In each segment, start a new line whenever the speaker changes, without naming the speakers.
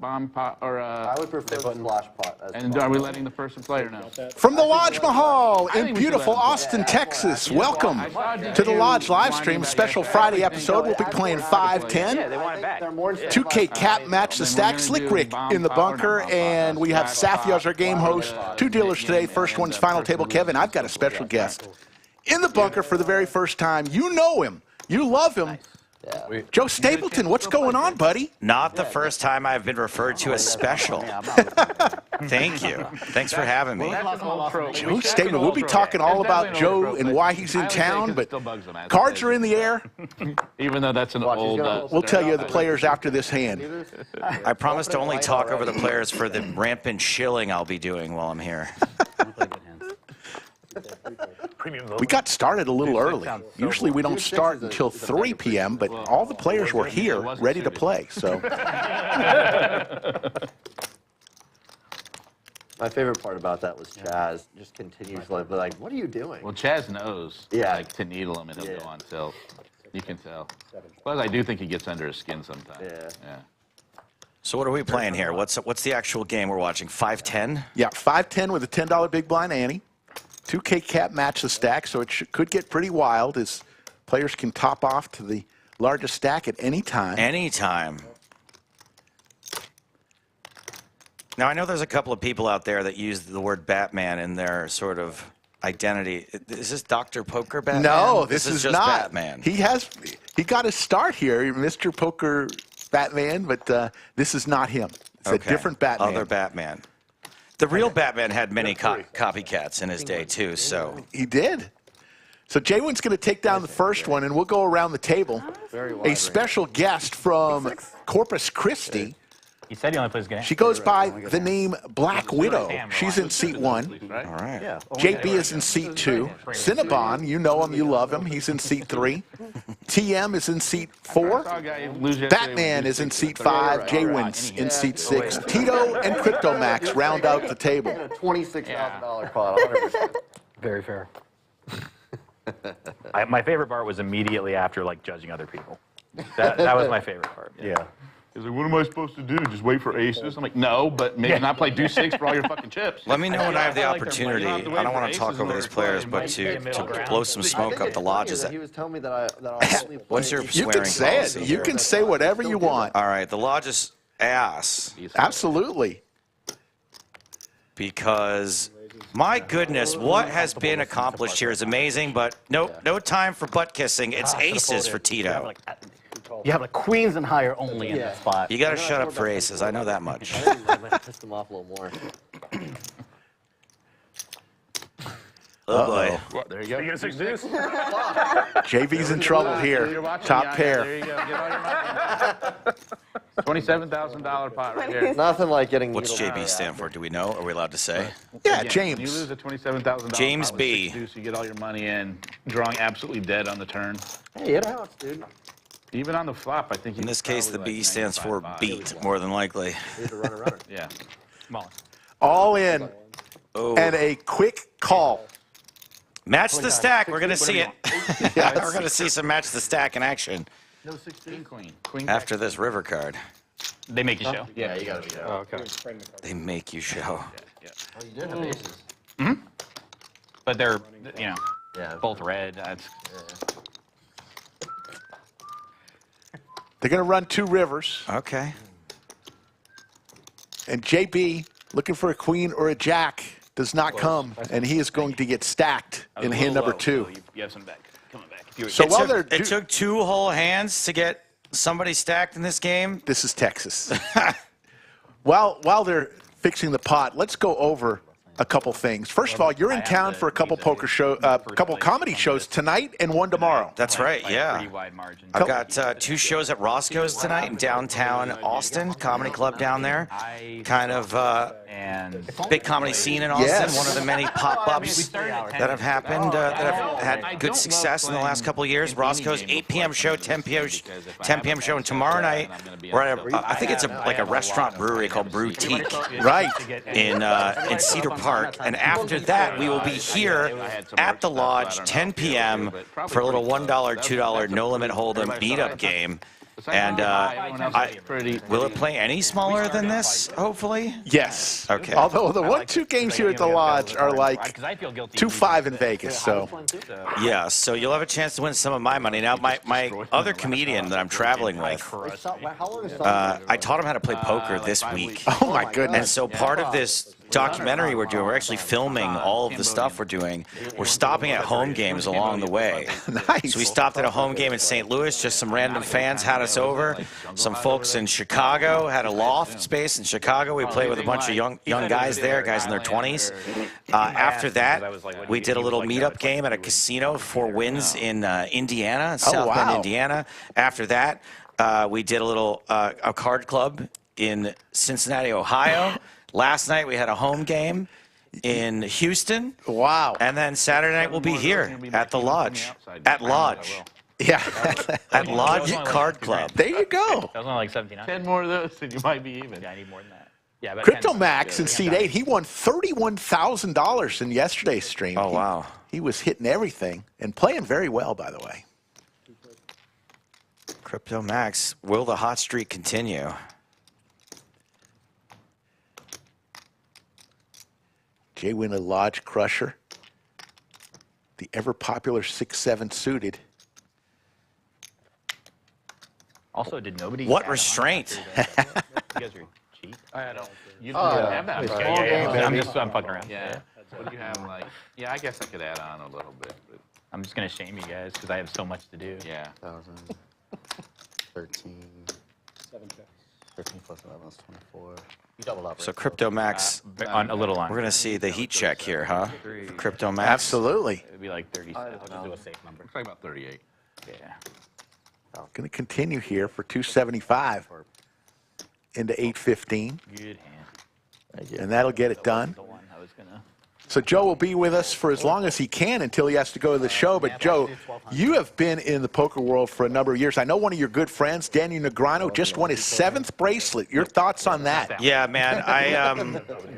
bomb pot or
I would prefer splash pot.
And are we letting the person play or no?
From the Lodge Mahal in beautiful Austin, Texas, welcome to the Lodge live stream. Special Friday episode. We'll be playing 5-10. 2K cap match the stack. Slick Rick in the bunker, and we have Safi as our game host. Two dealers today. First one's Final Table Kevin. I've got a special guest in the bunker for the very first time. You know him. You love him. Yeah. Joe Stapleton, what's going on, buddy?
Not the first time I've been referred to as special. Thank you. Thanks for having me.
Joe Stapleton, we'll be talking all about Joe and why he's in town, but cards are in the air.
Even though that's an old...
we'll tell you the players after this hand.
I promise to only talk over the players for the rampant shilling I'll be doing while I'm here.
We got started a little early. Usually we don't start until 3 p.m., but all the players were here ready to play. So,
my favorite part about that was Chaz just continues like, what are you doing?
Well, Chaz knows like to needle him and he'll go on tilt. You can tell. But I do think he gets under his skin sometimes. Yeah.
So what are we playing here? What's the actual game we're watching? 5-10?
Yeah, 5-10 with a $10 big blind ante. 2K cap match the stack, so it could get pretty wild as players can top off to the largest stack at any time.
Anytime. Now, I know there's a couple of people out there that use the word Batman in their sort of identity. Is this Dr. Poker Batman?
No, this is
just
not.
Batman.
He got his start here, Mr. Poker Batman, but this is not him. It's a different Batman.
Other Batman. The real Batman had many copycats in his day, too, so.
He did. So JWin's going to take down the first one, and we'll go around the table. A special guest from Corpus Christi.
He said he only plays game.
She goes by the name Black Widow. She's in seat 1.
All right.
JB is in seat 2. Cinnabon, you know him, you love him. He's in seat 3. TM is in seat 4. Batman is in seat 5. JWin's in seat 6. Tito and CryptoMax round out the table.
$26,000 pot.
Very fair. My favorite part was immediately after judging other people. That was my favorite part. Yeah.
He's like, what am I supposed to do? Just wait for aces? I'm like, no, but maybe not play deuce 6 for all your fucking chips.
Let me know when I have the opportunity. I don't want to talk over these players, but to blow some smoke up the lodges.
He was telling me that I
What's your swearing
You can say it.
policy
You
here?
can say whatever you want.
All right, the lodge's ass.
Absolutely.
Because, my goodness, what has been accomplished here is amazing, but no time for butt kissing. It's aces for Tito.
You have queens and higher only in that spot.
You got to shut up for aces. I know that much.
I pissed him off a little more.
Oh, boy.
Well, there you go.
You get a 6 deuce?
JV's in trouble here. Top pair.
There you go. Get all your money. $27,000 pot right here.
Nothing like getting.
What's JB stand for? Do we know? Are we allowed to say?
Yeah,
You
James.
lose a $27,000
James
pot with
B.
6 deuce, you get all your money in, drawing absolutely dead on the turn.
Hey, it helps, dude.
Even on the flop, I think.
In this case, the B stands for beat, more than likely.
Yeah.
All in.
Oh.
And a quick call.
Match the stack. We're going to see it. We're going to see some match the stack in action.
No 16 queen.
After this river card.
They make you show.
Yeah, you got to show.
Oh, okay.
They make you show.
Oh, you did have aces.
But they're,
Yeah.
both red. That's,
They're going to run 2 rivers.
Okay.
And JB, looking for a queen or a jack, does not come. And he is going to get stacked in hand number 2.
You have some back. Coming back.
So while they're
It took 2 whole hands to get somebody stacked in this game.
This is Texas. While they're fixing the pot, let's go over a couple things. First of all, you're in town for a couple poker show, couple comedy shows tonight and one tomorrow.
That's right, yeah.
Pretty wide margin.
I've got 2 shows at Roscoe's tonight in downtown Austin, comedy club down there. Kind of big comedy scene in Austin.
Yes.
One of the many pop-ups that have happened, that have had good success in the last couple of years. Roscoe's 8 p.m. show, 10 p.m. show, and tomorrow night we're at I think it's like a restaurant brewery called Brewtique.
Right.
In Cedar Park. And after that, we will be here at the Lodge, 10 p.m. for a little $1, $2 no-limit hold'em beat-up game. And will it play any smaller than this, hopefully?
Yes.
Okay.
Although the 1-2 games here at the Lodge are like 2-5 in Vegas, so.
Yeah, so you'll have a chance to win some of my money. Now, my other comedian that I'm traveling with, I taught him how to play poker this week.
Oh, my goodness.
And so part of this documentary we're doing, we're actually filming all of the stuff we're doing. We're stopping at home games along the way.
Nice.
So we stopped at a home game in St. Louis. Just some random fans had us over. Some folks in Chicago had a loft space in Chicago. We played with a bunch of young guys there, guys in their 20s. After that, we did a little meetup game at a casino, 4 Winds in Indiana, South Bend, Indiana. After that, we did a little a card club in Cincinnati, Ohio. Last night we had a home game in Houston.
Wow.
And then Saturday night we'll be here at the Lodge. At Lodge.
Yeah.
At Lodge Card Club.
There you go.
That was only like 17.
10 more of those and you might be even.
Yeah, I need more than that. Yeah, but
Crypto Max in Seed 8, he won $31,000 in yesterday's stream.
Oh, wow.
He was hitting everything and playing very well, by the way.
Crypto Max, will the hot streak continue?
JWin a Lodge Crusher. The ever-popular 6-7 suited.
Also, did nobody...
What restraint?
You guys are cheap.
I don't. You don't have that.
I'm fucking around.
Yeah. What do you have like? Yeah, I guess I could add on a little bit. But
I'm just going to shame you guys because I have so much to do.
yeah.
13. 13 plus 11 is 24. You doubled up.
So Crypto Max,
On a little on.
we're going to see the heat check here, huh? For Crypto Max.
Absolutely.
It'd be like 37.
I'll do a safe number. Looks like about 38.
Yeah.
Going to continue here for 275 into 815.
Good hand.
And that'll get it done.
The one I was going to...
So Joe will be with us for as long as he can until he has to go to the show. But Joe, you have been in the poker world for a number of years. I know one of your good friends, Daniel Negreanu, just won his 7th bracelet. Your thoughts on that?
Yeah, man,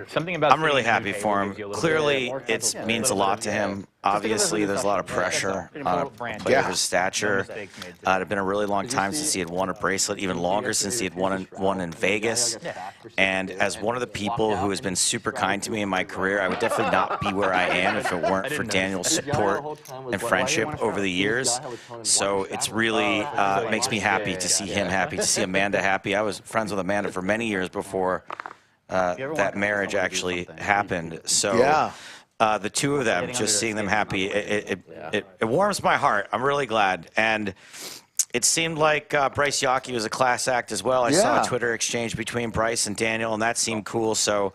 Something about
I'm really happy for him. Clearly, it means a lot to him. Obviously, there's a lot of pressure on a player of his stature. It had been a really long time since he had won a bracelet, even longer since he had won in Vegas. And as one of the people who has been super kind to me in my career, I would definitely not be where I am if it weren't for Daniel's support and friendship over the years. So it's really makes me happy to see him happy, to see Amanda happy. I was friends with Amanda for many years before that marriage actually happened. So.
Yeah.
The two of them, just seeing them happy, it warms my heart. I'm really glad. And it seemed like Bryce Yockey was a class act as well. I saw a Twitter exchange between Bryce and Daniel, and that seemed cool. So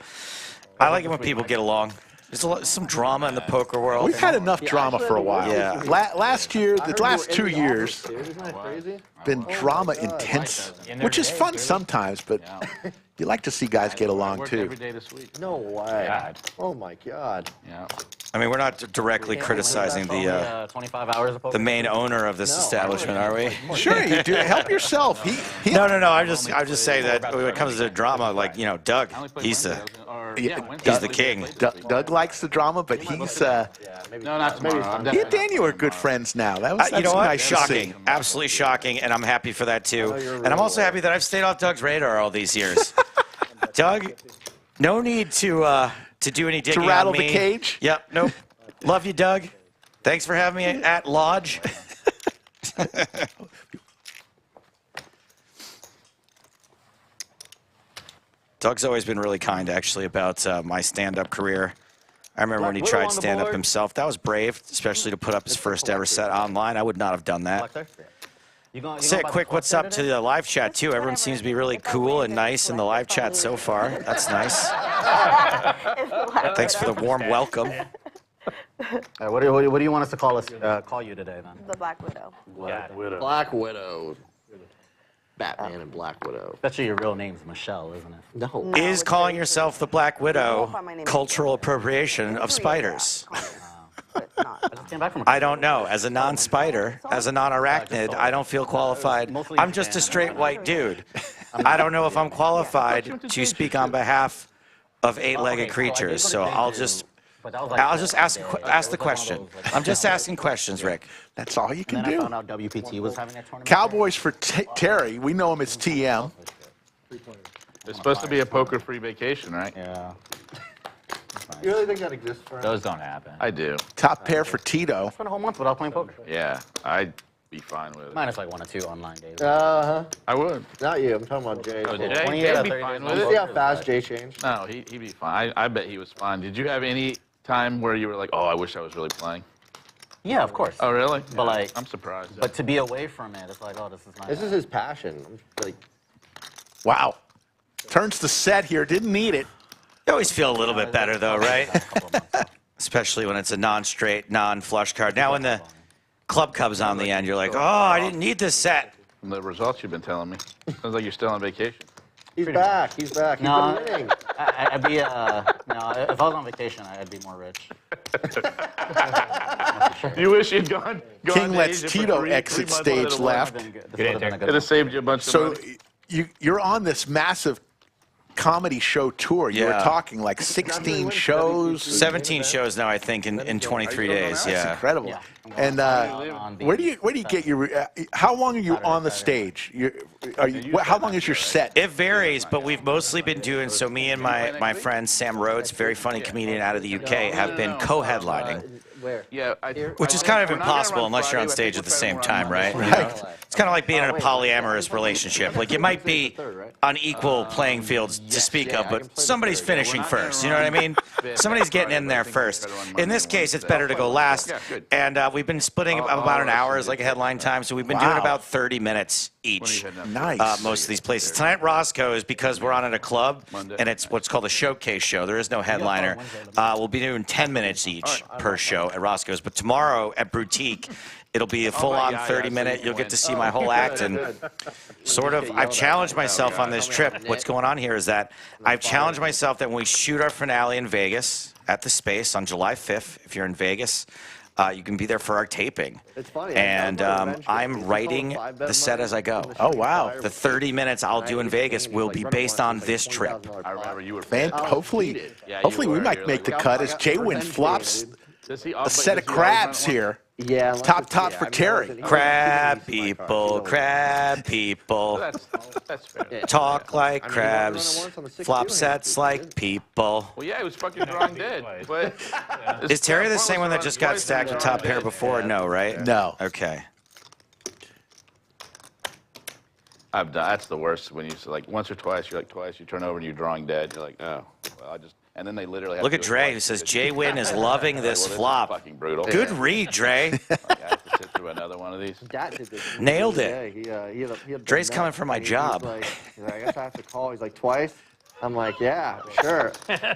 I like it when people get along. There's some drama in the poker world.
We've had enough drama for a while.
Yeah.
Last year, the last 2 years, been drama intense, which is fun sometimes, but you like to see guys get along
Worked
too.
every day this week.
No way.
God.
Oh my God.
Yeah.
I mean, we're not directly criticizing
25 hours of poker.
the main owner of this establishment, are we?
Sure, you do. Help yourself.
No. I'm just saying that when it comes to drama, like, you know, Doug, he's the king.
Doug likes the drama, but he's
No, not tomorrow.
he and Daniel are good friends now. That's
You know what?
nice to
Shocking.
see.
Absolutely shocking, and I'm happy for that too. And I'm also happy that I've stayed off Doug's radar all these years. Doug, no need to do any digging
To rattle
on me.
the cage?
Yep, nope. Love you, Doug. Thanks for having me at Lodge. Doug's always been really kind, actually, about my stand-up career. I remember when he tried stand-up himself. That was brave, especially to put up his first ever set online. I would not have done that. Say a quick what's up to the live chat, too. Everyone seems to be really cool and nice in the live chat so far. That's nice. Thanks for the warm welcome.
What do you want us to call you today, then?
The Black Widow.
Black Widow. Batman and Black Widow.
Bet you your real name's Michelle, isn't it?
No.
Is calling yourself the Black Widow cultural appropriation of spiders?
I just came back from
I don't know. As a non-spider, as a non-arachnid, I don't feel qualified. I'm just a straight white dude. I don't know if I'm qualified to speak on behalf of 8-legged creatures, so I'll just
But that was like
I'll just ask the question. I'm just asking questions, Rick.
That's all you can
And then I
do.
found out WPT was having a tournament.
Cowboys for Terry. We know him as TM.
It's supposed to be a poker-free vacation, right?
Yeah.
You really think that exists for him?
Those don't happen.
I do.
Top pair for Tito.
Spent a whole month without playing poker.
Yeah, I'd be fine with it.
Minus like 1 or 2 online days.
Uh-huh.
I would.
Not you. I'm talking about Jay.
Oh,
Did
Jay,
28
Jay'd
out of
be
30
fine
days.
with
you
it.
see how fast Jay changed?
No, he'd be fine. I bet he was fine. Did you have any time where you were like, oh, I wish I was really playing?
Yeah, of course.
Oh, really?
But like,
I'm surprised.
but to be away from it, it's like, oh, this is nice.
This is his passion. I'm like,
Wow. Turns the set here. Didn't need it.
You always feel a little bit better, though, right? Especially when it's a non-straight, non-flush card. Now, when the club comes on the end, you're like, oh, I didn't need this set.
From the results you've been telling me, sounds like you're still on vacation.
he's back. He's back. He's
No.
been winning.
I'd be, no, if I was on vacation, I'd be more rich.
You wish you'd gone
King
to
lets
Asia for
Tito
three
exit
months
stage
instead of
left.
This would've been a good
It has saved you a bunch of
So
money.
you're on this massive comedy show tour. You were
Yeah.
talking like 16 shows.
17 shows now, I think, in 23 days.
That's
Yeah.
incredible.
Yeah.
And where do you get your? How long are you on the stage? How long is your set?
It varies, but we've mostly been doing, so me and my friend Sam Rhodes, very funny comedian out of the UK, have been co-headlining.
Where?
Yeah,
Which is kind of impossible unless you're on stage at the same time, right?
Right.
It's kind of like being in a polyamorous relationship. Like, you might be on equal playing fields to speak of, but somebody's finishing first. You know what I mean? Somebody's getting in there first. In this case, it's better to go last. And we've been splitting about an hour as like a headline time, so we've been doing about 30 minutes each.
Nice.
Most of these places. Tonight, Roscoe's, because we're on at a club, and it's what's called a showcase show. There is no headliner. We'll be doing 10 minutes each per show at Roscoe's. But tomorrow at Boutique, it'll be a full-on 30-minute. You'll get to see my whole act. And sort of, I've challenged myself on this trip. What's going on here is that I've challenged myself that when we shoot our finale in Vegas at the Space on July 5th, if you're in Vegas, you can be there for our taping.
It's funny.
And I'm writing the set as I go.
Oh wow.
The 30 minutes I'll do in Vegas will be based on this trip.
I remember you were.
Man, hopefully we might make the cut as JWin flops a set of crabs here.
Yeah.
Top for Terry.
Crab people, crab people.
That's fair.
Talk like crabs. Flop sets like people.
Well, yeah, he was fucking drawing dead. But
Is Terry the same one that just got stacked with top pair before? No, right?
No.
Okay.
I've done. That's the worst when you like once or twice. You're like twice. You turn over and you're drawing dead. You're like, oh, well, I just. And then they literally have
Look
to
at
do it
Dre,
twice
who says
because-
JWin is loving this
Well, is
flop.
fucking brutal.
Good read, Dre.
Like, I have to sit through another one of these.
Nailed
Yeah,
it.
he had
Dre's
done
coming
that.
for my
And he
job.
was he's like, I guess I have to call. He's like, twice? I'm like, yeah, sure.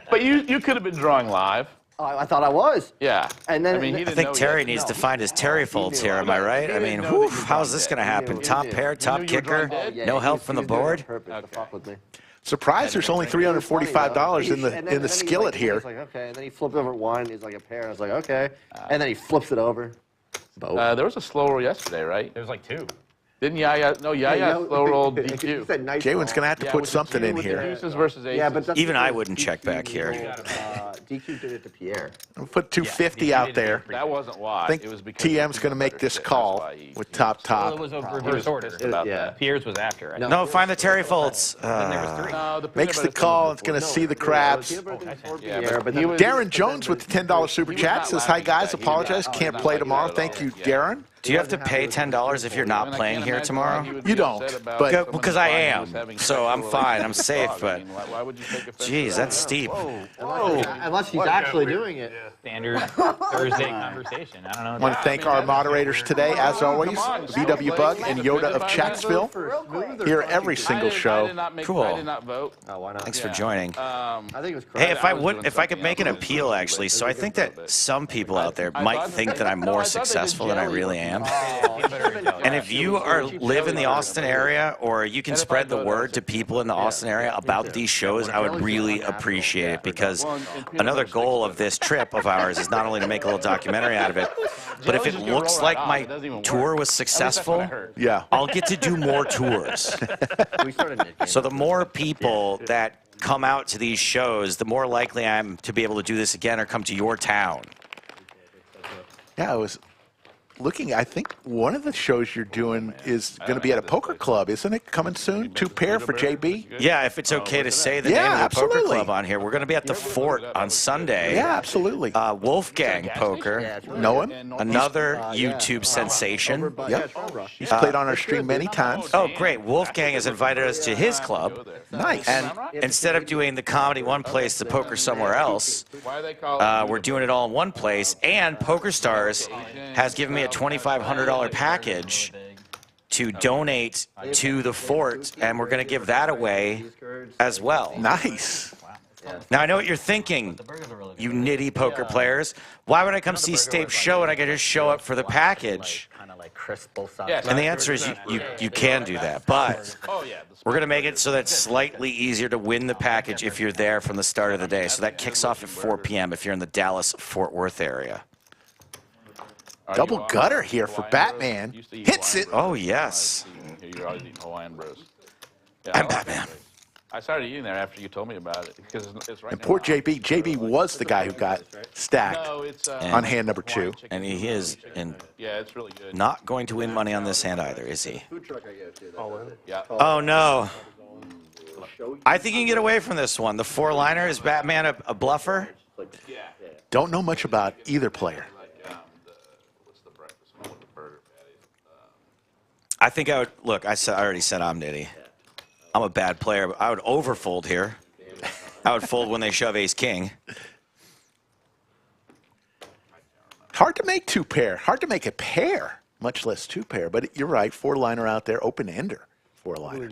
But you could have been drawing live.
Oh, I thought I was.
Yeah.
And then-
I mean, he
I
didn't
I think
know
Terry
yet.
needs to find his Terry folds here, am I right? I mean, whew, how's this going to happen? Top pair, top kicker, no help from the board?
To fuck with me.
Surprised there's only $345 in the skillet here.
He's like, okay. And then he flipped over one. He's like a pair. I was like, okay. And then he flips it over.
There was a slow roll yesterday, right?
There's like 2.
Didn't Yaya? No, Yaya slow rolled DQ.
JWin's going to have to put something in here.
Deuces versus aces.
Yeah, but that's
Even I
because
wouldn't check back here.
DQ did it to Pierre.
We'll put 250 out there.
That wasn't why.
I think
It was because
TM's going to make this call with top.
Well, it was a reverse order.
about
Yeah.
that.
Pierre's was after. Right?
No, find the Terry folds.
Then there was 3.
No, the
Makes the
peanut butter
call.
thing
It's going to
was
see the crabs.
Yeah, but he was-
Darren Jones with the $10 super chat says, hi guys, apologize, can't play tomorrow. Thank you, Darren.
Do you have to pay $10 if you're not playing here tomorrow?
You don't, but-
Because I am, so I'm fine, I'm safe, but
Why would you take offense?
geez, that's steep.
Unless he's actually doing it.
Standard Thursday conversation. I don't know.
I want to thank our moderators today, as always, VW Bug and Yoda of Chatsville, here every single show.
Cool.
I did not vote.
Oh, why not?
Thanks for joining.
I think it was
Hey,
correct.
if I could make an appeal, actually, so I think that some people out there might think that I'm more successful than I really am. And if you live in the Austin area, or you can spread the word to people in the Austin area about these shows, I would really appreciate it, because another goal of this trip of ours is not only to make a little documentary out of it, but if it looks like my tour was successful,
Yeah.
I'll get to do more tours.
We started mid-game.
So the more people that come out to these shows, the more likely I am to be able to do this again or come to your town.
Yeah, I was looking. I think one of the shows you're doing is going to be at a poker club, isn't it? Coming soon? 2 pair for JB?
Yeah, if it's okay to say the name of the poker club on here. We're going to be at the Fort on Sunday.
Yeah, absolutely.
Wolfgang Poker.
Know him?
Another YouTube sensation.
Yep. He's played on our stream many times.
Oh, great. Wolfgang has invited us to his club.
Nice.
And instead of doing the comedy one place, the poker somewhere else, we're doing it all in one place. And PokerStars has given me a $2,500 package to donate to the fort, and we're going to give that away as well.
Nice.
Now, I know what you're thinking, you nitty poker players. Why would I come see Stape's show and I can just show up for the package?
Kind of like crisp both sides.
And the answer is you can do that, but we're going to make it so that it's slightly easier to win the package if you're there from the start of the day. So that kicks off at 4 p.m. if you're in the Dallas-Fort Worth area.
Double gutter here for Batman. Hits it.
Oh, yes.
You're always eating Hawaiian bros.
I'm Batman.
I started eating there after you told me about it because it's right
And
now.
poor JB. JB was the guy who got stacked
No, it's
on hand number 2.
And he is
yeah, it's really good.
not going to win money on this hand either, is he?
Yeah.
Oh, no. I think you can get away from this one. The 4-liner, is Batman a bluffer?
Don't know much about either player.
I think I would, look, I already said I'm nitty. I'm a bad player, but I would overfold here. I would fold when they shove ace-king.
Hard to make 2 pair. Hard to make a pair, much less 2 pair. But you're right, 4-liner out there, open-ender 4-liner.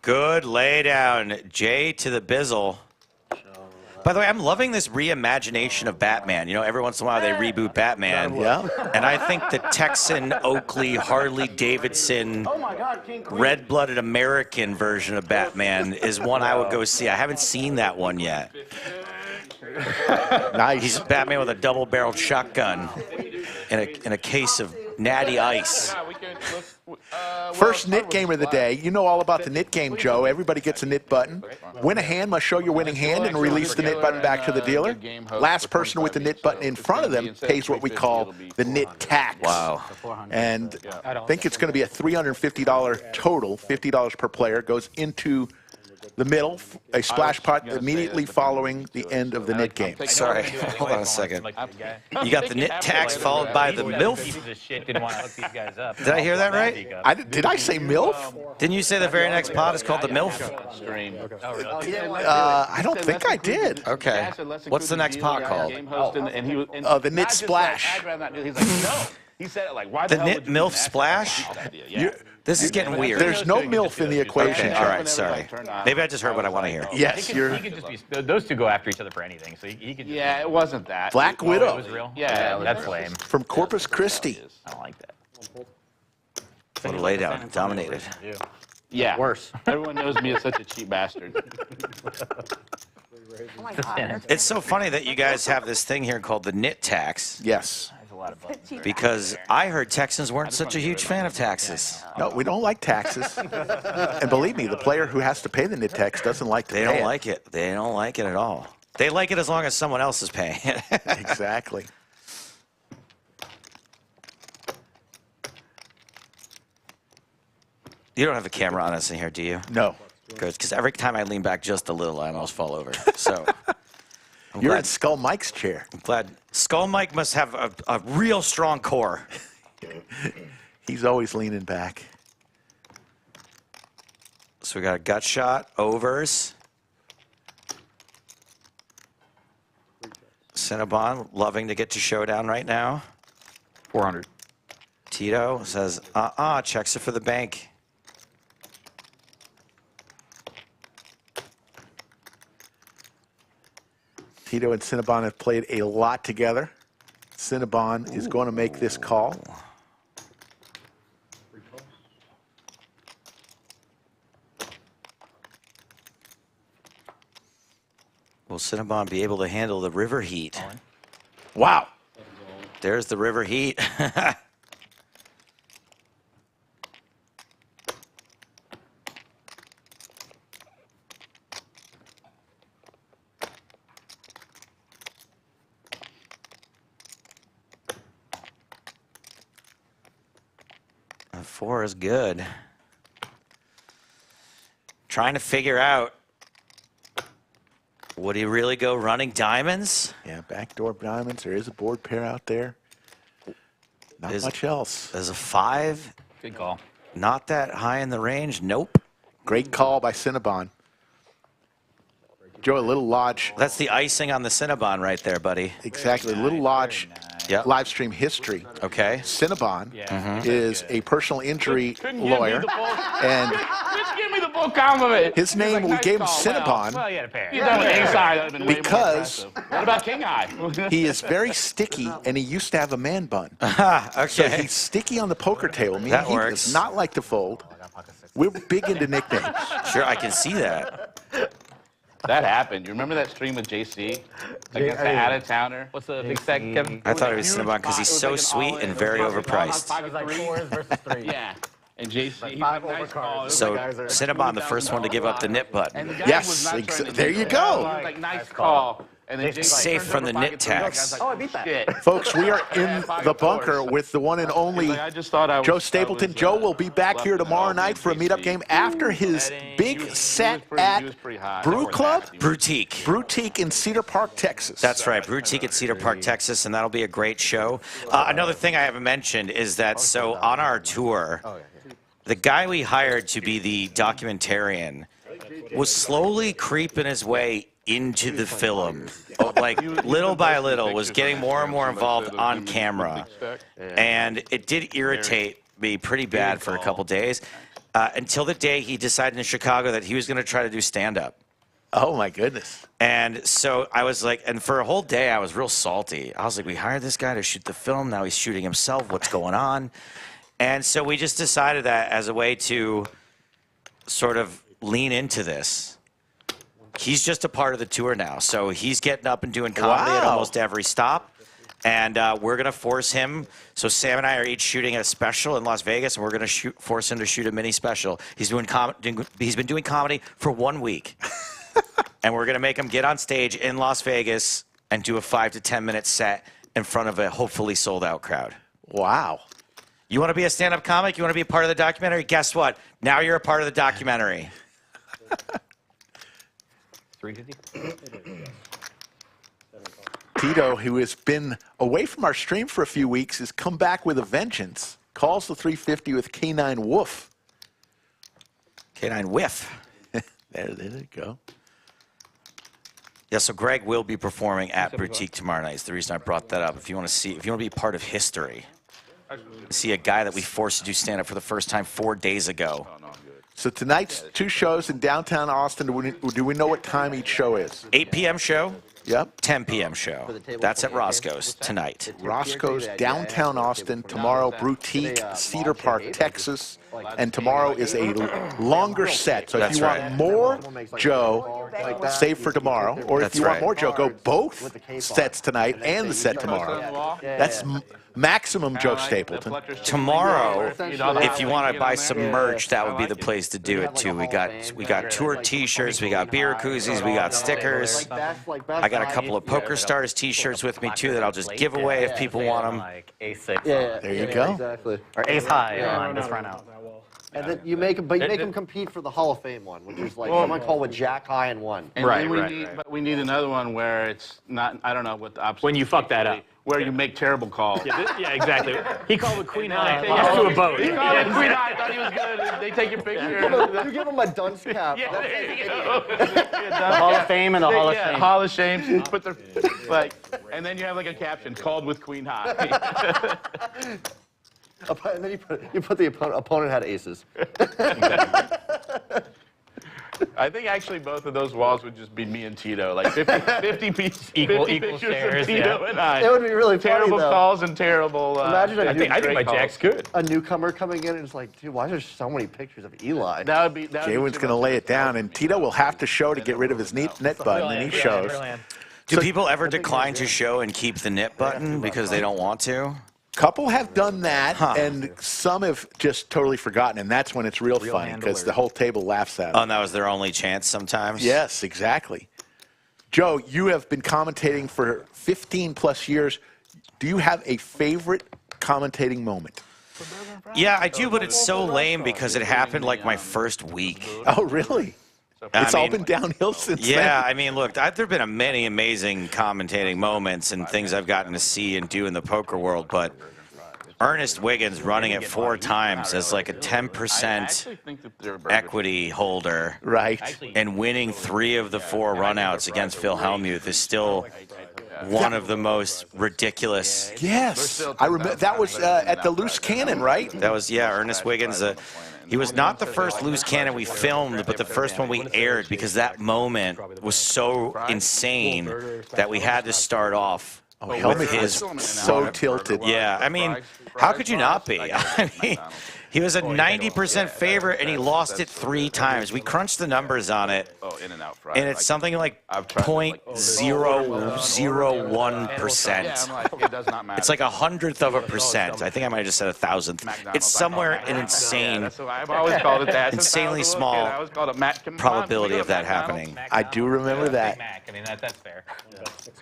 Good laydown. J to the bizzle. By the way, I'm loving this reimagination of Batman. You know, every once in a while they reboot Batman.
Yeah.
And I think the Texan, Oakley, Harley-Davidson, red-blooded American version of Batman is one I would go see. I haven't seen that one yet.
Nice.
He's Batman with a double-barreled shotgun in a case of natty ice.
First knit game of the day. You know all about the knit game, Joe. Everybody gets a knit button. Win a hand must show your winning hand and release the knit button back to the dealer. Last person with the knit button in front of them pays what we call the knit tax.
Wow.
And I think it's going to be a $350 total. $50 per player goes into the middle, a splash pot immediately following the end of the knit game.
Sorry, hold on a second. You got the knit tax followed by the MILF? Did I hear that right?
Did I say MILF?
Didn't you say the very next pod is called the MILF?
I don't think I did.
Okay. What's the next pod called?
The knit splash.
He said it like, why
The knit MILF splash? This is getting weird.
There's no MILF in the equation.
Okay, all right, sorry. Maybe I just heard what I want to hear.
Yes,
He could just be, those two go after each other for anything, so he could just
Yeah, it wasn't that.
Black
It
Widow
was real?
Yeah,
That's lame.
from Corpus Christi.
I don't like that.
What a laydown. Dominated.
Yeah.
Worse.
Everyone knows me as such a cheap bastard.
It's so funny that you guys have this thing here called the knit tax,
Yes.
because I heard Texans weren't such a huge fan of taxes.
No, we don't like taxes. And believe me, the player who has to pay the knit tax doesn't like to
They
pay
don't
it.
like it. They don't like it at all. They like it as long as someone else is paying it.
Exactly.
You don't have a camera on us in here, do you?
No.
Good, because every time I lean back just a little, I almost fall over. So
You're in Skull Mike's chair.
I'm glad. Skull Mike must have a real strong core.
He's always leaning back.
So we got a gut shot, overs. Cinnabon loving to get to showdown right now.
400.
Tito says, checks it for the bank.
Tito and Cinnabon have played a lot together. Cinnabon is going to make this call.
Will Cinnabon be able to handle the river heat?
Wow.
There's the river heat. 4 is good. Trying to figure out, would he really go running diamonds?
Yeah, backdoor diamonds. There is a board pair out there. Not much else.
There's a 5.
Good call.
Not that high in the range. Nope.
Great call by Cinnabon. Joe, a little Lodge.
That's the icing on the Cinnabon right there, buddy.
Exactly. Little Lodge
Yep.
live stream history.
Okay.
Cinnabon is a personal injury lawyer. And
Just give me the full compliment.
his name, we gave him Cinnabon
Well, you had a pair.
You done with Ace High, that would've been way more
because
impressive. What about King High?
he is very sticky and he used to have a man bun.
Okay.
So he's sticky on the poker table, meaning
That
he
works.
does not like to fold. We're big into nicknames.
Sure, I can see that.
That happened. You remember that stream with JC against the out-of-towner?
What's the big stack, Kevin?
I thought it was Cinnabon because he's so sweet and very overpriced.
He's like 4s versus 3.
Yeah. And JC, he
Five
was nice
overcards.
call. It was
So
like-
Cinnabon, the first one to give up the nip
and
button.
the guy
Yes,
was not trying to
there
do
you
it.
go.
He was like, nice call. And then JC
Safe
turns
from
over
the
pocket
nit
three. I was
tax.
like,
Oh, I beat that.
shit.
Folks, we are in the bunker with the one and only
He's like, I just thought I was-
Joe
I
Stapleton.
was,
Joe will be back here
left
tomorrow
it
night
all
for a
JC.
meetup game after his big
He was
set
pretty-
at
he was pretty high.
Brew Club,
Boutique.
Boutique in Cedar Park, Texas.
That's right, Boutique at Cedar Park, Texas, and that'll be a great show. Another thing I haven't mentioned is that, so on our tour, the guy we hired to be the documentarian was slowly creeping his way into the film. Like, little by little, was getting more and more involved on camera. And it did irritate me pretty bad for a couple days, until the day he decided in Chicago that he was going to try to do stand-up.
Oh, my goodness.
And so I was like, and for a whole day, I was real salty. I was like, we hired this guy to shoot the film. Now he's shooting himself. What's going on? And so we just decided that as a way to sort of lean into this. He's just a part of the tour now. So he's getting up and doing comedy at
Wow.
almost every stop. And we're going to force him. So Sam and I are each shooting a special in Las Vegas, and we're going to force him to shoot a mini special. He's been doing comedy for 1 week. And we're going to make him get on stage in Las Vegas and do a 5 to 10 minute set in front of a hopefully sold out crowd.
Wow.
You want to be a stand-up comic? You want to be a part of the documentary? Guess what? Now you're a part of the documentary.
350.
Tito, who has been away from our stream for a few weeks, has come back with a vengeance. Calls the 350 with K9 Woof.
K9 whiff.
There you go.
Yeah, so Greg will be performing at Boutique tomorrow night. It's the reason I brought that up. If you want to be part of history, see a guy that we forced to do stand-up for the first time 4 days ago.
So tonight's 2 shows in downtown Austin. Do we know what time each show is?
8 p.m. show,
Yep.
10 p.m. show. That's at Roscoe's tonight.
Roscoe's, downtown Austin. Tomorrow, Boutique, Cedar Park, Texas. And tomorrow is a longer set. So if
That's
you
right.
want more Joe, save for tomorrow. Or if
That's
you want
right.
more Joe, go both sets tonight and the set tomorrow. That's maximum Joe Stapleton.
Tomorrow, if you want to buy some merch, that would be the place to do it too. We got tour T-shirts, we got beer koozies, we got stickers. I got a couple of Poker Stars T-shirts with me too that I'll just give away if people want them.
Like A6.
There you go.
Exactly.
Or Ace High on this run out.
And then you make them compete for the Hall of Fame one, which is like someone called with Jack High and 1.
And
Right,
then we
right,
need,
right.
But we need another one where it's not, I don't know what the opposite.
When you fuck that up.
Where you make terrible calls.
Yeah, exactly. He called with Queen High. Lost to a boat.
He called it Queen High. I thought he was good. They take your picture.
You give him a dunce cap.
Yeah,
That's
there you
it.
go.
The Hall of Fame and the Hall of
Yeah,
Shame.
Hall of Shame. Put their, like, and then you have like a caption called with Queen High.
And then you put the opponent had aces.
I think actually both of those walls would just be me and Tito, like 50 pieces,
Equal
50 pictures
shares,
of Tito
yeah.
and I.
It would be really funny,
terrible
though.
calls and terrible.
Imagine a
I think my Jack's good.
A newcomer coming in and it's like, dude, why are there so many pictures of Eli?
That would be.
JWin's going to lay it down, and Tito will have to show to get rid of his net button, and he shows.
Do people ever decline to show and keep the nip button because they don't want to?
Couple have done that, and some have just totally forgotten, and that's when it's real funny because the whole table laughs at
Oh,
it.
and that was their only chance sometimes?
Yes, exactly. Joe, you have been commentating for 15 plus years. Do you have a favorite commentating moment?
Yeah, I do, but it's so lame because it happened like my first week.
Oh, really? It's all been downhill since then.
Yeah, I mean, look, there have been many amazing commentating moments and things I've gotten to see and do in the poker world, but Ernest Wiggins running it 4 times as like a 10% equity holder,
Right.
and winning 3 of the 4 runouts against Phil Hellmuth is still one of the most ridiculous.
Yes. I remember that was at the Loose Cannon, right?
That was, yeah, Ernest Wiggins. He was not the first loose cannon we filmed, but the first one we aired because that moment was so insane that we had to start off with his.
So tilted.
Yeah, I mean, how could you not be? I mean, he was a 90% favorite and he lost it 3 times. We crunched the numbers on it, and it's something like 0.001%. It's like 100th of a percent. I think I might have just said 1,000th. It's somewhere an insane, insanely small probability of that happening.
I do remember that.
I mean, that's fair.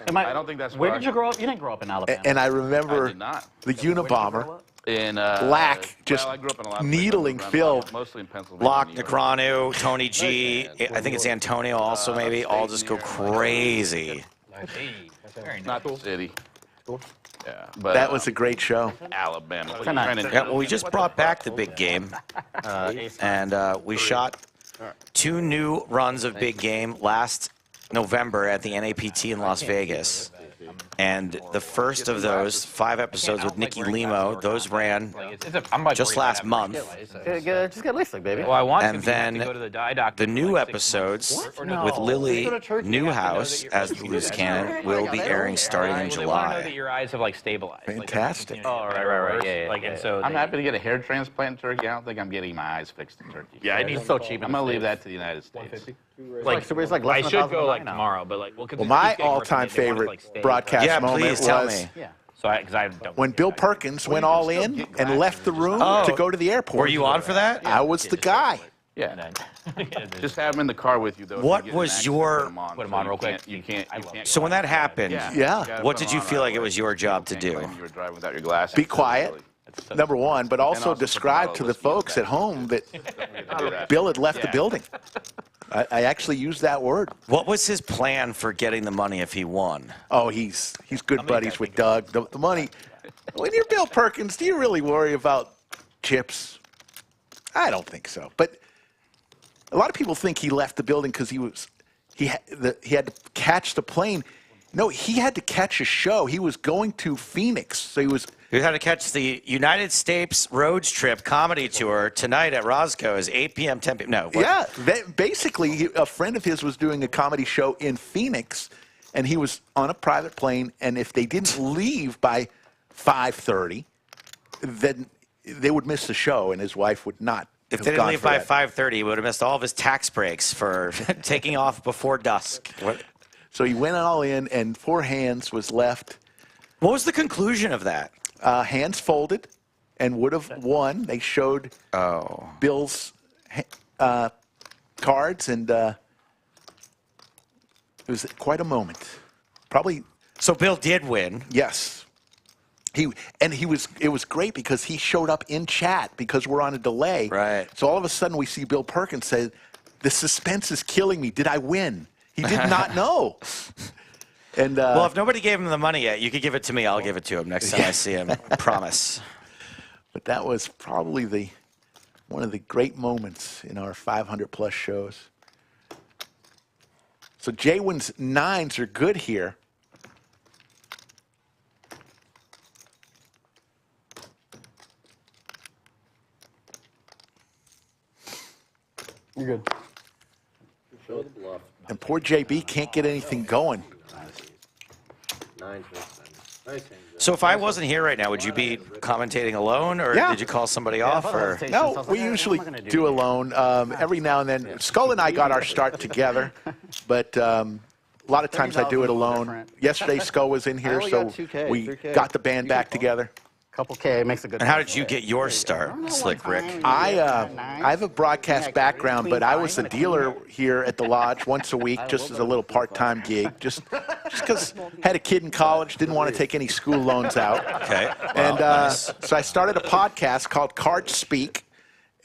I don't think that's
Where did you grow up? You didn't grow up in Alabama.
And I remember the Unabomber.
In
Lack just
I grew up in a lot of
needling
places,
Phil.
mostly in Pennsylvania.
Locke, Negreanu, Tony G, I think it's Antonio also maybe, all just go crazy.
Not the city. Yeah, but
That was a great show.
Alabama.
Yeah, well, we just brought back the big game, and we shot 2 new runs of big game last November at the NAPT in Las Vegas. And the first of those 5 episodes with Nicky Limo, those ran just last month.
Just get LASIK, baby.
Well, I want
And then the new episodes with Lily Newhouse as the loose cannon will be airing starting in
That
July.
your eyes have like stabilized.
Fantastic.
Oh, right. Yeah. Like, and so
I'm happy to get a hair transplant in Turkey. I don't think I'm getting my eyes fixed in Turkey.
Yeah, I need
It's so cheap.
I'm gonna leave that to the United States.
like,
it's like
I
less than
should go like
$1,000 now.
tomorrow, but like,
Well, my all-time favorite broadcast
Yeah,
moment
please tell
was
me.
Yeah.
So because I don't.
when Bill Perkins went all in and left the room to go to the airport.
Were you on for that?
I was the guy.
Yeah. Just have him in the car with you, though. If
What
you get in an
was
accident,
your-
Put him on real quick.
You can't.
So when that happened,
Yeah.
what did you feel like it was your job to do?
You were driving without your glasses.
Be quiet, number one, but also
also
describe to the folks at home that Bill had left the building. I actually used that word.
What was his plan for getting the money if he won?
Oh, he's good buddies with Doug. The money. When you're Bill Perkins, do you really worry about chips? I don't think so. But a lot of people think he left the building because he had to catch the plane. No, he had to catch a show. He was going to Phoenix, so he was.
We had to catch the United States Roads Trip comedy tour tonight at Roscoe's, 8 p.m., 10 p.m. No. What?
Yeah, basically, a friend of his was doing a comedy show in Phoenix, and he was on a private plane. And if they didn't leave by 5:30, then they would miss the show, and his wife would not.
If
have
they didn't
gone
leave
for
by
that.
5:30, he would have missed all of his tax breaks for taking off before dusk.
So he went all in, and 4 hands was left.
What was the conclusion of that?
Hands folded, and would have won. They showed Bill's cards, and it was quite a moment. Probably,
So Bill did win.
yes. It was great because he showed up in chat because we're on a delay.
Right.
So all of a sudden we see Bill Perkins say, "The suspense is killing me. Did I win?" He did not know. And
Well, if nobody gave him the money yet, you could give it to me. I'll give it to him next time I see him. Promise.
but that was probably one of the great moments in our 500-plus shows. So JWin's 9s are good here.
You're good.
And poor JB can't get anything going.
So if I wasn't here right now, would you be commentating alone, or
Yeah.
did you call somebody off? Or
No, we usually do alone. Every now and then, Skull and I got our start together, but a lot of times I do it alone. Yesterday, Skull was in here,
only
so
got 2K,
we
3K.
got the band back together.
Couple K makes a good.
And how did you get your start, Slick Rick?
I have a broadcast background, but I was a dealer here at the Lodge once a week, just as a little part-time gig, just because had a kid in college, didn't want to take any school loans out.
Okay.
And so I started a podcast called Card Speak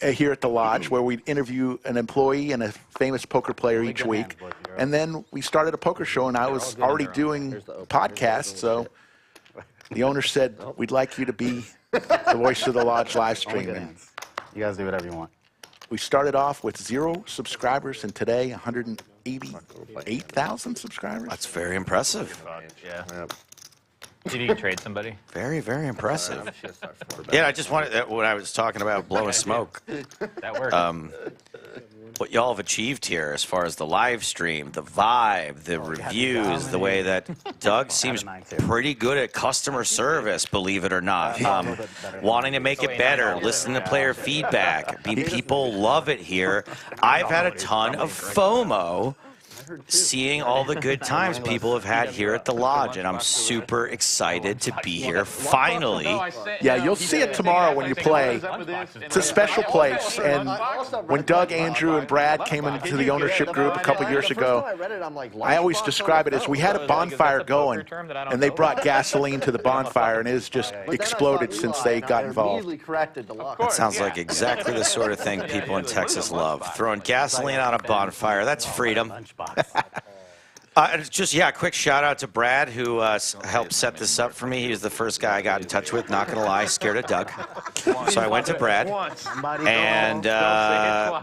here at the Lodge, where we interview an employee and a famous poker player each week. And then we started a poker show, and I was already doing podcasts, so the owner said, we'd like you to be the voice of the Lodge live stream. And
you guys do whatever you want.
we started off with 0 subscribers, and today 188,000 subscribers.
That's very impressive.
Yeah. Did you trade somebody?
Very, very impressive. Yeah, I just wanted, when I was talking about blowing smoke,
That worked.
what y'all have achieved here as far as the live stream, the vibe, the reviews, the way that Doug seems pretty good at customer service, believe it or not. Wanting to make it better, listening to player feedback. I mean, people love it here. I've had a ton of FOMO seeing all the good times people have had here at the Lodge, and I'm super excited to be here finally.
Yeah, you'll see it tomorrow when you play. It's a special place, and when Doug, Andrew, and Brad came into the ownership group a couple years ago, I always describe it as we had a bonfire going, and they brought gasoline to the bonfire, and it has just exploded since they got involved.
That sounds like exactly the sort of thing people in Texas love. Throwing gasoline on a bonfire, that's freedom. Just, yeah, a quick shout out to Brad, who helped set this up for me. He was the first guy I got in touch with, not going to lie, scared of Doug. So I went to Brad, and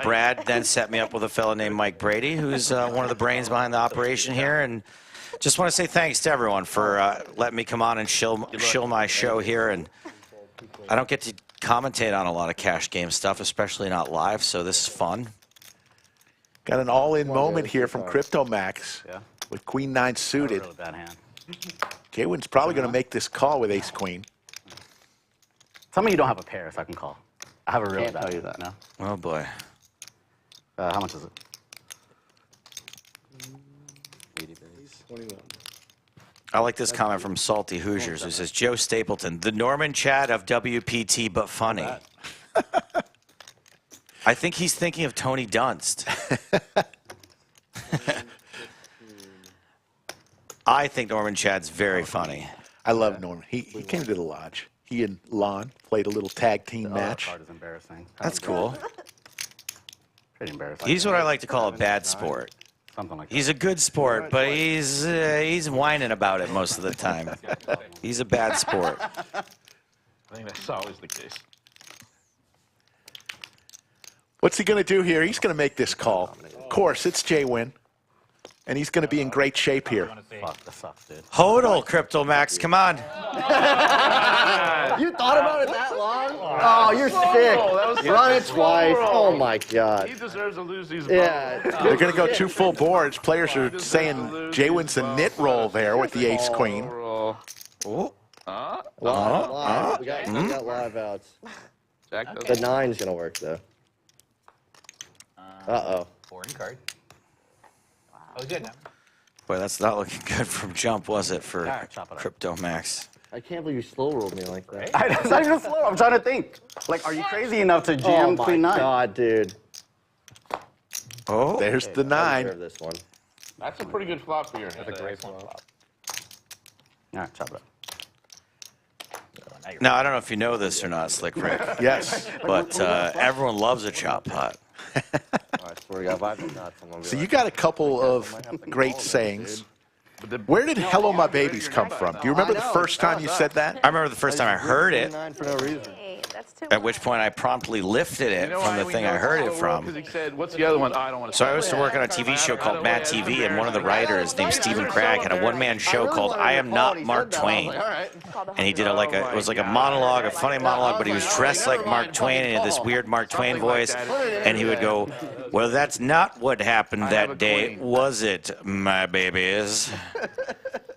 Brad then set me up with a fellow named Mike Brady, who's one of the brains behind the operation here. And just want to say thanks to everyone for letting me come on and shill my show here. And I don't get to commentate on a lot of cash game stuff, especially not live, so this is fun.
Got an all-in moment here from Crypto Max with Queen 9 suited.
Really bad hand.
JWin's probably going to make this call with Ace Queen.
Tell me you don't have a pair so I can call. I have a real
Can't
bad.
tell you that.
No.
Oh, boy.
How much is it?
I like this comment from Salty Hoosiers, who says, Joe Stapleton, the Norman Chad of WPT, but funny. I think he's thinking of Tony Dunst. I think Norman Chad's very funny.
I love Norman. He came to the Lodge. He and Lon played a little tag team match.
Card is embarrassing.
That's cool.
Pretty embarrassing.
He's what I like to call a bad sport.
Something like that.
He's a good sport, but he's whining about it most of the time. He's a bad sport.
I think that's always the case.
What's he going to do here? He's going to make this call. Of course, it's JWin, and he's going to be in great shape here.
Fuck, that sucks, dude.
Hodl, Crypto Max, come on.
You thought about it that long? Oh, you're sick. Run it twice. Oh my God.
He deserves to lose these
Yeah.
They're going to go 2 full boards. Players are saying JWin's a knit roll there with the Ace Queen.
Oh.
Live. We got live outs.
Jack
The 9's gonna work though. Uh-oh.
Foreign card. Oh, good.
Boy, that's not looking good from jump, was it, for
Alright, chop it up.
Crypto Max?
I can't believe you slow rolled me like that.
It's not even slow. I'm trying to think. Like, are you crazy enough to
Oh
jam
my
Queen 9?
God, dude.
Oh.
There's the
I
9.
deserve this one.
That's a pretty good flop for your hand.
All right, chop it up.
Now, I don't know if you know this or not, Slick Rick,
Yes.
but everyone loves a chop pot.
Oh, I swear to God, if I have nuts, I'm gonna be
So
like,
you got a couple of great sayings. Where did "Hello, my babies" come from? Do you remember the first time you said that?
I remember the first time I heard it,
9 for no reason.
at which point I promptly lifted it from the thing I heard it from.
Because he said, what's the other one? I don't want to.
So I used to work on a TV show called Mad TV, and one of the writers named Stephen Cragg had a one-man show called I Am Not Mark Twain. And he did it was like a monologue, a funny monologue, but he was dressed like Mark Twain and he had this weird Mark Twain voice. And he would go, well, that's not what happened that day, was it, my babies?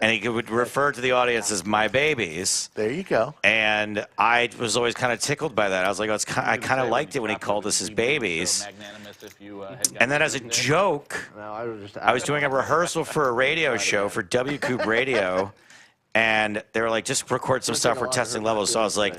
And he would refer to the audience as my babies.
There you go.
And I was always kind of tickled by that. I was like, I kind of liked it when he called us his babies. And then as a joke,
No, I was just.
I was doing a rehearsal for a radio show for WCOOP Radio, And they were like, just record some stuff. We're testing levels. So I was like,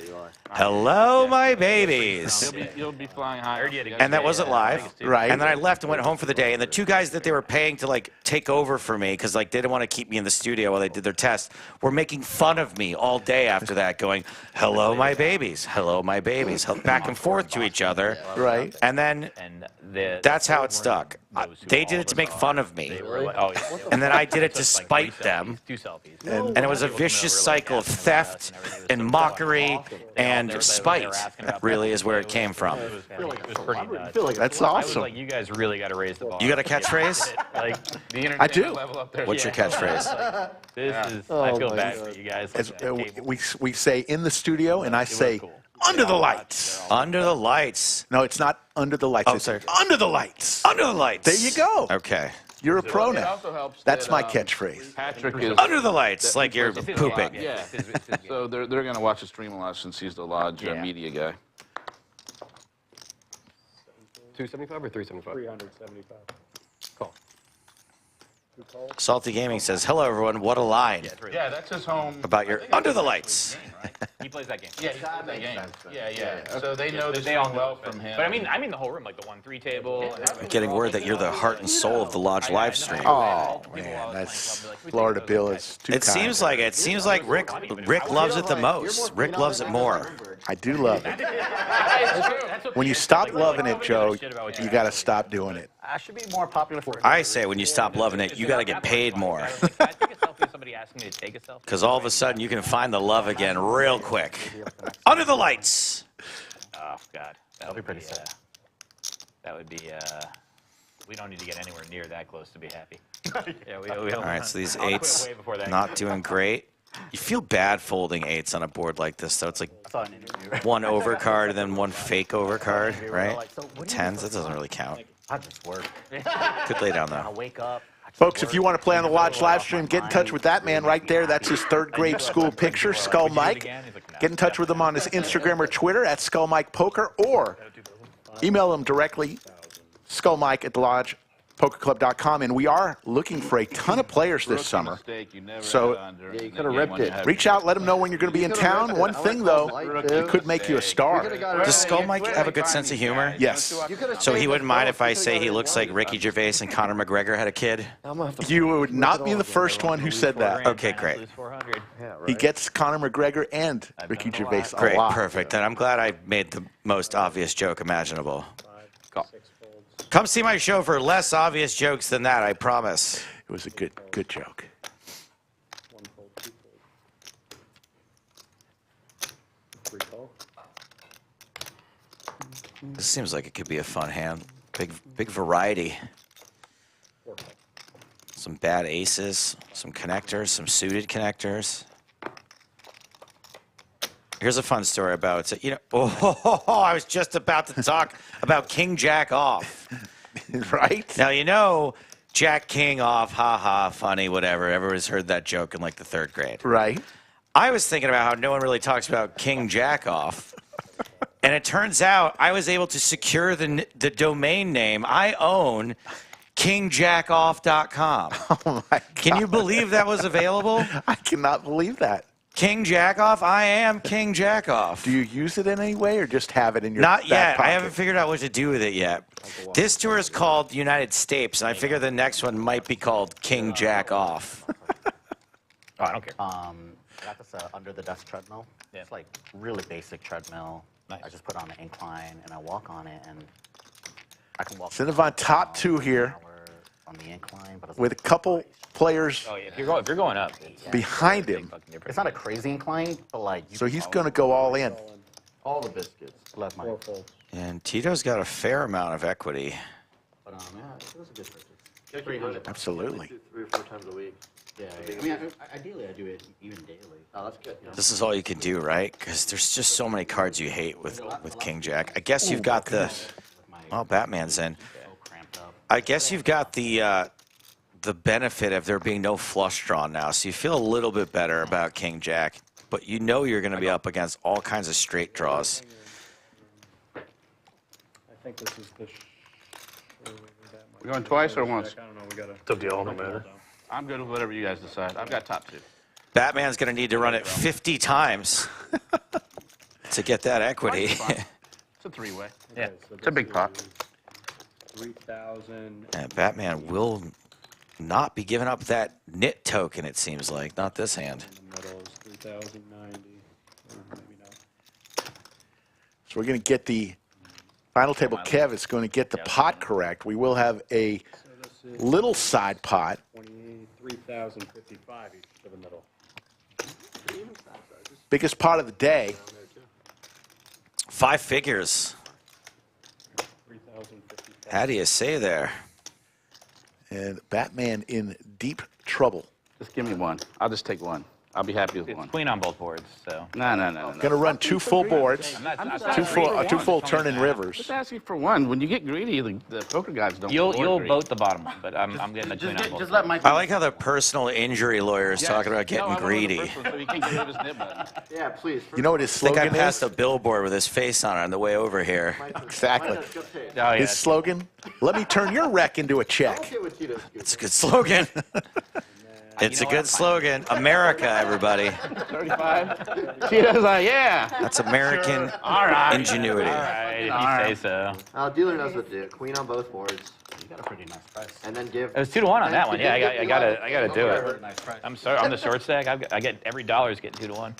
hello, my babies.
You'll be flying higher.
And that wasn't live.
Right.
And then I left and went home for the day. And the two guys that they were paying to like take over for me, because like they didn't want to keep me in the studio while they did their test, were making fun of me all day after that, going, hello, my babies. Hello, my babies. Back and forth to each other.
Right.
And then that's how it stuck. They did it to make fun of me. And then I did it to spite them. And it was a vicious cycle of theft and mockery and spite, really, is where it came from.
That's awesome.
Like, you guys really got to raise the bar.
You got a catchphrase?
Like, the internet
I do.
level up there.
What's your catchphrase?
This is, I feel bad for you guys.
As, we say in the studio, and I say under the lights.
Under the lights.
No, it's not under the lights.
Oh,
it's
sorry.
under the lights.
Under the lights.
There you go.
Okay.
You're a pro now.
also helps
That's
that,
my catchphrase.
Patrick is
Under the lights, like you're pooping.
Yeah. So they're going to watch the stream a lot since he's the Lodge media guy.
275 or 375?
375.
Call.
Salty Gaming says, hello, everyone. What a line.
Yeah, that's his home.
About your under the lights.
He plays that game.
Yeah, he plays that game. Yeah. So they know this all well from him.
But I mean the whole room, like the 1-3 table.
I'm getting word that you're the heart and soul of the Lodge live stream.
Oh man, that's Florida Bill is too
It
kind.
seems like Rick loves it the most. Rick loves it more.
I do love it. When you stop loving it, Joe, you got to stop doing it.
I should be more popular for.
I say when you stop loving it, you got to get paid more.
Can I take a selfie? Somebody asked me to take a selfie.
Because all of a sudden you can find the love again real quick. Under the lights.
Oh God, that would be
pretty
sad. That would be. We don't need to get anywhere near that close to be happy. Yeah, we don't.
All right, so these
I'll quit
eights
way before that.
not doing great. You feel bad folding eights on a board like this, though. It's like one overcard and then one fake overcard, right? Tens, that doesn't really count.
I just work.
Could lay down
I
though.
wake up.
Folks, if you want to play on the Lodge live stream, get in touch with that man right there. That's his third grade school picture, Skull Mike. Get in touch with him on his Instagram or Twitter at Skull Mike Poker, or email him directly, skullmike@lodgepokerclub.com. And we are looking for a ton of players this summer. So
you could have ripped it.
reach out, let him know when you're going to be in town. One thing, though, it could make you a star.
Does Skull Mike have a good sense of humor?
Yes.
So he wouldn't mind if I say he looks like Ricky Gervais and Conor McGregor had a kid?
You would not be the first one who said that.
Okay, great.
He gets Conor McGregor and Ricky Gervais a
Great,
lot.
perfect. And I'm glad I made the most obvious joke imaginable. Come see my show for less obvious jokes than that, I promise.
It was a good joke.
This seems like it could be a fun hand. Big variety. Some bad aces, some connectors, some suited connectors. Here's a fun story about, I was just about to talk about King Jack off.
Right?
Now, Jack King off, ha, funny, whatever. Everyone's heard that joke in like the third grade.
Right.
I was thinking about how no one really talks about King Jack off. And it turns out I was able to secure the domain name. I own kingjackoff.com.
Oh, my God.
Can you believe that was available?
I cannot believe that.
King Jackoff? I am King Jackoff.
Do you use it in any way or just have it in your
Not
back
yet.
pocket?
I haven't figured out what to do with it yet. This tour is called United States, and I figure the next one might be called King Jackoff.
Oh, I don't care.
I got this under the desk treadmill. It's like really basic treadmill.
Nice.
I just put on an incline and I walk on it, and I can walk.
Cinnabon top two here
on the incline, but it's
with a couple players
Oh, yeah, if you're going up.
behind him.
It's not a crazy incline, but like.
So he's going to go all in.
All the biscuits.
Left my.
And Tito's got a fair amount of equity.
But yeah, it was a good purchase. 300.
Absolutely.
3 or 4 times a week.
Yeah, I mean, ideally I do it even daily.
Oh, that's good.
This is all you can do, right? Because there's just so many cards you hate with King Jack. I guess you've got the... Oh, Batman's in. I guess you've got the benefit of there being no flush draw now, so you feel a little bit better about King Jack, but you know you're going to be up against all kinds of straight draws.
I think this is the.
We going twice or once?
I don't know. We got to.
Took the all no matter.
I'm good with whatever you guys decide. I've got top two.
Batman's going to need to run it 50 times to get that equity.
It's a three-way. Yeah,
Okay, so
it's a big
this
pot.
is 3,000.
And Batman will not be giving up that knit token, it seems like. Not this hand.
In the middle is 3,090. Or maybe not.
So we're going to get the final table. Kev is going to get the pot correct. We will have a
So this is
little side pot.
23,055 each to the middle.
Biggest pot of the day.
5 figures.
3,055.
How do you say there?
And Batman in deep trouble.
Just give me one. I'll just take one. I'll be happy with
It's
one.
queen on both boards, so.
No.
Going to run 2 full boards. Two full turn-in rivers.
Just asking for one. When you get greedy, the poker guys don't.
You'll
reward greed.
vote the bottom one, but I'm getting a queen on both.
Just let
boards.
Mike.
I like how the personal injury lawyer is talking about getting
No, I wanted the
greedy.
first one so he can't get rid of his nib button.
Yeah, please.
You know what his
I think I
slogan
passed
is?
a billboard with his face on it on the way over here.
Exactly.
Oh, yeah.
His slogan, let me turn your wreck into a check.
Okay with Tito's good.
It's a good slogan. It's a good slogan. America, everybody.
35. Tito's like, yeah.
That's American
All right.
ingenuity.
All right, if you say so.
Dealer knows what to do. Queen on both boards.
You got a pretty nice price.
And then give.
It was 2 to 1 on that one. Yeah, I gotta do it.
Very nice price.
I'm sorry, I'm the short stack. I get every dollar is getting 2 to 1.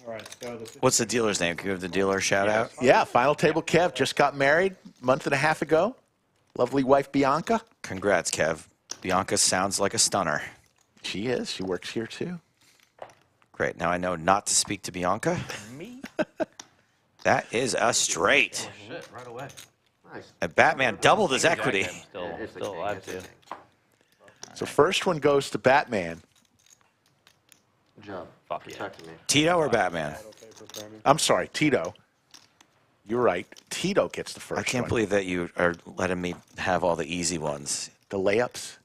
All right, so this is
What's the dealer's name? Can you give the dealer a shout out?
Yeah, final table Kev just got married a month and a half ago. Lovely wife Bianca.
Congrats, Kev. Bianca sounds like a stunner.
She is. She works here too.
Great. Now I know not to speak to Bianca.
Me?
That is a straight.
Shit, right away.
Nice.
And Batman doubled his equity.
Still,
It's the
still
king,
alive
it's the
too.
king.
So first one goes to Batman.
Good job.
Fuck yeah.
Protecting me.
Tito or Batman?
okay for framing.
I'm sorry, Tito. You're right. Tito gets the first
I can't
one.
believe that you are letting me have all the easy ones.
The layups.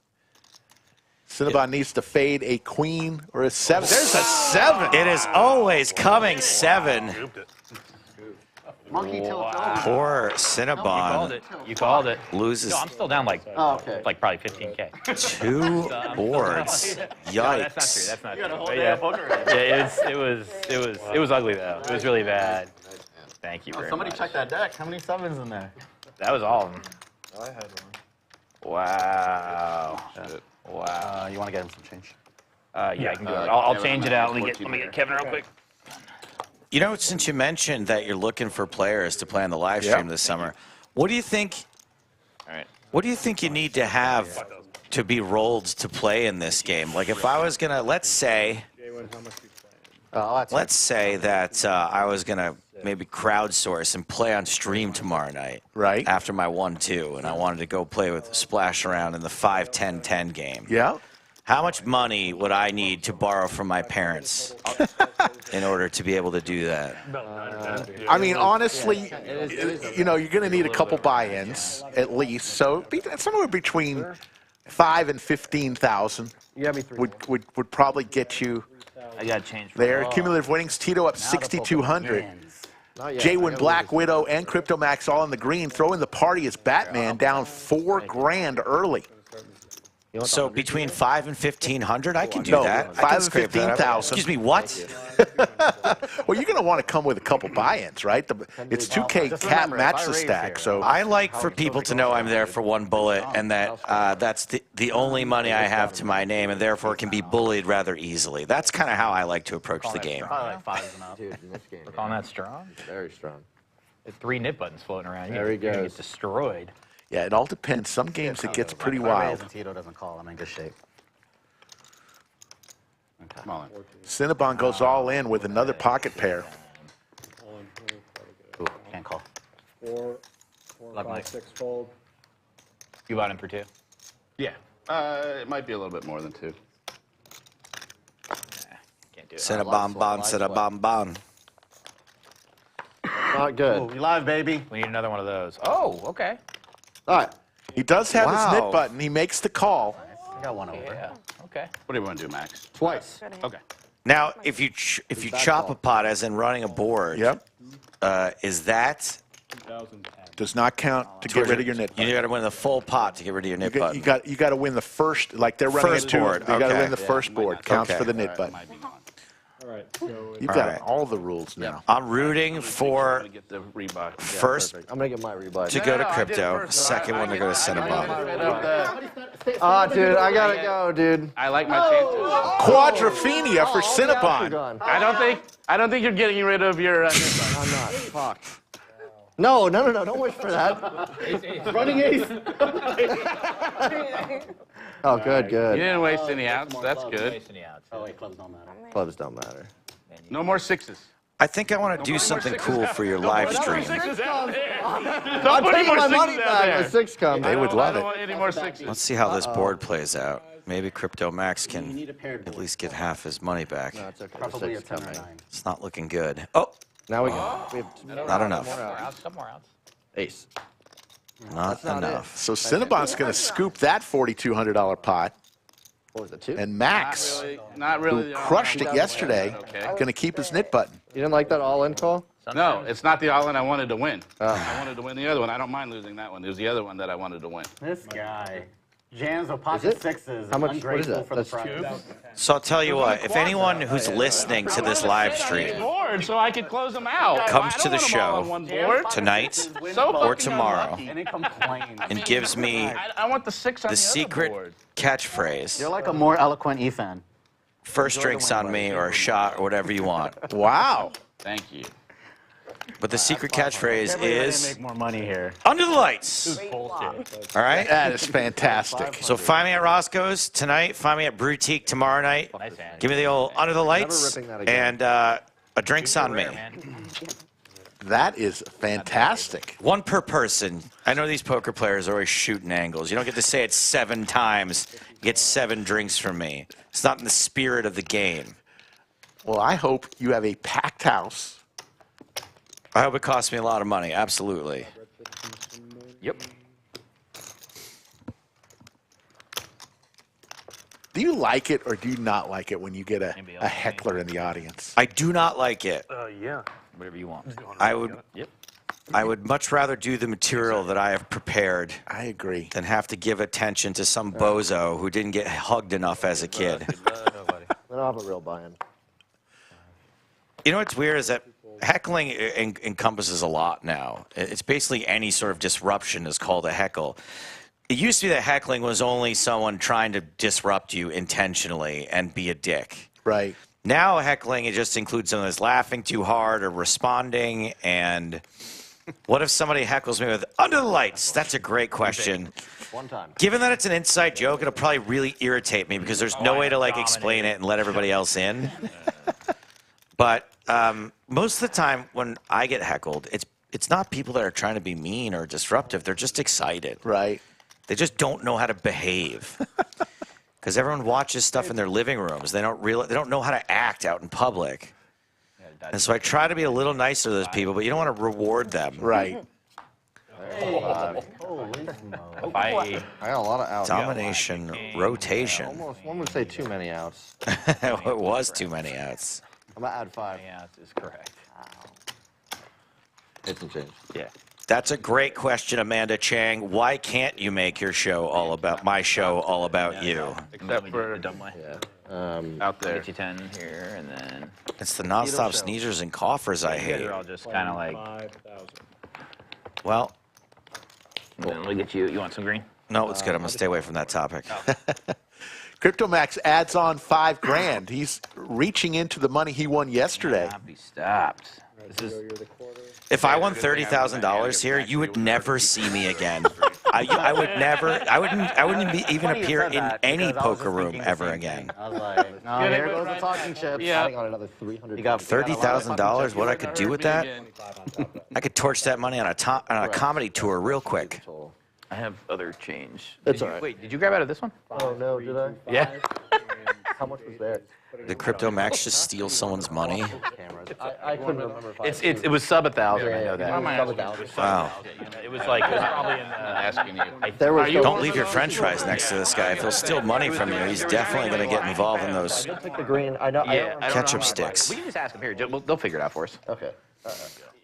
Cinnabon needs to fade a queen or a 7. There's a 7.
It is always coming 7.
Monkey tilt over.
Poor
Called
Cinnabon
it. You called it.
loses
No, I'm still down like
Oh, okay.
probably 15K.
2 boards.
No,
Yikes.
that's not true. That's not true. But yeah, it was ugly though. It was really bad. Thank you very
Somebody
much.
check that deck. How many 7s in there?
That was all of them.
Oh, I had one.
Wow. Wow.
You want to get him some change?
Yeah, I can do it. I'll change it out. Let me get Kevin real quick.
You know, since you mentioned that you're looking for players to play on the live stream this summer, what do you think?
All right.
What do you think you need to have to be rolled to play in this game? Like, if I was gonna, let's say
JWin, how much you playing?
Oh, that's
Let's say that I was going to maybe crowdsource and play on stream tomorrow night.
Right.
After my 1-2, and I wanted to go play with Splash Around in the 5-10-10 game.
Yeah.
How much money would I need to borrow from my parents in order to be able to do that?
I mean, honestly, you know, you're going to need a couple buy-ins at least. So somewhere between 5 and 15,000
You got me 3
would probably get you
I got to change.
there. Cumulative winnings, Tito up 6,200.
Not yet.
JWin Black Widow and CryptoMax all in the green. Throwing the party is Batman down $4,000 early.
So between 5 and 1,500, I can do
No,
that.
5
I can
and
scrape that up.
15,000.
Excuse me, what?
Well, you're going to want to come with a couple buy-ins, right? It's 2K
Just
cap
remember,
match
if I
the
raise
stack.
here-
So
I like for people to know I'm there for one bullet and that that's the only money I have to my name and therefore can be bullied rather easily. That's kind of how I like to approach the game.
Probably like 5s and up.
Dude, in this game.
Calling that strong?
Very strong.
3 nip buttons floating around.
There he
You're gonna
goes.
get destroyed.
yeah, it all depends. Some games it gets pretty
If I raise
wild.
and Tito doesn't call, I'm in good shape.
Come on.
Cinnabon goes all in with another pocket pair.
Ooh, can't call.
4,
Luck
5,
Mike.
6 fold.
You bought him for 2?
Yeah. It might be a little bit more than 2.
Can't do it.
Cinnabon, bon, cinnabon, bon.
Not good.
Ooh, we live, baby.
We need another one of those. Oh, okay.
All right.
He does have
Wow.
his knit button. He makes the call.
I got one over.
Yeah. Okay.
What do you want to do, Max?
Twice.
Okay.
Now, if you chop a pot, as in running a board,
Yep.
is that
2010.
Does not count to get rid of your nit button.
You got to win the full pot to get rid of your nit button.
You got to win the first, like they're running
First
a two.
board,
You got to
okay.
win the first board. Counts for the nit button.
All right. So
You've got all the rules now.
I'm rooting for
Get the Reebok.
first
I'm going to get my rebuy.
to go to
No, I did
crypto,
first.
second one to go to Cinnabon.
Ah, dude, I got to go, dude.
I like my chances.
Quadrophenia for Cinnabon.
Gone.
I don't think you're getting rid of your.
I'm not. Fuck. No, don't wish for that.
running ace.
Oh, good,
You
good.
didn't waste any outs. That's good.
Oh wait, clubs don't matter.
Clubs don't matter.
No more sixes.
I think I want to do something cool for your live stream.
I'm taking my money back when 6 comes.
They would love
I
it.
don't want any more sixes.
Let's see how this board plays out. Maybe Crypto Max
You
can
need a paired board.
at least get half his money back.
No, it's okay. The
Probably a
6
10 or
coming.
9.
It's not looking good. Oh,
Now we go. We have
not enough.
Some more outs.
ace.
Not
not it.
enough.
So Cinnabon's going to scoop that $4,200 pot,
What was it, 2?
and Max,
Not really.
who crushed it yesterday,
Okay.
going to keep his nit button.
You didn't like that all-in call?
No, it's not the all-in I wanted to win. I wanted to win the other one. I don't mind losing that one. It was the other one that I wanted to win.
This guy. Jams with
Is
pocket
it?
sixes.
How much- what is
Ungrateful
that?
for the
That's
prize.
So I'll tell you what, if anyone who's listening to this live stream
Board, so I could close them out.
comes
I
to
don't
the
want them all
show
on one board.
tonight
So
or
fucking
tomorrow
unlucky.
And it complains.
and gives me
I want the 6 on
the
the other
secret
board.
catchphrase,
You're like a more eloquent Ethan.
first drinks on me or a shot or whatever you want.
Wow.
Thank you.
But the secret catchphrase is
Make more money here.
under the lights. All right?
That is fantastic.
So find me at Roscoe's tonight. Find me at Boutique tomorrow night.
Nice hand.
Give me the old under the lights
ripping that again.
and a drinks on me.
Rare, man.
That is fantastic.
One per person. I know these poker players are always shooting angles. You don't get to say it 7 times. You get 7 drinks from me. It's not in the spirit of the game.
Well, I hope you have a packed house.
I hope it costs me a lot of money. Absolutely.
Yep.
Do you like it or do you not like it when you get a heckler in the audience?
I do not like it.
Whatever you want.
I would.
Yep.
I would much rather do the material that I have prepared
I agree.
than have to give attention to some bozo who didn't get hugged enough as a kid.
I don't have a real buy-in.
You know what's weird is that heckling encompasses a lot now. It's basically any sort of disruption is called a heckle. It used to be that heckling was only someone trying to disrupt you intentionally and be a dick.
Right.
Now heckling, it just includes someone that's laughing too hard or responding. And what if somebody heckles me with under the lights? That's a great question.
One time.
Given that it's an inside joke, it'll probably really irritate me because there's no way to like explain it and let everybody else in. But most of the time when I get heckled, it's not people that are trying to be mean or disruptive. They're just excited.
Right.
They just don't know how to behave. Because everyone watches stuff in their living rooms. They don't know how to act out in public. And so I try to be a little nicer to those people, but you don't want to reward them.
Right.
If I
I got a lot of outs.
Domination, rotation.
Almost, one would say too many outs.
It was too many outs.
I'm going to add 5.
yeah, is correct.
It's some change.
Yeah.
That's a great question, Amanda Chang. Why can't you make your show all about my show all about you?
Except for
the dumb way.
out there.
Get you 10 here, and then
It's the nonstop sneezers and coughers I
you guys
hate.
are all just kind of like.
5,000.
Well,
And then we'll get you. You want some green?
no, it's good. I'm gonna stay away from that topic.
CryptoMax adds on $5,000. He's reaching into the money he won yesterday.
Not be stopped. This is
You're the quarter.
If I won $30,000 here, you would never see me again. I would never. I wouldn't even appear in any poker room ever again.
I was like, no, here goes the talking chips.
Yeah.
Adding on another 300.
You got
$30,000. What I could do with that?
$5 on top of that.
I could torch that money on a comedy tour real quick.
I have other change.
It's
Did you-
all right.
Wait, did you grab out of this one?
Oh, no, did I?
Yeah.
How much was there?
Did Crypto Max just steal someone's money?
Cameras. I couldn't remember if I
It was sub 1,000. I know that.
Wow.
It was like it was probably in
Asking you.
There was
Don't leave your French fries next to this guy. If he'll steal money from you, he's definitely going to get involved in those
I did pick the green. I know. I don't
Yeah,
remember.
I don't
ketchup
know.
sticks.
We can just ask them here. They'll figure it out for us.
Okay.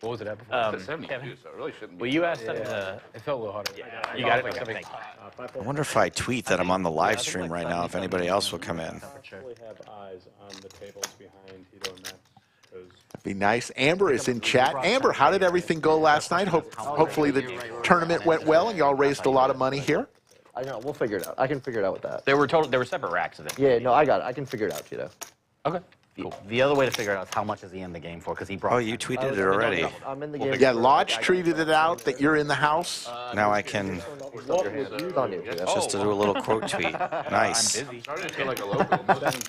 What was it at before?
It's 72, so it really shouldn't be.
Well, you asked them to.
It felt a little harder.
Yeah, you got it. Okay, thank you.
I wonder if I tweet that I'm on the live stream right now, if anybody else will come in.
Probably have eyes on the tables behind Tito and Max.
Be nice. Amber is in chat. Amber, how did everything go last night? Hopefully the tournament went well and y'all raised a lot of money here.
I know. We'll figure it out. I can figure it out with that.
There were separate racks of it.
Yeah, no, I got it. I can figure it out, Tito.
Okay.
The other way to figure it out is how much is he in the game for? Because he brought.
Oh, you tweeted it already.
I'm in the game.
Yeah, Lodge treated it out that you're in the house.
Now I can
It's on you, Tito.
just to do a little quote tweet. Nice.
I'm starting to feel like a local.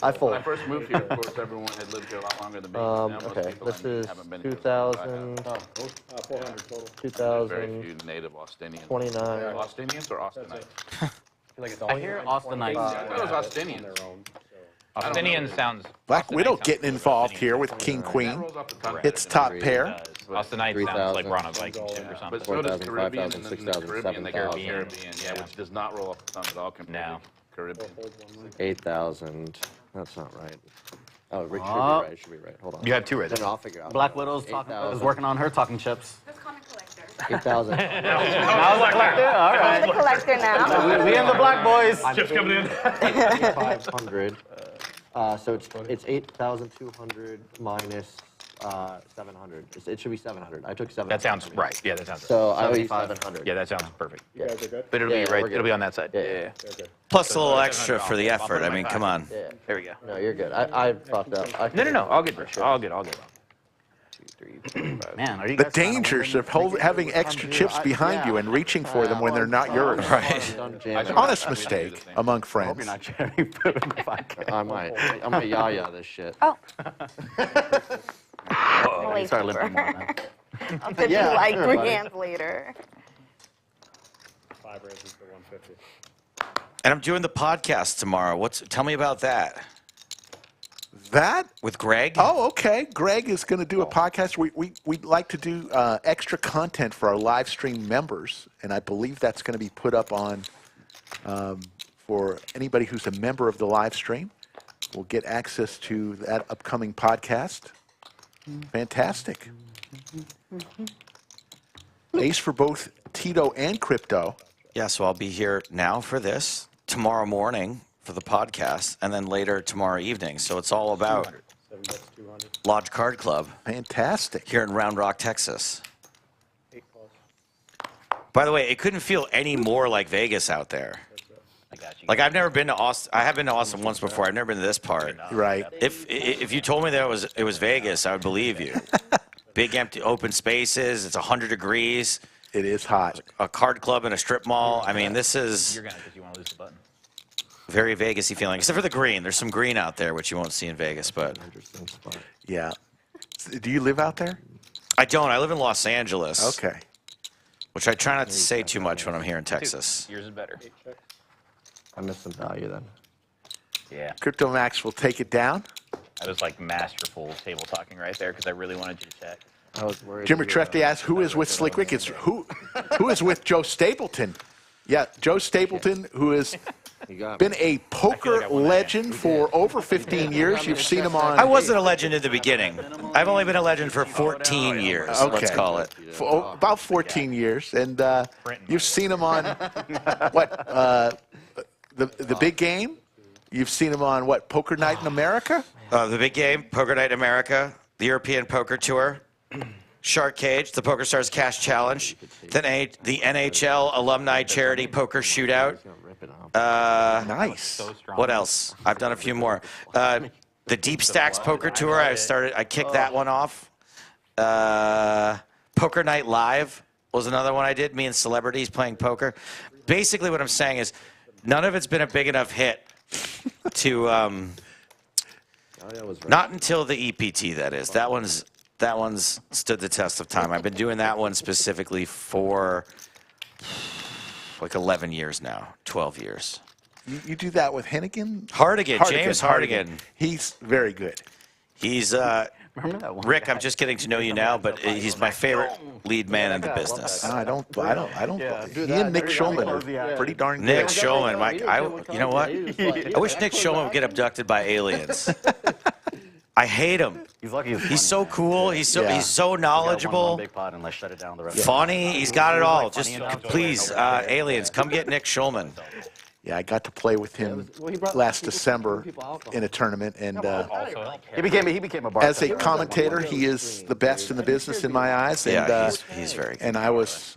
I fold.
When I first moved here, of course, everyone had lived here a lot longer than me. Now most
Okay,
people
this
I meet
is
haven't been here.
2000,
400
2000,
total.
Very few native Austinians.
29.
Austinians or Austinites?
I hear Austinites.
I thought it was Austinians.
Austinian sounds.
Black Widow getting involved here with King Queen. It's top pair.
Austinites sounds like we're on a Viking ship or something.
But so does
4,000,
Caribbean,
5,000,
and then
6,000,
Caribbean, they got
7,000.
Caribbean, yeah, which does not roll off the tongue at all compared
No.
to Caribbean.
8,000. That's not right. Oh, it should be right. It should be right. Hold on.
You have two right
No,
there.
no, I'll figure it out.
Black Widow's is working on her talking chips.
Who's common collector?
8,000.
I was like, all right.
I'm the collector now.
We and the black boys.
Chips coming in.
500. So it's 8,200 minus 700. It should be 700. I took 700.
That sounds right. Yeah, that sounds right.
So I owe you 700.
Yeah, that sounds perfect.
You guys are good?
But it'll
Yeah,
be right.
we're good.
It'll be on that side.
Yeah,
Yeah.
yeah.
They're good.
Plus a little extra for the effort. I mean, come on.
Yeah.
There we go.
No, you're good. I fucked up.
No. All good, Rich. All good. 2, 3, 4, 5.
Man, are you
The
guys trying to
dangers
win
of having extra chips behind you and reaching for them when they're not yours.
Right.
Honest mistake among
I hope
friends.
you're not sharing food in the podcast.
I might. I'm gonna yaya this shit.
Oh,
You start limping more now.
I'll tip you
Yeah,
like
sure,
3
buddy.
hands later.
5 raises for 150.
And I'm doing the podcast tomorrow. Tell me about that.
That?
With Greg?
Oh, okay. Greg is going to do a podcast. We'd like to do extra content for our live stream members, and I believe that's going to be put up on for anybody who's a member of the live stream. We'll get access to that upcoming podcast. Fantastic. Ace for both Tito and Crypto.
Yeah, so I'll be here now for this, tomorrow morning for the podcast, and then later tomorrow evening. So it's all about
7 bets, 200.
Lodge Card Club
Fantastic.
here in Round Rock, Texas.
8 calls.
By the way, it couldn't feel any more like Vegas out there.
I got you.
Like, I've never been to Austin. I have been to Austin once before. I've never been to this part.
Right.
If you told me that it was Vegas, I would believe you. Big empty open spaces. It's 100 degrees.
It is hot.
A card club and a strip mall. I mean, this is
You're gonna because you want to lose the button.
very Vegas-y feeling, except for the green. There's some green out there, which you won't see in Vegas, but
Interesting spot.
Yeah. Do you live out there?
I don't. I live in Los Angeles.
Okay.
Which I try not to say too much when I'm here in Texas.
Yours is better.
I missed some value then.
Yeah.
Crypto Max will take it down.
I was like masterful table talking right there because I really wanted you to check.
I was worried.
Jimmy Trefty asks, who is with Slick Rick? It's who is with Joe Stapleton? Yeah, Joe Stapleton, who has
You got me.
been a poker legend for over 15 years. You've seen him on.
I wasn't a legend in the beginning. I've only been a legend for 14 years, let's
Okay.
call it.
For about 14 years, and you've seen him on what the big game. You've seen him on what, Poker Night in America?
The big game, Poker Night America, the European Poker Tour, Shark Cage, the Poker Stars Cash Challenge, then the NHL Alumni Charity Poker Shootout.
Nice.
What else? I've done a few more. The Deep Stacks Poker Tour. I kicked that one off. Poker Night Live was another one I did. Me and celebrities playing poker. Basically, what I'm saying is, none of it's been a big enough hit to. Not until the EPT. That is. That one's stood the test of time. I've been doing that one specifically for like 11 years now, 12 years.
You do that with Hennigan?
Hardigan, James Hardigan.
He's very good.
He's
Remember that one?
Rick. I'm just getting to know you now, but he's my favorite lead man in the business.
I don't. He and Nick Schulman are pretty darn good.
Nick Schulman, you know what? I wish Nick Schulman would get abducted by aliens. I hate him.
He's lucky.
He's so cool. He's so knowledgeable.
Big pot and let's shut it down the rest.
Funny. He's got it all. Just please, aliens, come get Nik Schulman.
Yeah, I got to play with him last December in a tournament, and
He became a bar.
as a commentator, he is the best in the business in my eyes. And,
Yeah, he's very good.
And I was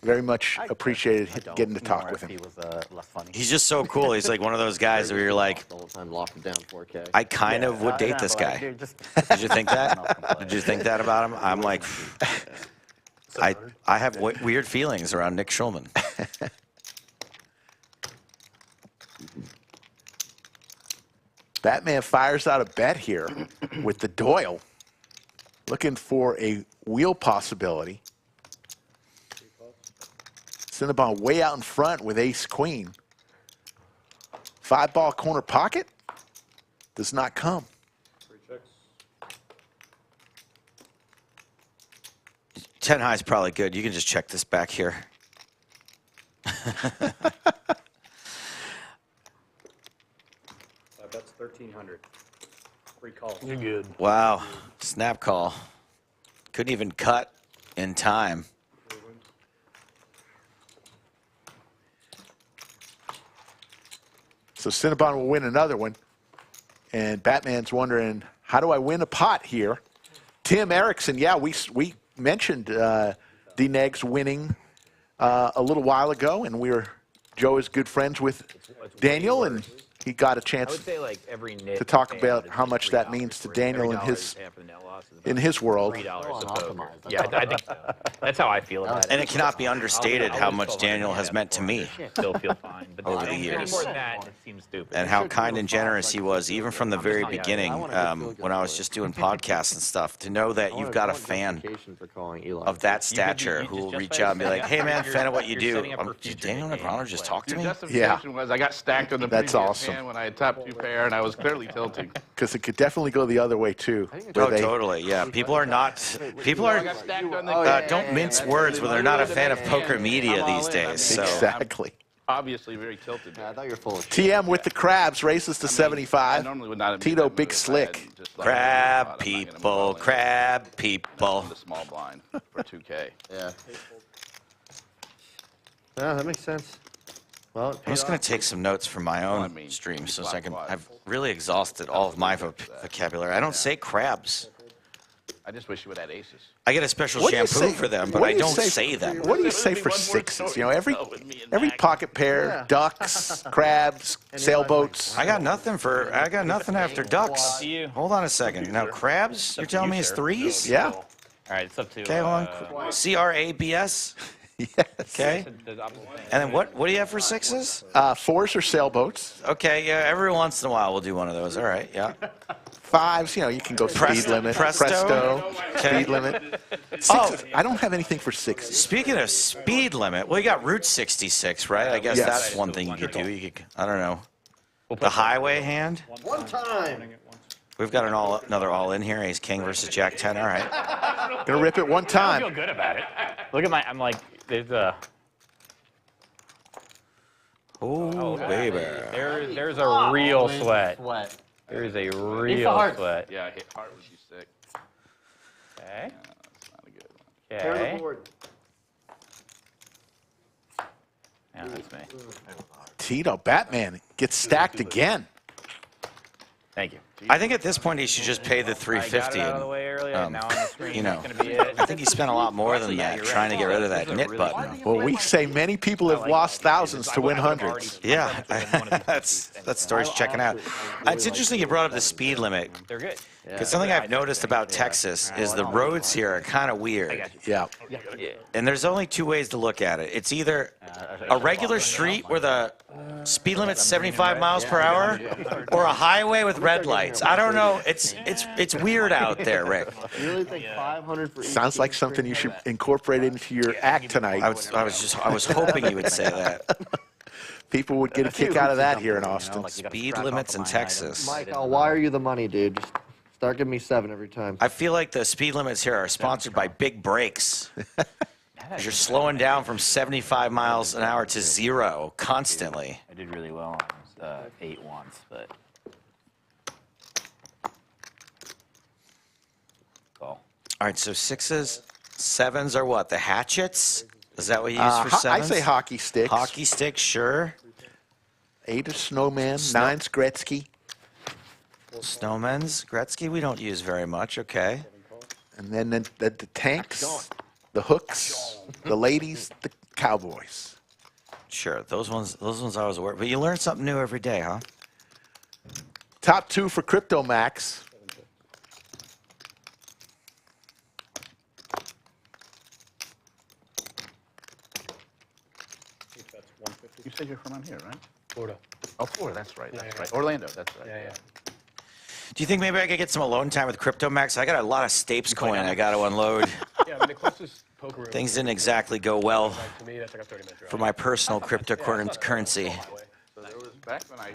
very much appreciated getting to talk with him.
He was less funny.
He's just so cool. He's like one of those guys where you're like,
The whole time locked it down 4K.
I kind of would date this guy. Did you think that? Did you think that about him? I'm like, I have weird feelings around Nik Schulman.
Batman fires out a bet here with the Doyle, looking for a wheel possibility. Cinnabon way out in front with ace-queen. 5-ball corner pocket does not come.
3 checks.
10 high is probably good. You can just check this back here.
That's 1,300. 3 calls.
You're good.
Wow. Snap call. Couldn't even cut in time.
So Cinnabon will win another one. And Batman's wondering, how do I win a pot here? Tim Erickson, yeah, we mentioned D-Negs winning a little while ago, and Joe is good friends with Daniel, and he got a
I
chance
would say like every Nik
to talk
payout
about
is
how
like
much that
$3
means to
for
Daniel
every
in
dollar
his
you pay for the net loss is
in
about
his world.
$3
Oh,
to
and
poker.
optimized.
Yeah, I think so. That's how I feel about it.
And it cannot be understated how much Daniel has meant to me
Still feel fine, but
over the
any
years.
more than that, it seems stupid.
and how kind and generous he was, even from the very beginning, when I was just doing podcasts and stuff, to know that you've got a fan
For calling Eli.
of that stature
you
who will
just
reach
justify
out and be like,
it.
hey, man,
You're-
fan of what you
you're
do.
setting up for
Did
future
Daniel
games.
Negreanu just talk to
Your
me?
justification was I got stacked on the
That's
previous
awesome.
hand when I had top 2 pair, and I was clearly tilting.
Because it could definitely go the other way, too.
Oh, totally, yeah. People are
I got stacked on the
don't mince words when they're not a fan of poker media
I'm all
these
in.
days. So
Exactly.
obviously very tilted.
I thought you were full of
TM with the crabs races to
I
75.
normally would not admit
Tito
that
big
move. I
slick.
had just like,
crab
I'm not gonna move
people,
all in.
crab people.
The small blind for 2K.
Yeah. Yeah, that makes sense. Well,
I'm just going to take some notes from my own stream so I can. I've really exhausted all of my vocabulary. I don't say crabs.
I just wish you would add aces.
I get a special
What do you
shampoo
say-
for them, but
what
I
do you
don't
say-
say them.
What do you say for sixes? You know, every pocket pair, ducks, crabs, sailboats.
I got nothing after ducks. Hold on a second. Now crabs, you're telling me it's threes?
Yeah.
All right, it's up to.
Okay, hold on. CRABS.
Yes.
Okay. And then what do you have for sixes?
Fours are sailboats.
Okay, yeah. Every once in a while we'll do one of those. All right, yeah.
Fives, you know, you can go speed limit.
Presto. Okay.
Speed limit. Sixes, I don't have anything for sixes.
Speaking of speed limit, well, you got Route 66, right? I guess
Yes.
that's one thing you could do. You could, I don't know. The highway hand.
one time.
We've got another all in here. Ace King versus Jack 10. All right.
Gonna rip it one
I feel
time.
good about it. Look at I'm like, there's a.
Oh, baby.
There's a real sweat.
Sweat.
There's a real
heart.
sweat.
Yeah, hit heart would be sick.
Okay.
That's not a good one.
Tear the
Okay.
board.
Yeah, that's me.
Tito, Batman gets stacked again.
Thank you.
I think at this point he should just pay the
I got
350.
it out of the
And,
way earlier. Now on the screen,
you know,
that's gonna be it.
I think he spent a lot more than that trying to get rid of that knit button.
Well, we say many people have lost thousands to win hundreds.
Yeah, that story's checking out. It's interesting you brought up the speed limit.
They're good.
Because something I've noticed about Texas is the roads here are kind of weird.
Yeah.
And there's only 2 ways to look at it. It's either a regular street where the speed limit's 75 miles per hour, or a highway with red lights. I don't know. It's weird out there, Rick.
You really think 500 for each?
Sounds like something you should incorporate into your act tonight.
I was hoping you would say that.
People would get a kick out of that here in Austin.
Speed limits in Texas.
Mike, I'll wire you the money, dude. Just start giving me 7 every time.
I feel like the speed limits here are sponsored by Big Brakes. You're slowing down from 75 miles an hour to 0 constantly.
I did really well on 8 once, but
All right, so 6s, 7s are what? The hatchets? Is that what you use for 7s?
I say hockey sticks.
Hockey sticks, sure.
8 is Snowman, 9's Gretzky.
Snowmen's, Gretzky, we don't use very much. Okay.
And then the tanks, the hooks, the ladies, the cowboys.
Sure, those ones always work. But you learn something new every day, huh?
Top 2 for Crypto Max.
You said you're from on here, right?
Florida.
Oh, Florida, that's right.
Yeah,
That's
yeah.
right. Orlando, that's right.
Yeah, yeah.
Do you think maybe I could get some alone time with Crypto Max? I got a lot of Stapes coin I got to unload.
Yeah, I mean, the closest poker room.
Things didn't exactly go well
Like, to me, that's like a 30-minute drive.
for my personal cryptocurrency.
So there was, back when I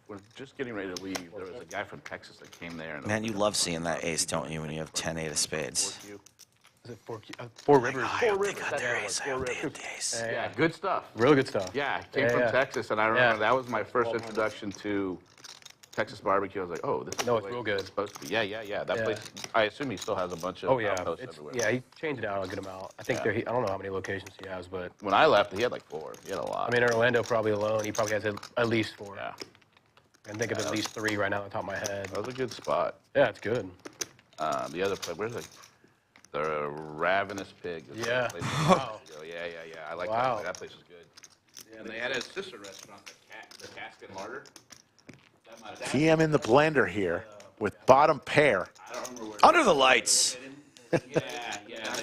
was just getting ready to leave, there was a guy from Texas that came there. And
Man, you love seeing that ace, don't you, when you have 10-8 of spades?
Is it Four Rivers?
I hope they got their ace. I hope they have the ace.
Yeah, good stuff.
Real good stuff.
Yeah, came
Yeah,
from
yeah.
Texas, and I remember
Yeah.
that was my first introduction to Texas barbecue. I was like, oh, this is
No,
the
it's
way
real good.
supposed to be. Yeah, yeah, yeah. That
Yeah.
place, I assume he still has a bunch of
Oh, yeah.
outposts
It's,
everywhere.
yeah, he changed it out a good amount. I think
Yeah.
there. I don't know how many locations he has, but
When I left, he had like 4. He had a lot.
I mean, in Orlando, probably alone, he probably has at least 4.
yeah,
I can think of at least 3 right now on the top of my head.
that was a good spot.
Yeah, it's good.
The other place, where's the Ravenous Pig? is
Yeah.
the place
Wow.
yeah, yeah, yeah. I like
Wow.
that. That place was good. Yeah, and they had a sister restaurant, the Cask and Larder. That might have-
TM in the blender here with bottom pair.
I don't remember where.
Under the lights.
Yeah, yeah.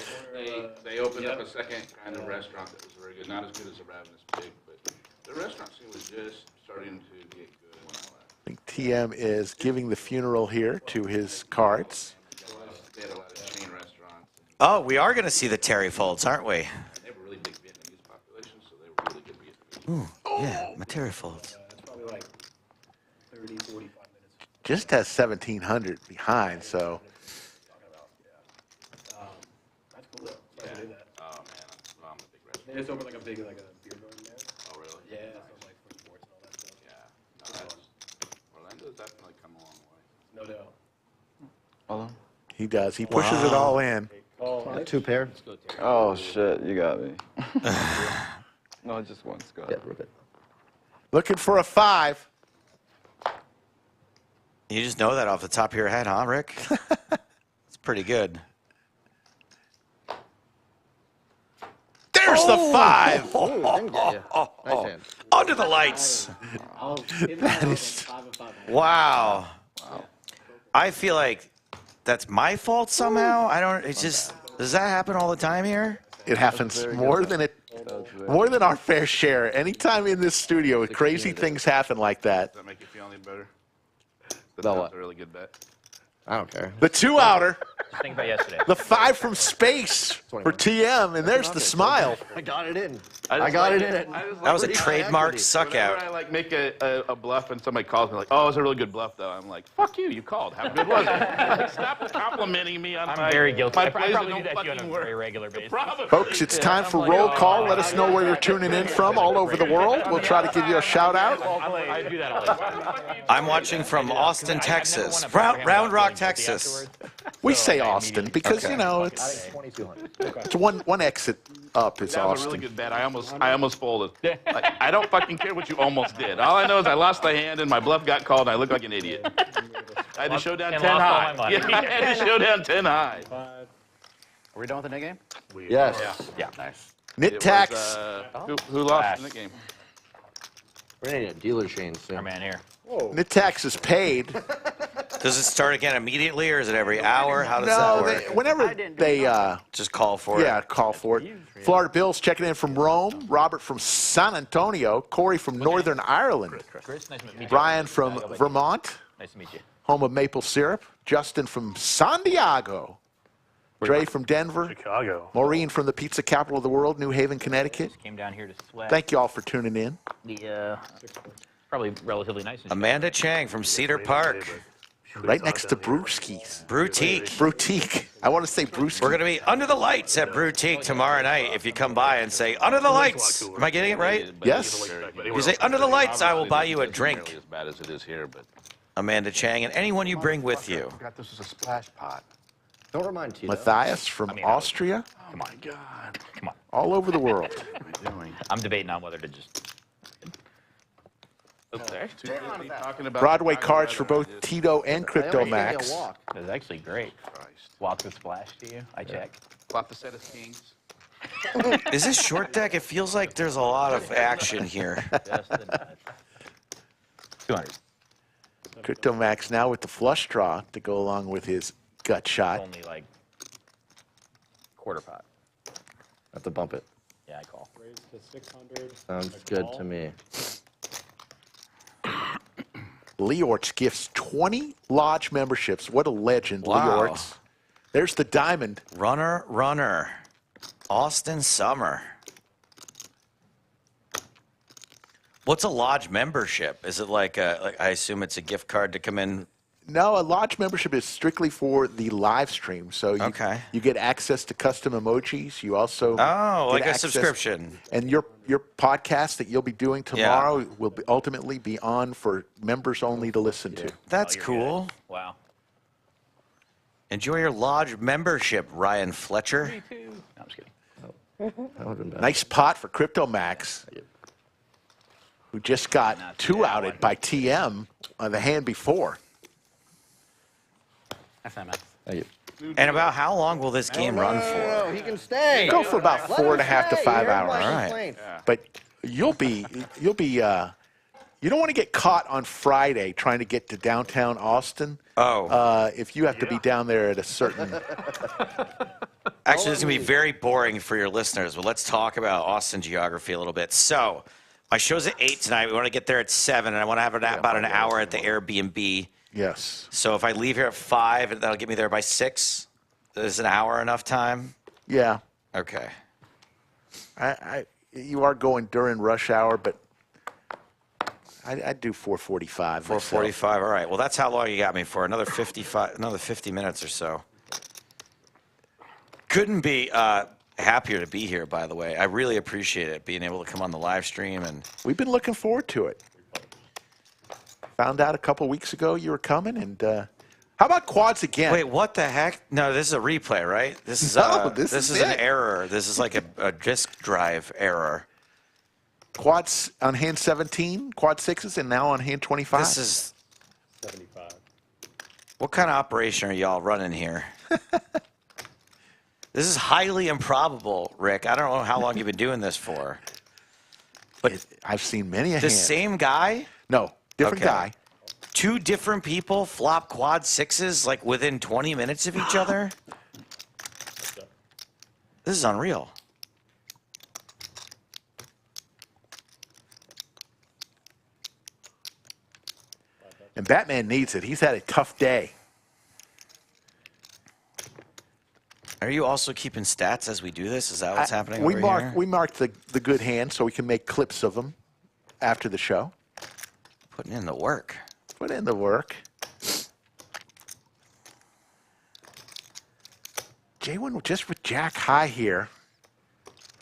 They opened up a second kind of restaurant that was very good. Not as good as the Ravenous Pig, but the restaurant scene was just starting to get good when I left.
I think TM is giving the funeral here to his cards.
They had a lot of chain restaurants.
Oh, we are going to see the Terry folds, aren't we?
They have a really big Vietnamese population, so they were really good Vietnamese.
Yeah, my Terry folds.
It's probably like 30, 45 minutes.
Just has 1,700 behind, so
That's cool. Though. Yeah. Do that.
Oh, man. I'm a big restaurant.
They just opened like a big like a beer garden there.
Oh, really?
Yeah, so like for sports and all that stuff.
Yeah. No, Orlando's definitely come a long way.
No doubt.
he does. He pushes it all in.
Oh,
2 pair.
Oh shit, you got me. No, just one, Scott.
Yeah, rip it.
Looking for a 5.
You just know that off the top of your head, huh, Rick? It's pretty good.
There's the 5.
Nice hand.
Under the lights.
That is
Wow. I feel like that's my fault somehow. I don't. It's just. Does that happen all the time here?
it happens more than our fair share. Anytime in this studio, crazy things happen like that.
Does that make you feel any better?
No,
That was
what?
a really good bet.
I don't care.
The 2-outer,
Just think about yesterday.
the 5 from space for TM, and there's the smile.
I got it in.
just
I got
like
it in it.
I just
That was a
like-
trademark suck
Whenever
out.
I like make a bluff and somebody calls me like, "Oh, it was a really good bluff," though, I'm like, "Fuck you, you called. How good was it?" Like, stop complimenting me on
I'm
my
very guilty.
my
I
plays
probably
that
do that
don't
to you on a
fucking
very
work.
regular basis.
Probably.
Folks, it's time for roll call. Let us know where you're tuning in from all over the world. We'll try to give you a shout out.
I do that all the time.
I'm watching from Austin, Texas. Round Rock, Texas.
We say Austin because, you know, it's
2,200.
it's one exit up. It's
That was a really
Austin.
good bet. I almost folded. Like, I don't fucking care what you almost did. All I know is I lost the hand and my bluff got called and I looked like an idiot. I had to show down
And
10
lost all
high.
my money.
Yeah, I had to show down 10 high.
Five.
Are we done with the net game?
Yes.
Yeah, nice.
Knit
It was,
tax.
who lost in the game?
We're going to need a dealer chain soon.
Our man here.
Knit tax is paid.
Does it start again immediately, or is it every hour? How does
No,
that work?
whenever they
Just call for it.
yeah, call for it. Florida Bill's checking in from Rome. Robert from San Antonio. Corey from Northern Ireland.
Chris, nice to meet you.
Brian from Vermont,
Nice to meet you.
home of maple syrup. Justin from San Diego. Dre from Denver.
Chicago.
Maureen from the pizza capital of the world, New Haven, Connecticut.
Came down here to sweat.
Thank you all for tuning in.
The probably relatively nice. in
Amanda Chang from Cedar Park.
Right next to Brewski's.
Boutique.
Brewtique. I want to say Brewski.
We're going to be under the lights at Boutique tomorrow night. If you come by and say, under the lights. Am I getting it right?
Yes.
You say, under the lights, I will buy you a drink.
As bad as it is here, but
Amanda Chang, and anyone you bring with you.
I forgot this was a splash pot.
Don't remind Tito.
Matthias from Austria.
Come on. God. Come on.
All over the world.
What are we doing?
I'm debating on whether to just. Oops, there.
Too busy talking about
Broadway
Chicago
cards for
weather.
both Tito and Crypto
Give me a
Max.
walk.
That's actually great.
Christ.
Walk with splash to you. I check.
Flop the set of kings.
Is this short deck? It feels like there's a lot of action here.
Just the nut. 200.
Crypto Max now with the flush draw to go along with his gut shot.
Only like quarter pot.
Have to bump it.
Yeah, I call.
Raise to 600.
Sounds
A
good
call.
to me.
Leortz gifts 20 lodge memberships. What a legend,
Wow.
Leortz. There's the diamond.
Runner. Austin Summer. What's a lodge membership? Is it like I assume it's a gift card to come in?
No, a lodge membership is strictly for the live stream. So you get access to custom emojis. You also
like
get
a
access-
subscription.
And your podcast that you'll be doing tomorrow will ultimately be on for members only to listen to.
That's
you're
cool.
good. Wow.
Enjoy your lodge membership, Ryan Fletcher.
No, I'm just kidding.
That would have been bad.
Nice pot for Crypto Max, who just got
Not
two
that
outed
one.
by TM on the hand before.
SMS.
Thank you.
And about how long will this game run for?
No, he can stay.
Go for about
Let him
4.5 to
stay.
5
You heard
hours.
my
All right.
complaints.
But you don't want to get caught on Friday trying to get to downtown Austin. If you have to be down there at a certain.
Actually, this is going to be very boring for your listeners, but let's talk about Austin geography a little bit. So, my show's at 8 tonight. We want to get there at 7, and I want to have about an hour at the Airbnb.
Yes.
So, if I leave here at 5, that'll get me there by 6. Is an hour enough time?
Yeah.
Okay.
You are going during rush hour, but I'd do 4:45.
4:45. All right. Well, that's how long you got me for. Another 50 minutes or so. Couldn't be happier to be here, by the way. I really appreciate it, being able to come on the live stream. And
We've been looking forward to it. Found out a couple weeks ago you were coming, and how about quads again?
wait, what the heck? No, this is a replay, right? This is
No,
this
this
is
is
an
it.
error. This is like a disk drive error.
Quads on hand 17, quad sixes, and now on hand 25.
This is
75.
what kind of operation are y'all running here? This is highly improbable, Rick. I don't know how long you've been doing this for. But
I've seen many a
the
hand.
same guy?
No, different
Okay.
guy.
2 different people flop quad sixes like within 20 minutes of each other? This is unreal.
And Batman needs it. He's had a tough day.
Are you also keeping stats as we do this? Is that what's happening
We
over
mark
here?
we marked the good hand so we can make clips of them after the show.
Putting in the work.
Put in the work. JWin just with Jack high here.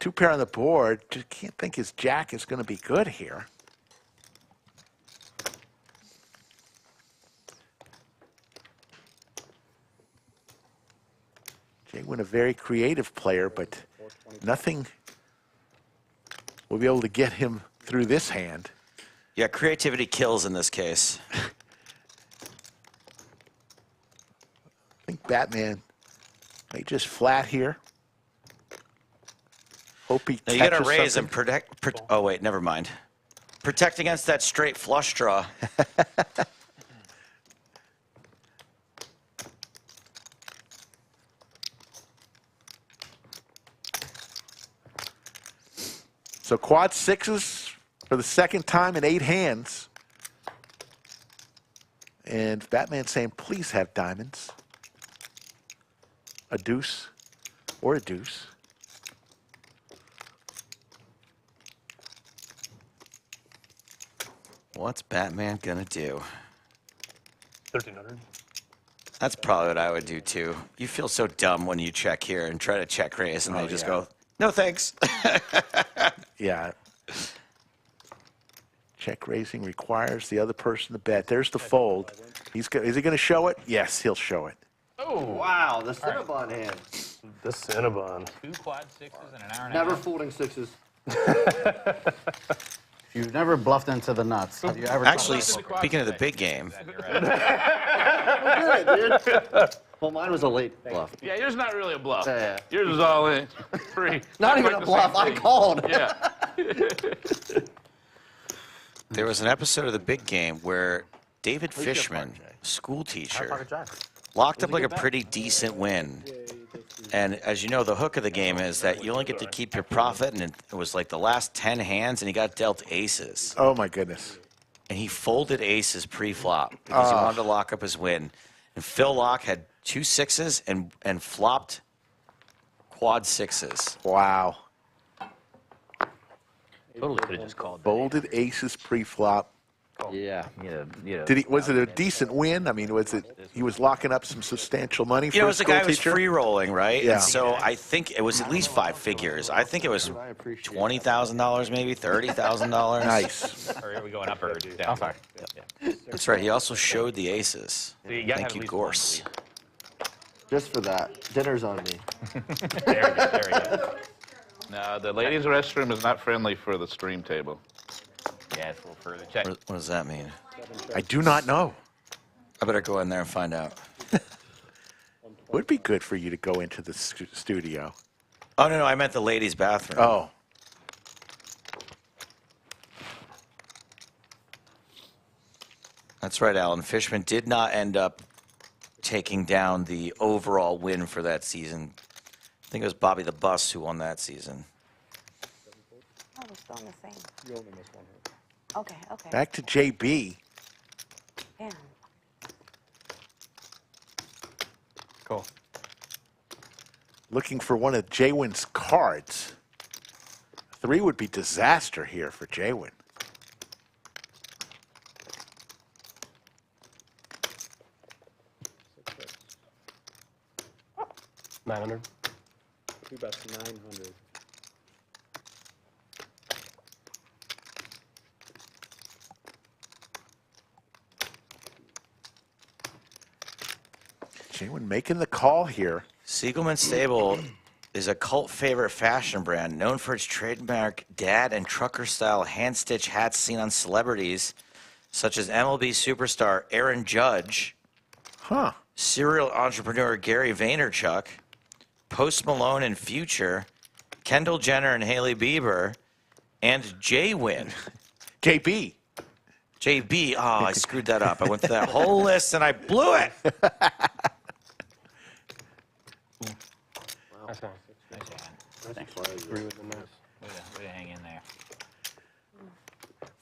2 pair on the board. Just can't think his Jack is going to be good here. JWin a very creative player, but nothing will be able to get him through this hand.
Yeah, creativity kills in this case.
I think Batman may just flat here. Hope he
Now you got to
catches
raise
something.
and protect. Oh, wait, never mind. Protect against that straight flush draw.
So quad sixes for the second time in 8 hands. And Batman saying, please have diamonds. A deuce or a deuce.
What's Batman gonna do?
1,300.
That's probably what I would do too. You feel so dumb when you check here and try to check raise, and they just go, "No thanks."
Yeah. Check raising requires the other person to bet. There's the fold. Is he going to show it? Yes, he'll show it.
Oh.
Wow, the Cinnabon hand.
The Cinnabon.
2 quad sixes in an hour and a
Never
half.
folding sixes.
You've never bluffed into the nuts. Have you ever?
Actually, speaking of the big game,
Good, dude. Well, mine was a late bluff.
Yeah, yours is not really a bluff.
Yeah.
Yours is all in. Free.
Not even a bluff. I called.
Yeah.
there was an episode of the big game where David Fishman, school teacher, locked up like a pretty decent win. And as you know, the hook of the game is that you only get to keep your profit, and it was like the last 10 hands, and he got dealt aces.
Oh, my goodness.
And he folded aces pre-flop because he wanted to lock up his win. And Phil Locke had 2 sixes and flopped quad sixes.
Wow.
Totally could have just called that.
Folded aces pre-flop.
Yeah.
Yeah.
Did he? Was it a decent win? I mean, was it? He was locking up some substantial money for
You know,
a
it was a
school
guy who was
teacher?
free rolling, right?
Yeah.
And so I think it was at least 5 figures. I think it was $20,000, maybe $30,000.
Nice.
Or are we going up or down?
I'm sorry.
Yeah.
That's right. He also showed the aces.
So you gotta
Thank
have
you,
at least
Gorse.
one
Just for that. Dinner's on me.
lead. There we go.
No, the ladies' restroom is not friendly for the stream table.
Yeah, it's a little further. Check.
What does that mean?
I do not know.
I better go in there and find out.
Would be good for you to go into the studio.
Oh, no, I meant the ladies' bathroom.
Oh.
That's right, Alan. Fishman did not end up taking down the overall win for that season. I think it was Bobby the Bus who won that season.
Oh, we're still on the same. You only missed one. Okay, okay.
Back to JB.
Damn.
Cool.
Looking for one of JWin's cards. 3 would be disaster here for JWin.
$900.
Two bets 900.
JWin making the call here.
Siegelman Stable is a cult favorite fashion brand known for its trademark dad and trucker-style hand-stitch hats seen on celebrities such as MLB superstar Aaron Judge,
Huh.
serial entrepreneur Gary Vaynerchuk, Post Malone and Future, Kendall Jenner and Hailey Bieber, and JWin.
JB.
JB. Oh, I screwed that up. I went through that whole list and I blew it.
Nice hand.
Agree with the nuts.
Way to hang in there.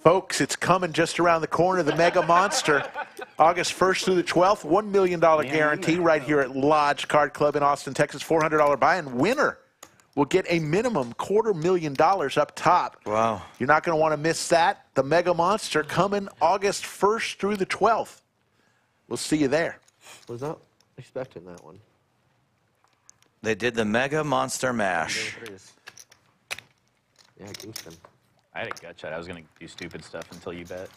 Folks, it's coming just around the corner, the Mega Monster. August 1st through the 12th, $1 million guarantee right here at Lodge Card Club in Austin, Texas. $400 buy-in. Winner will get a minimum $250,000 up top.
Wow.
You're not going to want to miss that. The Mega Monster coming August 1st through the 12th. We'll see you there.
Was not expecting that one.
They did the Mega Monster Mash.
Yeah, Kingston.
I had a gut shot. I was gonna do stupid stuff until you bet.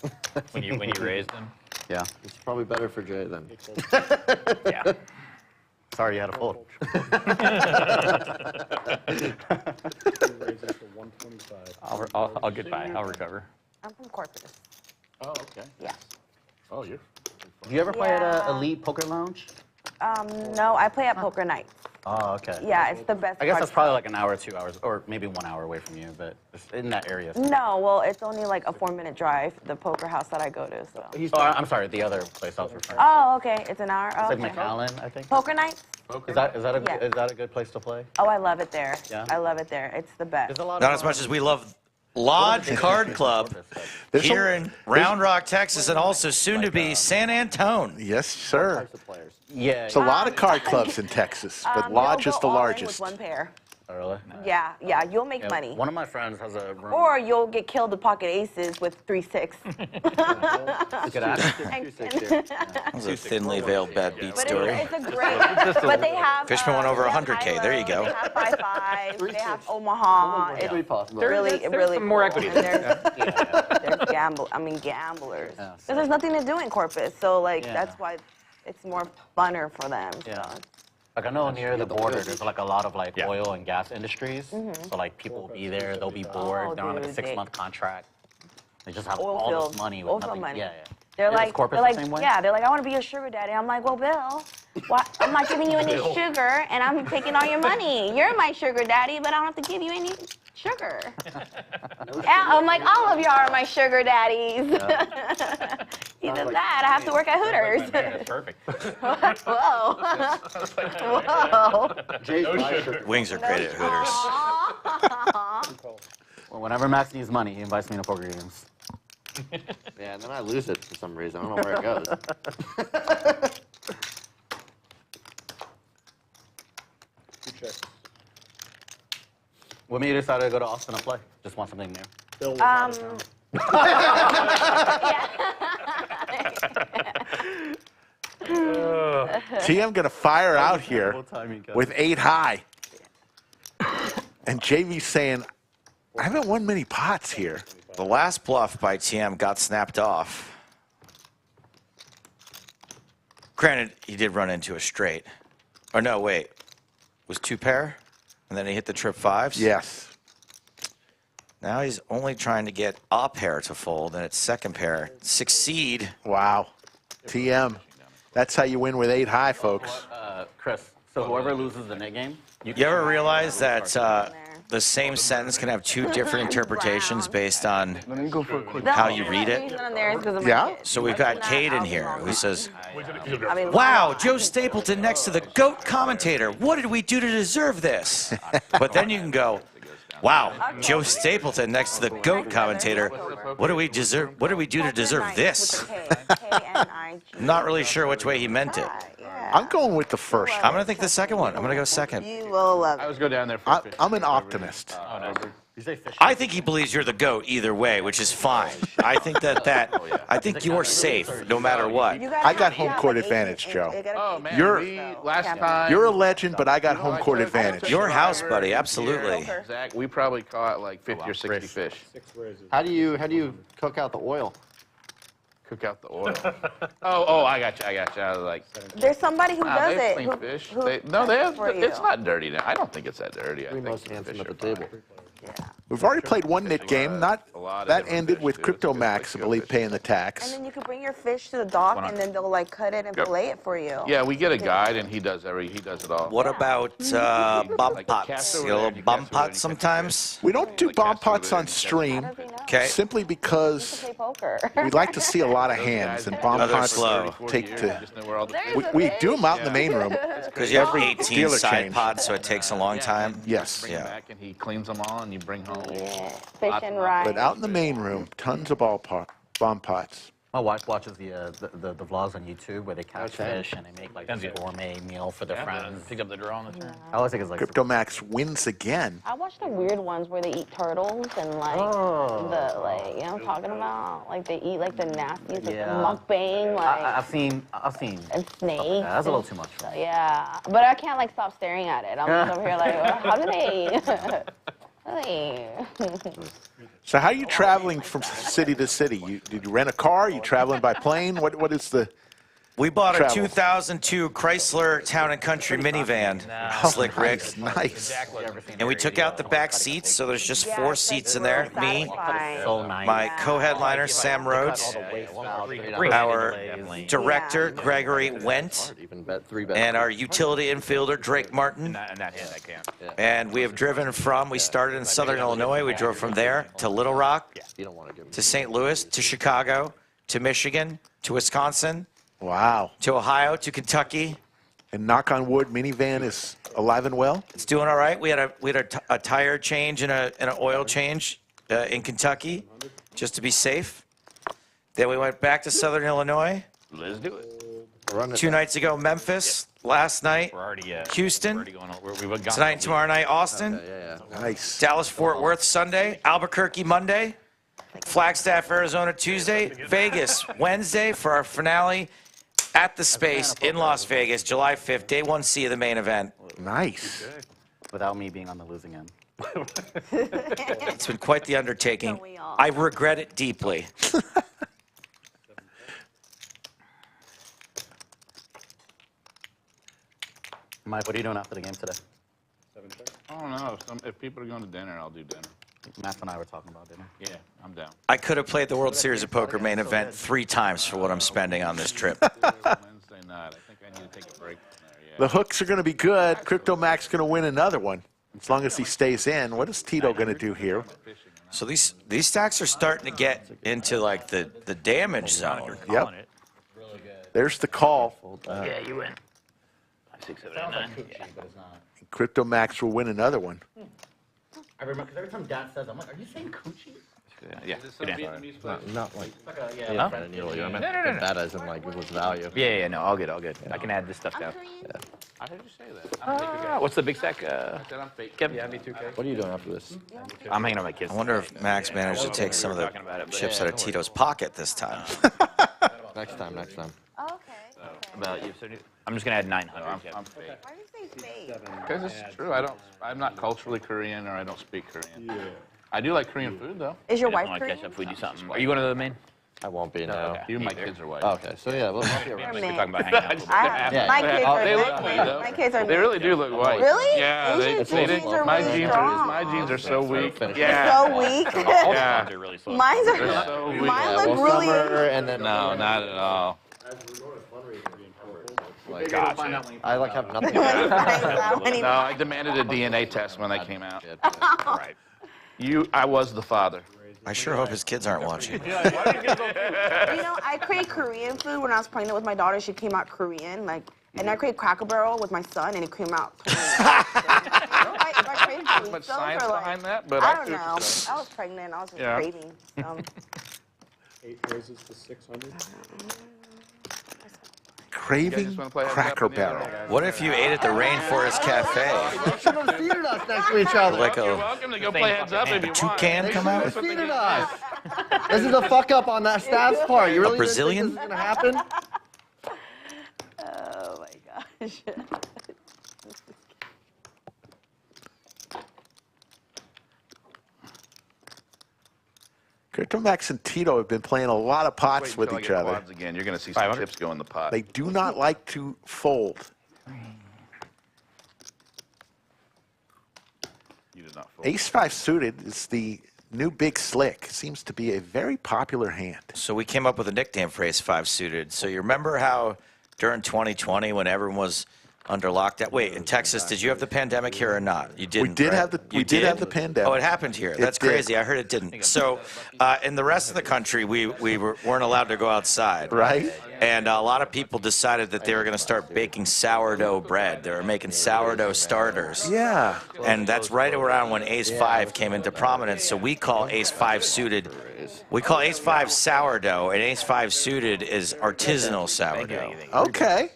when you raised them.
Yeah.
It's probably better for Jay then.
Yeah.
Sorry you had a fold.
Two raises for 125.
I'll get by. I'll recover.
I'm from Corpus.
Oh, okay.
Yeah.
Oh, you're. Do you ever play at
Yeah.
a Elite Poker Lounge?
No, I play at Poker Night.
Oh, okay.
Yeah, it's the best.
I guess
card
that's probably
club.
like an hour, 2 hours, or maybe 1 hour away from you, but it's in that area.
No, well, it's only like a 4-minute drive, the poker house that I go to, so.
Oh, I'm sorry, the other place I was referring to.
Oh, okay, it's an hour. Oh,
It's like
okay.
McAllen, I think.
Poker Night?
Is that
Yeah.
a good place to play?
Oh, I love it there.
Yeah?
I love it there. It's the best.
There's a lot
Not
of
as much as we love Lodge Card Club
There's
here
a-
in Round Rock, Texas, and also soon to be San Antone.
Yes, sir.
Types of players.
Yeah.
It's a lot of card clubs in Texas, but Lodge
you'll
is
go
the
all in
largest.
With one pair.
Oh, really?
Yeah, you'll make
Yeah,
money.
One of my friends has a room.
Or you'll get killed with pocket aces with 3-6.
Good ask.
That was a thinly veiled bad beat
But
story.
it's a great. But they have.
Fishman went over
they have
100K. There you go.
They have 5-5. They have Omaha. It's
Very possible.
really,
There's
really.
some more
cool.
equity
And
there.
there's gamblers.
Yeah,
Because
so-
there's nothing to do in Corpus, so like
Yeah.
that's why it's more funner for them.
Yeah.
So.
Like I know near the border, there's like a lot of like oil and gas industries.
Mm-hmm.
So like people will be there, they'll be bored. They're on like a 6-month contract. They just have all
Oil
this money with
field
nothing.
money.
Yeah.
They're
Is
like,
corporate
they're
the
like,
same way?
yeah, they're like, I want to be your sugar daddy. I'm like, well, Bill, why? I'm not giving you any sugar, and I'm taking all your money. You're my sugar daddy, but I don't have to give you any sugar. I'm like, all of y'all are my sugar daddies. Either that, I have to work at Hooters.
That's perfect.
Whoa. Whoa.
Wings are great at Hooters.
Well, whenever Max needs money, he invites me to poker games.
Yeah, and then I lose it for some reason. I don't know where it goes.
What made you decide to go to Austin and play? Just want something new?
TM gonna fire out here with 8 high. And JV's saying, I haven't won many pots here.
The last bluff by TM got snapped off. Granted, he did run into a straight. Or no, wait. It was 2 pair? And then he hit the trip 5s?
Yes.
Now he's only trying to get a pair to fold, and it's 2nd pair. Succeed.
Wow. TM. That's how you win with 8 high, folks.
Chris, so whoever loses the net game,
You ever realize that the same sentence can have 2 different interpretations based on how you read it?
Yeah.
So we've got Kate in here who says, wow, Joe Stapleton next to the GOAT commentator. What did we do to deserve this? But then you can go, wow, Joe Stapleton next to the GOAT commentator. What do we deserve? What do we do to deserve this? I'm not really sure which way he meant it.
I'm going with the first.
I'm going to think the second one. I'm going to go second.
You will love it.
I always go down there for fish.
I'm an optimist.
I think he believes you're the GOAT either way, which is fine. I think I think you're safe no matter what.
I got home court advantage, Joe.
Oh, man.
You're-
Last time.
You're a legend, but I got home court advantage.
Your house, buddy, absolutely.
Zach, we probably caught like 50 or 60 fish.
How do you cook out the oil?
Cook out the oil. oh, I got you. I was like,
There's somebody who does
they have
it.
clean
who-
fish.
who
They
cooks
have.
for you.
It's not dirty now. I don't think it's that dirty. I
Three
think
most
the
handsome
fish
at the
are
table.
fine.
We've already played one Nik game. Not
A lot of
that
different
ended
fish,
with
too.
Crypto
It's a good
Max,
place
I
to go
believe,
fishing.
paying the tax.
And then you could bring your fish to the dock, and then they'll like cut it and fillet it for you.
Yeah, we get a guide and he does it all.
What about bump
Like
pots?
cast
You
over
get a
there
little
and you
bump
cast over there
pot
and you
sometimes?
We don't do bomb pots on stream,
How does he know?
Okay.
simply
He
because
play poker.
we'd like to see a lot of hands, and bomb
They're
pots
slow.
take to.
Just know where all the
There's
fish
a
We
fish.
do them out in the main room.
Because you have 18
Dealer
side
change.
pots, so it takes a long time.
Yes.
bring
Yeah.
back and he cleans them all and you bring home.
Fish and rice.
But out in the main room, tons of bomb pots.
my wife watches the vlogs on YouTube where they catch fish and they make like this gourmet meal for their friends.
Pick up the draw on the turn.
I always think it's like
Crypto Max wins again.
I watch the weird ones where they eat turtles and like you know what I'm talking about? Like they eat like the nasties, like
Yeah.
the mukbang, like
I've seen
and snakes.
that's a little
and
too much for
stuff.
me.
Yeah, but I can't like stop staring at it. I'm just over here like, how do they eat?
So how are you traveling from city to city? Did you rent a car? You traveling by plane? What is the?
We bought a
Travel.
2002 Chrysler Town and Country minivan, Slick Rick.
Nice.
And we took out the back seats, so there's just 4 seats in there. Me,
So nice.
my co-headliner, Sam Rhodes, our director, Gregory Wendt,
Even bet 3 bets.
and our utility infielder, Drake Martin.
And that hit, I can't.
And we have driven from, we started in Southern Illinois, we drove from there to Little Rock,
You don't want to give me.
to St. Louis, to Chicago, to Michigan, to Wisconsin,
Wow.
to Ohio, to Kentucky.
And knock on wood, minivan is alive and well.
It's doing all right. We had a tire change and an oil change in Kentucky, just to be safe. Then we went back to Southern Illinois.
Let's do it.
2 nights ago, Memphis. Last night,
We're already
Houston.
We're already going. We've gone
Tonight and tomorrow night, Austin.
Nice.
Dallas, Fort Worth, Sunday. Albuquerque, Monday. Flagstaff, Arizona, Tuesday. Vegas, Wednesday for our finale at the Space in Las Vegas, July 5th, day 1C of the main event.
Nice.
Without me being on the losing end.
It's been quite the undertaking. I regret it deeply.
Mike, what are you doing after the game today?
7 check.
I don't know. If people are going to dinner, I'll do dinner.
Matt and I were talking about dinner.
Yeah, I'm down.
I could have played the World Series of Poker main event 3 times for what I'm spending on this trip.
Wednesday night. I think I need to take a break from there. Yeah.
The hooks are going to be good. Crypto Mac's going to win another one as long as he stays in. What is Tito going to do here?
So these stacks are starting to get into like the damage zone.
Yep. There's the call.
Yeah, you win. 5, 6, 7, 8, 9. Yeah.
Crypto Max will win another one.
I remember, because every time Dad says, I'm like, are you saying coochie?
Yeah.
Not like
Yeah.
Brandon Needle. You know what I mean?
No, no, no.
That isn't like with value.
Yeah, no, all good, all good. I can add this stuff down.
I heard you say that.
What's the big stack,
I'm fake.
Kevin?
Yeah, me too, Kate.
What are you doing after this?
I'm hanging out with my kids.
I wonder if Max managed to take some of the chips out of Tito's pocket this time.
Next time.
Oh, okay.
About you. I'm just going to add 900.
I'm fake.
Why do you say fake?
Because it's true. I'm not culturally Korean, or I don't speak Korean.
Yeah.
I do like Korean food, though.
Is your
I
wife
just want to
Korean?
catch up if we do something. Are you going to the main?
I won't be, no.
Okay.
Even my kids are white.
Okay, so yeah, we'll be
You're
around.
We're
man.
talking about hanging out.
Yeah.
My kids are
They look white, though.
My kids are
They really do look white.
Really?
Yeah,
Asian genes are
my
really
genes
strong.
my genes are so weak.
So
Yeah.
weak.
Yeah.
They're really slow.
Mine's
They're
are.
so weak.
Mine
Yeah,
look
well,
really.
summer and then
No, not at all.
like,
Gotcha.
I like have nothing.
When he finds out, when he
No, I demanded a DNA test when they came out.
Right.
I was the father.
I sure hope his kids aren't watching.
You know, I create Korean food when I was pregnant with my daughter. She came out Korean, like, and I create Cracker Barrel with my son, and it came out Korean. I crave
Not
food.
much
Those
science
are like-
behind that, but
I don't
do.
know. I was pregnant. I was just
Yeah.
craving.
8 raises to 600.
Craving
wanna play heads
Cracker
up in the other
Barrel.
one?
What if you ate at the Rainforest Cafe?
You should have seated us next to each other.
Like
You're
a
welcome to go play heads up if you want.
toucan come out?
Seated us. This is a fuck up on that stats part. You really
Brazilian?
think this is gonna happen?
Oh my gosh.
Crypto Max and Tito have been playing a lot of pots with
Wait
each
until I get
other.
quads again. You're going to see some
500?
chips go in the pot.
They do not like to fold.
You did not fold.
Ace-5 suited is the new big slick. Seems to be a very popular hand.
So we came up with a nickname for Ace-5 suited. So you remember how during 2020 when everyone was under lockdown? Wait, in Texas, did you have the pandemic here or not? You didn't.
We did
right?
have the
You
we did have the pandemic.
Oh, it happened here. That's
did.
crazy. I heard it didn't. So in the rest of the country, we weren't allowed to go outside.
Right?
And a lot of people decided that they were going to start baking sourdough bread. They were making sourdough starters.
Yeah.
And that's right around when Ace-5 came into prominence. So we call Ace-5 suited. We call Ace-5 sourdough, and Ace-5 suited is artisanal sourdough.
Okay.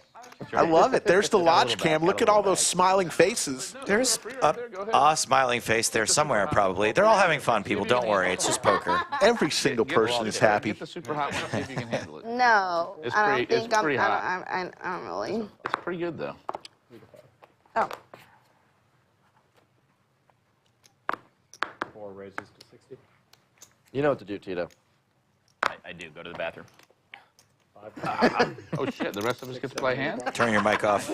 I love it. There's the lodge cam. Look at all those smiling faces.
There's a smiling face there somewhere, probably. They're all having fun, people. Don't worry. It's just poker.
Every single person is happy.
Get the super hot one, see if you can handle it.
No,
It's
I don't
pretty- it's
think I'm.
pretty
I
hot.
don't really.
It's pretty good, though.
Oh.
4 raises to 60.
You know what to do, Tito.
I do. Go to the bathroom.
5.
Oh, shit. The rest of us get to play hand?
Turn your mic off.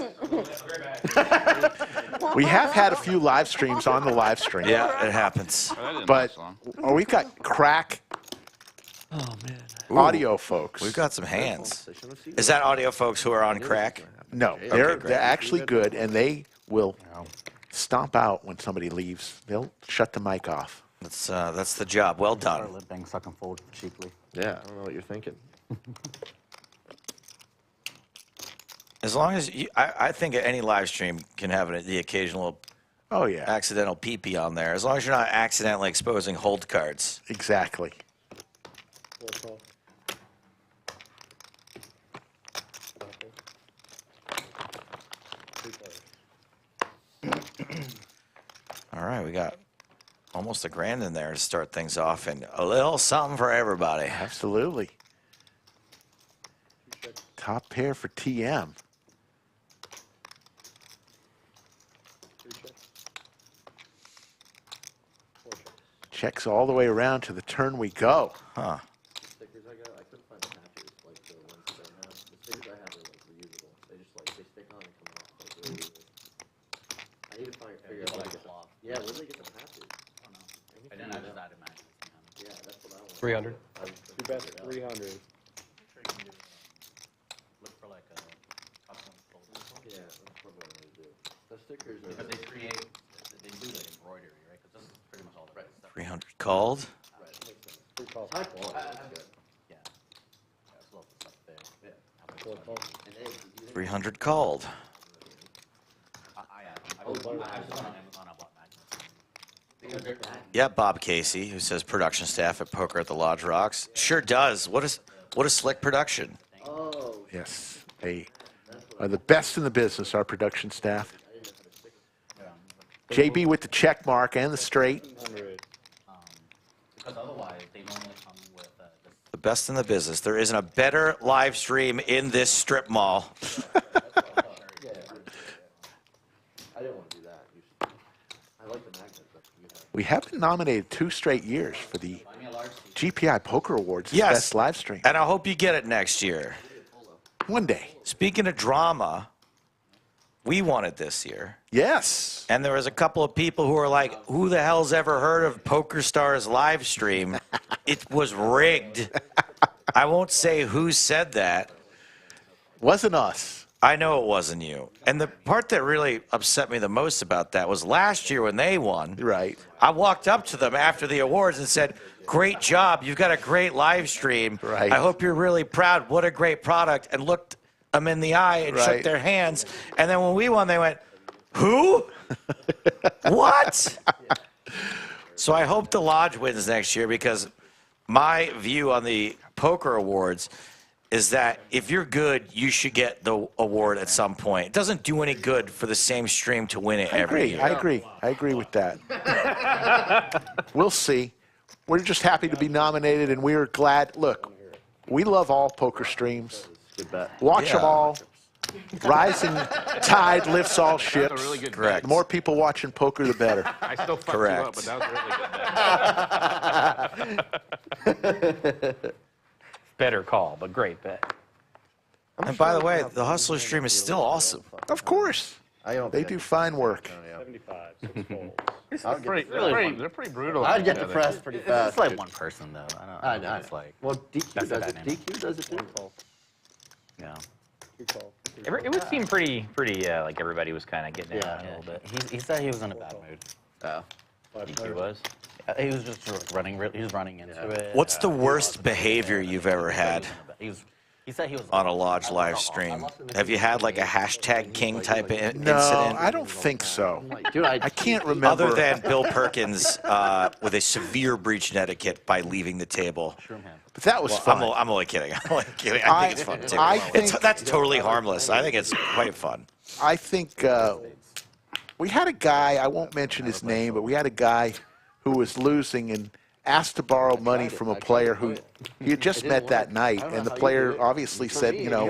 We have had a few live streams on the live stream.
Yeah, it happens.
Oh, that didn't
But
last long.
oh, we've got crack audio folks.
We've got some hands. Is that audio folks who are on crack?
No,
great.
they're actually good, and they will stomp out when somebody leaves. They'll shut the mic off.
That's the job. Well done.
Lip bang, suck and fold cheaply.
Yeah, I don't know what you're thinking.
As long as I think any live stream can have the occasional
Oh yeah,
accidental pee-pee on there, as long as you're not accidentally exposing hold cards.
exactly.
4 call.
All right, we got almost $1,000 in there to start things off, and a little something for everybody.
Absolutely. Top pair for TM.
3 checks. 4 checks.
Checks all the way around to the turn we go.
Huh.
Stickers I got, I couldn't find the patches, like the ones that I have. The stickers I have are like reusable. They just like, they stick on and come off like really easy. Yeah, where do they get the patches?
I didn't know that in matches.
Yeah, that's what I want.
300.
Two bets, 300.
Look for like a custom folder.
Yeah, that's what I'm gonna do. The stickers are.
Because they create, they do the embroidery, right? Because this is pretty much all the right stuff.
300 called.
Right, makes sense.
Three calls.
High quality, that's good.
Yeah. That's what the stuff there.
Yeah.
Four calls.
And then, you think-
300 called.
I just went on Amazon, I bought magnets.
Yeah, Bob Casey, who says production staff at Poker at the Lodge rocks. Sure does. What a slick production.
Oh,
Yes, they are the best in the business, our production staff. JB with the check mark and the straight.
100.
Because otherwise, they normally come with this.
The best in the business. There isn't a better live stream in this strip mall.
I didn't want to do that. I like the magnets.
We have been nominated 2 straight years for the GPI Poker Awards as
Yes.
best live stream.
And I hope you get it next year.
One day.
Speaking of drama, we won it this year.
Yes.
And there was a couple of people who were like, who the hell's ever heard of Poker Stars live stream? It was rigged. I won't say who said that.
Wasn't us.
I know it wasn't you. And the part that really upset me the most about that was last year when they won.
Right.
I walked up to them after the awards and said, great job. You've got a great live stream.
Right.
I hope you're really proud. What a great product. And looked them in the eye and shook
Right.
their hands. And then when we won, they went, who? What? So I hope the Lodge wins next year, because my view on the Poker Awards is that if you're good, you should get the award at some point. It doesn't do any good for the same stream to win it every year.
I agree with that. We'll see. We're just happy to be nominated, and we're glad. Look, we love all poker streams.
Good bet.
Watch them
Yeah.
all. Rising tide lifts all ships.
That's a really good
Correct.
The more people watching poker, the better.
I still fucked you
Correct.
up, but that was a really good bet.
Better call, but great bet.
And by the way, the Hustler stream is still awesome.
Of course.
I don't
They
think
do fine work.
75, 6 folds.
They're pretty brutal.
I'd get
together.
depressed pretty
It's
fast.
like one person, though. I don't know.
I
It's like,
Well, DQ
That's the
does it.
dynamic.
DQ does it too.
yeah.
2 calls.
It would seem pretty like everybody was kind of getting it
Yeah.
a little bit.
He said he was in a bad mood.
Oh.
He was.
He was just running. He was running into it.
What's the worst behavior you've ever had
He said he was
on a Lodge live stream? Have you had like a hashtag king type of
No,
incident?
I don't think so.
Dude,
I can't remember.
Other than Bill Perkins with a severe breach in etiquette by leaving the table.
But that was
Well,
fun.
I'm only kidding. I'm only kidding. I think it's fun too.
I think-
That's totally harmless. I think it's quite fun.
I think we had a guy, I won't mention his name, but we had a guy who was losing and asked to borrow money from a player who he had just met that night. And the player obviously said, you know,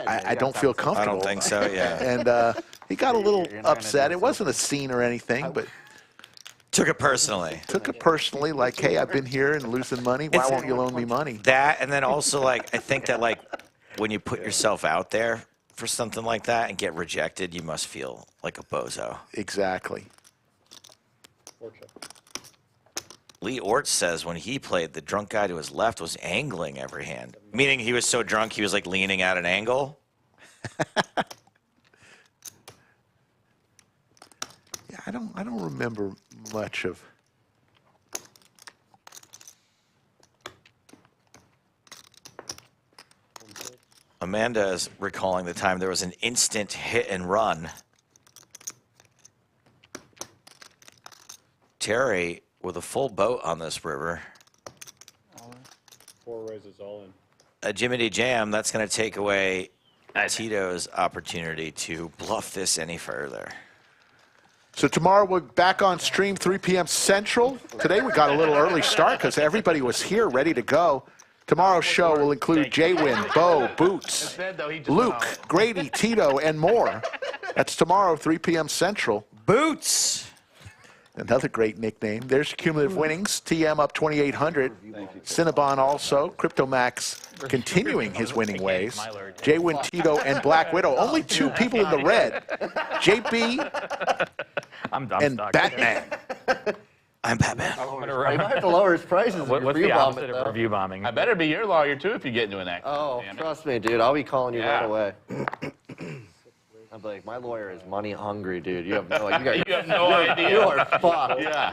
I don't feel
I
comfortable.
don't think so, yeah.
And he got a little upset. It wasn't a scene or anything, but
Took it personally.
took it personally, like, hey, I've been here and losing money. Why won't you loan me money?
That, and then also, like, I think that, like, when you put yourself out there for something like that and get rejected, you must feel like a bozo.
Exactly.
Lee Orts says when he played, the drunk guy to his left was angling every hand. Meaning he was so drunk he was, like, leaning at an angle.
Yeah, I don't remember much of.
Amanda is recalling the time there was an instant hit and run. Terry with a full boat on this river.
4 raises all in.
A Jimmy D Jam, that's going to take away Tito's opportunity to bluff this any further.
So tomorrow we're back on stream 3 p.m. Central. Today we got a little early start because everybody was here ready to go. Tomorrow's show will include JWin, Bo, Boots, Luke, Grady, Tito, and more. That's tomorrow, 3 p.m. Central.
Boots!
Another great nickname. There's cumulative winnings. TM up 2,800. Cinnabon also. CryptoMax continuing his winning ways. JWin, Tito, and Black Widow. Only 2 people in the red. JB
I'm
and
stuck.
Batman.
I'm Batman.
He might have to lower his prices.
What's the opposite of review bombing?
I better be your lawyer, too, if you get into an accident.
Oh,
Damn it.
trust me, dude. I'll be calling you
Yeah.
right away. I'm like, my lawyer is money hungry, dude. You have no idea.
You have no idea.
You are fucked.
Yeah.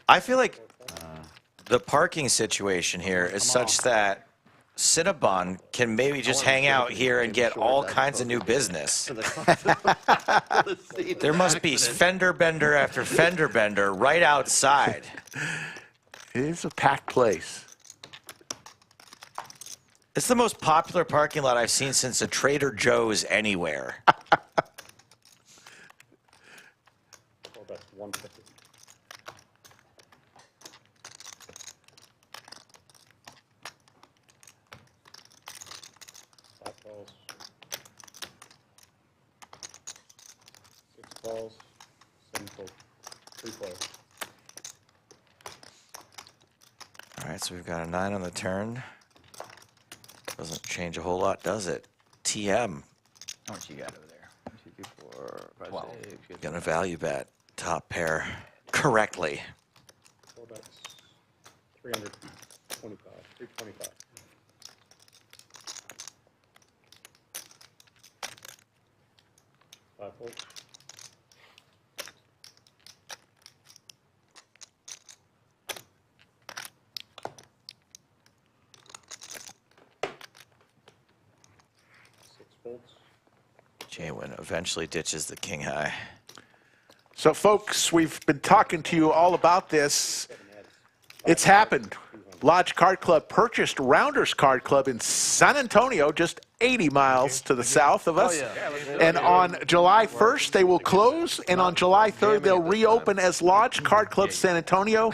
I feel like the parking situation here is such that Cinnabon can maybe just hang out here and get all kinds of new business. There must be fender bender after fender bender right outside.
It is a packed place.
It's the most popular parking lot I've seen since a Trader Joe's anywhere.
That's 150. Five balls. 6 balls. 7 balls. 3 players.
All right, so we've got a 9 on the turn. Doesn't change a whole lot, does it? TM.
How much you got over there?
2, 4, 5,
12.
6.
Gonna value bet top pair correctly.
4 bets. 325. 325. Five folds.
JWin eventually ditches the king high.
So, folks, we've been talking to you all about this. It's happened. Lodge Card Club purchased Rounders Card Club in San Antonio, just 80 miles to the south of us. And on July 1st, they will close, and on July 3rd, they'll reopen as Lodge Card Club San Antonio.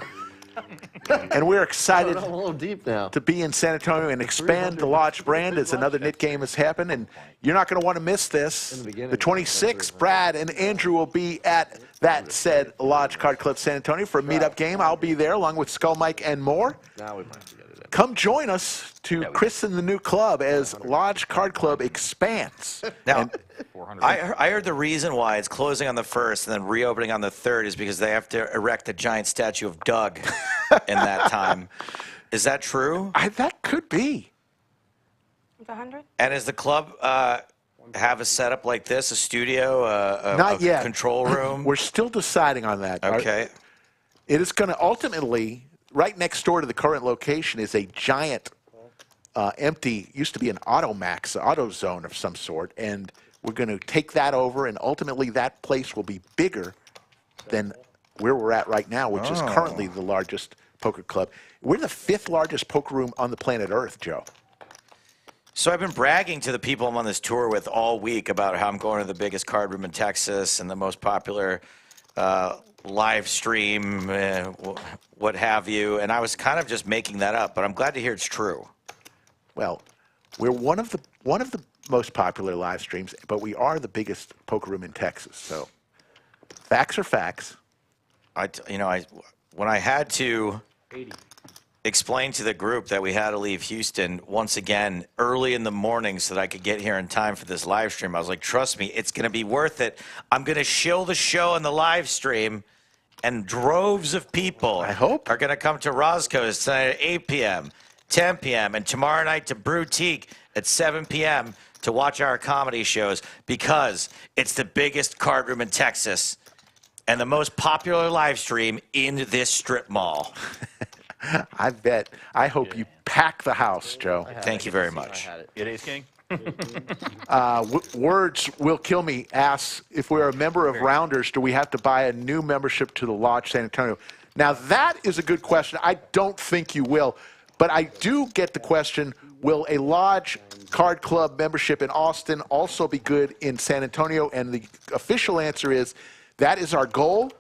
And we're excited
I'm a little deep now.
to be in San Antonio and expand the Lodge brand as another knit game has happened. And you're not going to want to miss this. The 26th, Brad and Andrew will be at that said Lodge Card Club San Antonio for a meetup game. I'll be there along with Skull Mike and more.
Now we might have to get it in.
Come join us to christen the new club as Lodge Card Club expands.
Now, I heard the reason why it's closing on the 1st and then reopening on the 3rd is because they have to erect a giant statue of Doug in that time. Is that true?
That could be.
It's 100.
And is the club have a setup like this, a studio,
Not
a
yet.
control room?
We're still deciding on that.
Okay.
It is going to ultimately, right next door to the current location is a giant empty, used to be an AutoMax, AutoZone of some sort, and we're going to take that over, and ultimately that place will be bigger than where we're at right now, which is currently the largest poker club. We're the 5th largest poker room on the planet Earth, Joe.
So I've been bragging to the people I'm on this tour with all week about how I'm going to the biggest card room in Texas and the most popular live stream, what have you, and I was kind of just making that up, but I'm glad to hear it's true.
Well, we're one of the most popular live streams, but we are the biggest poker room in Texas. So, facts are facts.
When I had to explain to the group that we had to leave Houston once again early in the morning so that I could get here in time for this live stream, I was like, trust me, it's going to be worth it. I'm going to shill the show on the live stream, and droves of people
I hope
are going to come to Roscoe's tonight at 8 p.m., 10 p.m., and tomorrow night to Brewtique at 7 p.m. to watch our comedy shows because it's the biggest card room in Texas and the most popular live stream in this strip mall.
I bet. I hope you pack the house, Joe.
Thank you very much.
It is king.
Words Will Kill Me asks, if we're a member of Rounders, do we have to buy a new membership to the Lodge San Antonio? Now, that is a good question. I don't think you will. But I do get the question, will a Lodge Card Club membership in Austin also be good in San Antonio? And the official answer is, that is our goal.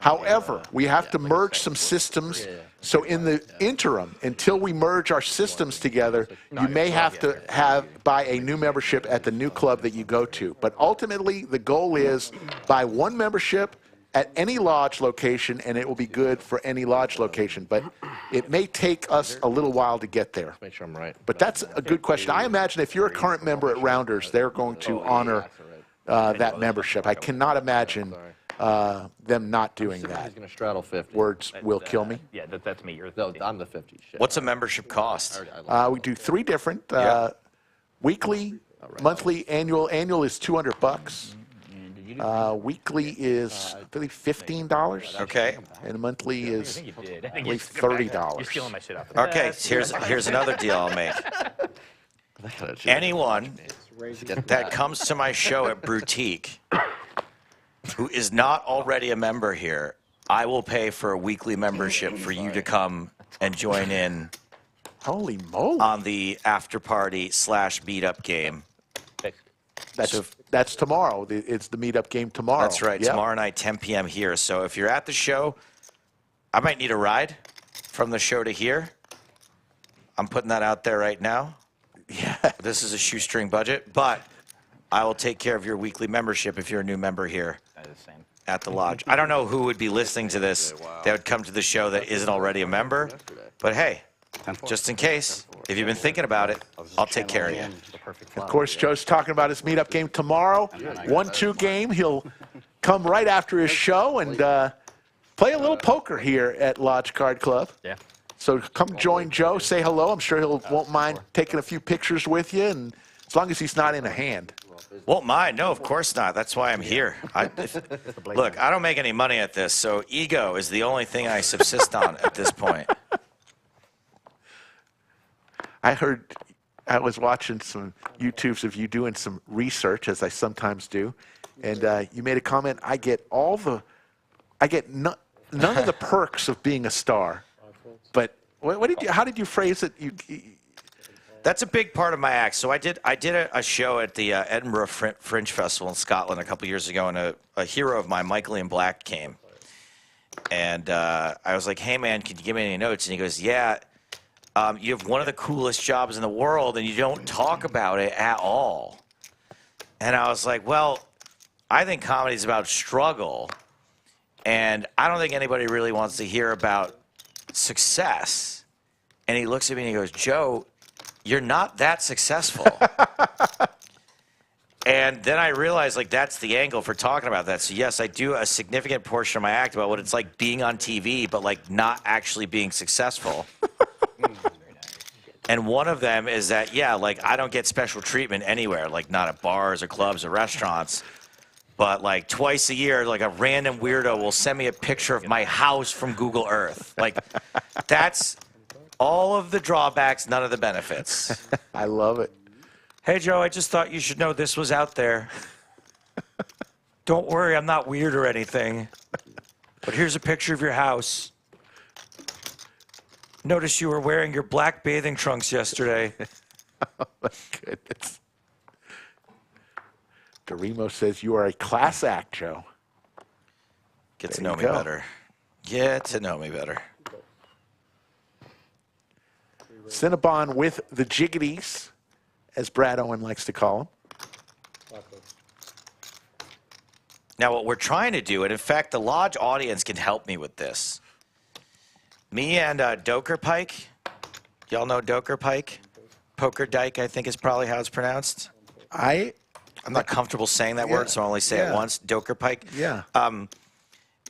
However, we have to merge some systems. So in the interim, until we merge our systems together, you may have to buy a new membership at the new club that you go to. But ultimately, the goal is buy one membership at any lodge location, and it will be good for any lodge location. But it may take us a little while to get there.
Make sure I'm right.
But that's a good question. I imagine if you're a current member at Rounders, they're going to honor that membership. I cannot imagine them not doing that.
He's going to straddle 50.
Words will kill me.
Yeah, that's me. You're
No, I'm the 50. Shit.
What's a membership cost?
We do 3 different weekly, monthly, annual. Annual is $200. Weekly is I believe $15.
Okay.
And monthly is
I think you did. I
I
think
believe
You're
$30.
stealing my shit off.
Okay, here's another deal I'll make. Anyone that comes to my show at Boutique who is not already a member here, I will pay for a weekly membership for you to come and join in.
Holy moly!
On the after party / beat up game.
That's tomorrow. It's the meetup game tomorrow.
That's right.
Yep.
Tomorrow night, 10 p.m. here. So if you're at the show, I might need a ride from the show to here. I'm putting that out there right now.
Yeah.
This is a shoestring budget, but I will take care of your weekly membership if you're a new member here at the lodge. I don't know who would be listening to this that would come to the show that isn't already a member, but hey, just in case, if you've been thinking about it, I'll take care of you.
Of course, Joe's talking about his meetup game tomorrow. 1-2 game. He'll come right after his show and play a little poker here at Lodge Card Club.
Yeah.
So come join Joe, say hello. I'm sure he'll won't mind taking a few pictures with you, and as long as he's not in a hand.
Won't mind. No, of course not. That's why I'm here. Look, I don't make any money at this, so ego is the only thing I subsist on at this point.
I was watching some YouTubes of you doing some research, as I sometimes do, and you made a comment. I get none of the perks of being a star. But how did you phrase it?
That's a big part of my act. So I did a show at the Edinburgh Fringe Festival in Scotland a couple years ago, and a hero of mine, Michael Ian Black, came. And I was like, hey, man, can you give me any notes? And he goes, yeah, you have one of the coolest jobs in the world, and you don't talk about it at all. And I was like, well, I think comedy is about struggle, and I don't think anybody really wants to hear about success. And he looks at me and he goes, Joe, you're not that successful. And then I realized, like, that's the angle for talking about that. So yes, I do a significant portion of my act about what it's like being on TV, but like not actually being successful. And one of them is that, yeah, like I don't get special treatment anywhere, like not at bars or clubs or restaurants. But like twice a year, like a random weirdo will send me a picture of my house from Google Earth. Like that's all of the drawbacks, none of the benefits.
I love it.
Hey, Joe, I just thought you should know this was out there. Don't worry, I'm not weird or anything. But here's a picture of your house. Notice you were wearing your black bathing trunks yesterday.
Oh, my goodness. Dorimo says you are a class act, Joe.
Get to know me better. Get to know me better.
Cinnabon with the jiggities, as Brad Owen likes to call them.
Now, what we're trying to do, and in fact, the lodge audience can help me with this. Me and Doker Pike. Y'all know Doker Pike? Poker Dyke, I think is probably how it's pronounced. I'm not comfortable saying that word, so I'll only say it once. Doker Pike.
Yeah.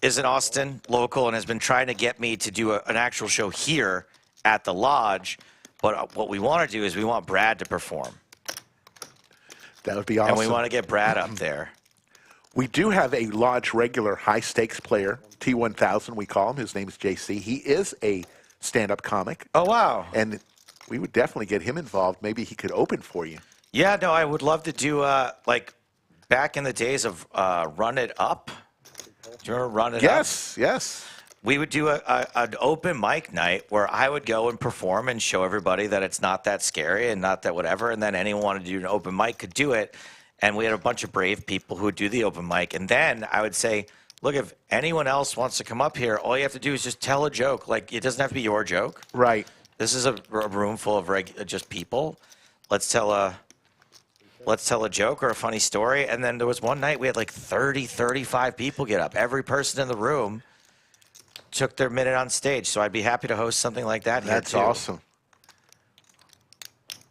Is in Austin, local, and has been trying to get me to do an actual show here at the lodge. But what we want to do is we want Brad to perform.
That would be awesome.
And we want to get Brad up there.
We do have a lodge regular high-stakes player, T1000 we call him. His name is JC. He is a stand-up comic.
Oh, wow.
And we would definitely get him involved. Maybe he could open for you.
Yeah, no, I would love to do, like, back in the days of Run It Up. Do you remember Run It Up?
Yes, yes.
We would do an open mic night where I would go and perform and show everybody that it's not that scary and not that whatever, and then anyone wanted to do an open mic could do it. And we had a bunch of brave people who would do the open mic. And then I would say, look, if anyone else wants to come up here, all you have to do is just tell a joke. Like, it doesn't have to be your joke.
Right.
This is a room full of just people. Let's tell a let's tell a joke or a funny story. And then there was one night we had like 30, 35 people get up. Every person in the room took their minute on stage. So I'd be happy to host something like that here,
That's
too.
awesome.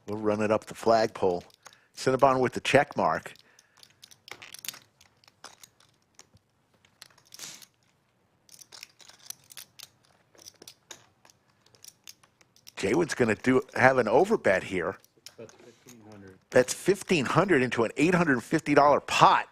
We'll run it up the flagpole. Cinnabon with the check mark. JWin's going to have an overbet here.
That's 1,500.
That's $1,500 into an $850 pot.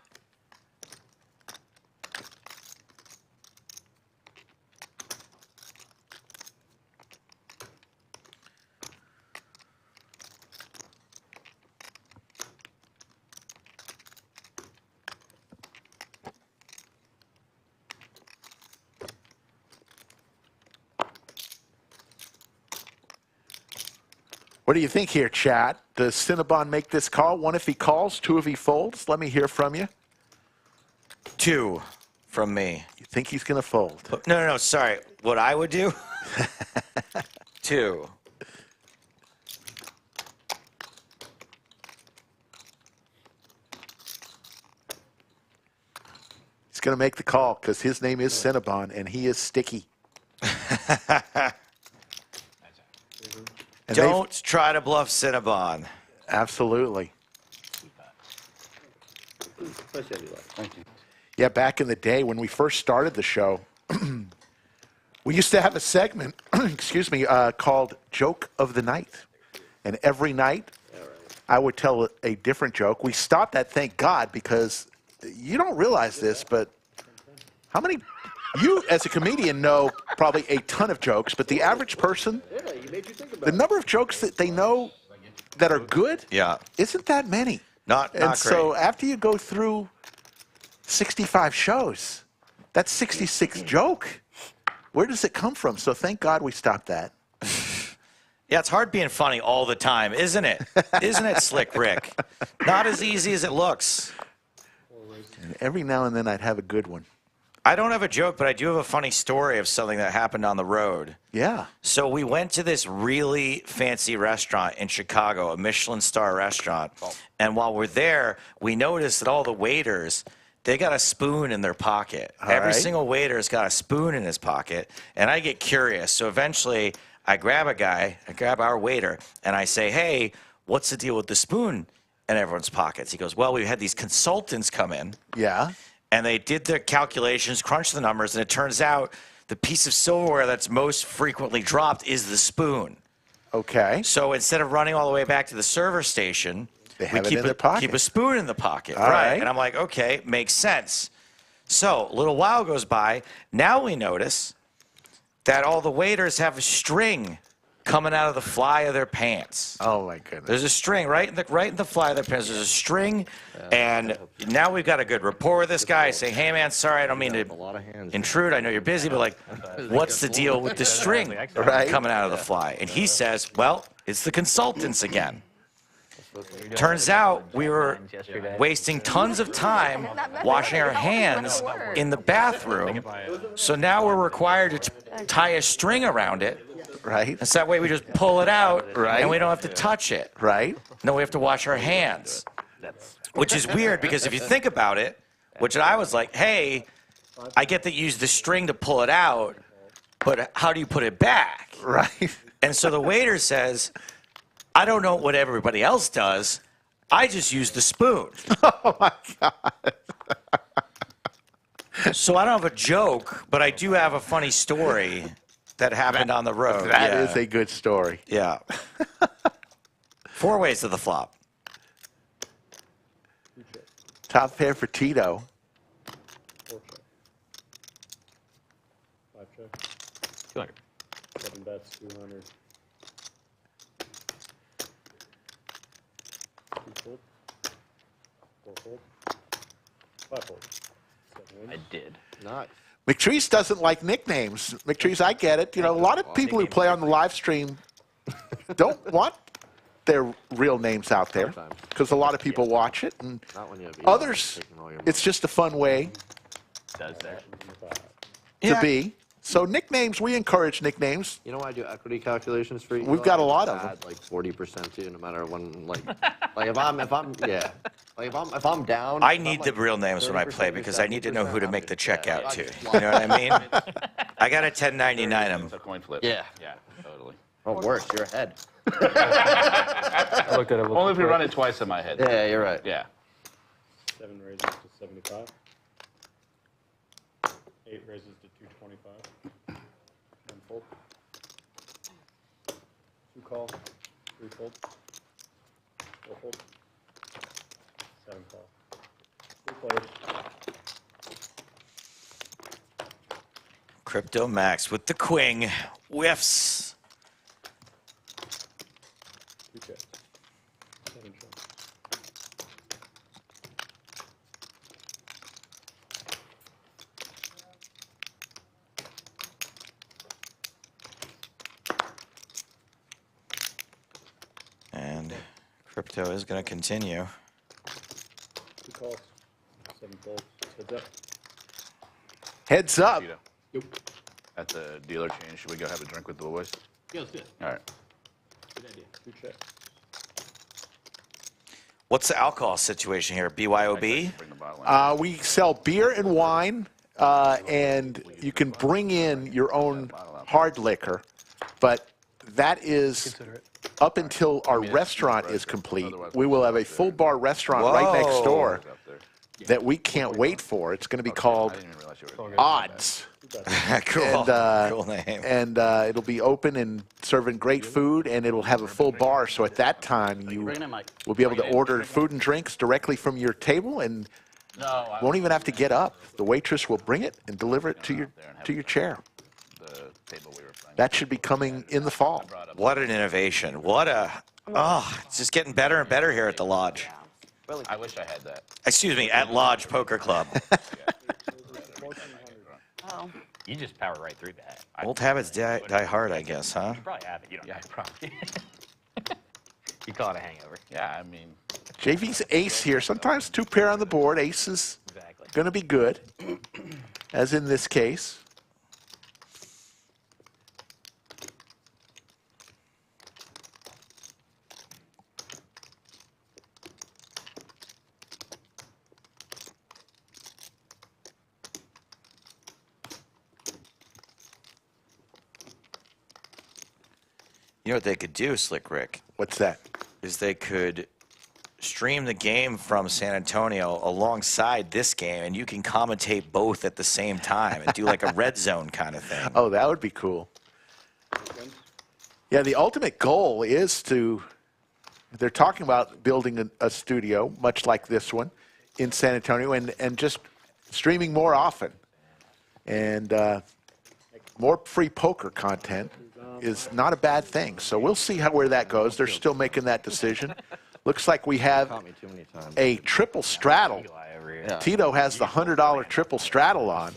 What do you think here, chat? Does Cinnabon make this call? 1 if he calls, 2 if he folds? Let me hear from you.
2 from me.
You think he's going to fold?
No, sorry. What I would do? 2.
He's going to make the call because his name is Cinnabon and he is sticky. And
don't try to bluff Cinnabon.
Absolutely.
Thank you.
Yeah, back in the day when we first started the show, we used to have a segment, excuse me, called Joke of the Night. And every night, I would tell a different joke. We stopped that, thank God, because you don't realize this, but how many... You, as a comedian, know probably a ton of jokes, but the average person, the number of jokes that they know that are good isn't that many.
Not
and so after you go through 65 shows, that's 66 joke. Where does it come from? So thank God we stopped that.
Yeah, it's hard being funny all the time, isn't it? Isn't it, Slick Rick? Not as easy as it looks.
And every now and then I'd have a good one.
I don't have a joke, but I do have a funny story of something that happened on the road.
Yeah.
So we went to this really fancy restaurant in Chicago, a Michelin star restaurant. And while we're there, we noticed that all the waiters, they got a spoon in their pocket. Every single waiter's got a spoon in his pocket. And I get curious. So eventually I grab our waiter, and I say, hey, what's the deal with the spoon in everyone's pockets? He goes, well, we had these consultants come in.
Yeah.
And they did their calculations, crunched the numbers, and it turns out the piece of silverware that's most frequently dropped is the spoon.
Okay.
So instead of running all the way back to the server station,
they have it in their pocket.
Keep a spoon in the pocket.
All right.
And I'm like, okay, makes sense. So a little while goes by. Now we notice that all the waiters have a string coming out of the fly of their pants.
Oh my goodness!
There's a string right in the fly of their pants. There's a string, and now we've got a good rapport with this guy. Saying, "Hey man, sorry, I don't mean to intrude. I know you're busy, but like, what's the deal with the string coming out of the fly?" And he says, "Well, it's the consultants again." Turns out we were wasting tons of time washing our hands in the bathroom, so now we're required to tie a string around it.
Right.
And so that way we just pull it out, and we don't have to touch it.
Right.
No, we have to wash our hands, which is weird because if you think about it, which I was like, hey, I get that you use the string to pull it out, but how do you put it back?
Right.
And so the waiter says, I don't know what everybody else does. I just use the spoon.
Oh, my God.
So I don't have a joke, but I do have a funny story that happened on the road.
That is a good story.
Yeah. 4 ways to the flop.
Top pair for Tito.
4 check. 5 check.
200.
7 bets, 200. 2 fold. 4 fold. 5 fold. 7
I did.
Nice.
McTreese doesn't like nicknames. McTreese, I get it. You know, a lot of people who play on the live stream don't want their real names out there because a lot of people watch it, and others, it's just a fun way
Does there?
to be. So nicknames, we encourage nicknames.
You know why I do equity calculations for you?
We've got a lot of them.
Add like 40% to you, no matter when, like if I'm yeah, like if I'm down.
I need the real names when I play because I need to know who to make the check out to. You know what I mean? I got a 1099 him.
It's a coin flip.
Yeah.
Yeah, totally.
Oh, worse, you're ahead.
I looked at it.
Only if we run it twice in my head.
Yeah, you're right.
Yeah.
7 raises to 75. 8 raises to 225. 1 fold. 2 call. 3 fold. 4 fold. 7 call. 3 players.
Crypto Max with the queen. Whiffs.
2 checks. 7 shots.
And crypto is going to continue.
2 calls. 7 folds. Heads up.
Heads up.
Tito. At the dealer change, should we go have a drink with the boys?
Yeah, let's do it.
All right.
Good idea. 2 checks.
What's the alcohol situation here? BYOB?
Bring the bottle in.
We sell beer and wine, and you can bring in your own hard liquor, but that is up until our restaurant is complete. We will have a full bar restaurant right next
Whoa.
door that we can't wait for. It's going to be called
I didn't even realize you were
Odds.
Cool.
And,
Cool name.
And it'll be open and serving great food, and it'll have a full bar. So at that time, you will be able to order food and drinks directly from your table, and won't even have to get up. The waitress will bring it and deliver it to your chair.
the table we were playing.
That should be coming in the fall.
What an innovation. What a... Oh, it's just getting better and better here at the Lodge.
I wish I had that.
Excuse me, at Lodge Poker Club.
Oh.
You just power right through that.
Old habits die hard, I guess, huh?
You probably have it. You don't.
Yeah, probably.
You call it a hangover.
Yeah, I mean,
JV's ace here. Sometimes 2 pair on the board. Ace is
Exactly.
going to be good, as in this case.
You know what they could do, Slick Rick?
What's that?
Is they could stream the game from San Antonio alongside this game, and you can commentate both at the same time and do like a red zone kind of thing.
Oh, that would be cool. Yeah, the ultimate goal is to, they're talking about building a studio, much like this one, in San Antonio, and just streaming more often. And more free poker content is not a bad thing. So we'll see where that goes. They're still making that decision. Looks like we have
Caught me too many times.
a triple straddle.
Yeah.
Tito has the $100 triple straddle on.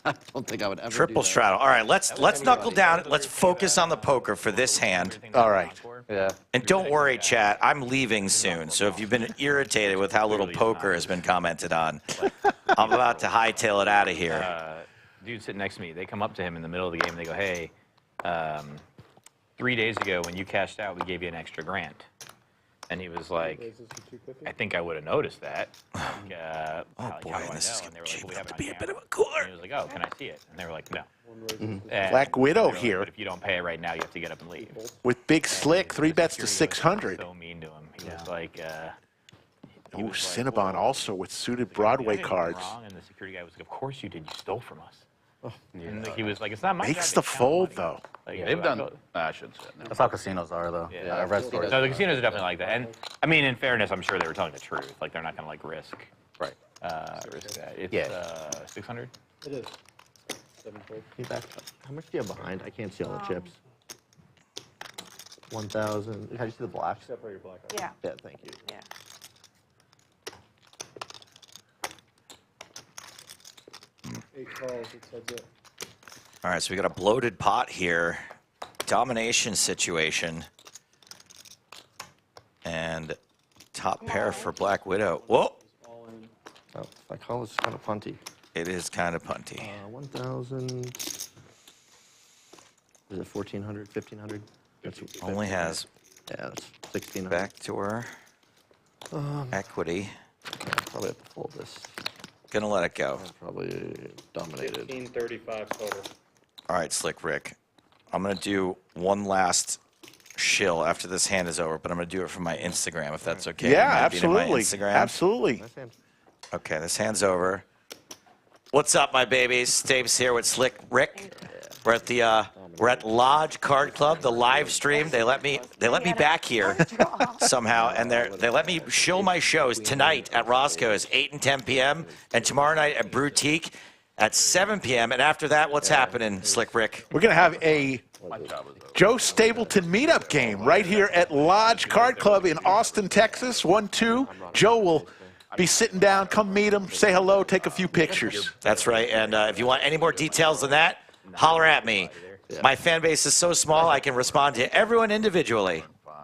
I don't think I would ever
Triple
do that.
straddle. All right, let's knuckle down. Let's focus on the poker for this hand.
All right.
Yeah.
And don't worry, chat. I'm leaving soon. So if you've been irritated with how little poker has been commented on, I'm about to hightail it out of here.
Dude sitting next to me, they come up to him in the middle of the game and they go, hey, 3 days ago when you cashed out, we gave you an extra grant. And he was like, I think I would have noticed that. Like,
Oh
how
boy,
do I
this is
know? And
going
they were
to shape
"Well, we
up
have
to
it
be
on
a bit of
camera."
a cooler.
And he was like, oh, can I see it? And they were like, no. And
Black Widow
they were like,
here.
But if you don't pay it right now, you have to get up and leave.
With Big Slick, 3
The
bets to
security was
600.
So mean to him. He was like,
Ooh, Cinnabon also with suited Broadway
"I didn't do
cards.
anything wrong." And the security guy was like, of course you did. You stole from us. And like, he was like, it's not my
Makes
job
the
to count
fold,
money."
though.
Like,
they've
so I
done.
go-
I shouldn't say that.
That's how casinos are, though.
Yeah.
I've read stories.
No, the casinos are definitely like that. And I mean, in fairness, I'm sure they were telling the truth. Like, they're not going to like risk
Right.
risk that. It's
Yeah.
600.
600.
It is. 7 fold.
Can you back up? How much do you have behind? I can't see all the chips. 1,000. How do you see the blacks?
Except for your black eye.
Yeah.
Yeah, thank you.
Yeah.
Eight calls. It's heads up.
All right, so we got a bloated pot here. Domination situation. And top pair for Black Widow. Whoa!
All in.
Oh, I call this kind of punty.
It is kind of punty.
1,000. Is it 1,400, 1,500? That's
Only has
yeah, that's 1,600.
backdoor equity.
Probably have to fold this.
Gonna let it go.
Probably dominated.
1535 total.
All right, Slick Rick. I'm gonna do one last shill after this hand is over, but I'm gonna do it from my Instagram if that's okay.
Yeah,
Mind being in my
absolutely.
Instagram?
Absolutely.
Okay, this hand's over. What's up, my babies? Stapes here with Slick Rick. We're at Lodge Card Club, the live stream. They let me back here somehow, and they let me show my shows tonight at Roscoe's 8 and 10 p.m. and tomorrow night at Boutique at 7 p.m. And after that, what's happening, Slick Rick?
We're going to have a Joe Stapleton meetup game right here at Lodge Card Club in Austin, Texas. 1-2. Joe will be sitting down. Come meet him, say hello, take a few pictures.
That's right. And if you want any more details than that, holler at me. My fan base is so small, I can respond to everyone individually.
5,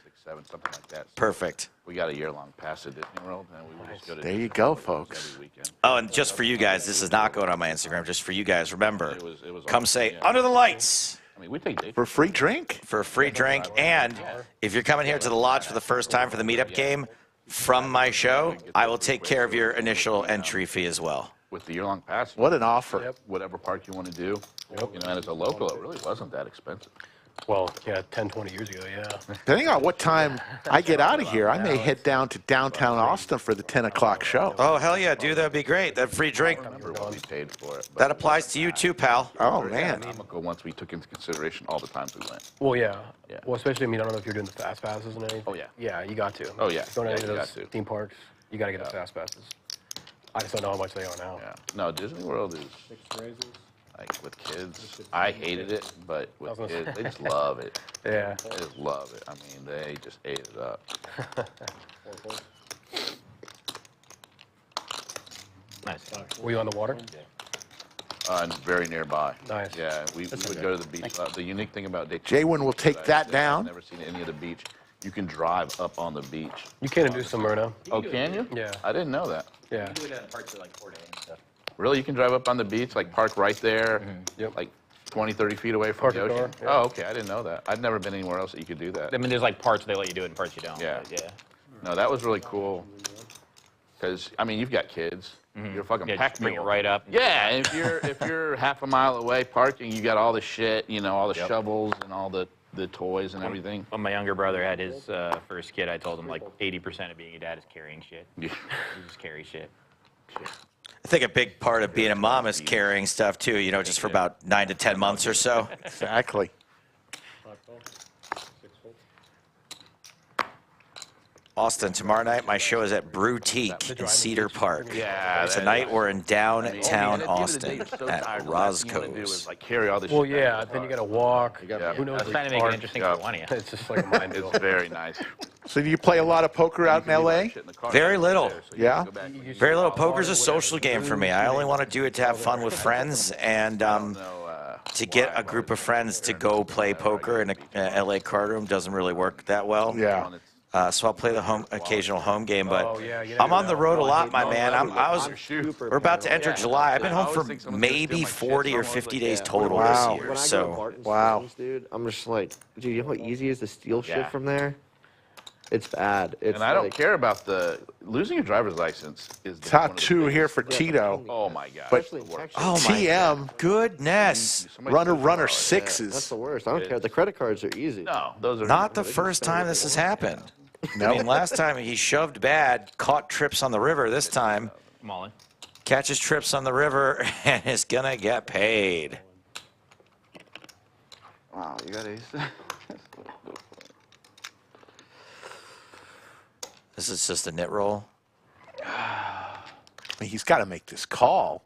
6, 7, something like that. So
Perfect.
we got a year-long pass to Disney World, and we would just go to
There you go, folks.
every weekend.
Oh, and just for you guys, this is not going on my Instagram. Just for you guys, remember,
It was
come
awesome,
say,
yeah.
under the lights.
I mean, we take dates.
For a free drink?
For a free drink. And if you're coming here to the Lodge for the first time for the meetup game from my show, I will take care of your initial entry fee as well.
With the year-long pass.
What an offer.
Whatever park you want to do. You know, and as a local, it really wasn't that expensive.
Well, yeah, 10, 20 years ago, yeah.
Depending on what time I get out of here, I may head down to downtown Austin for the 10 o'clock show.
Oh, hell yeah, dude. That'd be great. That free drink.
I don't remember what we paid for it. But
That applies to you too, pal.
Oh, man.
economical once we took into consideration all the times we went.
Well, yeah.
Yeah.
Well, especially, I mean, I don't know if you're doing the fast passes and anything.
Oh, yeah.
Yeah, you got to.
Oh, yeah.
Going to
Yeah,
any of
you
those
got to.
theme parks, you got to get the fast passes. I just don't know how much they are now.
Yeah. No, Disney World is, like, with kids, I hated it, but with kids, they just love it.
Yeah.
They just love it. I mean, they just ate it up.
Nice.
Were you on the water?
And very nearby.
Nice.
Yeah, we would go to the beach. The unique thing about
JWin will take that down.
I've never seen any of the beach. You can drive up on the beach.
You can do Smyrna.
Oh, can you?
Yeah.
I didn't know that.
Yeah.
Do it at parts of like 4 days and stuff.
Really? You can drive up on the beach, like park right there,
Yep.
like 20, 30 feet away from
Park
the
your
ocean?
car, yeah.
Oh, okay. I didn't know that. I'd never been anywhere else that you could do that.
I mean, there's like parts they let you do it and parts you don't.
Yeah.
but yeah.
No, that was really cool. Because, I mean, you've got kids. You're fucking
Yeah,
packed
just bring it right up.
Yeah, and if you're half a mile away parking, you got all the shit, you know, all the shovels and all the toys and everything.
When my younger brother had his first kid, I told him like 80% of being a dad is carrying shit.
Yeah.
You just carry shit.
I think a big part of being a mom is carrying stuff too, you know, just for about 9 to 10 months or so.
Exactly.
Austin, tomorrow night my show is at Boutique in Cedar Park.
Yeah.
Tonight we're in downtown
At
Austin
the end of the day, you're so
at
tired, the last thing you wanna do is,
Roscoe's.
like, carry all this
Well,
shit back
yeah,
to the
then you
car.
got to walk.
Yeah.
Who knows
That's
where
trying to
you
make it
park.
interesting
Yeah.
for one of you.
It's just like a minefield.
It's very nice.
So do you play a lot of poker out in L.A.?
Very little.
Yeah?
Very little. Poker's a social game for me. I only want to do it to have fun with friends and to get a group of friends to go play poker in a LA card room doesn't really work that well.
Yeah.
So I'll play the occasional home game, but
Oh, yeah, you
I'm
never
on the
know.
road a lot, my man. We're about to enter July. I've been home for maybe 40 or 50 days total
Wow.
this year.
When I go to
So
Barton's
Wow.
Springs, dude, I'm just like, dude, you know how easy it is to steal shit
Yeah.
from there? It's bad. It's
And I don't
like,
care about losing your driver's license is the
Top
one of the
two
biggest-
here for Tito.
Oh my God.
But-
it's the worst.
oh my
TM,
goodness.
Somebody
runner,
steals
runner
your wallet.
that's
sixes.
the worst. I don't care. The credit cards are easy.
No, those are
Not the first time this has happened. I
No.
mean, last time he shoved bad, caught trips on the river. This time,
Molly.
catches trips on the river and is gonna get paid.
Wow, you got ace.
This is just a nit roll.
I mean, he's got to make this call.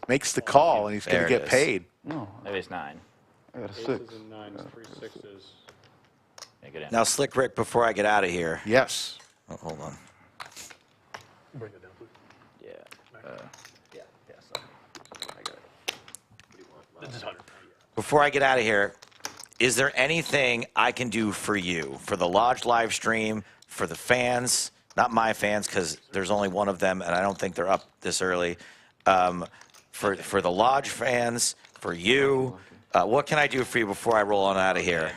Makes the call, and he's going
There
to
it
get
is.
paid.
No,
Maybe it's 9.
I got a
Aces
6.
and nines, 3 sixes.
Yeah, good
Now, Slick Rick, before I get out of here.
Yes.
Oh, hold on.
Bring it down, please.
Before I get out of here, is there anything I can do for you, for the Lodge live stream, for the fans, not my fans, because there's only one of them, and I don't think they're up this early. For the Lodge fans, for you, what can I do for you before I roll on out of here?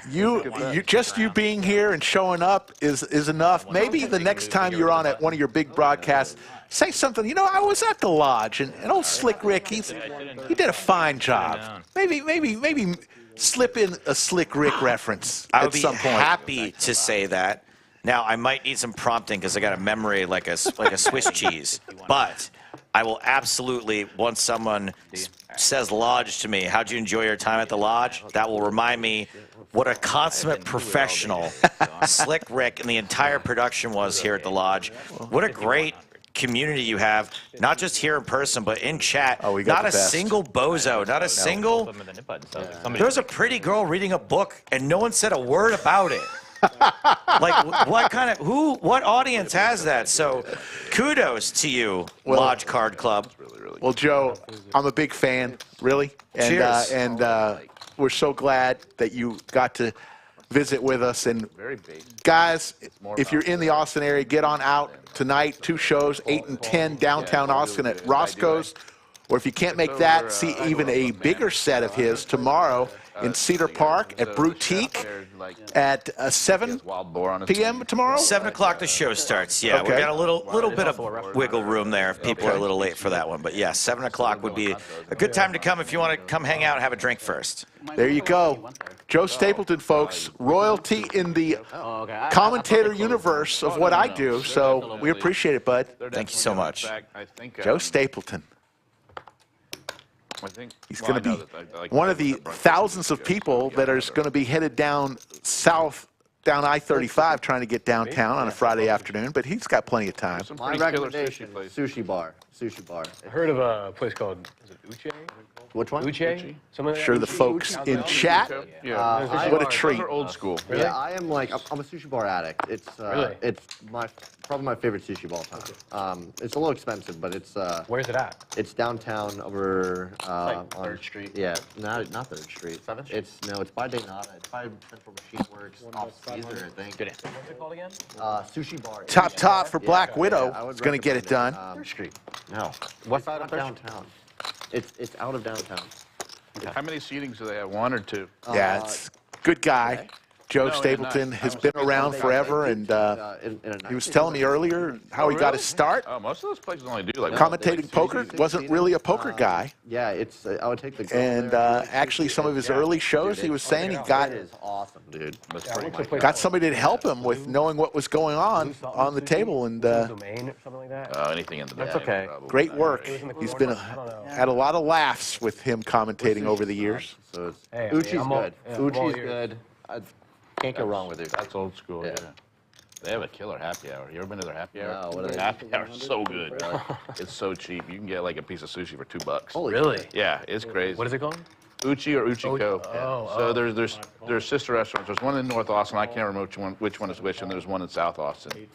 Just you being here and showing up is enough. Maybe the next time you're on at one of your big broadcasts, say something. You know, I was at the Lodge, and old Slick Rick, he did a fine job. Maybe slip in a Slick Rick reference at some point.
I would be happy to say that. Now, I might need some prompting because I got a memory like a Swiss cheese. But I will absolutely, once someone says Lodge to me, how'd you enjoy your time at the Lodge? That will remind me what a consummate professional Slick Rick and the entire production was here at the Lodge. What a great community you have, not just here in person, but in chat. Not a single bozo, not a single. There's a pretty girl reading a book, and no one said a word about it. Like, what audience has that? So kudos to you, Lodge Card Club.
Well, Joe, I'm a big fan, really. And,
Cheers.
We're so glad that you got to visit with us. And guys, if you're in the Austin area, get on out tonight. 2 shows, 8 and 10, downtown Austin at Roscoe's. Or if you can't make that, see even a bigger set of his tomorrow in Cedar Park at Boutique at 7 p.m. tomorrow?
7 o'clock the show starts, yeah.
Okay.
We got a little bit of wiggle room there if people are a little late for that one. But, yeah, 7 o'clock would be a good time to come if you want to come hang out and have a drink first.
There you go. Joe Stapleton, folks, royalty in the commentator universe of what I do, so we appreciate it, bud.
Thank you so much.
Joe Stapleton.
I think
he's going to be one of the thousands of people that are going to be headed down south, down I-35, trying to get downtown on a Friday afternoon, but he's got plenty of time.
My recommendation, sushi bar.
I heard of a place called, is it Uche?
Which one?
Uche?
Sure, the folks in chat. What a treat.
Old school.
Really? Yeah, I'm a sushi bar addict. It's it's probably my favorite sushi of all time. It's a little expensive, but it's
where's it at?
It's downtown over on
3rd Street.
Yeah, not 3rd Street. 7th Street? It's by Daynata. It's by Central Machine Works, off Caesar, I think.
Good answer. What's it called again?
Sushi bar.
Top for Black Widow. It's going to get it done.
3rd Street. No. What side of downtown? It's out of downtown.
How many seatings do they have? 1 or 2?
Yeah, it's good guy. Joe Stapleton has been around forever, and he was telling me earlier how he got his start.
Oh, most of those places only do like
commentating poker. Wasn't really a poker guy.
Yeah, I would take the.
And actually, some of his early shows, he was saying he got
awesome, dude.
Got somebody to help him with knowing what was going on the table, and
anything in the
That's okay.
great work. He's been had a lot of laughs with him commentating over the years.
So Uchi's good. Uchi's good. Can't go wrong with it.
That's old school, yeah. They have a killer happy hour. You ever been to their happy hour?
No, what
their happy hour is so good. It's so cheap. You can get like a piece of sushi for $2.
Holy
really?
shit.
Yeah, it's crazy.
What is it called?
Uchi or Uchiko. So there's sister restaurants. There's one in North Austin. I can't remember which one is which, and there's one in South Austin.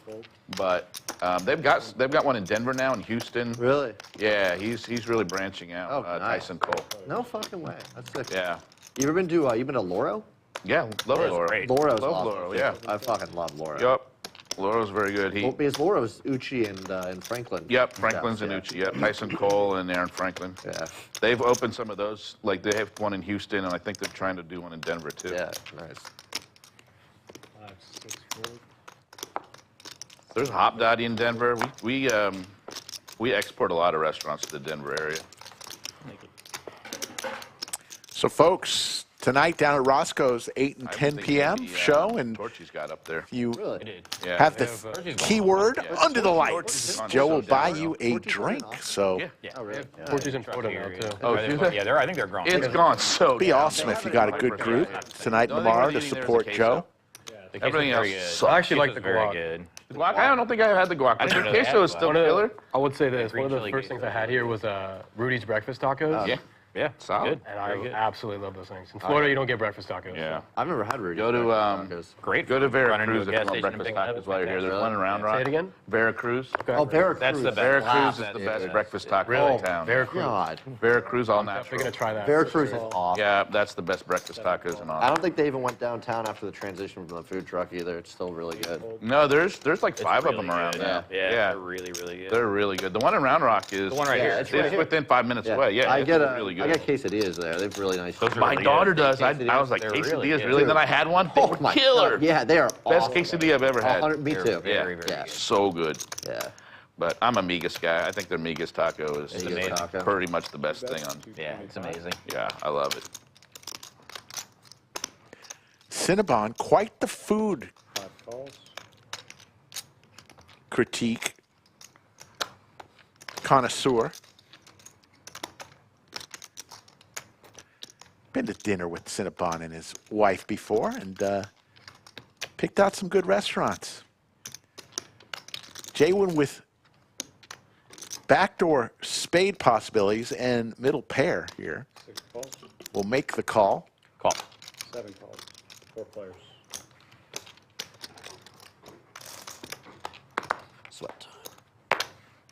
But they've got one in Denver now, in Houston.
Really?
Yeah, he's really branching out.
Oh, nice.
Tyson Cole.
No fucking way. That's sick.
Yeah.
You ever been to Loro?
Yeah, love Loro.
Loro's
love
awesome.
Loro, yeah.
I fucking love Loro.
Yup. Loro's very good.
Because Loro's Uchi and Franklin.
Yep, Franklin's and Uchi. Yep, Tyson Cole and Aaron Franklin.
Yeah.
They've opened some of those. Like they have one in Houston, and I think they're trying to do one in Denver too.
Yeah, nice.
There's Hop Dotty in Denver. We export a lot of restaurants to the Denver area.
So, folks, tonight down at Roscoe's, 8 and 10 p.m. show, and
Torchy's got up there.
if you
Yeah.
have the keyword under the lights, Joe will buy you a drink. So,
Oh, really?
Torchy's in Florida now, too.
Oh,
Yeah, I think they're growing.
it's gone so.
be awesome if you got a good group tonight and tomorrow to support Joe.
Everything else sucks.
I actually like the
very
guac.
good.
Guac, I don't think I had the guac. But the queso is still
One of the-
killer.
I would say this. One of the
Green
first
chili
things I had here was Rudy's breakfast tacos.
Yeah.
Yeah,
solid.
Good.
And I absolutely love those things. In Florida, you don't get breakfast tacos.
Yeah.
I've never had Rudy's.
Go to
tacos.
Great.
Go to
Run into
Veracruz
a
if you
gas
want
station and
breakfast
pick it up.
tacos while you're here. There's one in Round Rock.
Say it again?
Veracruz.
Oh, Veracruz.
That's the best.
Veracruz is
Wow,
the
that
best
is.
breakfast taco
Really?
in town.
Veracruz.
God.
Veracruz all
We're
natural.
going to try that.
Veracruz is awesome.
Yeah, that's the best breakfast tacos in
I
Austin.
don't think they even went downtown after the transition from the food truck either. It's still really good.
No, there's like 5
really
of them around
good.
there.
Yeah, they're really, really good.
They're really good. The one in Round Rock is
The one right here.
It's
right here.
within 5 minutes away. Yeah,
I
it's
get
really good.
I get quesadillas there. They've really nice.
Those are
My
really
daughter
good.
does. I was like,
They're
quesadillas,
really
really?
good.
And then I had one. They were
my
killer.
God. Yeah, they are
Best
awesome.
quesadilla I've ever had.
100, me
They're
too.
very, very
yeah.
good.
So good.
Yeah.
But I'm a Migas guy. I think their Migas taco is
Migas taco.
pretty much the best thing on.
Yeah, it's amazing.
Yeah, I love it.
Cinnabon, quite the food
5 calls.
critique connoisseur. Been to dinner with Cinnabon and his wife before, and picked out some good restaurants. JWin with backdoor spade possibilities and middle pair here
6 calls.
will make the call.
Call.
7 calls. 4 players.
Sweat time.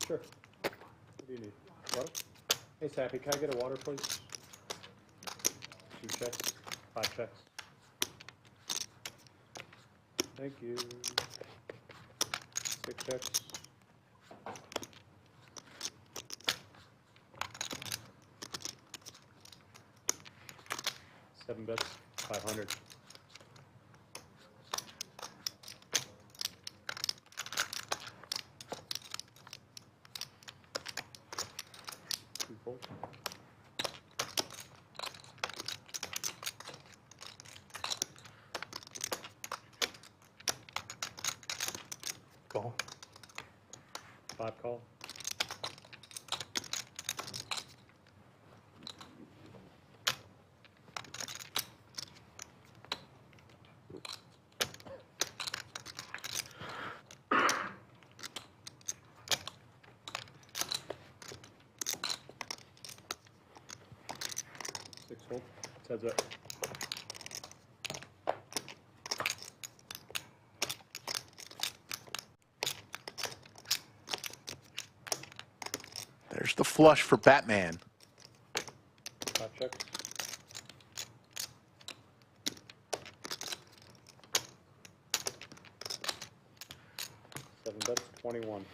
Sure. What do you need? Water? Hey, Sappy, can I get a water, please? 2 checks. 5 checks. Thank you. 6 checks. Seven bets. 500. Two fold.
Call.
5 call. Six hold. Heads up.
There's the flush for Batman.
5 checks. Seven bets. 21.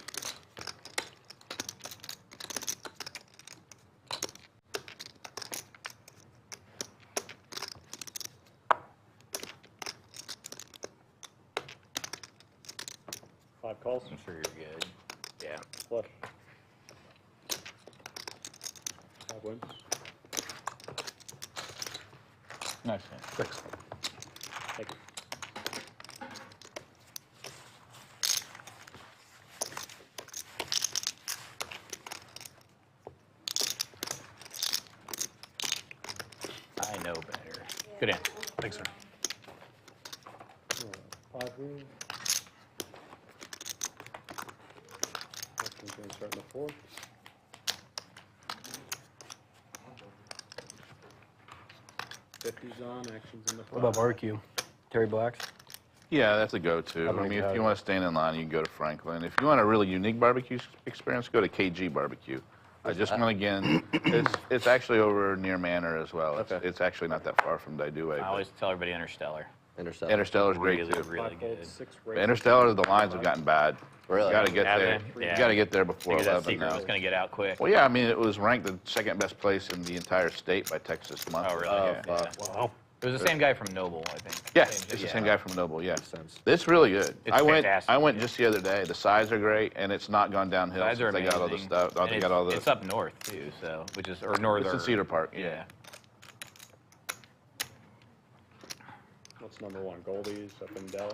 Five calls.
I'm sure you're good. Yeah.
Flush. 5 wins.
Nice.
6.
Thank you.
I know better. Good answer.
Thanks, sir.
5 wins. Action's going to start in the 4th. $50's on. Action's in the 5th.
What about barbecue? Terry Black's?
Yeah, that's a go-to.
I've
I mean,
never
if
had
you
it.
want to stand in line, you can go to Franklin. If you want a really unique barbecue experience, go to KG Barbecue. I just went again. It's actually over near Manor as well. It's actually not that far from Daidue.
I always tell everybody Interstellar.
Interstellar.
Interstellar's great
Really,
too.
really
5 fold,
good.
6
But
raise.
Interstellar, the lines have gotten bad.
Really?
You got to get
Have
there.
they? Yeah.
You got to get there before
Figured that
11
secret
now.
was going to get out quick.
Well, yeah, I mean, it was ranked the second best place in the entire state by Texas Monthly.
Oh, really?
Oh,
Yeah.
fuck.
Wow.
It was the same guy from Noble, I think.
Yeah, it's the same guy from Noble. Yeah,
sense.
it's really good.
It's
I went.
fantastic.
I went just the other day. The sides are great, and it's not gone downhill.
Sides are
since they got all the
amazing.
stuff.
And
They got all the.
It's up north too, so which is or northern.
It's in Cedar Park.
Yeah.
What's number 1? Goldie's up in Dallas.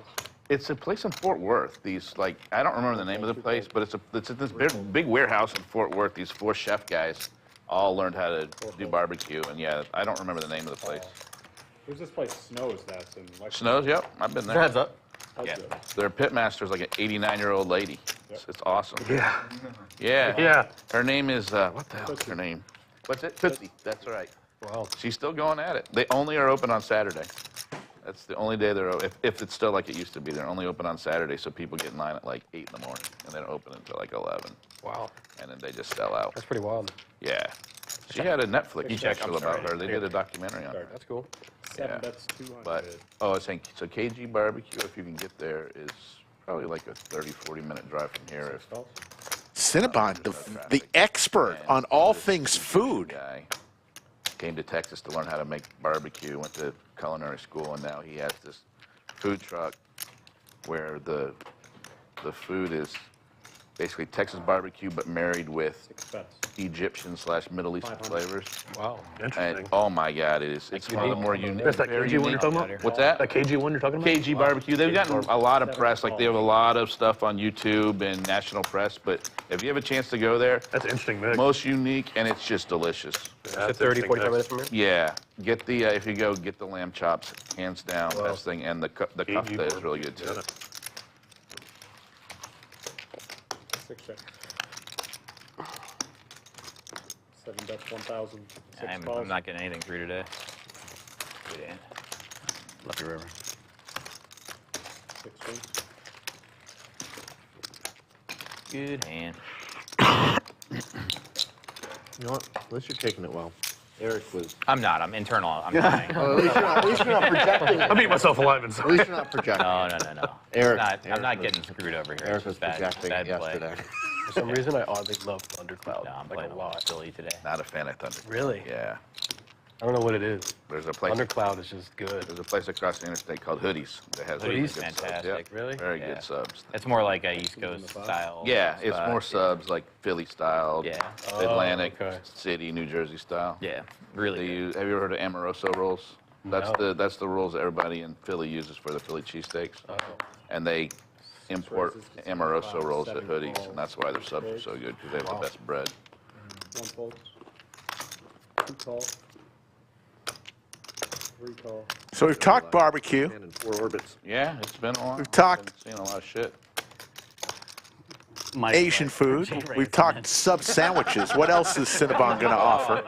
It's a place in Fort Worth. These like I don't remember the name of the place, but it's this big warehouse in Fort Worth. These 4 chef guys all learned how to do barbecue, and yeah, I don't remember the name of the place.
There's this place, Snows, that's in Lexington.
Snows, yep, I've been there.
Heads up.
Yeah.
Their pitmaster's like an 89-year-old lady. It's awesome.
Yeah.
Yeah.
Yeah.
Her name is, what the hell is her name? What's it? Tootsie. That's right.
Wow.
She's still going at it. They only are open on Saturday. That's the only day they're open. If it's still like it used to be, they're only open on Saturday, so people get in line at like 8 in the morning, and they don't open until like 11.
Wow.
And then they just sell out.
That's pretty wild.
Yeah. She had a Netflix special about her. They did a documentary on her.
That's cool.
7 bets 200.
But, oh, I was saying, so KG Barbecue, if you can get there, is probably like a 30, 40-minute drive from here.
Cinnabon, the expert on all things food.
Guy came to Texas to learn how to make barbecue, went to culinary school, and now he has this food truck where the food is basically Texas barbecue, but married with Egyptian/Middle Eastern flavors.
Wow,
interesting. And, oh my God, it's one of the more unique.
That's that KG one you're talking about?
What's that?
That KG one you're talking about?
KG Barbecue. They've gotten a lot of press. Like they have a lot of stuff on YouTube and national press. But if you have a chance to go there,
that's an interesting mix.
Most unique, and it's just delicious.
Yeah, it's 30, 45 minutes from here.
Yeah, get the if you go, get the lamb chops, hands down, best thing, and the kofta is really good too.
6 check. 7 bets 1,000.
I'm not getting anything through today. Good hand.
Lucky River.
16.
Good hand.
You know what? At least you're taking it well. Eric was.
I'm not. I'm internal. I'm trying.
Well, at least you're not projecting.
I'm eating myself alive inside.
At least you're not projecting.
No.
Eric,
I'm not getting screwed over here.
Eric was projecting
bad
yesterday.
For some reason, I oddly love Thundercloud.
No, I'm
like
playing
a lot.
Philly today.
Not a fan of Thunder.
Really?
Yeah.
I don't know what it is.
There's a place.
Thundercloud is just good.
There's a place across the interstate called Hoodies that has really
Hoodies,
good
fantastic.
subs. Yep.
Really?
Very good subs.
It's more like a East Coast style.
Yeah, it's
spot.
more subs like Philly style,
Yeah.
Atlantic
okay.
City, New Jersey style.
Yeah, really
They
good.
use, have you ever heard of Amoroso rolls? That's
No.
that's the rolls that everybody in Philly uses for the Philly cheesesteaks.
Oh.
And they import Amoroso rolls at Hoodies, and that's why their subs are so good, because they have the best bread.
1 fold. 2 call. 3 call.
So we've talked barbecue.
And in 4 orbits.
Yeah, it's been a while.
We've talked
Seen a lot of shit.
Asian food. We've talked sub sandwiches. What else is Cinnabon going to offer?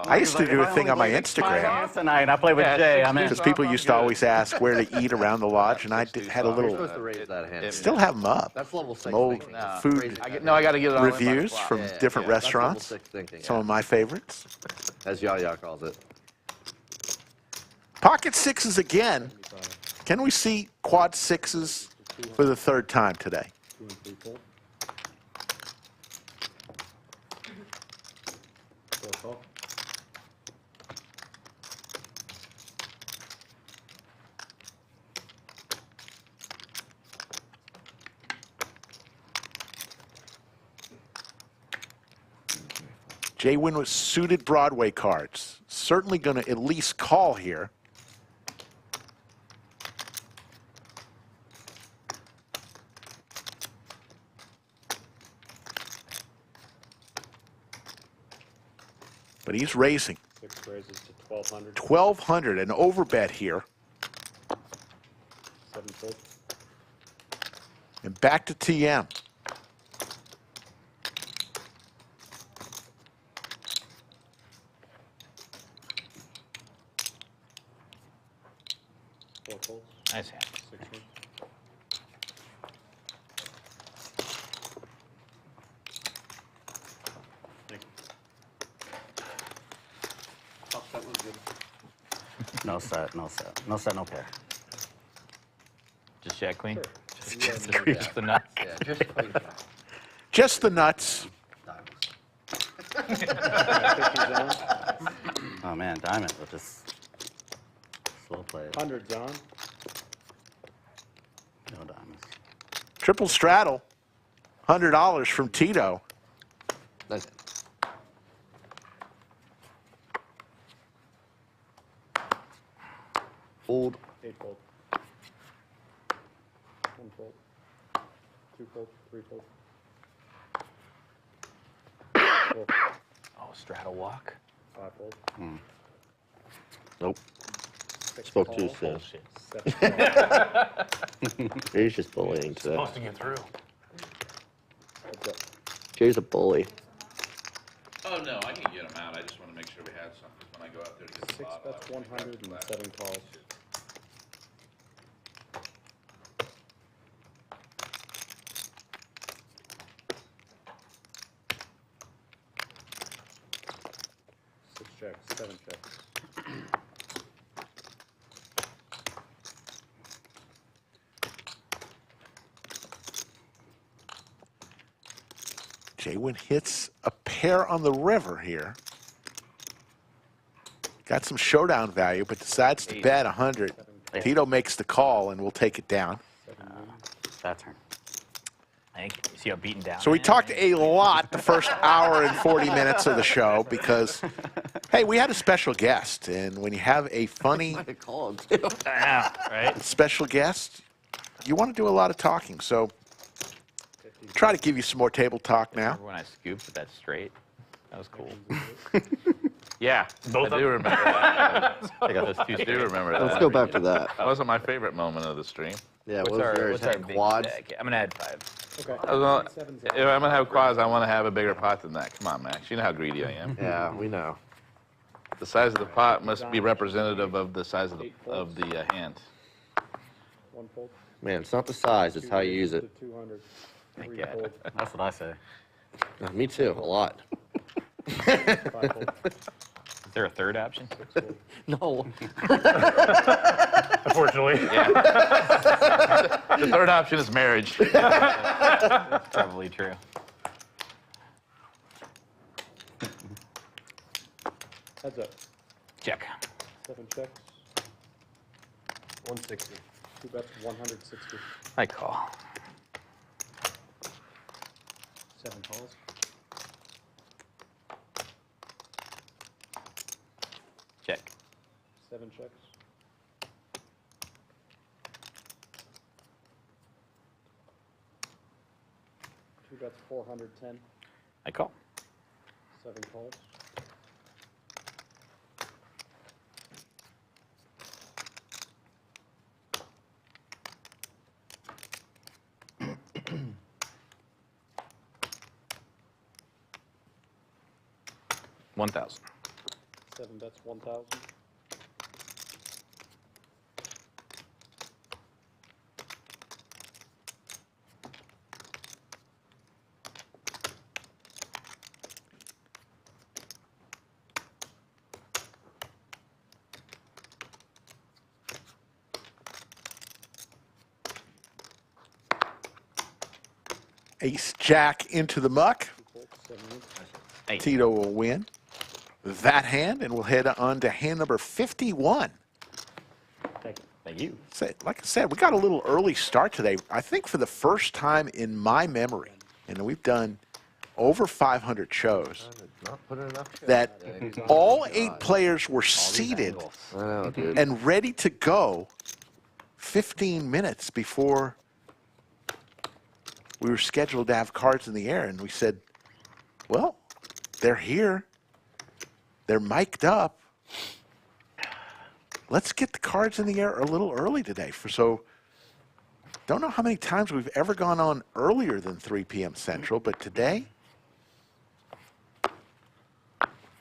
I used to do a thing on my Instagram
Tonight, I play with Jay. I'm in.
because people used to always ask where to eat around the lodge, and I had a
You're
little.
supposed to raise that hand.
Still have them up.
That's level 6
Some old
thinking.
food
I got to get it on
reviews from different
That's level
restaurants.
6 thinking.
Some of my favorites.
As Yaya calls it.
Pocket sixes again. Can we see quad sixes for the 3rd time today?
2 and 3 fold. 4 call.
JWin with suited Broadway cards. Certainly going to at least call here. But he's raising.
6 raises to 1,200.
1,200, an overbet here.
7 fold.
And back to TM.
Four folds.
Nice hand.
6 raises. Thank you. Top set was good.
No set, no set. No set, no pair.
Just check queen.
Sure.
Just the nuts.
Yeah, just queen jack.
Just the nuts.
Oh man, diamond with this slow play.
100's on.
No diamonds.
Triple straddle. $100 from Tito.
Nice. Fold.
8 fold. 1 fold. 2 fold. 3 fold. 4 fold.
Oh, straddle walk.
5 fold.
Nope. Spoke too soon. He's just bullying today.
Supposed to get through.
Jay's a bully.
Oh, no, I can get them out. I just want to make sure we have some, because when I go out there to get the
6
bottle,
bets 100 and 7 calls. Six checks, 7 checks.
JWin hits a pair on the river here. Got some showdown value, but decides to bet 100. Tito makes the call, and we'll take it down.
That turn.
Thank you. You see how beaten down.
So we talked a lot the first hour and 40 minutes of the show because, hey, we had a special guest, and when you have a funny special guest, you want to do a lot of talking. So try to give you some more table talk now.
Remember when I scooped with that straight? That was cool.
Yeah, I do remember that.
I got those two
I do remember that.
Let's go back to that.
That wasn't my favorite moment of the stream.
Yeah,
What's
what was yours?
our
Had
big
quads?
stack? I'm gonna add 5.
Okay.
If I'm gonna have quads, I want to have a bigger pot than that. Come on, Max. You know how greedy I am.
Yeah, we know.
The size of the pot must be representative of the size of the hand.
1 fold.
Man, it's not the size, it's how you use it.
200.
Thank
3
God.
fold.
That's what I say.
Me too, a lot.
5 fold.
Is there a third option?
6 fold.
No.
Unfortunately.
Yeah. The third option is marriage.
Probably true.
Heads up.
Check.
7 checks.
160.
2 bets 160.
I call.
7 calls.
Check.
7 checks. Two bets 410.
I call.
7 calls.
$1,000.
7 bets 1,000.
Ace Jack into the muck.
7
Hey.
Tito will win that hand, and we'll head on to hand number 51.
Thank you.
Like I said, we got a little early start today. I think for the first time in my memory, and we've done over 500 shows, that all 8 players were seated and ready to go 15 minutes before we were scheduled to have cards in the air. And we said, well, they're here. They're mic'd up. Let's get the cards in the air a little early today. So, don't know how many times we've ever gone on earlier than 3 p.m. Central, but today,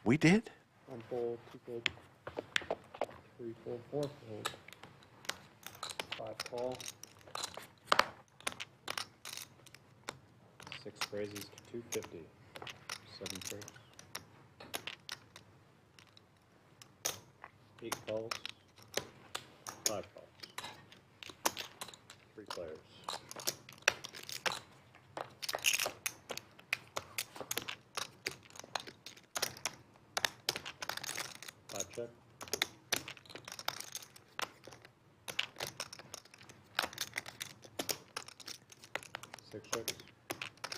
we did.
1 fold, 2 fold, 3 fold, 4 fold. 5 call. 6 raises to 250. 7 tricks. 8 calls. 5 calls. 3 players. Check. Six checks.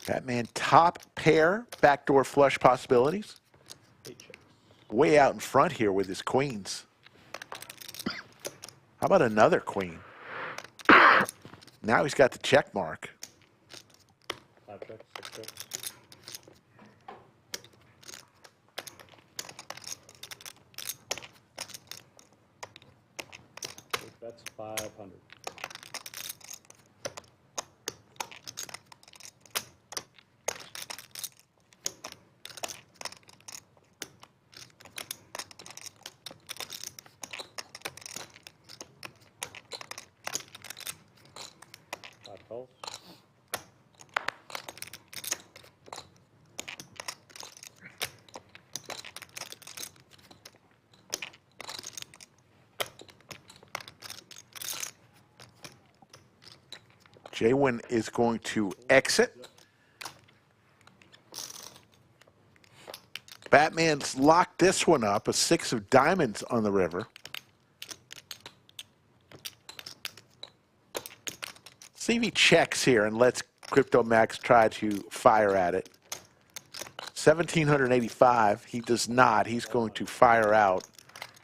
Batman top pair, backdoor flush possibilities.
8 checks.
Way out in front here with his queens. How about another queen? Now he's got the check mark.
5 checks, 6 checks. That's 500. Calls.
JWin is going to exit. Batman's locked this one up, a 6 of diamonds on the river. See if he checks here and lets Crypto Max try to fire at it. 1,785. He does not. He's going to fire out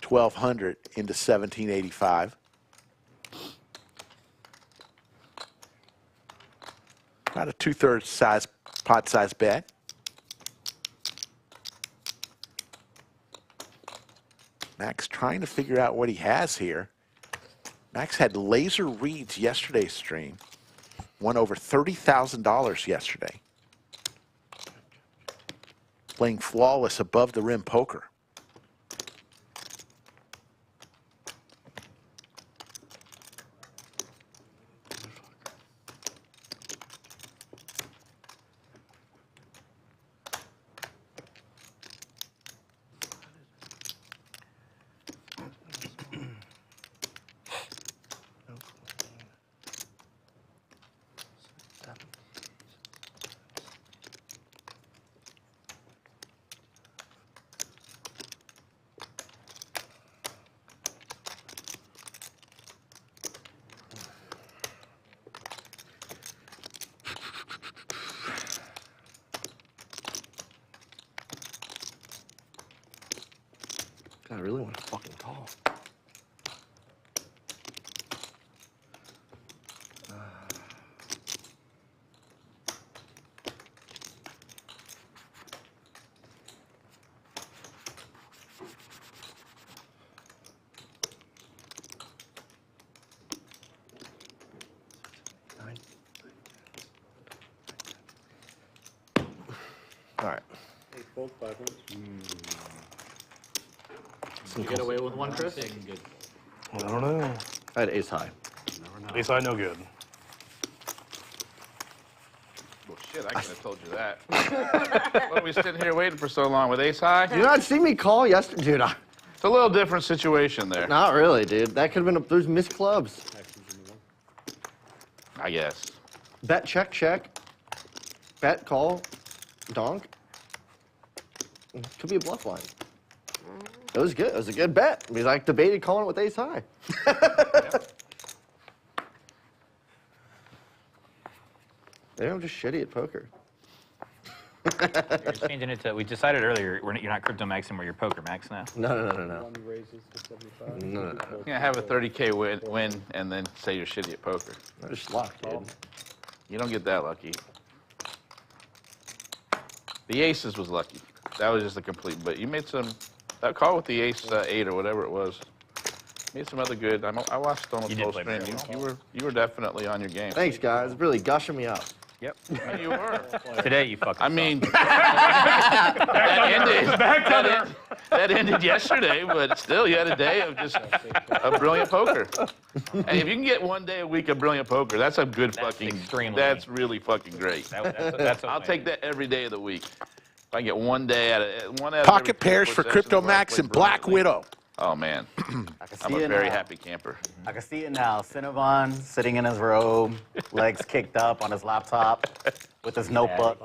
1,200 into 1,785. About a 2/3 size pot size bet. Max trying to figure out what he has here. Max had laser reads yesterday's stream. Won over $30,000 yesterday. Playing flawless above the rim poker.
I really want to fucking call. All right.
Hey, fold 500.
You get away with one, Chris?
I don't know.
I had ace high.
Ace high, no good.
Well, shit, I could have told you that. What are we sitting here waiting for so long with ace high?
You not see me call yesterday, dude.
It's a little different situation there.
Not really, dude. That could have been there's missed clubs.
I guess.
Bet, check, check. Bet, call, donk. Could be a bluff line. It was good. It was a good bet. We like debated calling it with ace high. Maybe I'm just shitty at poker.
You're changing it to, we decided earlier, you're not crypto maxing, where you're poker max now.
No.
One raises to 75.
No.
You're gonna have a 30K win and then say you're shitty at poker.
I just locked, dude.
You don't get that lucky. The aces was lucky. That was just a complete, but you made some, that call with the ace 8 or whatever it was. Made some other good. I watched on the whole stream. You were definitely on your game.
Thanks, guys. Really gushing me up.
Yep.
Yeah, you were.
Today you fucking
I mean, that ended yesterday, but still, you had a day of just a brilliant poker. And if you can get one day a week of brilliant poker, that's a good that's really fucking great.
That's
I'll take that every day of the week. If I can get one day out of
Pocket pairs for Crypto Max and Black Widow.
Oh, man.
I can
I'm
see
a
it
very
now.
happy camper.
I can see it now. Cinnabon sitting in his robe, legs kicked up on his laptop with his notebook.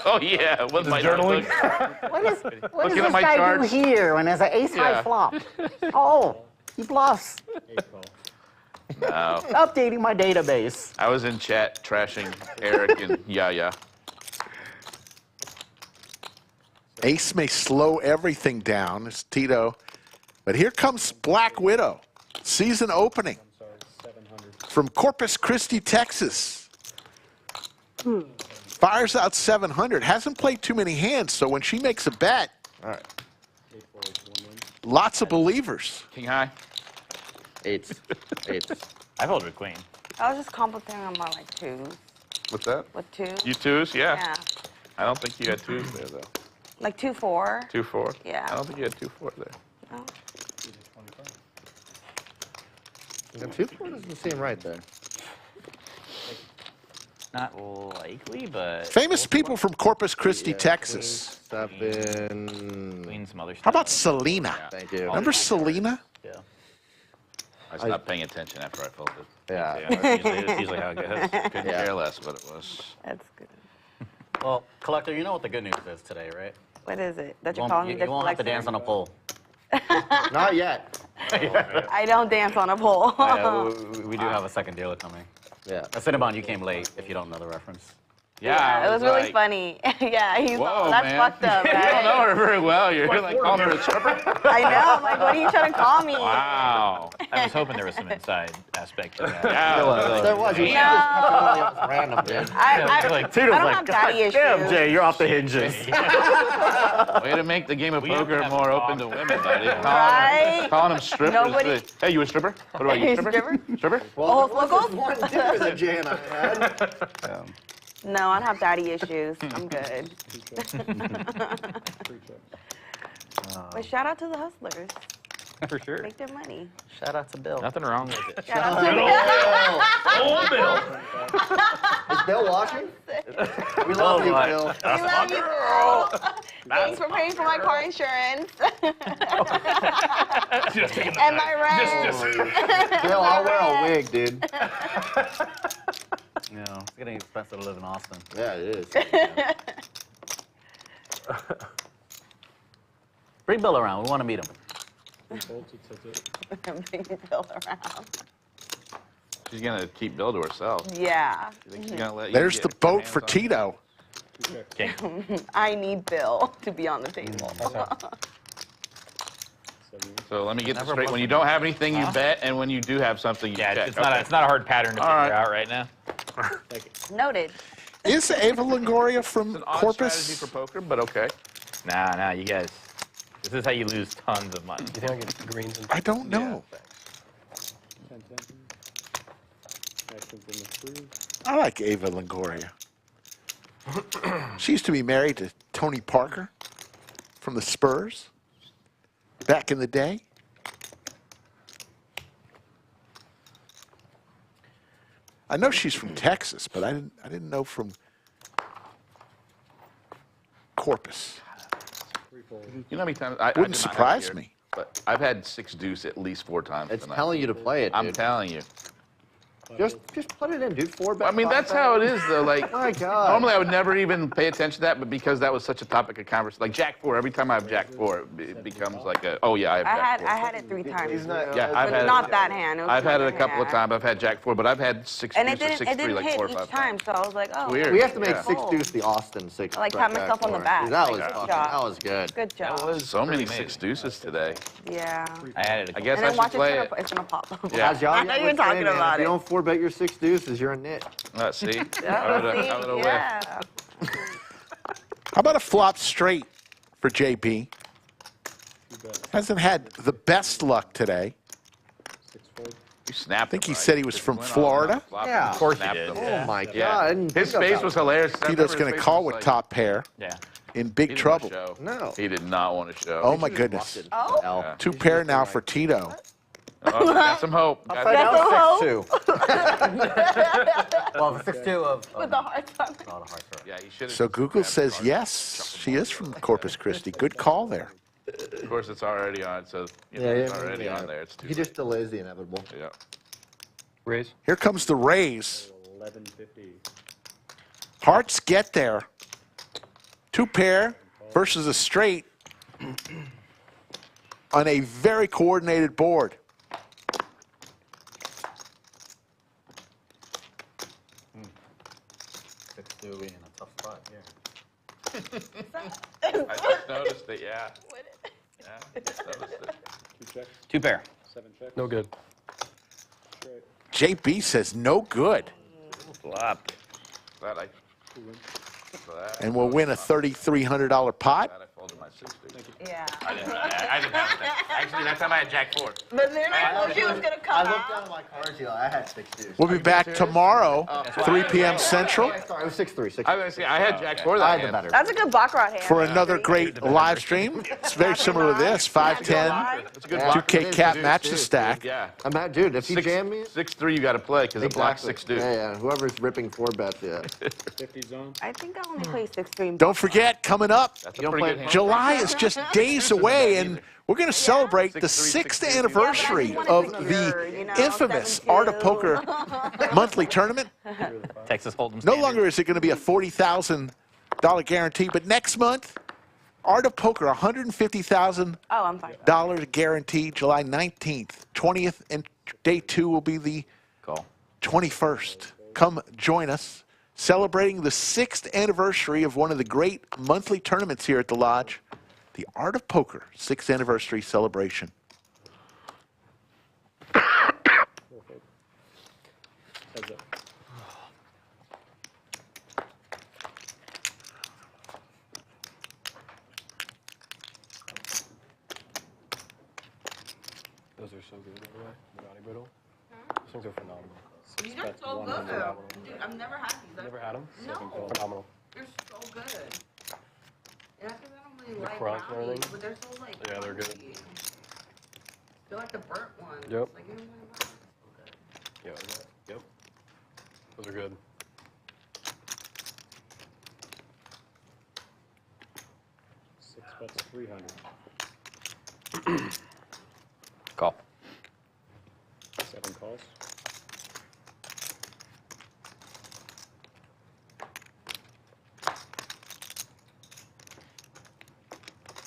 Oh, yeah. With my
journaling.
notebook.
What does
Looking
this
at my
guy
charts.
do here when there's an ace-high
Yeah.
flop? Oh, he bluffs.
No.
Updating my database.
I was in chat trashing Eric and Yaya.
Ace may slow everything down. It's Tito. But here comes Black Widow. Season opening. From Corpus Christi, Texas. Fires out 700. Hasn't played too many hands, so when she makes a bet,
All right.
lots of believers.
King high.
Eights. Eights.
I folded with queen.
I was just complimenting on my like twos.
What's that?
With twos.
You twos? Yeah.
Yeah.
I don't think you had twos there, though.
Like 2-4.
2-4?
Yeah.
I don't think you had 2-4 there.
No.
Yeah, 2-4 doesn't seem right there.
Not likely, but.
Famous people from Corpus Christi,
Yeah,
Texas.
Queen, 7.
Some other stuff.
How about Selena?
Thank you.
Remember Selena?
Yeah.
I stopped paying attention after I folded.
Yeah.
It's usually how it goes.
Couldn't care less what it was.
That's good.
Well, Collector, you know what the good news is today, right?
What is it? That you're
You
calling me
won't, you won't have to dance on a pole.
Not yet.
I don't dance on a pole.
We do have a second dealer coming.
Yeah.
Cinnabon, you came late, if you don't know the reference.
Yeah, it was really funny. Yeah, he's all, that's fucked up,
You don't
right?
know her very well. You're like calling her a stripper?
I know. I'm like, what are you trying to call me?
Wow.
I was hoping there was some inside aspect to that.
Yeah.
There was. You
No.
just random, dude.
I don't have daddy issues.
Damn, Jay, you're off the hinges.
Way to make the game of poker more open to women, buddy.
Right?
Calling them strippers.
Nobody-
Hey, you a stripper? What about you, stripper? Stripper?
Well,
Oh,
there was this one dinner that Jay and I had.
No, I don't have daddy issues. I'm good. But shout out to the hustlers.
For sure.
Make their money.
Shout out to Bill.
Nothing wrong with it.
Shout out to Bill.
Is Bill watching? We love you, Bill.
We love you, Bill. Thanks for paying for my car insurance. And my rent.
Bill, I'll wear a wig, dude.
You know, it's getting expensive to live in Austin.
Yeah, it is.
Bring Bill around. We want to meet him.
Bring Bill around.
She's going to keep Bill to herself.
Yeah.
You think she's gonna let you
There's
get
the
your
boat
hands
for
on
Tito.
Okay.
I need Bill to be on the table.
So let me get this straight. When you don't have anything, you bet, and when you do have something, you check.
It's not a hard pattern to figure out right now.
Noted.
Is Ava Longoria from
It's an odd
Corpus?
strategy for poker, but okay.
Nah, you guys. This is how you lose tons of money.
You think I get the greens and
I don't know. I like Ava Longoria. She used to be married to Tony Parker from the Spurs back in the day. I know she's from Texas, but I didn't know from Corpus.
You know how many times I
Wouldn't
did not have it
surprise
here,
me.
But I've had 6 deuce at least 4 times.
It's
tonight.
telling you to play it, dude.
I'm telling you.
Just put it in, dude. 4 bet.
I mean,
5
that's
bet.
how it is, though. Like,
My God.
normally I would never even pay attention to that, but because that was such a topic of conversation, like Jack 4. Every time I have Jack 4, it becomes like a, oh yeah, I have Jack 4.
I had it 3 times.
He's not.
Yeah, I've
But
had
not
it.
that hand. It was
I've had it a
another
couple of
hand.
times. I've had Jack 4, but I've had 6
And
deuce or 6
it
3
didn't
like
hit
4 or
each
5
time, so I was like, oh.
Weird.
We have to make
Yeah.
6 deuce the Austin 6.
I like pat myself on the back.
That was
Like, good
fucking.
job.
That was good.
Good job.
So many 6 deuces today.
Yeah.
I had it.
I guess
And
I
then
should
watch
play it.
it's gonna pop.
Yeah.
As y'all
I know
would
you're
say,
talking
man,
about
if you
it.
don't 4 bet your 6 deuces, you're a nit.
Let's see.
Yeah,
I would have
yeah.
How about a flop straight for JB? Hasn't had the best luck today.
You snapped.
I think he
him,
said
right?
he was
Just
from
went on
Florida.
and flop
Yeah.
and
Of
course he
snapped
did.
him.
Oh my
Yeah.
God! I didn't
His
think
face
about
was
it.
hilarious.
Tito's going to call with top pair
Yeah.
in big
He didn't
trouble.
want to show.
No.
He did not want to show.
Oh my goodness.
Oh.
Yeah.
2 pair now for Tito.
Oh, got some hope. Got
Upside
some-
down
That's
6-2. Well, the 6-2 of.
With the hearts on it.
Not a hard throw.
Yeah, he should have.
So Google says yes, she is from Corpus Christi. Good call there.
Of course, it's already on, so you know,
Yeah,
it's
yeah,
already
yeah.
on there. It's too
He just delays the inevitable.
late. Yeah.
raise.
Here comes the raise.
1150.
Hearts get there. 2 pair versus a straight on a very coordinated board.
Still in a tough spot here.
I just noticed it. Yeah. Yeah. I just noticed it.
2 checks,
2 pair.
7 checks.
No good.
Straight.
JB says no good.
Flop.
Glad I.
Two wins.
Glad
And we'll win a $3,300 pot.
I folded my 60.
Yeah.
I didn't have that. Actually, that time I had Jack 4.
But then I know she was gonna come
I looked
out.
down at my cards, I had 6 deuce.
We'll be back tomorrow, 3 p.m. Central,
Sorry, it was 6-3.
I was gonna say, I had Jack 4 that
I had the
hand.
better.
That's a good baccarat hand.
for another great live stream. It's very similar to this, 5-10,
It's a good
2K cap match the stack.
Yeah.
I'm mad, dude. If you jam me,
6-3 you got to play because it blocks
exactly.
6 deuce.
Yeah. Whoever's ripping 4 bets, yeah.
50 zone.
I think I only play 6-3.
Don't forget, coming up,
That's
You
a
don't
pretty
play
good hand.
July is just days away, and we're going to celebrate the 6th anniversary of the infamous Art of Poker monthly tournament.
Texas Hold'em.
No longer is it going to be a $40,000 guarantee, but next month, Art of Poker, $150,000
Oh, I'm fine.
guarantee, July 19th. 20th and day 2 will be the
Call.
21st. Come join us, celebrating the 6th anniversary of one of the great monthly tournaments here at the Lodge, the Art of Poker 6th anniversary celebration.
Heads up.
Those are so good, by the way. Brownie brittle. Those things are phenomenal.
These are so good. Dude, I've never had these.
Never had them?
No.
Phenomenal.
They're so good. And that's because I don't really
The
like
crunch and
brownies,
everything?
but they're so like
Yeah, they're good.
crunchy. They're like the burnt ones.
Yep.
Like, you know what I'm
Yeah, yep. Those are good.
Six bets, 300.
Call.
7 calls.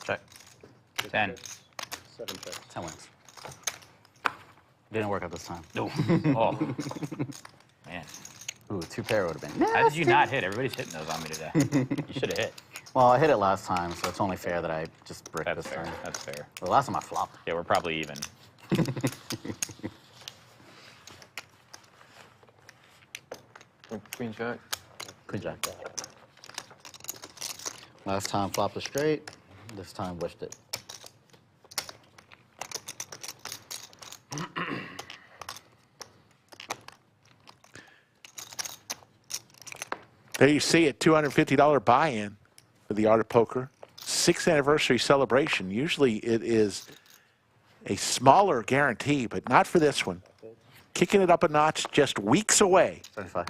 Check.
6
10.
bets, 7 checks.
10 wins. Didn't work out this time.
No. Oh. Man.
Ooh, 2 pair would have been.
How did you not hit? Everybody's hitting those on me today. You should have hit.
Well, I hit it last time, so it's only fair that I just brick
That's
this
fair.
time.
That's fair.
The last time I flopped.
Yeah, we're probably even.
Queen jack.
Queen jack. Last time flopped a straight. This time wished it.
There you see it, $250 buy-in for the Art of Poker. 6th anniversary celebration. Usually it is a smaller guarantee, but not for this one. Kicking it up a notch, just weeks away.
75.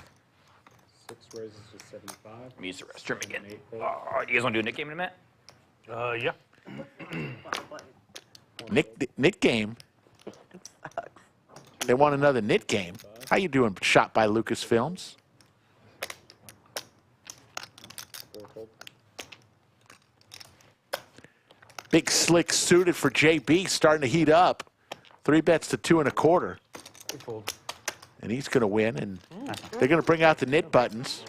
6 raises to 75.
Let me use the restroom again.
8 fold.
Oh, you guys want to do a Nick game in a minute?
Yeah.
Knit game. They want another knit game. How you doing, shot by Lucasfilms?
4 fold.
Big slick suited for JB, starting to heat up. 3 bets to 2 1/4.
Good fold.
And he's going to win, and they're going to bring out the knit buttons.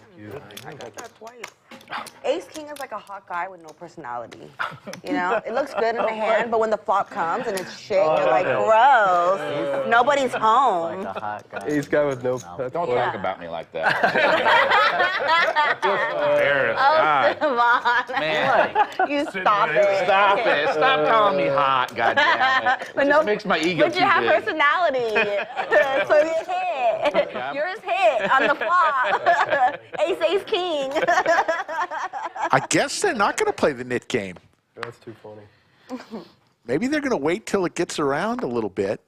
I got that twice. Ace King is like a hot guy with no personality. You know, it looks good in the hand, but when the flop comes and it's shit, you're like, gross. Nobody's home.
Like a hot guy.
Ace guy with no.
Don't
Yeah.
talk about me like that.
Savon.
Man.
You stop it.
Stop it. Stop calling me hot, goddamn it.
But
It
no,
just makes my ego
but you
too
have
big.
personality. So you hit. Yours hit on the flop. Ace King.
I guess they're not going to play the knit game.
That's too funny.
Maybe they're going to wait till it gets around a little bit.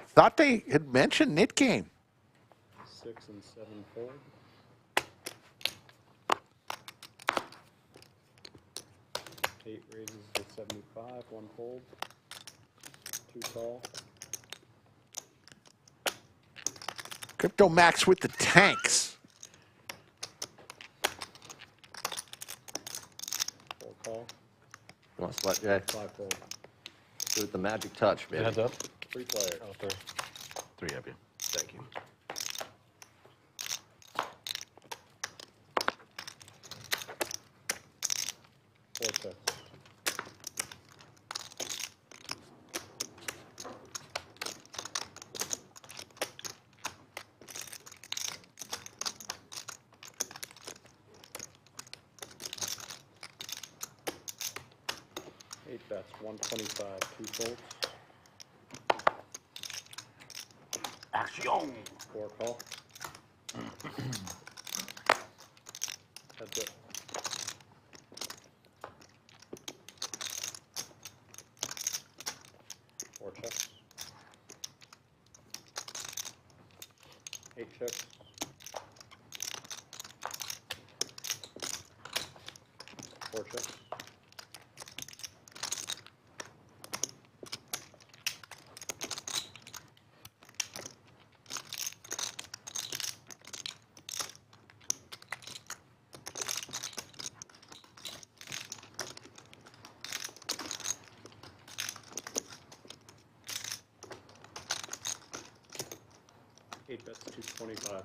Thought they had mentioned knit game.
6 and 7 fold. 8 raises to 75. 1 fold. 2 call.
Crypto Max with the tanks.
4 call.
You want to split, Jay?
5 fold.
Do it the magic touch, baby.
Heads up.
3 player.
Oh, 3.
3 of you.
Thank you.
Four checks. bets, 125, 2 folds.
Action.
4 call. That's it. Four checks. 8 checks. 4 checks. Eight bets, 225.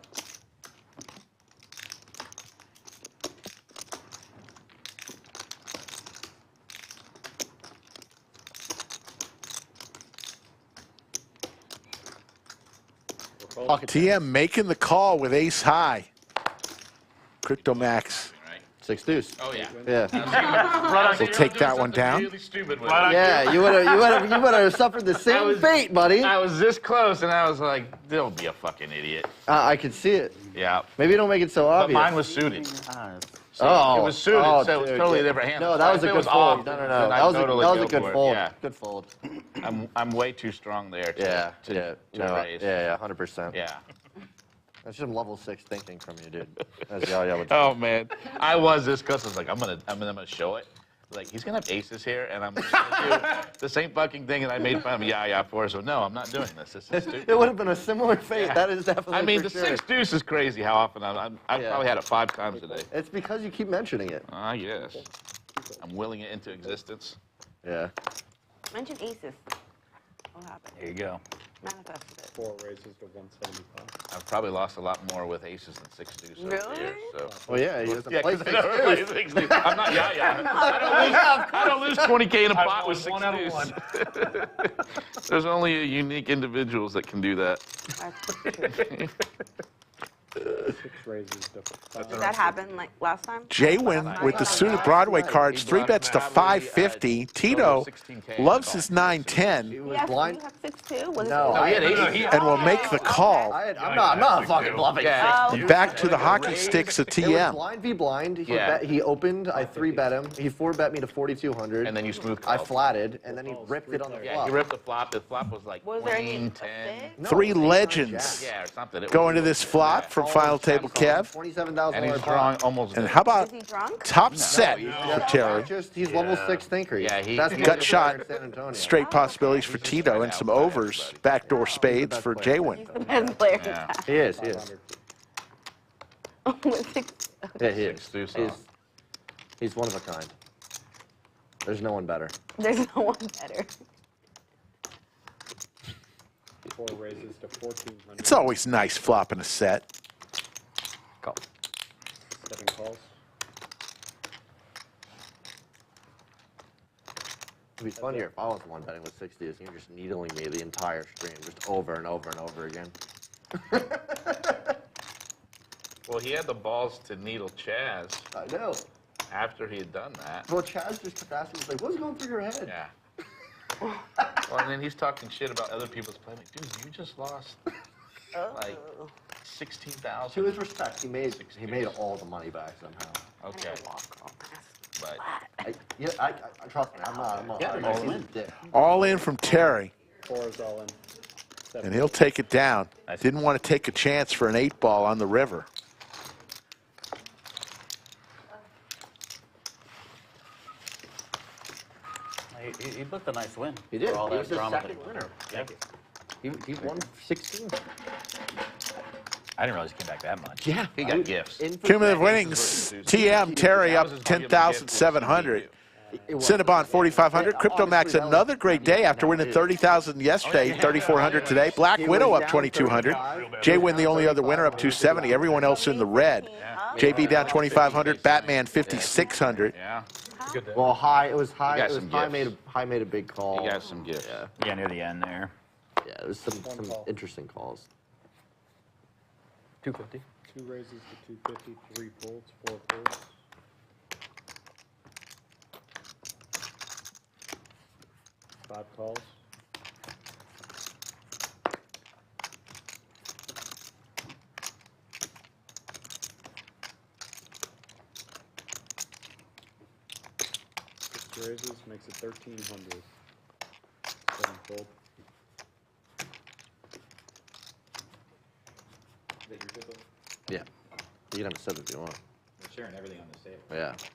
TM making the call with ace high. Crypto Max.
6 deuce.
Oh yeah.
Yeah.
We'll take that one down.
Really stupid with
Yeah, you would have suffered the same fate, buddy.
I was this close, and I was like, "Don't be a fucking idiot."
I could see it.
Yeah.
Maybe don't make it so
But
obvious.
mine was suited.
Oh,
It was suited,
oh,
so it was
dude,
totally
yeah.
different hand.
No, that was a
If it
good
was
fold.
off,
No,
then
that
I'd
was
totally
a
go
good
for it.
fold.
Yeah.
Good fold.
I'm way too strong there to,
Yeah,
to raise.
yeah, 100%.
Yeah.
That's some level 6 thinking from you, dude. That's yeah, would
Oh man, I was this close. I was like, I'm gonna show it. Like he's gonna have aces here, and I'm just gonna do the same fucking thing that I made fun of yeah for. So no, I'm not doing this. This is stupid.
It would have been a similar fate.
Yeah.
That is definitely.
I mean,
for
the
sure.
6 deuce is crazy. How often I've
Yeah.
probably had it 5 times today.
It's because you keep mentioning it.
Ah yes, I'm willing it into existence.
Yeah.
Mention aces. What happened?
There you go.
Manifested it.
4 raises to 175.
I've probably lost a lot more with aces than 6 deuce over
Really?
the years. So.
Well, yeah, he doesn't
Yeah,
play
'cause I never played
6
6 deuce. I'm not. I don't lose 20K in a pot with 6 deuce. There's only unique individuals that can do that.
That's true.
6 raises to 5.
Did that happen like last time?
JWin with the suited Broadway cards, 3 bets to 550. Tito loves his 9-10
Yes,
blind.
you have 6 too? Was
No,
it
he had
aces.
and will make the call.
I'm not fucking bluffing.
Yeah.
Oh.
Back to the hockey sticks of
It was
TM.
blind v blind.
Yeah.
He opened. I 3-bet him. He 4-bet me to 4,200.
And then you smooth
I
called.
flatted, and then he ripped it on the
Yeah,
flop.
he ripped the flop. The flop was like
Was there any
queen,
a
10.
six?
No,
3
ace, nine,
legends
jack.
Yeah, or something. It
going
was-
to this flop from
Calls,
Final Table
calls,
Kev.
$27,000
And he's
pot.
drawing almost.
And
dead.
how about
Is he drunk?
top set
he's
for
just-
Terry?
He's level 6 thinker.
Yeah, he-
Best
he-
Gut
player
shot,
in San Antonio.
straight possibilities for Tito and some overs, backdoor spades for JWin.
He's the best player.
Yeah.
He is. He is.
With 6.
Yeah, he is.
6 deuce
He's,
off.
he's one of a kind. There's no one better.
There's no one better.
4 raises to 1,400.
It's always nice flopping a set.
Call.
7 calls.
It'd be funnier if I was the one betting with 60s and you're just needling me the entire stream, just over and over and over again.
Well, he had the balls to needle Chaz
I know.
after he had done that.
Well, Chaz just kept asking, like, what's going through your head?
Yeah. Well, and then he's talking shit about other people's play. Like, dude, you just lost like 16,000.
To his respect, he made all the money back somehow.
Okay, but
I trust me, I'm not.
Yeah,
I'm
nice
not
win.
dick.
All in from Terry,
4 is all in. 7.
and he'll take it down. Didn't want to take a chance for an 8-ball on the river.
He booked a nice win.
He did.
For all
He
that
was the
drama.
second winner. He won 16.
I didn't realize he came back that much.
Yeah,
he got gifts.
Cumulative winnings, TM, Terry up 10,700. Cinnabon 4,500. Crypto Max another great day after winning 30,000 yesterday, 3,400 today. Black Widow up 2,200. JWin the only other winner up 270. Everyone else in the red. JB down 2,500. Batman 5,600.
Yeah,
Well, it was high.
got
It was
some
high
gifts.
made a big call.
he got some gifts.
Yeah, near the end there.
Yeah, there was some
call.
interesting calls.
250.
2 raises to 250, 3 folds, 4 folds. 5 calls. Raises makes it 1,300. 7 fold.
Yeah. You can have a 7 if you want.
We're sharing everything on this table.
Yeah.
That's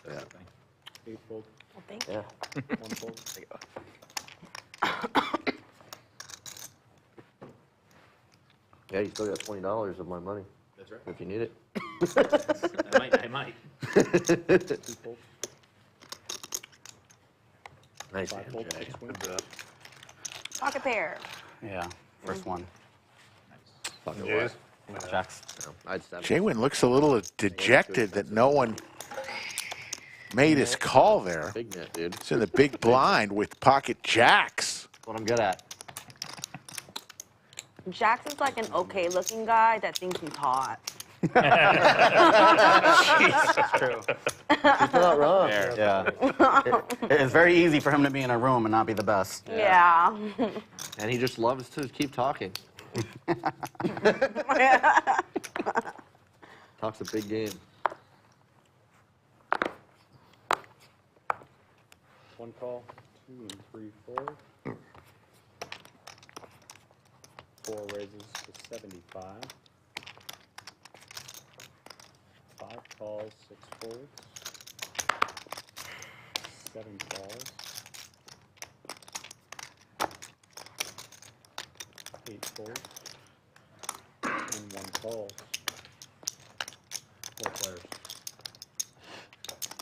Yeah.
the thing.
8 fold.
Well, thank you.
Yeah.
1 fold.
Yeah, you still got $20 of my money.
That's right.
If you need it.
I might.
2 fold.
Nice
5
hand,
fold.
Jay.
6 win.
Pocket pair.
Yeah, first one.
Fucking
Jays?
what?
Jacks.
No, I'd 7.
JWin looks a little dejected that no one made his call there.
Big net, dude.
It's in the big blind with pocket jacks.
That's what I'm good at.
Jackson's like an okay-looking guy that thinks he's hot.
That's true.
He's not wrong.
Yeah. It's very easy for him to be in a room and not be the best.
Yeah.
And he just loves to keep talking. Talks a big game.
1 call. 2 and 3 fold. 4 raises to 75. 5 calls, 6 folds. 7 calls. 8 folds. And 1 call. 4 players.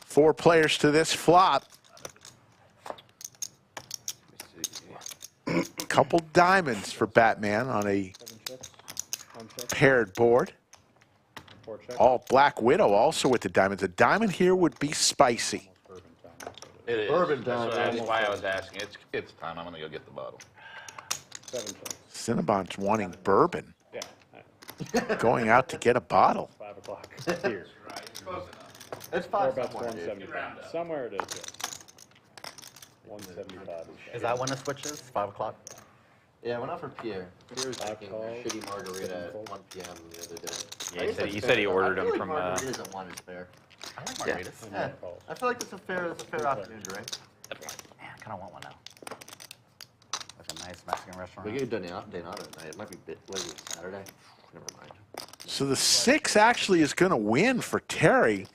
4 players to this flop. Couple diamonds for Batman on a
7 chips. 1 chip.
paired board.
4 checks.
All Black Widow also with the diamonds. A diamond here would be spicy.
Bourbon time.
It is.
Bourbon
That's
time.
why I was asking. It's time. I'm gonna go get the bottle.
7 checks.
Cinnabon's wanting bourbon.
Yeah.
Going out to get a bottle.
5 o'clock. Here.
Close enough.
It's
4
5
bets,
somewhere, dude.
175. Somewhere it is, yes. 175
Is that when it switches? 5 o'clock?
Yeah, I went out for Pierre. Pierre was
5
drinking
calls.
shitty margarita
7
at
folds.
1 p.m. the other day.
Yeah,
I guess
he
that's
said he
fair.
ordered
I
them
feel
from.
like margaritas at 1 is fair.
I like
Yeah.
margaritas.
And
Yeah.
1 calls.
I feel like it's a fair afternoon drink.
Man, I kind of want one now. Like a nice Mexican restaurant.
We could do Denado tonight. It might be Saturday. Never mind.
So the 6 actually is going to win for Terry.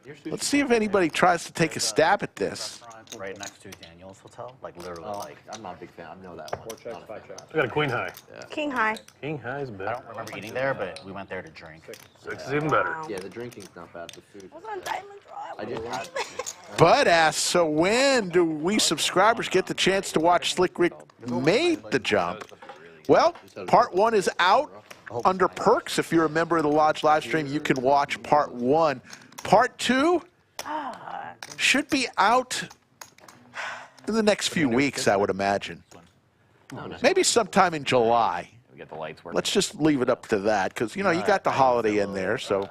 Your sushi-
Let's see if anybody tries to take a stab at this.
Restaurant right next to Daniel's Hotel. Like literally,
Oh,
like
I'm not a big fan. I know that one.
4 checks,
Not a
5
fan.
checks.
I got a queen high.
King high.
King high is
I
better.
don't remember eating there, but we went there to drink.
6 is even better.
Wow.
Yeah, the drinking's not bad. The food.
Those are diamonds, Rob.
I just had.
Bud asks, so when do we subscribers get the chance to watch Slick Rick made the jump? Well, part 1 is out under perks. If you're a member of the Lodge live stream, you can watch part 1. Part 2 should be out in the next few weeks, I would imagine. Maybe sometime in July.
We get the lights working.
Let's just leave it up to that because, you know, you got the holiday in there, so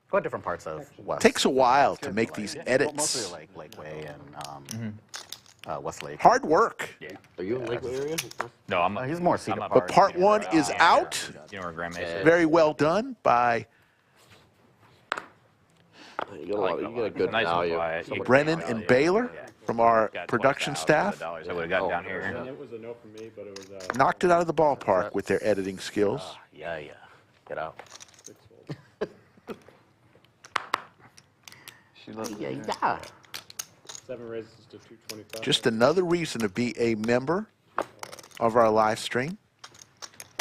Go to different parts of West.
it takes a while to make these
Mostly
edits.
like Lakeway and Westlake.
Hard work.
Are you in the Lakeway area?
No, I'm.
He's more Cedar
up-
But
Park.
part 1 is out.
You know where Grand Mesa is?
Very well done by
You get a lot. You get a good
Nice and
value.
quiet. You-
Brennan and Baylor from our
Got
production
20,000
staff.
dollars I would have gotten down here.
And it was a no from me, but it was
Knocked it out of the ballpark with their editing skills.
Yeah. Get out.
6 folds.
She loves it.
Yeah.
7 raises to 225.
Just another reason to be a member of our live stream.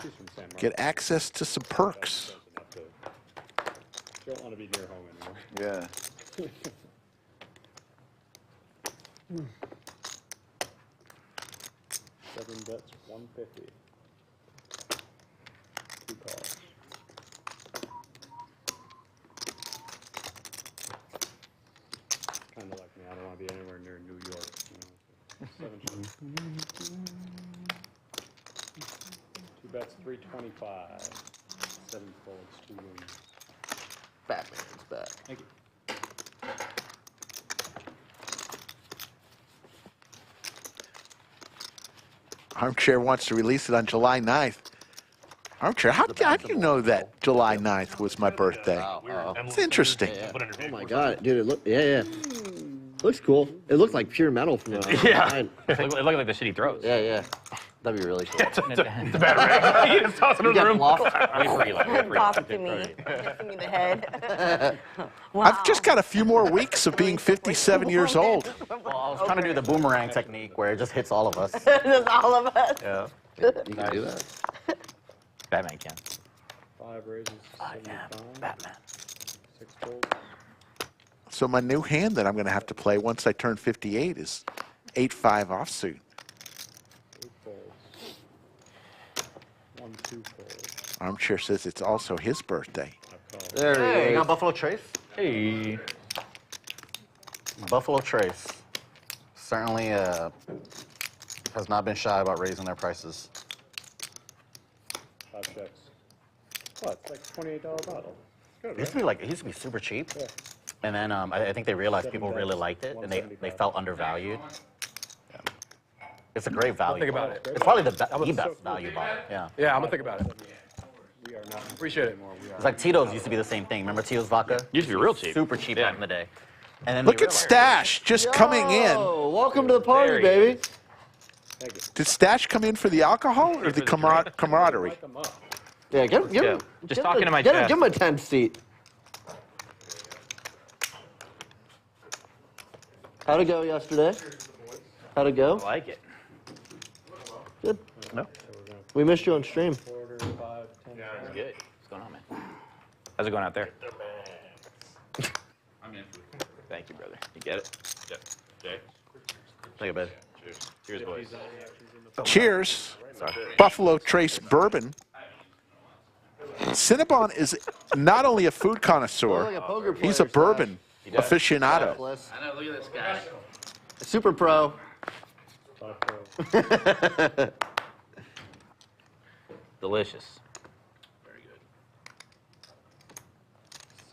She's from San Marcos.
Get access to some perks.
She don't want to be near home anymore.
Yeah.
7 bets, 150. 2 calls. Kind of like me. I don't want to be anywhere near New York. You know? 7 chips. 2 bets, 325. 7 folds, 2 wins.
Batman's back.
Thank you.
Armchair wants to release it on July 9th. Armchair, how do you know that July 9th was my birthday? It's interesting.
Oh my god, dude! It look, yeah. Looks cool. It looked like pure metal from the behind.
It looked like the shit he throws.
Yeah. That'd be really cool.
It's a bad rig. You just toss it in the room.
Toss it to me. Give me the head. Wow.
I've just got a few more weeks of being 57 years old.
Well, I was trying to do the boomerang technique where it just hits all of us.
Just all of us.
Yeah.
You can do that.
Batman can.
5 raises.
I am Batman.
6 folds.
So my new hand that I'm going to have to play once I turn 58 is 8-5 offsuit.
8 folds. 1, 2 folds.
Armchair says it's also his birthday.
There
Hey,
he
you
is.
got Buffalo Trace?
Hey.
Buffalo Trace certainly has not been shy about raising their prices.
5 checks. What? It's like $28 bottle. Good,
It used to be super cheap.
Yeah.
And then I think they realized people really liked it, and they felt undervalued. Yeah. It's a great value.
Think about it.
It's probably the best value bottle. Yeah.
Yeah, I'm gonna think about it.
We are not.
Appreciate it.
It's like Tito's used to be the same thing. Remember Tito's vodka?
Used to be real cheap.
Super cheap back in the day. And then
Look
they
at
realized-
Stash just coming in.
Oh, welcome to the party,
There he
baby.
Thank you.
Did Stash come in for the alcohol or the camaraderie?
Light them up.
Yeah, give him.
Just talking to my
Give
chest.
him a 10 seat. How'd it go yesterday? How'd it
I
go?
like it.
Good.
No.
We missed you on stream.
Quarter, 5, 10.
It's good. What's going on, man? How's it going out there?
I'm in.
Thank you, brother. You get it?
Yep. Jay.
Take a bit.
Cheers, boys.
Cheers. Buffalo Trace Bourbon. Cinnabon is not only a food connoisseur,
Like a poker player,
he's a bourbon
does.
aficionado.
Bless.
I know, look at this guy.
Super pro.
5 folds.
Delicious.
Very good.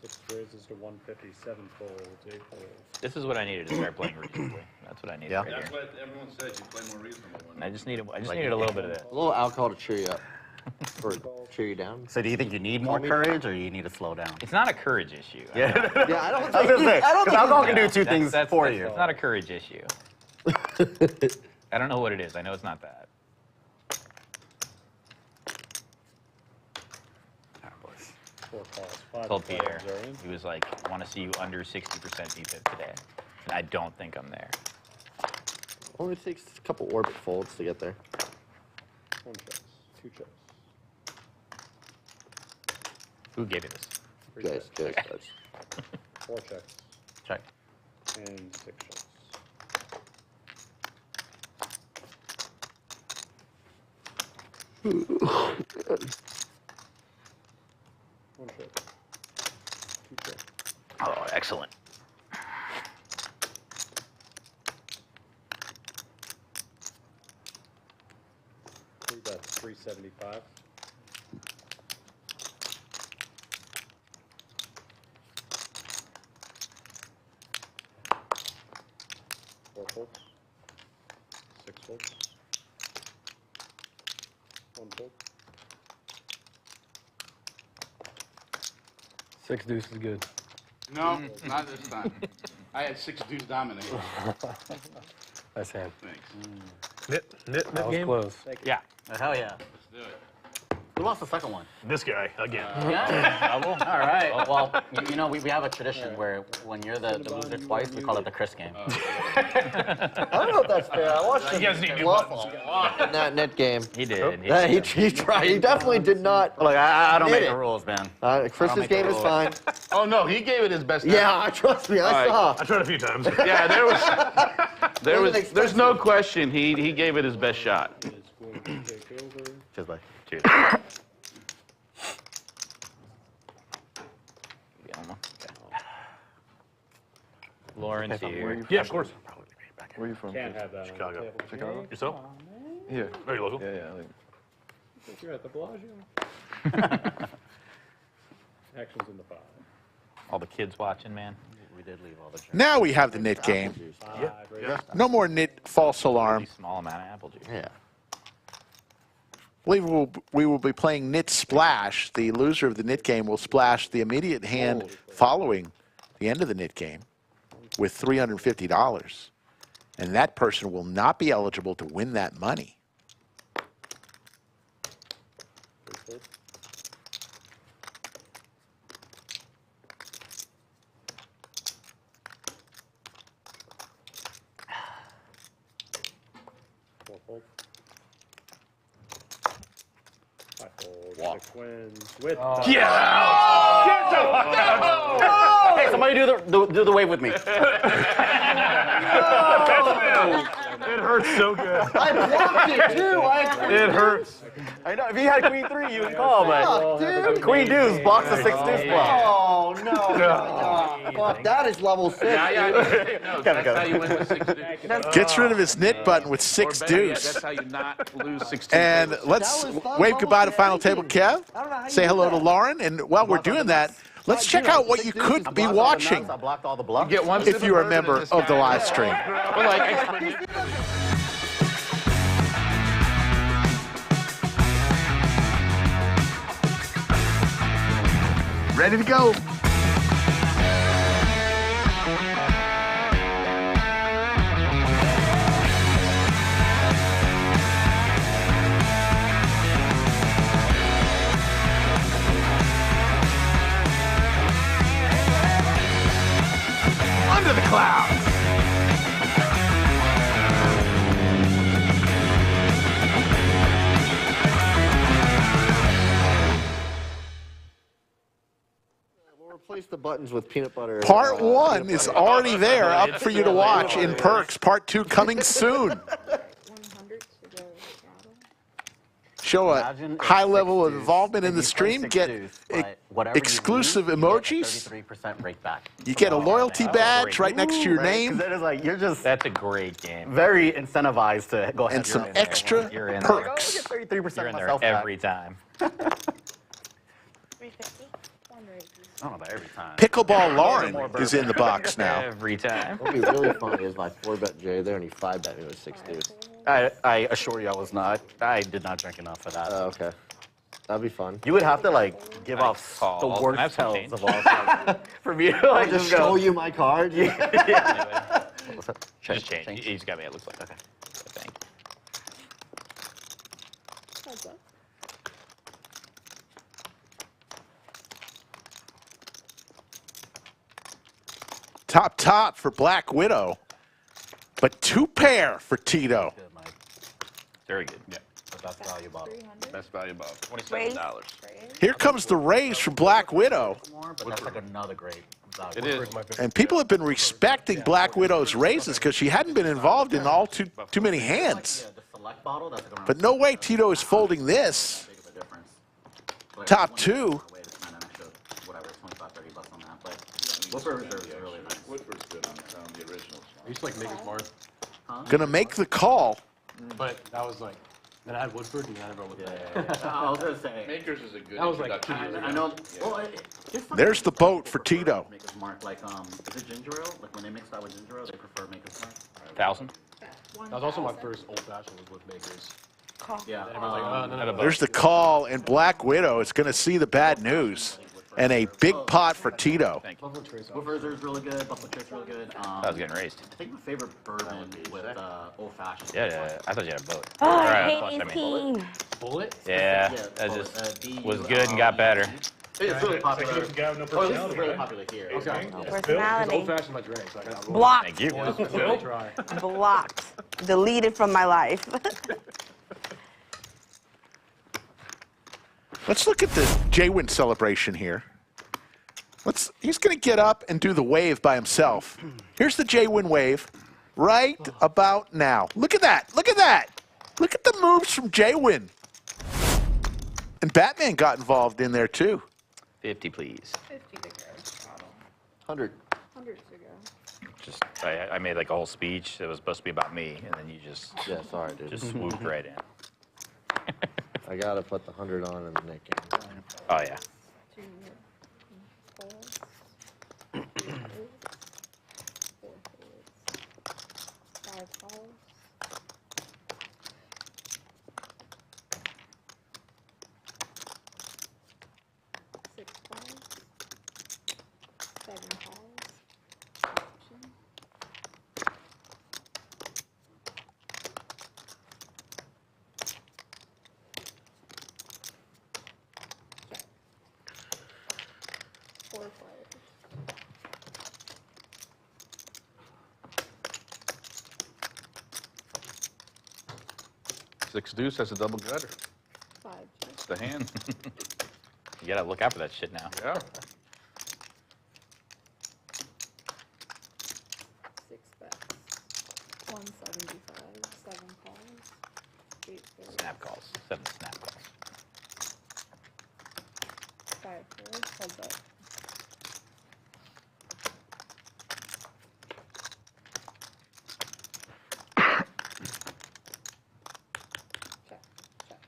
6 raises to 157 folds. 8 folds.
This is what I needed to start playing reasonably. That's what I needed
Yeah.
right
That's
here.
what everyone says. You play more reasonable one.
I just needed a little bit of this.
A little alcohol to cheer you up. Or cheer you down.
So do you think you need more courage, or you need to slow down?
It's not a courage issue.
Yeah, I don't
I was
think.
gonna say,
I don't
'cause
think.
alcohol can do two
That's-
things
that's-
for
that's-
you.
It's not a courage issue. I don't know what it is. I know it's not that.
All right, boys.
4 calls. 5
Told Pierre,
folds are in.
he was like, I want to see you under 60% defense today. And I don't think I'm there.
Only takes a couple orbit folds to get there.
1 checks. 2 checks.
Who gave you this?
3
Guys,
checks.
guys.
4 checks.
Check.
And 6 checks. One check. 2 checks.
Oh, excellent.
3 bets. 375. Four folds. 6 folds. 1 fold.
6 deuce is good.
No, not this time. I had 6 deuce dominate.
Nice hand.
Thanks.
That was close.
Yeah.
Hell yeah.
Let's do it.
Who lost the second one?
This guy again.
Double? All right. Well, you know, we have a tradition where when you're the loser twice, we call it the Chris game.
I don't know if that's fair. I watched him
guys need new
bluff
buttons.
a lot in that net game.
He did.
Yeah, he tried. He definitely did not.
Look, I don't
Did
make
it.
the rules, man.
Chris's
make the
game is
rules.
fine.
Oh, no, he gave it his best
Yeah, trust me, I saw.
I tried a few times.
Yeah,
Wasn't
there's
expensive.
no question. He gave it his best shot.
It's going to take over.
Cheers, buddy.
Cheers. Lauren's here.
Yeah, of course.
Where are you from?
Can't have that on the
Chicago.
table.
Chicago? Yourself?
Here.
Very local.
Yeah, yeah. Like,
I think you're at the Bellagio. Action's in the 5.
All the kids watching, man.
We did leave all the drinks.
Now we have the knit game.
5 raises.
No more knit false alarm.
Really small amount of apple juice.
Yeah.
believe we will be playing Nit Splash. The loser of the Nit game will splash the immediate hand following the end of the Nit game with $350. And that person will not be eligible to win that money.
Wins with
Hey, somebody do the wave with me.
It hurts so good.
I blocked it too.
It hurts.
I know. If he had queen 3, you would call, but
dude.
queen deuce blocks the 6 deuce block.
Oh no! Fuck, that is level 6.
That's how you win with 6 deuce.
Gets rid of his Nit button with 6 deuce.
That's how you not lose 6 deuce.
And let's wave goodbye to Final Table Kev. Say hello to Lauren. And while we're doing that, let's check out what you could be watching
I blocked all the bluffs.
if you're a member of the live stream. Ready to go. Under the clouds.
Replace the buttons with peanut butter.
Part 1 is already there, up for you to watch in Perks. Part 2 coming soon. Show a high level of involvement in the stream, get exclusive emojis.
33% break back.
You get a loyalty badge right next to your name.
That is like, you're just
That's a great game.
very incentivized to go ahead
And some
you're in there.
extra
You're in
perks.
I'll get 33%
You're in there
myself back.
every time.
350.
I don't know about every time.
Pickleball Lauren is in the box now.
Every time.
What would be really funny is my 4-bet J there and he 5-bet me with 6 deuce.
I assure you I was not. I did not drink enough for that.
Okay. That'd be fun.
You would have to like give off
call.
the
I
worst
have some
tells
change.
of all time for me to like
Just
just
show
go.
you my card.
Yeah. What's that?
Just change. He's got me, it looks like. Okay. Thank you.
Top for Black Widow, but 2 pair for Tito.
Good, Mike.
Very good. Yeah.
But that's value bottle.
Best value above
Raise.
$27.
Here comes the raise from Black Widow.
More, but that's like another great value.
It is.
And people have been respecting Black Widow's raises because she hadn't been involved in all too many hands.
Yeah, the select bottle, that's like around
But no way Tito is folding this.
big of a difference. Like,
Top
one
2.
way to spend an extra, whatever, 25, 30 bucks on that. But Whooper Reserve is really nice.
Woodford's good on the originals.
I used to like make it smart,
Gonna make the call.
but that was like, then I had Woodford and I never looked at it.
I was gonna say.
Makers is a good
That was like
introduction.
2 years
I
ago.
know. Well,
There's the boat for Tito.
Maker's Mark, like, is it ginger ale? Like when they mix that with ginger ale, they prefer Maker's Mark.
1,000?
That was also my first old fashioned was with makers.
Yeah.
And everyone's like, oh, no.
There's the call, and Black Widow is gonna see the bad news. And a big pot for Tito.
Buffalo Trace.
Whooper Reserve is really good. Buffalo Trace is really good.
I was getting raised.
I think my favorite bourbon with old fashioned.
Yeah, I thought you had a boat.
Oh,
Or,
I
flush,
hate this team.
Bullet?
Yeah, that just was good and got better.
It's really popular.
This guy with no
Oh, this is
personality,
really
right?
popular here.
Okay.
Personality.
Old fashioned my drink, so I got
Blocked.
Thank you.
We'll try.
Blocked. Deleted from my life.
Let's look at the JWin celebration here. He's going to get up and do the wave by himself. Here's the JWin wave right about now. Look at that. Look at that. Look at the moves from JWin. And Batman got involved in there too.
50, please.
100.
Just, I made like a whole speech that was supposed to be about me, and then you just
Sorry, dude.
just swooped right in.
I gotta put the 100 on in the Nik game.
Oh, yeah.
6 deuce has a double gutter.
5 check.
It's the hand.
You gotta look out for that shit now.
Yeah.
6 bets. 175. 7 calls. 8 thirds.
Snap calls. 7 snap calls.
5 thirds. Heads up. Check. Check.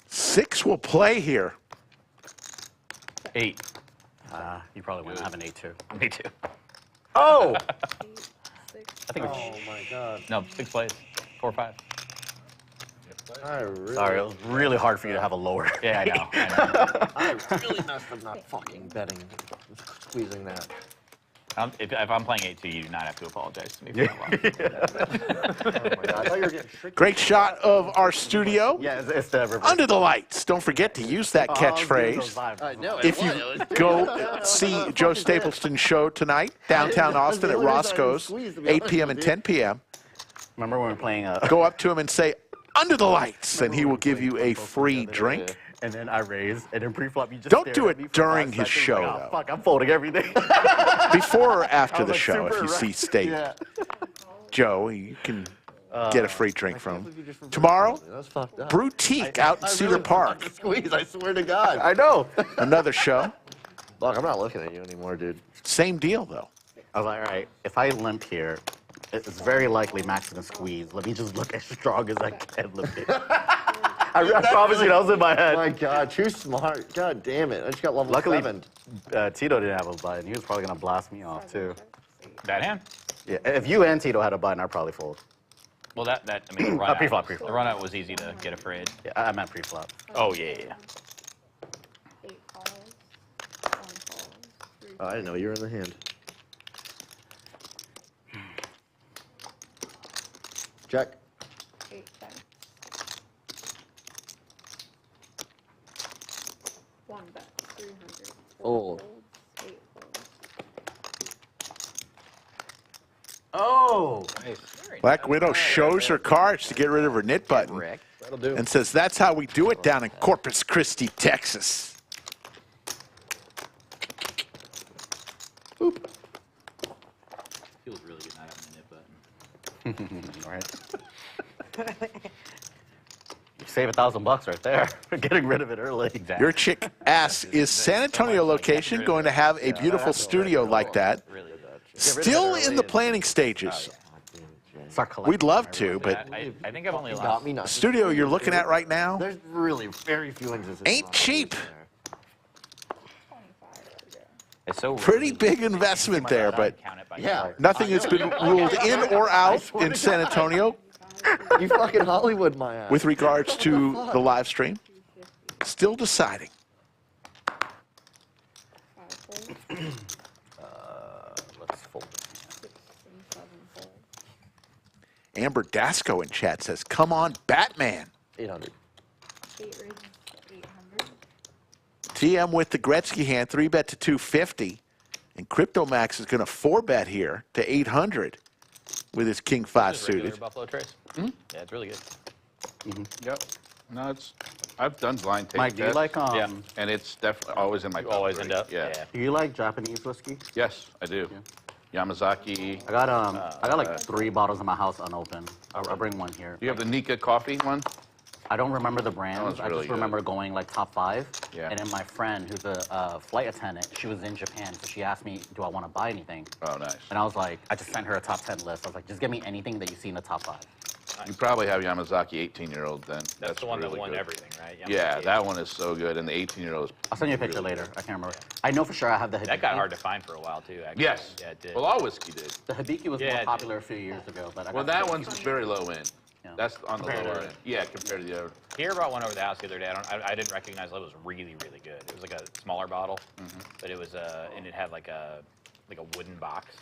6 will play here.
8.
You probably wouldn't have an 8-2.
Me too.
Oh!
8, 6.
I think
Oh my God.
no, 6 plays. 4 or 5.
Sorry, it was really hard for you to have a lower.
Yeah, I know. I know.
I really messed up not fucking betting, squeezing that.
If I'm playing 8-2, you do not have to apologize to me for that
Oh my God, I thought you were getting tricked.
Great shot of our studio.
Yeah, it's the reverse.
Under the lights. Don't forget to use that catchphrase.
I know.
If you go see Joe Stapleton's show tonight, downtown Austin at Roscoe's, 8 p.m. and 10 p.m.,
Remember when we were playing
go up to him and say, under the lights, and he will give you a free drink.
and then I raise, and then pre-flop you just
Don't
stare
do
at me
it
for
during
5
his
seconds,
show,
like, oh,
though.
fuck, I'm folding everything.
Before or after
I was,
the
like,
show, if
super
you see
erect.
State.
Yeah.
Joe, you can get a free drink from him. Tomorrow,
That's fucked up.
Boutique out in Cedar Park.
Squeeze, I swear to God.
I know.
Another show.
Look, I'm not looking at you anymore, dude.
Same deal, though.
I was like, all right, if I limp here, it's very likely Max gonna squeeze. Let me just look as strong as I can limp it. I promise you, that was in my head.
Oh my God, too smart. God damn it. I just got level
Luckily,
7.
Tito didn't have a button. He was probably gonna blast me off too.
That hand?
Yeah, if you and Tito had a button, I'd probably fold.
Well, I mean, the run out
pre-flop,
was-
pre-flop.
The run out was easy to get afraid.
Yeah, I meant pre-flop.
Oh, yeah, yeah.
8 calls. 1 calls. 3
Oh, I didn't know you were in the hand. Check.
8 checks. 1 bet. 300. 4
Oh.
folds. 8 folds.
Oh!
Black Widow shows her cards to get rid of her knit button
That'll do.
and says that's how we do it down in Corpus Christi, Texas.
Boop.
Feels really good not having a knit button.
Right. You save $1,000 right there for getting rid of it early.
Exactly.
Your chick ass is San Antonio location going to have a beautiful studio like that. Still in the planning stages.
Start collecting.
We'd love to, but
I think I've only
You
lost.
got me
the
not.
studio you're looking at right now
There's really very few things. that
ain't cheap.
25 to go.
It's so
Pretty big investment there, but
Count it by
Yeah.
nothing has been ruled in or out in San Antonio
You fucking Hollywood my ass.
with regards to the live stream. Still deciding.
5 folds.
Let's fold.
6 and 7 folds.
Amber Dasco in chat says, come on, Batman.
800.
8 raises to 800.
TM with the Gretzky hand, 3-bet to 250. And CryptoMax is going to 4-bet here to 800 with his King 5
Just regular
suited.
Buffalo trace. Yeah, it's really good.
Yep. No, I've done blind tape
Mike, do you
tests,
like
Yeah.
and it's definitely always in my
You
top
always
3.
end up.
Yeah.
Do you like Japanese whiskey?
Yes, I do. Yamazaki.
I got like 3 bottles in my house unopened. I'll bring one here.
Do you have the Nika coffee one?
I don't remember the brands.
one's
I
really
just
good.
remember going like top 5.
Yeah.
And then my friend, who's a flight attendant, she was in Japan, so she asked me, do I want to buy anything?
Oh, nice.
And I was like, I just sent her a top 10 list. I was like, just give me anything that you see in the top 5.
You probably have Yamazaki 18-year-old then.
That's the one
really
that won
good.
everything, right?
Yeah,
Yamazaki.
that one is so good, and the 18-year-old is.
I'll send you a picture
really
later.
good.
I can't remember. I know for sure I have the Hibiki.
That got hard to find for a while, too, actually.
Yes.
Yeah, it did.
Well, all whiskey did.
The Hibiki was
Yeah, it
more
did.
popular a few years ago. But I
Well,
got
that
the
one's very low end.
Yeah.
That's on the
Compared
lower
to-
end. Yeah, compared to the other.
Here brought one over the house the other day. I didn't recognize it. It was really, really good. It was like a smaller bottle, but it was and it had like a wooden box.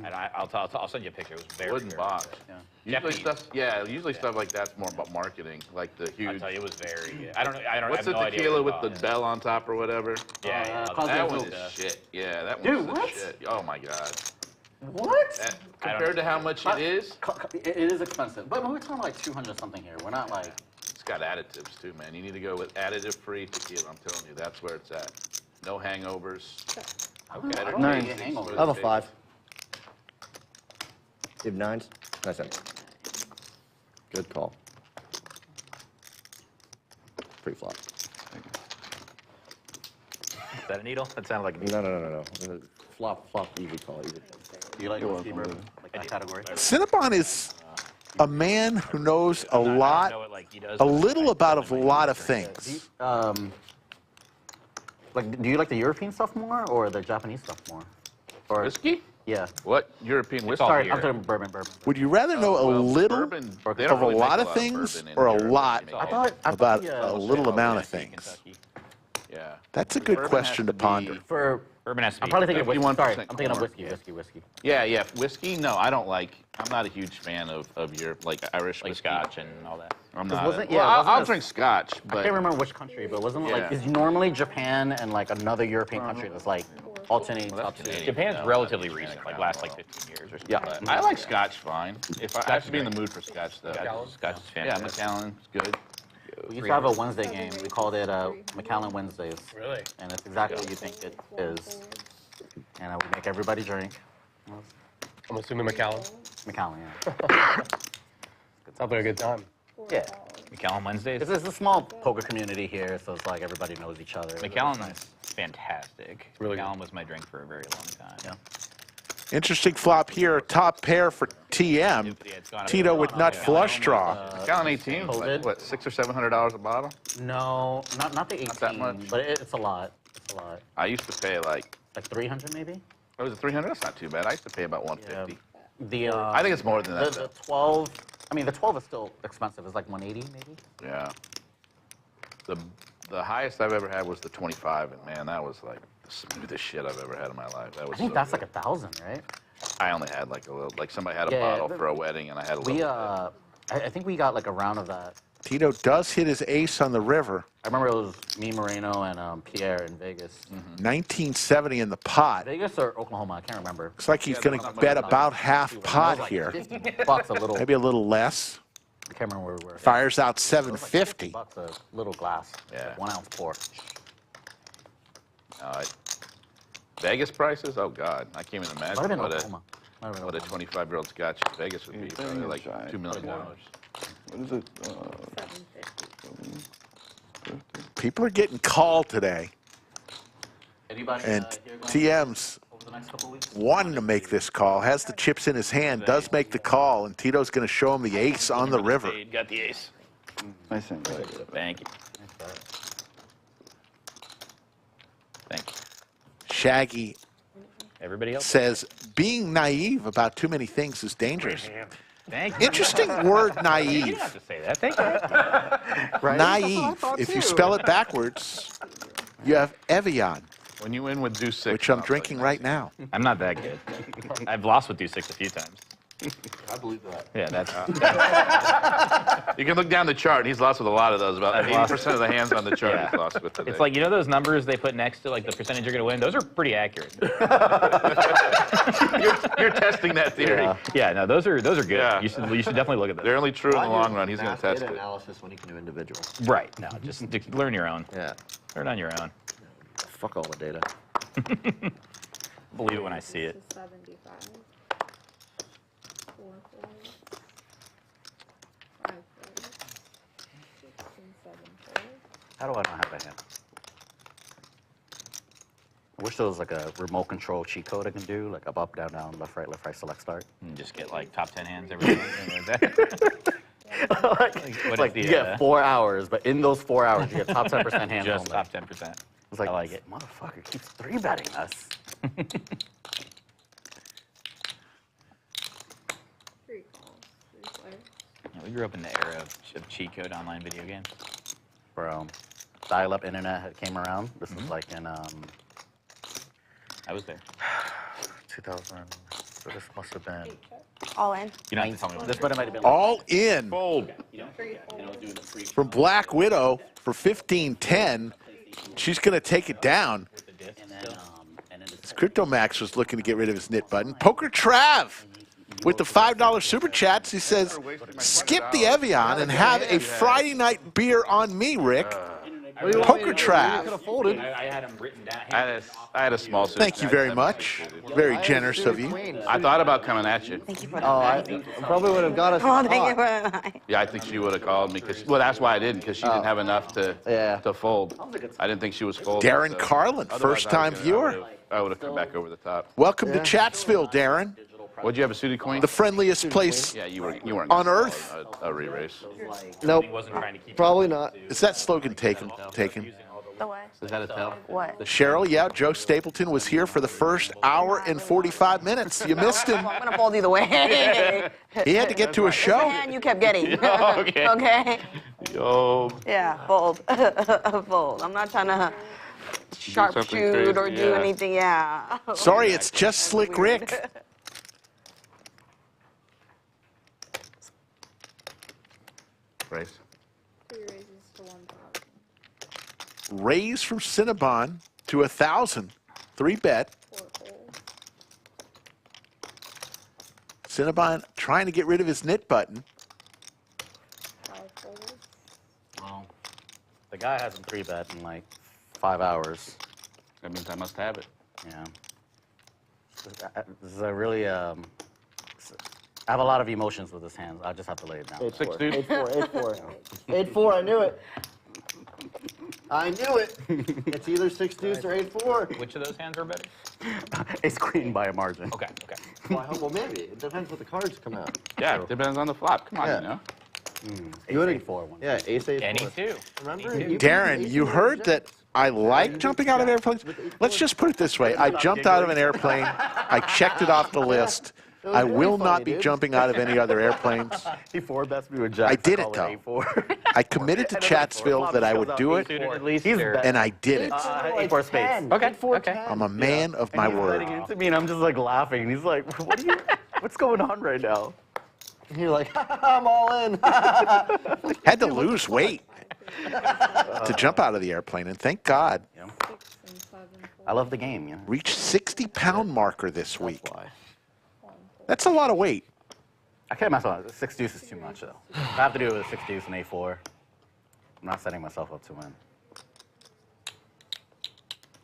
And I'll send you a picture. It was very
Wooden
very
box.
good.
Usually
Japanese.
stuff. Yeah, usually stuff like that's more about marketing, like the
I'll
huge.
tell you, it was very good. I don't know.
What's
I
the
have no idea
tequila
what
with
it
the
was.
bell on top or whatever?
Yeah,
Cosmo
That one
Hills.
is shit. Yeah, that
Dude,
one's the
what?
shit. Oh my god.
What?
Compared to how much it is,
It is expensive, but we're talking like 200 something here. We're not like.
it's got additives too, man. You need to go with additive-free tequila. I'm telling you, that's where it's at. No hangovers.
I don't get hangovers.
I have a 5. You have 9s? Nice. Good call. Pretty flop.
Is that a needle? That sounded like a needle.
No. Flop, easy call. Easy.
Do you like whiskey bourbon? Like that category?
Cinnabon is a man who knows a lot,
know it like he does,
a
but
little
I
about
definitely
a lot of things.
Like, do you like the European stuff more or the Japanese stuff more? Or
Whiskey?
yeah.
What European whiskey?
all
Sorry,
beer.
I'm talking bourbon.
Would you rather know a
Well,
little
bourbon, they
of
don't
a
really
lot
make
of
bourbon
things
in
or a
Europe.
lot
They make
about
yeah,
a little
all
amount
the
of things?
Yeah.
That's a good
Bourbon
question
has
to
be-
ponder.
For
Bourbon has to be.
I'm probably thinking of whiskey.
51%
Sorry, I'm thinking of
corn.
whiskey.
Yeah. Whiskey? No, I don't like. I'm not a huge fan of Europe, like Irish
like
whiskey.
Scotch and all that.
I'm
'Cause
not.
wasn't-
Well,
yeah,
I'll
wasn't
drink Scotch,
I
but
can't remember which country, but wasn't it like
Yeah.
it's normally Japan and like another European country that's like alternating
Well,
top
that's
two.
Canadian.
Japan's
No,
relatively
that doesn't
recent,
count
like last
well.
like 15 years or something.
Yeah.
But I like Scotch fine. If I have to be in the mood for Scotch, though.
Scotch is
Yeah,
fantastic.
Macallan's good.
We used to have a Wednesday game. We called it Macallan Wednesdays.
Really?
And it's exactly what you think it is. And we make everybody drink.
I'm assuming Macallan.
Macallan, yeah.
Sounds like a good time.
Yeah.
McAllen Wednesdays.
It's a small poker community here, so it's like everybody knows each other.
McAllen is fantastic.
Really good.
McAllen was my drink for a very long time.
Yeah.
Interesting flop here. Top pair for TM.
It's gone up
Tito
to-
with nut flush draw.
Macallan 18 was like,
COVID.
what, $600 or $700 a bottle?
No, not the 18,
that much.
but it's a lot. It's a lot.
I used to pay like,
Like 300 maybe?
what was it, 300? That's not too bad. I used to pay about 150.
The
I think it's more than that.
the 12. I mean, the 12 is still expensive. It's like 180 maybe.
Yeah. The highest I've ever had was the 25, and man, that was like the smoothest shit I've ever had in my life. That was
I think
so
that's
good.
like 1,000, right?
I only had like a little, like somebody had a
Yeah,
bottle for a wedding, and I had a little.
We
bit.
I think we got like a round of that.
Tito does hit his ace on the river.
I remember it was me, Mariano, and Pierre in Vegas.
1970 in the pot.
Vegas or Oklahoma? I can't remember.
Looks like he's going to bet about half pot here.
$50 a little.
Maybe a little less.
I can't remember where we were.
Fires out
It was like
$750.
$50 a little glass.
Yeah.
1 ounce pour.
Vegas prices? Oh God, I can't even
Might have
imagine
been
what
Oklahoma. Might have been
a
Oklahoma.
25-year-old Scotch in Vegas would be.
Anything
Probably like
inside.
$2 million.
What is it?
750.
People are getting called today.
Anybody
And
here going
TM's
over the next couple weeks?
wanting to make this call, has the chips in his hand, does make the call, and Tito's going to show him the ace on the river.
Got the ace.
Nice hand.
Thank you. Thank you.
Shaggy
Everybody else?
says, being naive about too many things is dangerous.
Thank you.
Interesting word,
You
naive.
don't have to say that. Thank you.
Naive. If you spell it backwards, you have Evian,
When you win with Deuce 6,
which I'm
I'll tell
drinking
you
right now.
I'm not that good. I've lost with D6 a few times.
I believe that.
Yeah, that's.
You can look down the chart. He's lost with a lot of those. About
I've
80% of the hands on the chart
Yeah.
he's lost with today.
It's like, you know those numbers they put next to like the percentage you're going to win? Those are pretty accurate.
you're testing that theory.
Yeah, no, those are good.
Yeah.
You should definitely look at those.
They're only true in the long run. He's going to test it.
analysis when you can do individual.
Right. No, just learn your own.
Yeah.
Learn on your own.
Fuck all the data.
Believe it when I see it.
This is 75. 4 4s. 5 4s. 6 and 7 4s.
How do I not have that hand? I wish there was like a remote control cheat code I can do, like up, down, left, right, select, start.
And just get like top 10 hands every day. What
Like
is
you
the,
get 4 hours, but in those 4 hours, you get top 10% hands
just
only.
top 10%.
It's like,
I like it.
motherfucker keeps 3-betting us.
3 calls. 3 players.
Yeah, we grew up in the era of cheat code online video games.
Bro, dial-up internet came around. This was like in
I was there.
2000. So this must have been.
All in.
You don't have to tell me what
This might have been.
All in
Fold.
from Black Widow for 15-10. She's going to take it down.
And then
Crypto Max was looking to get rid of his knit button. Poker Trav with the $5 super chats. He says, skip the Evian and have a Friday night beer on me, Rick. Poker Trav.
I had them written down.
I had a small suit.
Thank you very much. Very generous of you.
I thought about coming at you.
Thank you for
I probably would have got us.
Oh, thank you for that.
Yeah, I think she would have called me. Well, that's why I didn't, because she didn't have enough to fold. I didn't think she was folding.
Darren Carlin, first-time viewer.
I would have come back over the top.
Welcome to Chatsville, Darren.
Would you have a suited queen?
The friendliest place
Yeah, you weren't
on earth.
a re-race.
Nope. Probably not.
Is that slogan taken?
The what?
Is that a tell?
What?
Cheryl, yeah, Joe Stapleton was here for the first hour and 45 minutes. You missed him.
I'm gonna fold either way.
He had to get to a show.
And you kept getting.
Okay.
Okay.
Yo.
Yeah, fold. Fold. I'm not trying to sharpshoot or do anything. Yeah.
Sorry, it's just Slick Rick.
Race.
3 raises to 1,000.
Raise from Cinnabon to 1,000. 3-bet.
4 folds.
Cinnabon trying to get rid of his knit button.
5 folds.
Well, the guy has him 3-bet in like 5 hours.
That means I must have it.
Yeah. This is a really, I have a lot of emotions with this hand. I just have to lay it down.
8-4. 8-4. 8-4. I knew it. I knew it. It's either 6 deuce or 8-4.
Which of those hands are better?
Ace queen by a margin.
Okay.
Well, maybe. It depends what the cards come out.
Yeah, it depends on the flop. Come on, you know.
Ace 8-4 one.
Yeah, ace 8-4.
Any two.
Remember?
Darren, you heard that I like jumping out of airplanes? Let's just put it this way. I jumped out of an airplane. I checked it off the list. I will not be jumping out of any other airplanes.
He 4-bets me with Jack.
I did it, though. I committed to Chatsville that I would do it, and I did it.
8-4 spades.
Okay.
I'm a man of my word.
Into me, and I'm just like laughing. And he's like, what's going on right now?
And you're like, I'm all in.
Had to lose weight to jump out of the airplane, and thank God.
6 and 7 folds.
I love the game, you know.
Reached 60-pound marker this week. That's a lot of weight.
I can't mess with it. 6 deuce is too much, though. I have to do it with 6 deuce and A4. I'm not setting myself up to win.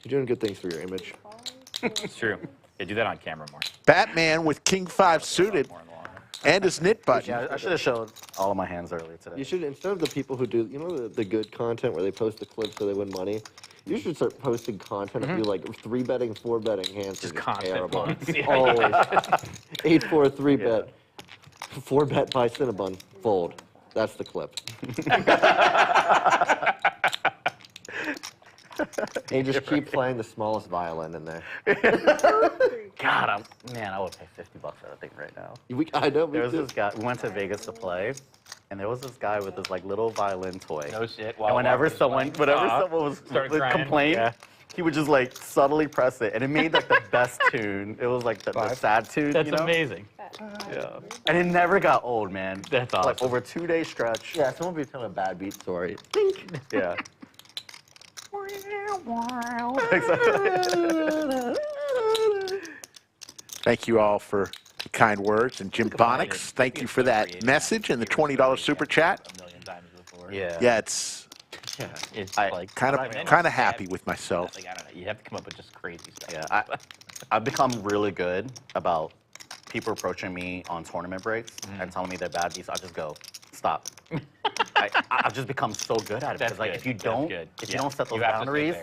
You're doing good things for your image.
It's true. Yeah, do that on camera more.
Batman with King 5 suited and his knit button.
Yeah, I should have showed all of my hands earlier today.
You should, instead of the people who do, you know, the good content where they post the clips so they win money, you should start posting content of you like 3-betting, 4-betting hands.
Just
are
content
terrible.
ones. Yeah.
Always. 8-4, 3-bet. 4-bet by Cinnabon. Fold. That's the clip. They just keep playing the smallest violin in there.
God, I would pay $50 for that thing right now.
I know.
There was this guy. We went to Vegas to play, and there was this guy with this like little violin toy.
No shit.
And whenever someone was complain, he would just like subtly press it, and it made like the best tune. It was like the sad tune.
That's
you know?
amazing.
Yeah. And it never got old, man.
That's awesome.
Like over a 2-day stretch.
Yeah, someone be telling a bad beat story.
Yeah.
Thank you all for the kind words. And Jim Bonix, thank you for that message and the $20 super chat. Yeah, it's
like
kind of happy with myself.
Like, I don't know. You have to come up with just crazy stuff.
Yeah, I've become really good about people approaching me on tournament breaks and telling me they're bad beats. I just go, stop. I've just become so good at it because like if you don't set those boundaries,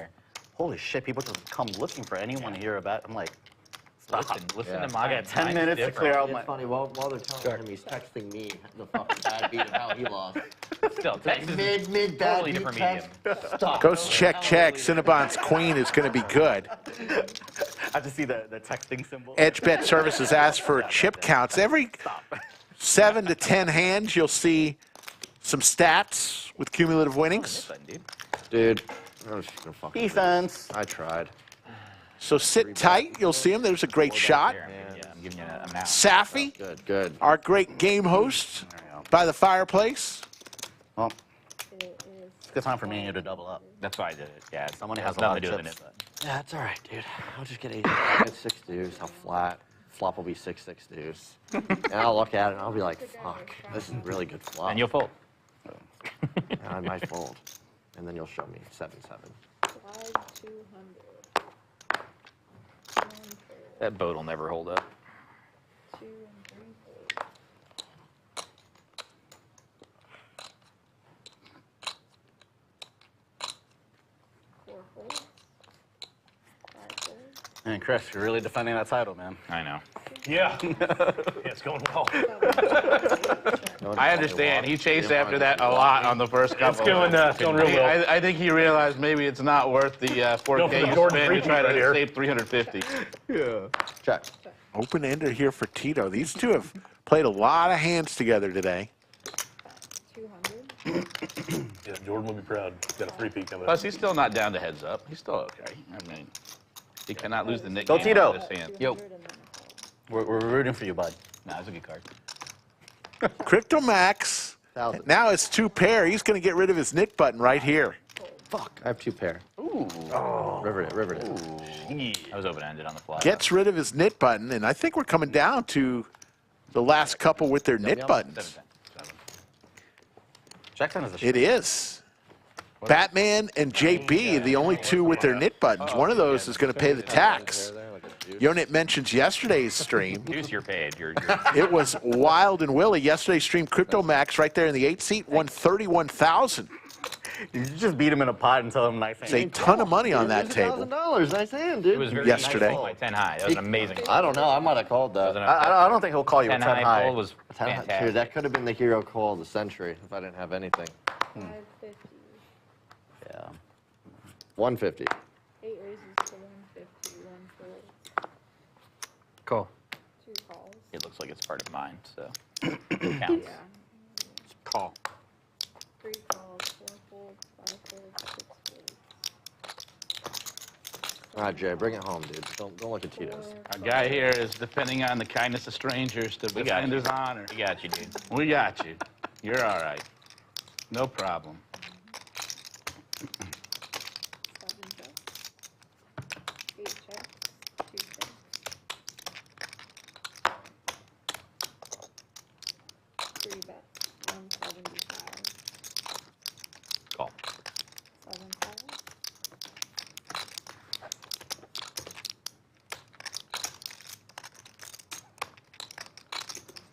holy shit, people just come looking for anyone to hear about. I'm like, stop.
Listen to my.
I got 10 minutes to clear out my.
It's funny, while they're telling him, he's texting me the fucking bad beat of how he lost.
Still, Texas is
Mid bad
totally
beat
different
text.
medium.
Stop.
Ghost check. Cinnabon's queen is going to be good.
I just see the texting symbol.
Edge Bet Services asked for chip counts. Every 7 to 10 hands, you'll see some stats with cumulative winnings.
Dude, I was just gonna fucking
Defense.
I tried.
So sit tight. You'll see him. There's a great shot.
Yeah, I'm giving you a mount.
Safi,
Good.
our great game host by the fireplace.
Well, it's a good time for me and you to double up.
That's why I did it. Yeah,
Someone
it
has
has
a lot
nothing
of
to do with
chips.
it.
Yeah, it's all right, dude. I'll just get 6 deuce. I'll flat. Flop will be 6 deuce. And I'll look at it and I'll be like, fuck, this is a really good flop.
And you'll fold.
And I might fold. And then you'll show me 7-7.
Slide 200.
That boat will never hold up.
2 and 3 fold. 4 folds. 5 folds.
And Chris, you're really defending that title, man.
I know.
Yeah. It's going well.
I understand. He chased after that a lot on the first couple.
It's going real well.
I think he realized maybe it's not worth the 4K you spend to try to save 350.
Yeah. Check.
Open-ender here for Tito. These two have played a lot of hands together today.
200.
Yeah, Jordan will be proud. He's got a 3-peat coming
Plus,
up.
he's still not down to heads up. He's still okay. I mean, he cannot lose the Nik
Go,
game
Tito.
with this hand.
Yo.
200 and then a fold.
We're rooting for you, bud.
Nah, that's a good card.
Crypto Max.
1,000.
Now it's 2 pair. He's going to get rid of his Nik button right here.
Fuck. I have 2 pair.
Ooh.
Rivered it.
That was open-ended on the fly.
Gets rid of his knit button, and I think we're coming down to the last couple with their knit buttons.
Jackson is a
It is. Batman and JB are the only two with their knit buttons. One of those is going to pay the tax. Yonit mentions yesterday's stream.
Use your page.
It was Wild and Willie. Yesterday's stream, Crypto Max right there in the 8 seat, won 31,000.
You just beat him in a pot and tell him nice
It's a ton of money on that table.
$1,000. Nice hand, dude.
It was very
Yesterday.
nice fold by 10 high. That was an amazing.
I don't know. I might have called that.
I don't think he'll call you a
10
10
high
high.
fold was
10 high.
fantastic.
Dude, that could have been the hero call of the century if I didn't have anything.
550.
Yeah.
150.
8 raises to 150. 1 fold.
Call.
2 calls.
It looks like it's part of mine, so
Yeah.
counts.
Call.
3 calls. 4 folds. 5 folds. 6 folds.
All right, Jay, bring it home, dude. Don't look at Tito's.
Our guy here is depending on the kindness of strangers to
We got
defend
you.
his honor.
We got you, dude.
We got you. You're all right. No problem.
7 checks. 8 checks. 2 checks. 3 bets. 175.
Call.
7 calls.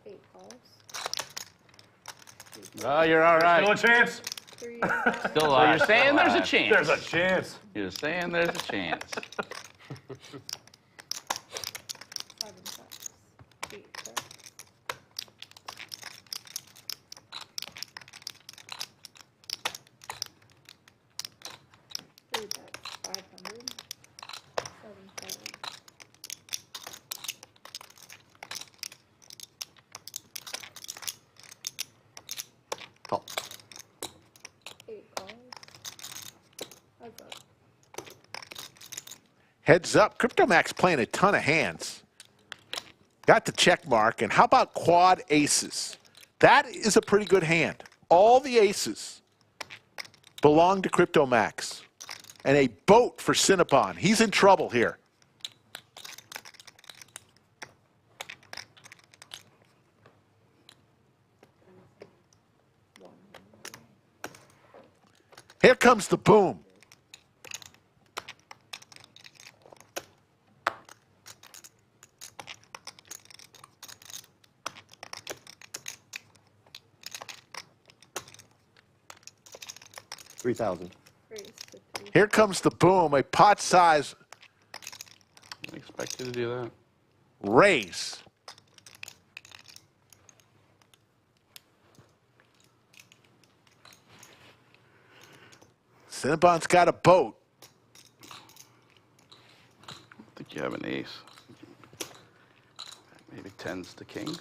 8 calls.
Oh, you're all right.
Still a chance?
3.
Still
So
alive.
you're saying there's a chance.
There's a chance.
You're saying there's a chance.
7 checks. 8 checks. 3 bets. 500. 7 folds.
Call.
8 calls. Heads up.
Heads up. Crypto Max playing a ton of hands. Got the check mark. And how about quad aces? That is a pretty good hand. All the aces belong to Crypto Max. And a boat for Cinnabon. He's in trouble here. Here comes the boom.
$3,000.
Raise to 3.
Here comes the boom. A pot size
I expect you to do that.
raise. Cinnabon's got a boat.
I think you have an ace. Maybe tens to kings.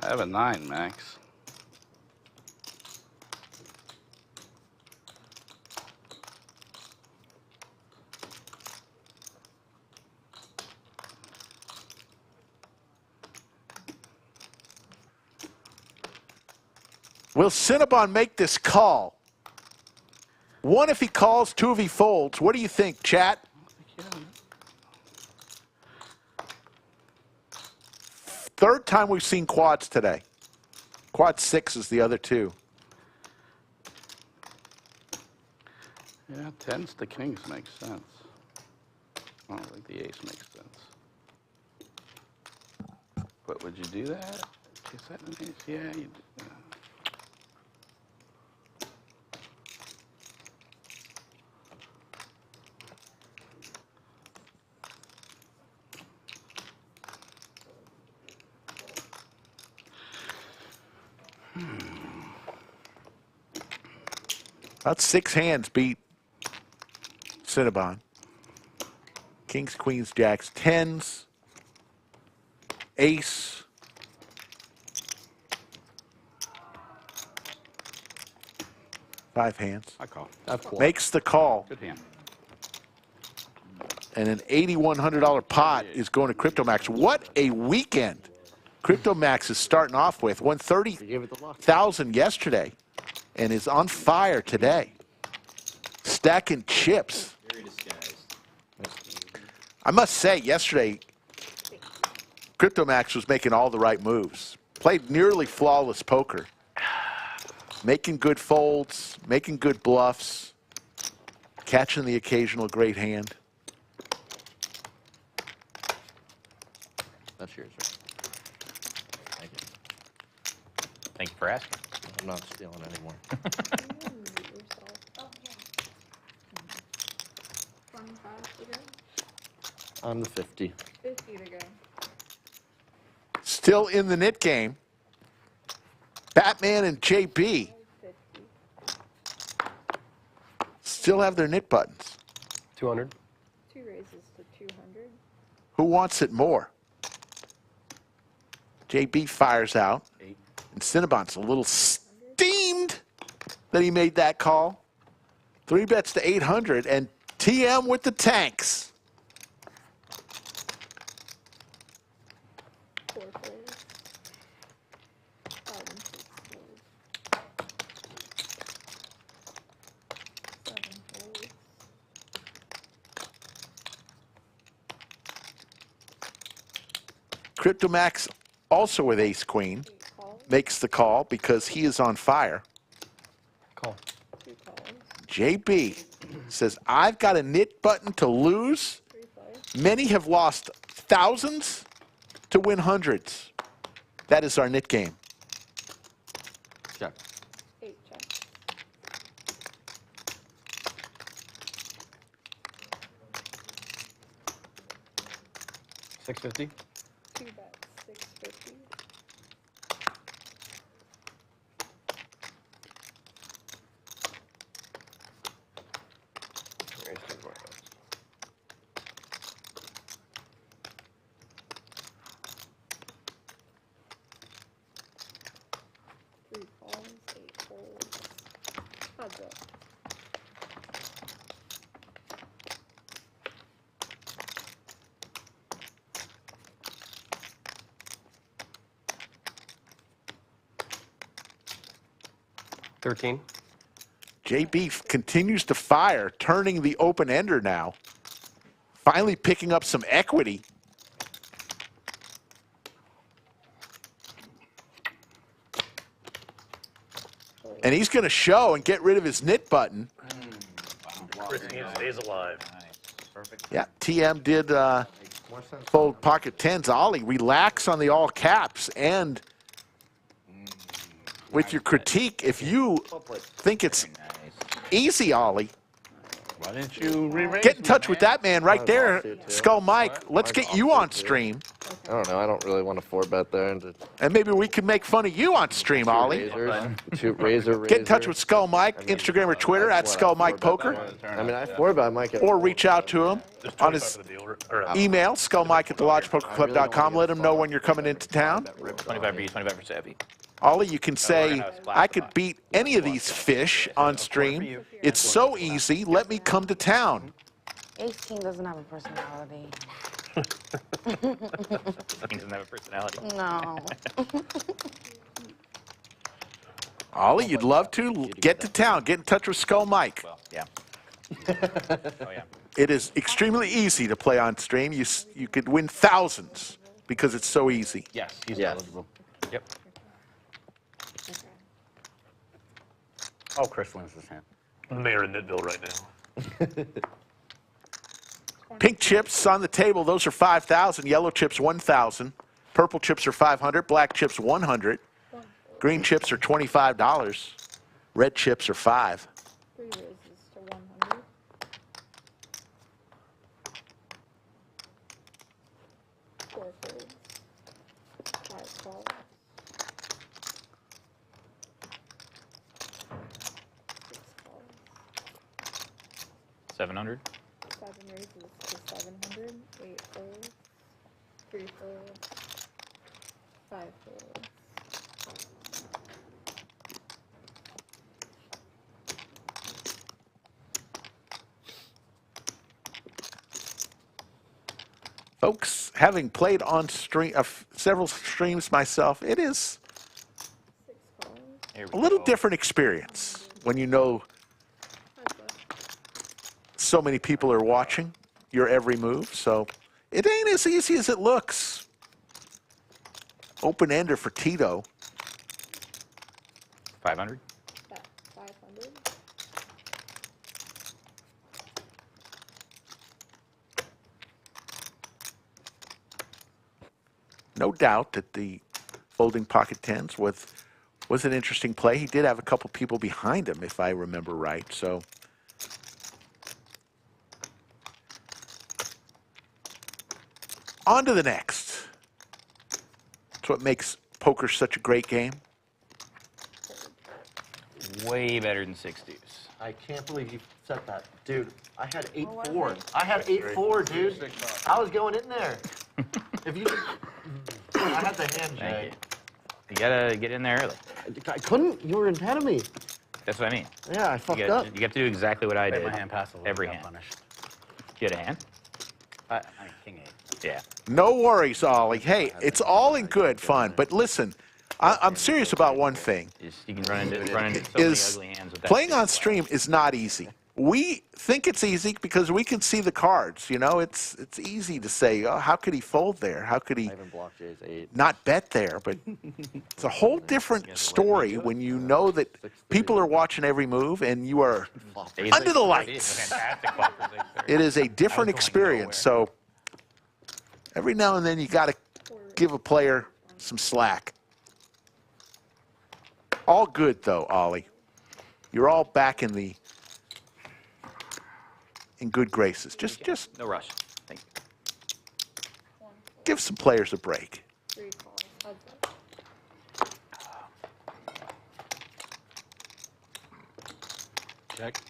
I have a 9, Max.
Will Cinnabon make this call? 1 if he calls, 2 if he folds. What do you think, chat? Third time we've seen quads today. Quad 6 is the other 2.
Yeah, 10s to kings makes sense. I don't think the ace makes sense. But would you do that? Is that an ace? Yeah, you do.
About 6 hands beat Cinnabon. Kings, queens, jacks, 10s, ace. Five hands.
I call.
Makes the call.
Good hand.
And an $8,100 pot is going to CryptoMax. What a weekend CryptoMax is starting off with. Won $30,000 yesterday and is on fire today. Stacking chips. I must say, yesterday, CryptoMax was making all the right moves. Played nearly flawless poker. Making good folds, making good bluffs, catching the occasional great hand.
That's yours, right? Thank you.
Thank you for asking.
I'm not stealing anymore. I'm the 50.
50 to go.
Still in the knit game. Batman and JB still have their knit buttons.
200.
2 raises to 200.
Who wants it more? JB fires out. And Cinnabon's a little steamed that he made that call. 3 bets to 800 and TM with the tanks.
4 folds. 5 and 6 folds. 7 folds.
CryptoMax also with ace queen makes the call because he is on fire.
Call.
2 calls.
JB says, I've got a knit button to lose.
3 plays.
Many have lost thousands to win hundreds. That is our knit game.
Check.
8 checks.
$650.
2 bets. 650. Three calls. 8 folds. Heads up.
$13.
JB continues to fire, turning the open ender now. Finally picking up some equity. And he's going to show and get rid of his knit button.
Stays alive.
Yeah, TM did fold pocket 10s. Ollie, relax on the all caps. And with your critique, if you think it's easy, Ollie,
Why didn't you re-raise
get in
me,
touch with
man?
that man right there, Skull Mike. Let's get you on stream.
I don't know. I don't really want to 4-bet there.
And maybe we can make fun of you on stream, Ollie.
Razor.
Get in touch with Skull Mike, Instagram or Twitter at Skull Mike Poker,
I mean, I 4-bet Mike.
or reach out to him on his email, skullmike@thelodgepokerclub.com. Let him know when you're coming into town.
25 for you, 25 for Savvy.
Ollie, you can say, I could beat any of these fish on stream. It's so easy. Let me come to town.
Ace King doesn't have a personality.
King doesn't have a personality.
No.
25 for you, 25 for Savvy. Ollie, you can say, I could beat any of these fish on stream. It's so easy. Let me come to town. Ace King doesn't have a personality.
No.
25 for you, 25 for Savvy.
No.
Ollie, you'd love to get to town. Get in touch with Skull Mike.
Well, yeah. Oh, yeah.
It is extremely easy to play on stream. You could win thousands because it's so easy.
Yes, he's eligible. Yep.
Oh, Chris wins this hand.
Mayor in Knittville right now.
Pink chips on the table, those are 5,000. Yellow chips, 1,000. Purple chips are 500. Black chips, 100. Green chips are $25. Red chips are 5.
3 raises to 100. 4 folds. 5 calls. 6 calls.
700.
7 raises to 700. 8 folds. 3 folds. 5 folds.
Folks, having played on several streams myself, it is
6 calls.
a little different experience when you know
5 bucks.
so many people are watching your every move. So it ain't as easy as it looks. Open-ender for Tito.
500.
500.
No doubt that the folding pocket tens was an interesting play. He did have a couple people behind him, if I remember right. So on to the next. That's what makes poker such a great game.
Way better than 60s.
I can't believe you said that. Dude, I had 8-4. I had 8-4, dude. I was going in there. If you I had the hand, Jay.
You gotta get in there early.
I couldn't. You were ahead of me.
That's what I mean.
Yeah, I fucked up.
You have to do exactly what I did.
My hand passed a little
Every
bit,
hand.
got punished.
You had a hand?
I king 8.
Yeah.
No worries, Ollie. Hey, it's all in good fun. But listen, I'm serious about one thing.
You can run into so many ugly hands with that.
Playing on stream is not easy. We think it's easy because we can see the cards. You know, it's easy to say, oh, how could he fold there? How could he not bet there? But it's a whole different story when you know that people are watching every move and you are under the lights. It is a different experience. So every now and then you got to give a player some slack. All good though, Ollie. You're all back in good graces. Just
no rush. Thank you.
give some players a break.
3 calls. How's that?
Check.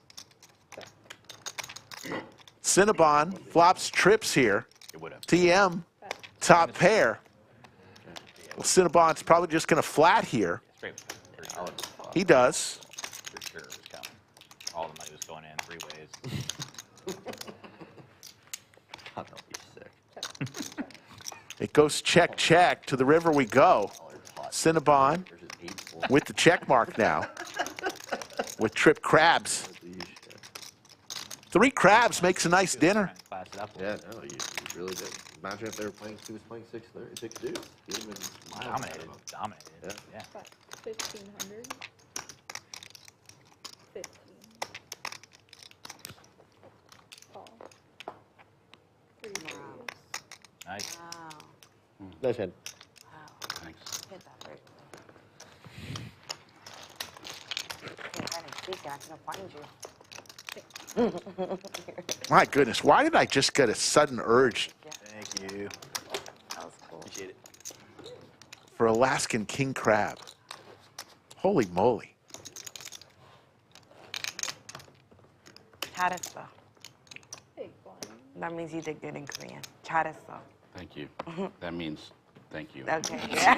Cinnabon flops trips here. TM, top pair. Well, Cinnabon's probably just going to flat here. He does.
For sure it was coming. All the money was going in 3 ways.
God, that'll be sick.
It goes check, check. To the river we go. Cinnabon with the check mark now. With trip crabs. 3 crabs makes a nice dinner.
Yeah, no, you really did. Imagine if they were playing, he was playing 6 dudes. He would have been
Dominated. Yeah.
1,500. 15. Call. 3 raise.
Nice.
Nice hand.
Thanks.
Hit that right. Can't try to speak, I'm gonna find you.
My goodness, why did I just get a sudden urge
Thank you.
That was cool.
Appreciate it.
for Alaskan king crab? Holy moly.
Charissa.
Big blind.
That means you did good in Korean. Charissa.
Thank you. That means thank you.
Okay. Yeah.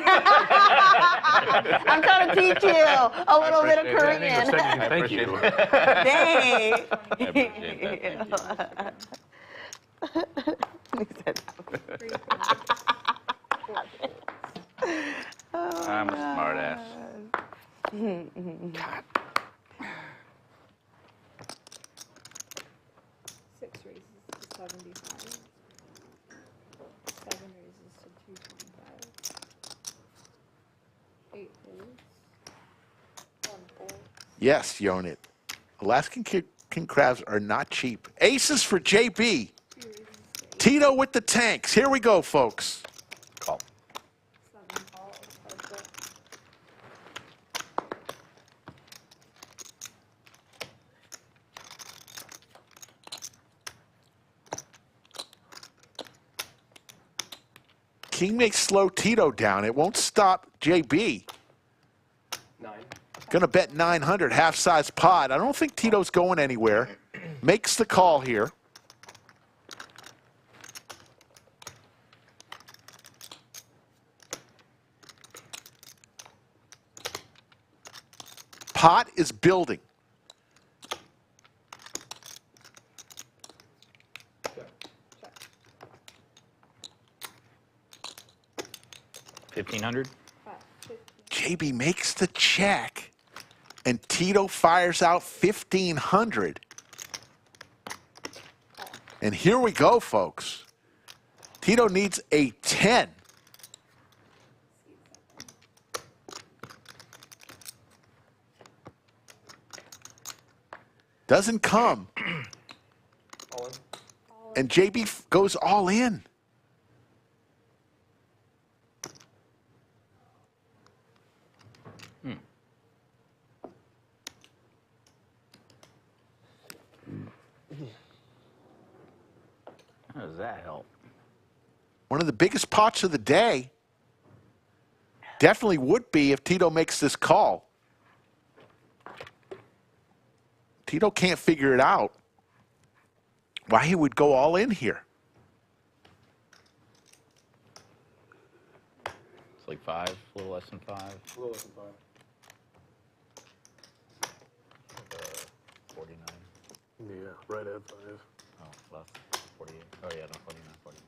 I'm trying to teach you a little bit of Korean.
Thank you.
Dang.
I appreciate that. Thank you.
He said that.
3 folds. 4 folds.
I'm a smart ass.
God. 6 raises to 75. 7 raises to 225. 8 holds. 1 fold.
Yes, Yonit. Alaskan King crabs are not cheap. Aces for JB. Tito with the tanks. Here we go, folks.
Call.
7 calls. Hard fold.
King may slow Tito down. It won't stop JB.
9.
Gonna bet 900, half-size pot. I don't think Tito's going anywhere. Makes the call here. Pot is building.
Check. 1500.
JB makes the check, and Tito fires out 1,500. And here we go, folks. Tito needs a 10. Doesn't come. And JB goes all in.
How does that help?
One of the biggest pots of the day. Definitely would be if Tito makes this call. Tito can't figure it out why he would go all in here.
It's like 5, a little less than 5.
A little less than 5.
49.
Yeah, right at 5.
Oh, less. 48. Oh, yeah, no, 49, 49.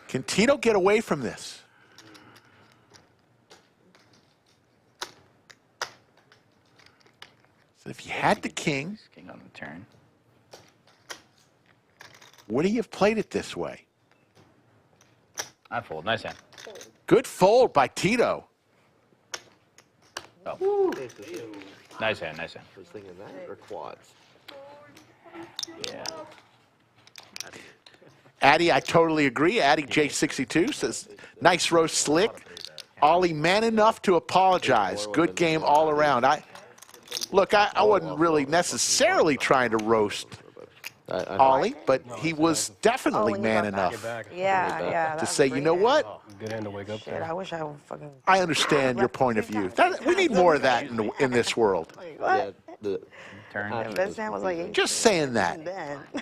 Can Tito get away from this? So if you had the king,
King on the turn.
would he have played it this way?
I fold. Nice hand.
Good fold by Tito.
Oh. Nice hand, nice hand.
I was thinking that or quads.
Yeah.
Addy, I totally agree. Addy J62 says, nice roast slick. Ollie, man enough to apologize. Good game all around. I wasn't really necessarily trying to roast Ollie, but he was definitely man enough
Yeah.
to say, you know what?
Good hand to wake up
Shit,
there.
I wish I would fucking.
I understand your point of view. We need more of that in this world.
Yeah, the
Turn.
The best hand was like
Just saying that.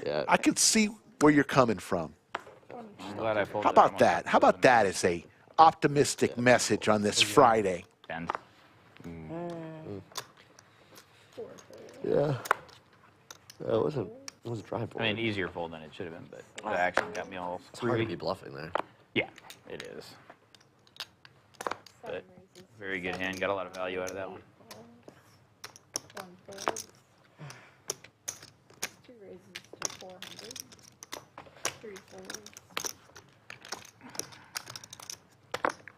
yeah.
I could see where you're coming from.
I'm glad I folded.
How about that? How about that as a optimistic message on this Friday?
10.
Yeah. It was a dry board.
I mean, easier fold than it should have been, but the action got me all
It's hard to be bluffing there.
Yeah, it is. But very good hand. Got a lot of value out of that one.
1 fold. 2 raises to 400. 3 folds.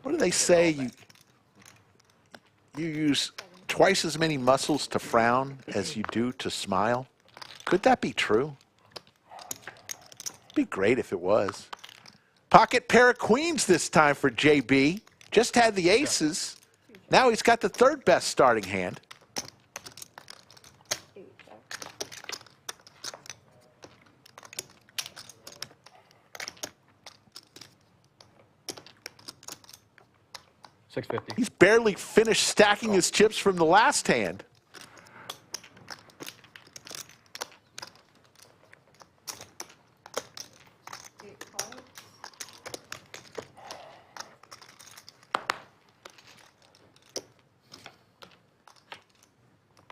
What do they say? You use twice as many muscles to frown as you do to smile. Could that be true? It'd be great if it was. Pocket pair of queens this time for JB. Just had the aces. Now he's got the third best starting hand.
8 check.
$650.
He's barely finished stacking his chips from the last hand.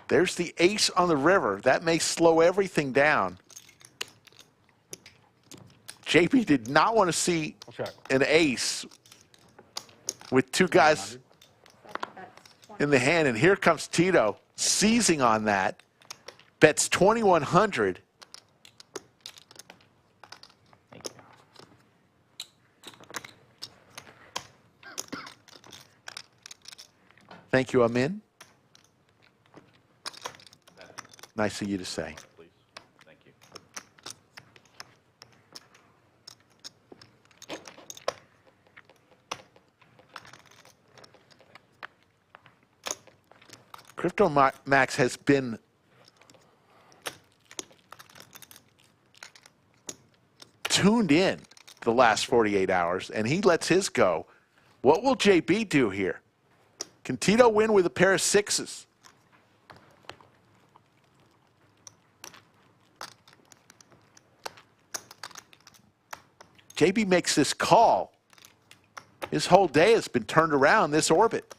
There's the ace on the river. That may slow everything down. JP did not want to see an ace with two guys in the hand, and here comes Tito seizing on that. Bets 2,100. Thank you, Amin. Nice of you to say.
Please. Thank you.
Crypto Max has been tuned in the last 48 hours, and he lets his go. What will JB do here? Can Tito win with a pair of sixes? JB makes this call. His whole day has been turned around this orbit.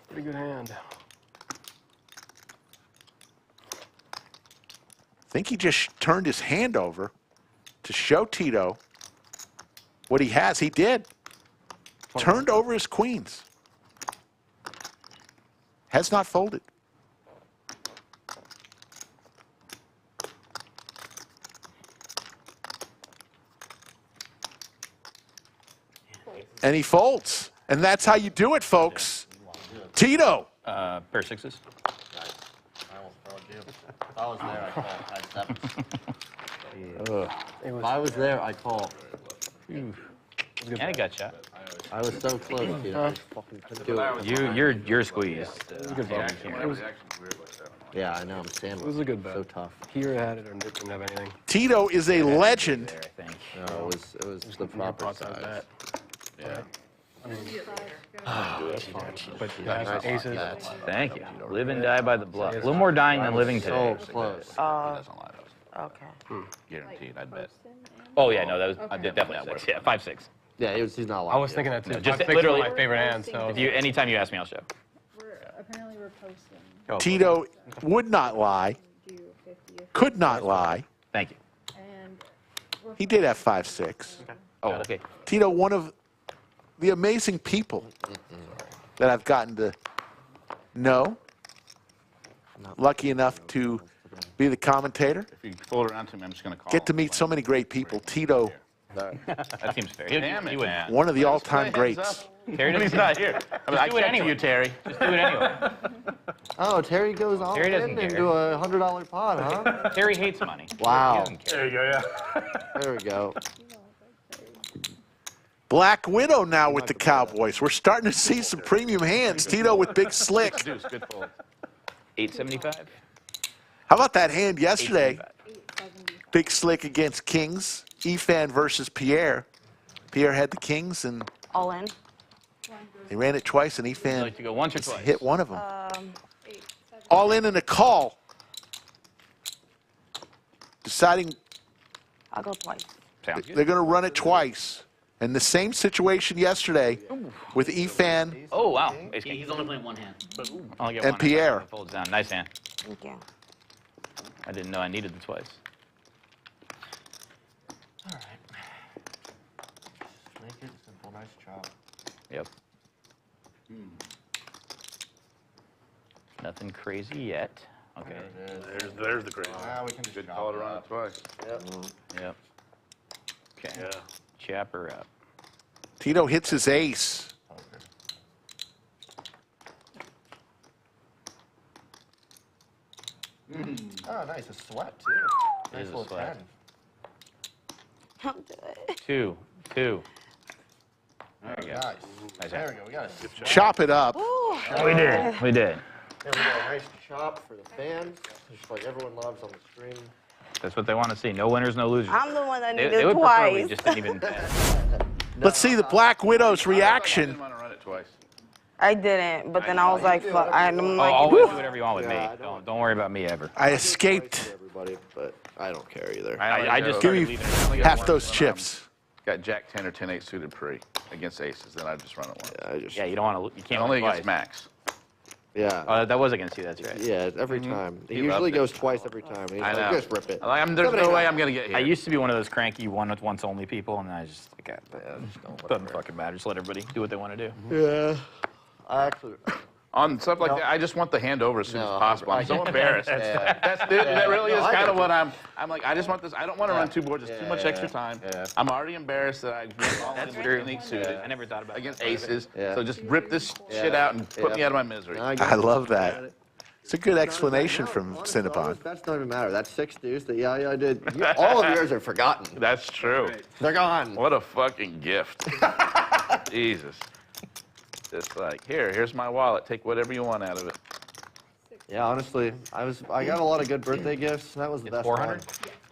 Pretty good hand.
I think he just turned his hand over to show Tito what he has. He did. Turned over his queens. Has not folded. And he folds. And that's how you do it, folks. Tito.
Pair of sixes.
If I was there, I'd call. If I was there, I'd call.
And it got shot.
I was so close, you know. I fucking couldn't do it.
You're squeezed.
It was a good bubble.
Yeah, I know. I'm standing.
It was a good bet.
So tough.
Here had it or didn't have anything.
Tito is a legend.
There, I think.
No, it was the proper size.
Yeah.
I mean, that's fine. But yeah, aces.
Thank you. Live and die by the bluff. A little more dying than living today.
So close.
He doesn't lie to us.
Okay.
Guaranteed, I'd bet.
Oh yeah, no, that was definitely not worth. Yeah, 5-6.
Yeah, he's not lying.
I was thinking that too.
No,
Just
just
literally
literally-
my favorite hand. So
Anytime you ask me, I'll show.
Apparently we're posting.
Oh,
Tito would not lie.
Do 50
Could not lie.
Thank you.
and we're
He did have 5-6.
Oh, okay.
Tito, one of the amazing people that I've gotten to know. Lucky enough to be the commentator.
If you fold around to me, I'm just going to call.
Get to meet so many great people. Tito,
That seems fair.
Damn it, man.
one of the all-time greats.
Terry
He's
doesn't
not here. I mean, I
do it
checked
anyway.
you, Terry.
Just do it anyway.
Oh, Terry goes all
Terry doesn't
in
care.
into a $100 pot, huh?
Terry hates money.
Wow.
He doesn't care.
There you go, yeah.
There we go.
Black Widow now with the Cowboys. We're starting to see some premium hands. Tito with big slick.
Deuce, good fold.
875.
How about that hand yesterday?
875.
Big slick against Kings. Efan versus Pierre. Pierre had the Kings, and
All in.
they ran it twice, and
You
Efan
like to go once or twice?
hit one of them.
8, 7.
All in and a call. Deciding
I'll go twice.
Sounds good.
they're going to run it twice. And the same situation yesterday with Efan
Oh wow.
He's only playing one hand.
I'll get
and
one.
Pierre.
Folds down. Nice hand.
Thank you.
I didn't know I needed the twice.
All right. Just make it simple. Nice chop.
Yep. Nothing crazy yet. Okay.
There's the great.
Now we can just
Good
chop
call
it
to run it
up.
twice.
Yep. Okay. Chap her up.
Tito hits his ace.
Oh, nice. A sweat, too.
It
Nice
is a
little
sweat.
10.
Don't do it.
2. There we go.
Nice.
Nice
There
hand.
we go. We got a
Chop it up.
Ooh.
We did. We did.
There we go. Nice chop for the fans, just like everyone loves on the stream.
That's what they want to see. No winners, no losers.
I'm the one that
They
needed
would prefer we
twice.
just didn't even.
Let's see the Black Widow's
I
reaction.
didn't want to run it twice.
I didn't, but then I was like, fuck. I'm
Oh,
like,
always do whatever you want with
Yeah,
me. Don't worry about me ever.
I escaped
Everybody, but I don't care either.
I just
Give
started
me
leaving it early.
half those chips.
Got Jack 10 or 10-8 suited pre against aces, then I just run it once.
I just,
Yeah, you don't want to. You can't.
Only
win
against
twice.
Max.
Yeah.
That was against you, that's right.
Yeah, every time. He
He
usually
loved it.
goes twice every time. He's
I
like,
know.
just rip it.
There's no way I'm going to get here.
I used to be one of those cranky once only people, and I just, like, doesn't fucking matter. Just let everybody do what they want to do.
Yeah. I actually.
On stuff like that, I just want the hand over as soon as possible. I'm so embarrassed. That really is kind of what I'm like, I just want this. I don't want to run two boards. It's too much extra time. I'm already embarrassed that I went all in with suited.
I never thought about
against aces. So just rip this shit out and put me out of my misery.
I love that. It's a good explanation from Cinnabon.
That's don't even matter. That's 6 deuce that I did. All of yours are forgotten.
That's true.
They're gone.
What a fucking gift. Jesus. Just like, here's my wallet. Take whatever you want out of it.
Yeah, honestly, I got a lot of good birthday gifts. That was the best
400?
one.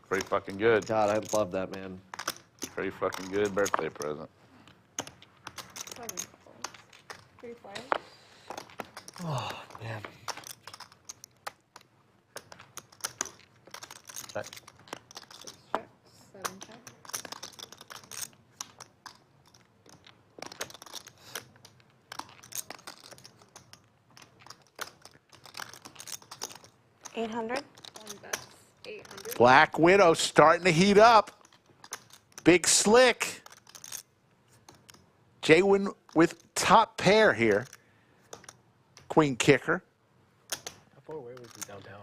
Pretty fucking good.
God, I love that, man.
Pretty fucking good birthday present.
7 calls. 3 flags.
Oh, man.
6 checks. 7 checks.
$800.
1 bets. 800.
Black Widow starting to heat up. Big slick. JWin with top pair here. Queen kicker.
How far away was he downtown?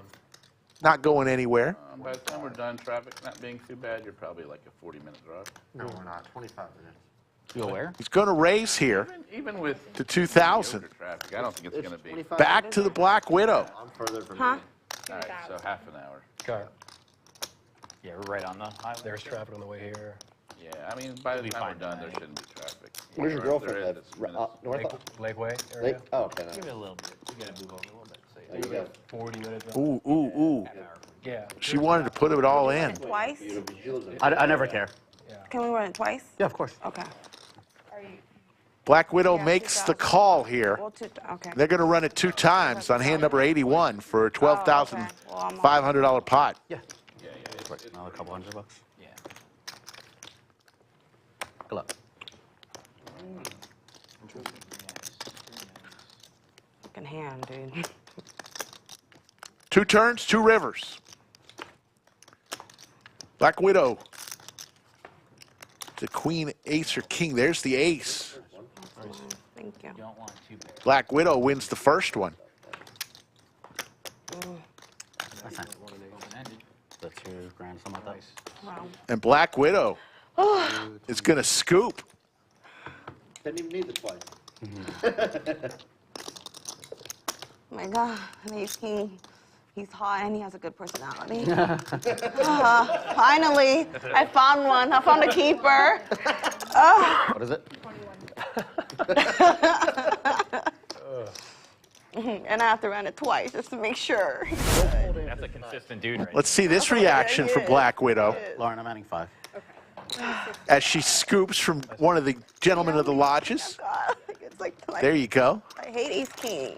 Not going anywhere.
By the time we're done, traffic not being too bad, you're probably like a 40-minute drive.
No, we're not. 25 minutes.
You go where?
He's going to raise here
Even with
to 2,000.
traffic, I don't think it's going to be.
Back to the Black Widow.
I'm further from
Huh?
All right, so half an hour.
Okay.
Yeah, we're right on the highway.
There's traffic on the way here.
Yeah, I mean, by the
We'll be
time
fine
we're done, there
tonight.
shouldn't be traffic.
Where's your
Or if
girlfriend
there
live?
is, it's minutes.
North?
Lakeway area?
Lake? Oh, okay.
Give it a little bit. You gotta move over a little bit.
There you go.
40 minutes.
Ooh, ooh, ooh.
Yeah.
She wanted to put it all in.
Twice?
I never care.
Can we run it twice?
Yeah, of course.
Okay.
Black Widow
Yeah,
makes the
2,000.
call here.
Well, okay.
They're going to run it 2 times on hand number 81 for a $12,500 pot.
Yeah. Another couple $100.
Yeah.
Good luck.
Fucking hand, dude.
2 turns, 2 rivers. Black Widow. The queen, ace, or king. There's the ace.
Thank you.
Don't want too big.
Black Widow wins the first one.
That's nice. That's your grand, something like that.
Wow.
And Black Widow is going to scoop.
Didn't even need the twice.
Oh my God, and he's hot and he has a good personality. Finally, I found one. I found a keeper.
What is it?
And I have to run it twice just to make sure.
That's a consistent dude right
Let's see this reaction for Black Widow
Lauren, I'm adding 5.
as she scoops from one of the gentlemen of the lodges.
God, it's like
There you go.
I hate ace king.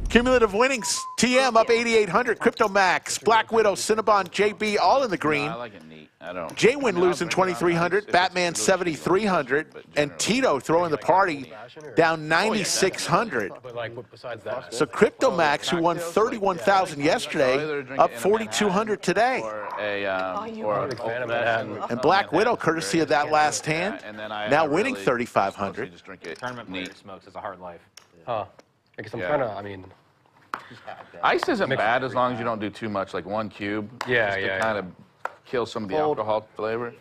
Cumulative winnings. TM up 8,800. Crypto Max, Black Widow, Cinnabon, JB, all in the green.
I like it neat. I don't.
JWin losing 2,300. Batman 7,300. And Tito throwing the party down 9,600.
But like, besides that.
So Crypto Max, who won 31,000 yesterday, up 4,200 today.
I'm a big fan of Manhattan.
And Black Widow, courtesy of that last hand, now winning 3,500.
Just drink it
Tournament player
neat.
smokes. It's a hard life.
Huh. I guess I'm
Yeah.
trying to, I mean,
Ice isn't bad as long as you don't do too much, like 1 cube.
Yeah,
just to
yeah,
kind of kill some of the alcohol flavor.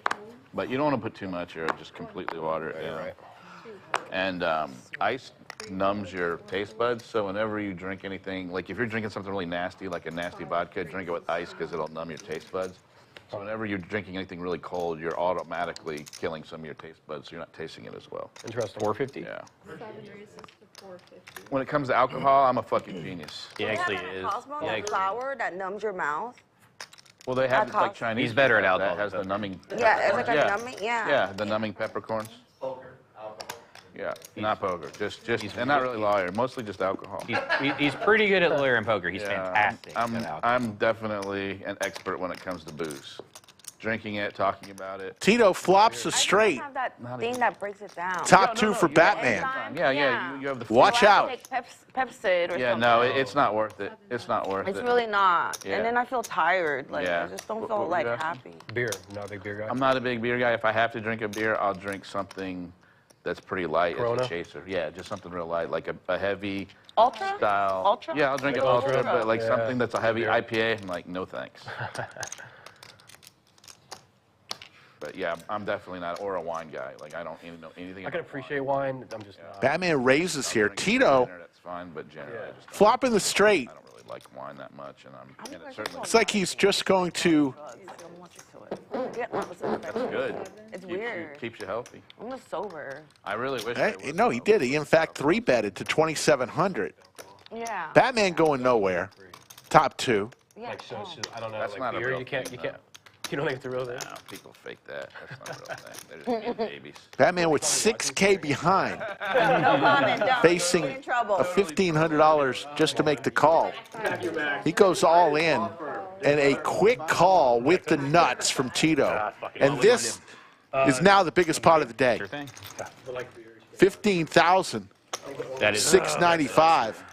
But you don't want to put too much or just completely water it down.
right.
And ice numbs your taste buds, so whenever you drink anything, like if you're drinking something really nasty, like a nasty vodka, drink it with ice because it'll numb your taste buds. So whenever you're drinking anything really cold, you're automatically killing some of your taste buds, so you're not tasting it as well.
Interesting.
450.
Yeah.
7 races to 450.
When it comes to alcohol, I'm a fucking genius.
He actually
Have that
is.
Cosmo,
He
that
actually-
flour that numbs your mouth.
Well, they have
Alcohol.
like Chinese.
He's better at
that
alcohol
has
than
the numbing.
Yeah, it's like
peppercorns.
a numbing. Yeah.
Yeah, the numbing peppercorns. Yeah, not poker. Just, and not really lawyer. Mostly just alcohol.
He's pretty good at lawyer and poker. He's
Yeah,
fantastic at alcohol.
I'm definitely an expert when it comes to booze. drinking it, talking about it.
Tito flops a straight.
I have that thing that breaks it down.
Top two for Batman.
Yeah, you have the.
Watch out.
Take Pepsid or
Yeah,
something.
no, it's not worth it. It's not worth it.
It's really not.
Yeah.
And then I feel tired. Like
Yeah.
I just don't
What
feel
were
like
you asking?
happy.
Beer. Not a big beer guy.
I'm not a big beer guy. If I have to drink a beer, I'll drink something that's pretty light
Corona?
as a chaser. Yeah, just something real light, like a heavy
Ultra?
style.
Ultra?
Yeah, I'll drink an
Ultra?
ultra, but like
Yeah.
something that's a heavy IPA. I'm like, no thanks. But yeah, I'm definitely not, or a wine guy. Like I don't even know anything.
I can
about
appreciate wine. I'm just not.
Batman raises here.
Drinking
Tito
dinner, that's fine, but generally, I just don't,
flopping the straight.
I don't really like wine that much, and it certainly.
It's like he's just going to.
That's good.
It's
Keeps you-
weird.
Keeps you healthy.
I'm just sober.
I really wish. I
Hey,
was
no, he did. He in fact 3-betted to 2,700.
Yeah.
Batman going nowhere. Top two.
Yeah.
Like, so it's just, I don't know.
That's
like
not a
beer,
real
you can't.
thing,
You can't. You don't think it's a real thing?
No, people fake that. That's not a real thing. They're just being babies.
Batman with 6K behind,
No comment. Don't.
facing
Get in trouble.
a $1,500 just to make the call. He goes all in, and a quick call with the nuts from Tito. And this is now the biggest part of the day.
Sure thing.
15,000,
That is
695,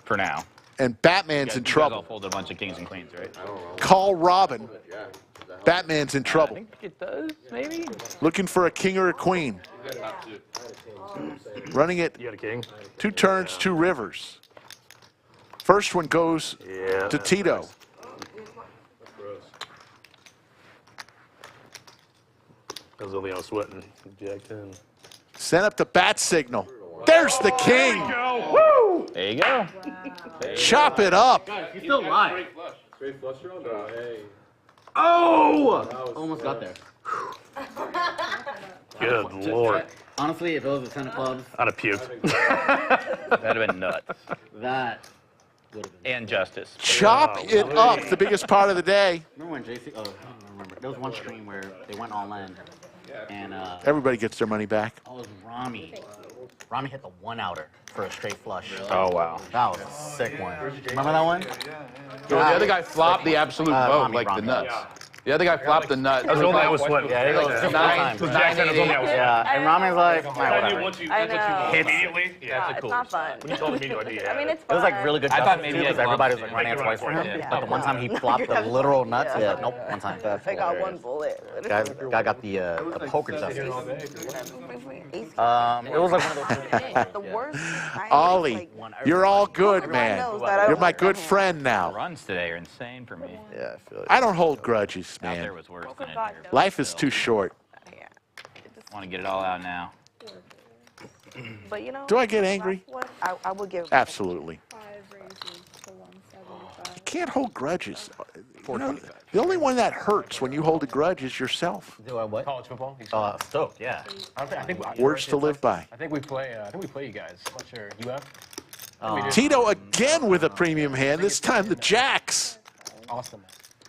for now.
and Batman's in
You guys all
trouble.
folded a bunch of kings and queens, right?
Call Robin. Batman's in
I
trouble.
think it does, maybe.
Looking for a king or a queen. Running it
You got a king?
2 turns, 2 rivers. First one goes
Yeah.
to Tito.
I was only out sweating. Jack 10.
Sent up the bat signal. There's the king.
There you go.
Chop it up.
He's still alive.
Straight flush round? Hey.
Oh! Almost got there.
Good lord.
Honestly, if it was a 10 of clubs,
I'd have puked.
That'd have been nuts.
that would have been.
And justice.
Chop it up. The biggest part of the day.
Remember when JC? Oh, I don't remember. There was one stream where they went all in, and
Everybody gets their money back.
it was Rami. Rami hit the 1-outer for a straight flush.
Oh, wow.
That was a sick one. Remember that one?
The other guy flopped the absolute boat,
Rami,
like the
Rami.
nuts. The other guy flopped the nuts.
I was only I was sweating.
Yeah, it goes
Like
6
nine-
times.
nine-
Jack 10 was only I was sweating.
Yeah, and Rami's like, "Alright, whatever."
I know.
Immediately?
Yeah, it's not fun.
When you told me, I knew you
I
had
mean,
it.
it's
It
fun.
was like really good
I thought
justice
maybe
too,
he had
because everybody was
gloves
like running it
too.
twice for him.
Yeah.
But the one time he flopped the literal nuts, yeah, nope, one time.
I got one bullet.
Guy got the poker justice. It was like one of those.
The worst.
Ollie, you're all good,
Everyone
man.
knows that I
You're
don't
my
like
good
that hand.
friend now.
Runs today are insane for me.
Yeah, I feel it.
I don't hold grudges,
Out there
man.
was worse than in
God,
here.
no.
Life is too short.
Yeah.
Want to get it all out now.
But you know.
Do I get angry?
last one, I would give.
Absolutely.
5 raises to 175.
Can't hold grudges. You know, the only one that hurts when you hold a grudge is yourself.
Do I what?
College football?
Stoked, yeah.
I think
Words to live by.
I think we play you guys. I'm not sure. UF?
Tito again with a premium hand, this time the jacks.
Awesome.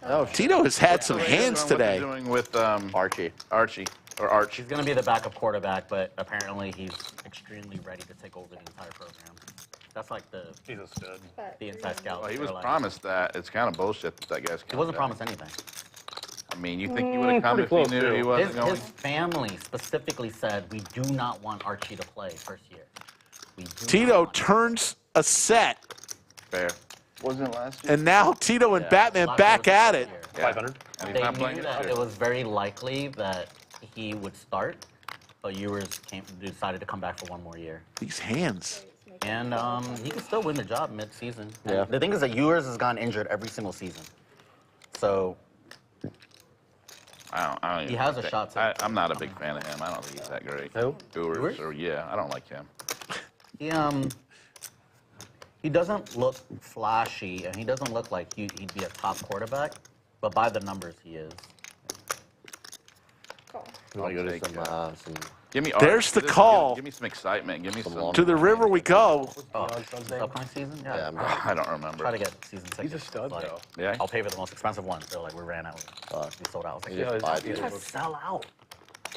Oh, Tito has had some hands
What's he
today.
doing with
Archie.
Archie or Arch?
He's going to be the backup quarterback, but apparently he's extremely ready to take over the entire program. That's like the
He's a stud.
inside scout.
Well, he was
They're like-
promised that. It's kind of bullshit that guy's.
He wasn't promised anything.
I mean, you think he would have come
pretty
if he
close,
knew
too.
he wasn't going?
His family specifically said, we do not want Archie to play first year. We do not
Tito
want him."
turns a set,
Fair.
Wasn't it last year?
and now Tito and Batman
Last
back
year was
at
this
it.
year.
Yeah.
500?
And he's
They
not playing
knew
this
that
year.
it was very likely that he would start, but Ewers decided to come back for one more year.
These hands.
And he could still win the job mid-season. Yeah. The thing is that Ewers has gotten injured every single season. So
I don't
He
even
has a
think-
shot to-
I'm not a big fan of him. I don't think he's that great.
Who?
Ewers?
Ewers?
Or yeah, I don't like him.
he doesn't look flashy, and he doesn't look like he'd be a top quarterback, but by the numbers he is.
I'll go to
take,
some
Give me.
There's the
Give me-
call.
Give me some excitement. Give me some.
To the river we go.
Oh, this upcoming season? Yeah.
I'm
I don't remember.
Try to get season tickets.
He's a stud,
Like,
though.
Yeah.
I'll pay for the most expensive ones. They're like, we ran out. We sold out. I was like,
Yeah,
five
it's-
years.
just sell out.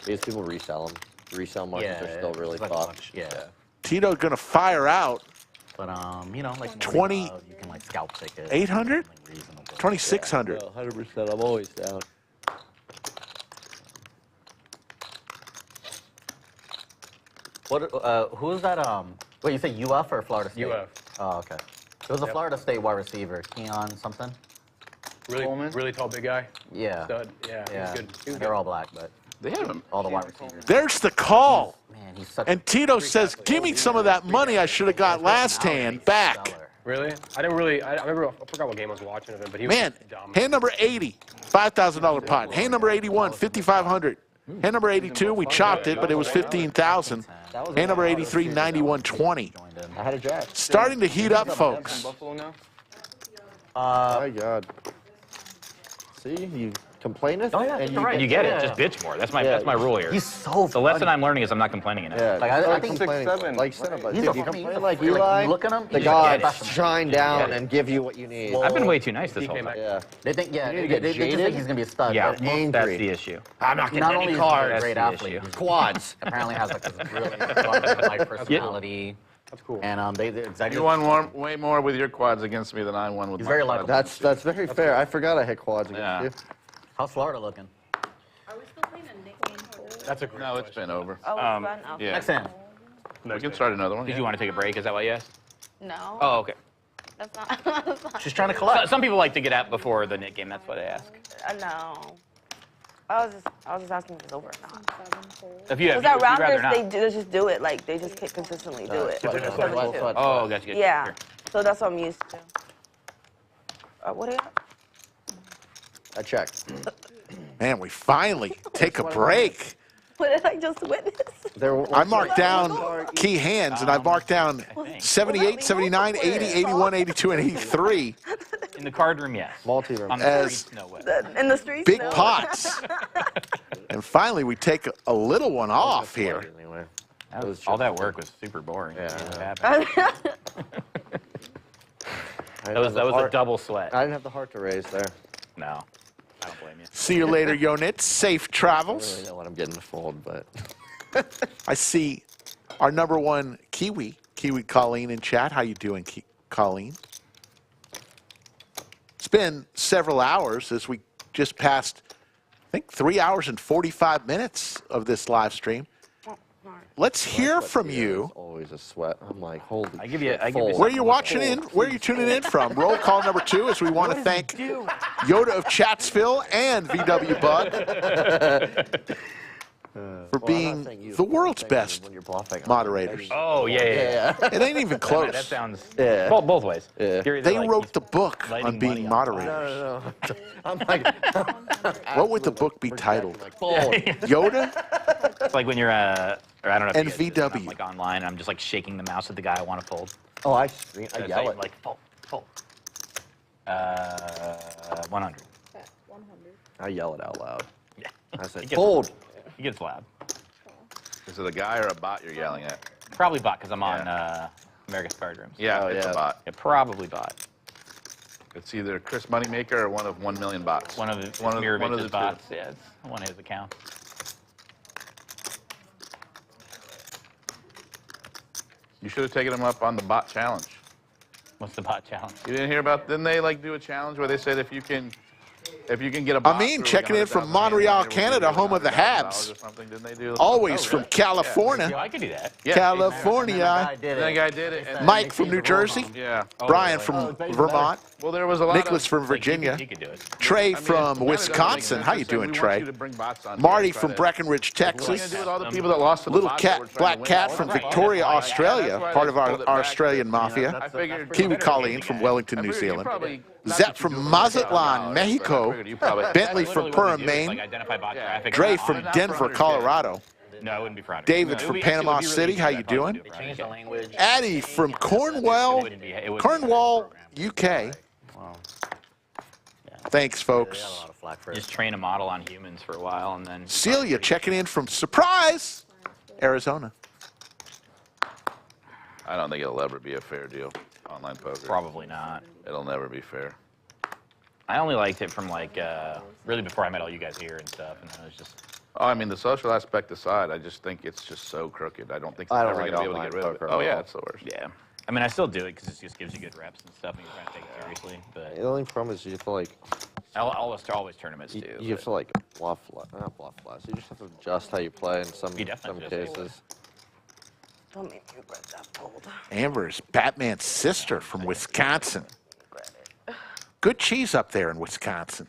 These people resell them. Resale markets are still really
it's like
fucked.
lunch, Yeah.
Tito gonna fire out.
But, like
20
you can like scalp tickets.
800?
Something reasonable.
2,600.
100%. I'm always down.
What? Who was that? Wait, you say UF or Florida State?
UF.
Oh, okay. It was a Florida State wide receiver, Keon something.
Really tall, big guy.
Yeah.
Stud. Yeah. He was good. He was
They're
good.
all black, but
They have him.
all the wide receivers.
There's the call.
Man, he's such
And Tito says, give me some of that money I should have got last hand back.
Really? I didn't really. I remember. I forgot what game I was watching of him, but he was
Man,
dumb.
hand number 80, $5,000 pot. Hand number 81, $5,500. Hand number 82, we chopped it, but it was $15,000. Hand number 83, $91.20.
I had a jack.
Starting to heat up, folks.
Buffalo now?
My God. See, you complaineth.
Oh, yeah,
and
you're right.
You get it. Just bitch more. That's my rule here.
He's so
The lesson I'm learning is I'm not complaining enough.
Yeah,
Like, I think
6'7".
like Cinnabon.
He's
Dude,
a
you
fucking-
complain like
like,
Eli,
you look at him,
the
you
gods
get it.
shine down and give you what you need.
I've been way too nice this whole time.
Yeah.
They think, yeah,
You
they,
need to
they,
get
they just
jaded.
think he's gonna be a stud.
Yeah,
but
that's
angry.
the issue.
I'm not
not only is he a great
That's the
athlete,
issue.
he's
Quads.
apparently has like this really fun, like personality.
That's cool.
And the executive.
You won way more with your quads against me than I won with
He's
my
very
quads.
likable.
That's very fair. I forgot I hit quads against
Yeah.
you.
How's Florida looking?
Are we still playing a nickname poll?
That's a great
No, it's been over.
Oh, it's fun? Okay.
Yeah.
Next hand.
We can start another one.
Did you want to take a break? Is that why you asked?
No.
Oh, okay.
That's not. That's not.
She's trying to collect.
Some people like to get out before the Nick game. That's why they ask.
No. I was just asking if it's over or not.
7 polls.
If you have,
Because at
you'd rather
Rounders,
not.
they just do it. Like, they just consistently do it.
Sweat,
Like,
sweat,
72.
sweat, sweat.
Oh, gotcha.
Yeah.
Sure.
So that's what I'm used to. What do you got?
I checked.
Man, we finally take a break.
What did I just witness?
I marked down key hands, and I marked down 78, 79, 80, 81, 82, and 83
In the card room, yes.
Multi-room.
On the
As
streets, no way.
In the streets?
big
No.
pots. And finally, we take a little one off here.
Anyway.
All that work was super boring.
Yeah.
It happened. That was a double sweat.
I didn't have the heart to raise there.
No, I don't blame you.
See you later, Yonit. Safe
I
travels.
really know what I'm getting to fold, but
I see our number one Kiwi Colleen in chat. How you doing, Colleen? It's been several hours as we just passed, I think, 3 hours and 45 minutes of this live stream. Let's hear from you.
It's always a sweat. I'm like, holy
I give you
fold.
Where are you watching in? Where are you tuning in from? Roll call number 2 as we want to thank Yoda of Chatsville and VW Bud for being the world's best moderators.
Oh, yeah.
It ain't even
That
close.
sounds
Yeah.
both ways.
Yeah.
You're either
They
like,
wrote the book
lighting
on being
money on
moderators.
No. I'm like,
What would the book be titled?
fold.
Yoda?
It's like when you're, or I don't know if
And
you guys do this,
VW.
I'm like online, and I'm just like shaking the mouse at the guy I want to fold.
Oh, I
It's
yell it.
like fold. 100.
Bet 100.
I yell it out loud.
Yeah.
I say,
It gets-
fold.
He gets loud.
Is it a guy or a bot you're yelling at?
Probably bot because I'm on America's Card Rooms.
Yeah,
Oh,
it's
yeah.
a bot.
Yeah, probably bot.
It's either Chris Moneymaker or one of 1 million bots.
One of the Mirovich's bots. Yeah, it's one of his accounts.
You should have taken him up on the bot challenge.
What's the bot challenge?
You didn't hear about? Didn't they like do a challenge where they said if you can get a bot?
I mean,
through,
checking in from
$100,000
Montreal,
we'll give you
Canada, home of the
$100,000
Habs.
or something. Didn't they do?
Always
Oh,
from
really?
California.
Yeah, I could do that.
Yeah.
California.
That guy did it. And
Mike from New Jersey.
yeah.
Brian from Vermont.
Well, there was a lot
Nicholas
of.
from Virginia.
He could do it.
Trey
I mean,
from
it's kinda
Wisconsin.
doesn't
How
make
you
sense.
doing,
We
Trey?
want you to bring bots on here
Marty
and try
from
to-
Breckenridge,
What are you gonna
Texas.
do with all the people that lost to the
Little
bots
cat,
that were trying
black
to win
cat
all
from
the time?
Victoria,
That's
Australia,
why
part
they
of our
pulled it back.
Australian mafia.
I figured
Kiwi Colleen from Wellington,
I
New
figured you
Zealand.
probably-
Zep from Mazatlan, Mexico. Bentley from Purim,
Like
Maine.
identify bot traffic.
Dre from Denver, Colorado.
No, it wouldn't be for 100.
David
It
from
would be-
Panama
actually, it would be
City.
really
How
easy.
you
That probably
doing?
would
Change the language.
Addie from Cornwall, UK.
Wow.
Thanks,
They got a
folks.
lot of flack for it.
Just train a model on humans for a while and then.
Celia checking in from Surprise, Arizona.
I don't think it'll ever be a fair deal. Online poker.
Probably not.
It'll never be fair.
I only liked it from like really before I met all you guys here and stuff, and then it was just.
Oh, I mean, the social aspect aside, I just think it's just so crooked. I don't think
I
they're
don't
ever
like
going to be able to
online
get rid of it.
poker
Oh,
at
yeah,
all.
it's the worst.
Yeah. I mean, I still do it because it just gives you good reps and stuff, and you're trying to take it seriously. But
The only problem is you have to like,
always tournaments
you,
too.
you have
but-
to like not bluff less. You just have to adjust how you play in some
You definitely
some
adjust how you play.
cases.
Don't make me regret that fold.
Amber is Batman's sister from Wisconsin. Good cheese up there in Wisconsin.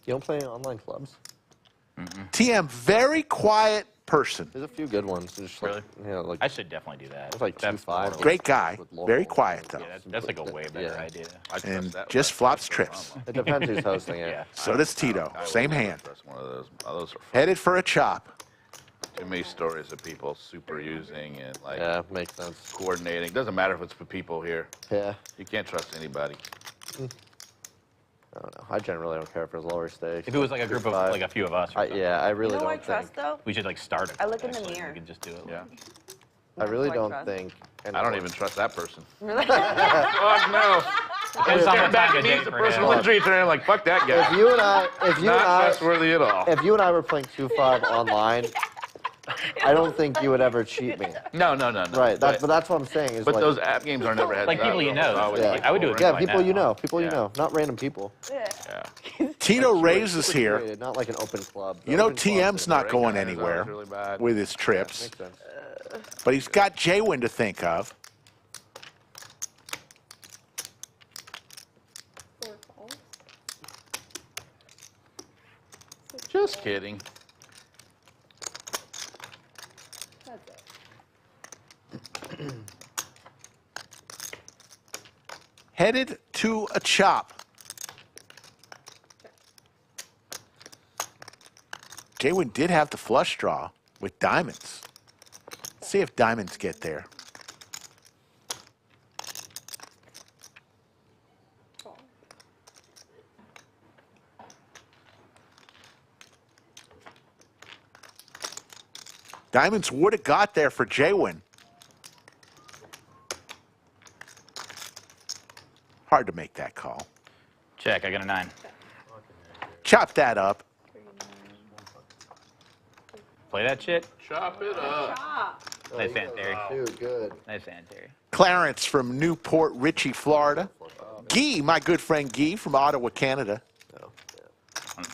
You don't play online clubs?
TM, very quiet person.
There's a few good ones. Just
Really?
Like, you know, like
I should definitely do that.
it's like 2-5.
Great guy. Very quiet, though.
Yeah, that's like a way better
Yeah.
idea.
I trust
And
that
just
one.
flops trips.
It depends who's hosting it.
Yeah.
So does Tito.
I would
Same
never
hand.
trust one of those. Oh, those are fun.
Headed for a chop.
Too many stories of people super using and like
Yeah, makes sense.
coordinating. Doesn't matter if it's for people here.
Yeah.
You can't trust anybody.
I don't know. I generally don't care if it's lower stakes.
If it was like a group of, like a few of us. Or
yeah, I really
You know
don't
what I trust,
think.
though?
we should like start it.
I look in the
actually.
mirror.
We could just do it.
Yeah.
I really
That's what I
don't
trust.
think.
I don't even trust that person.
Really?
Fuck no.
Depends on what
Back
time
at
of
me,
day
it's a
for
personal
him.
injury attorney. I'm like, fuck that guy.
If you and
Not
I,
trustworthy at all.
if you and I were playing 2-5 online, I don't think you would ever cheat me.
No.
Right. But that's what I'm saying. Is
But
like,
those app games are never heads
Like
up.
people you know.
Always
Yeah.
like
I would do it.
Yeah,
right
people
now.
you know. People you
Yeah.
know. Not random people.
Yeah.
Yeah.
Tito raises here.
Created, not like an open club. The
You know
open club
TM's
is-
not
Ray
going
guy is
anywhere
always really bad.
with his trips,
Makes sense.
but he's got JWin to think of.
4 calls.
Just kidding.
That's it.
Headed to a chop. JWin did have the flush draw with diamonds. See if diamonds get there.
Call.
Diamonds would have got there for JWin. Hard to make that call.
Check. I got a 9.
Chop that up.
3, 9.
Play that shit.
Chop it up.
Stop.
Nice hand, Terry.
Dude, good.
Nice hand, Terry.
Clarence from Newport Richey, Florida. Guy, my good friend Guy from Ottawa, Canada.
No.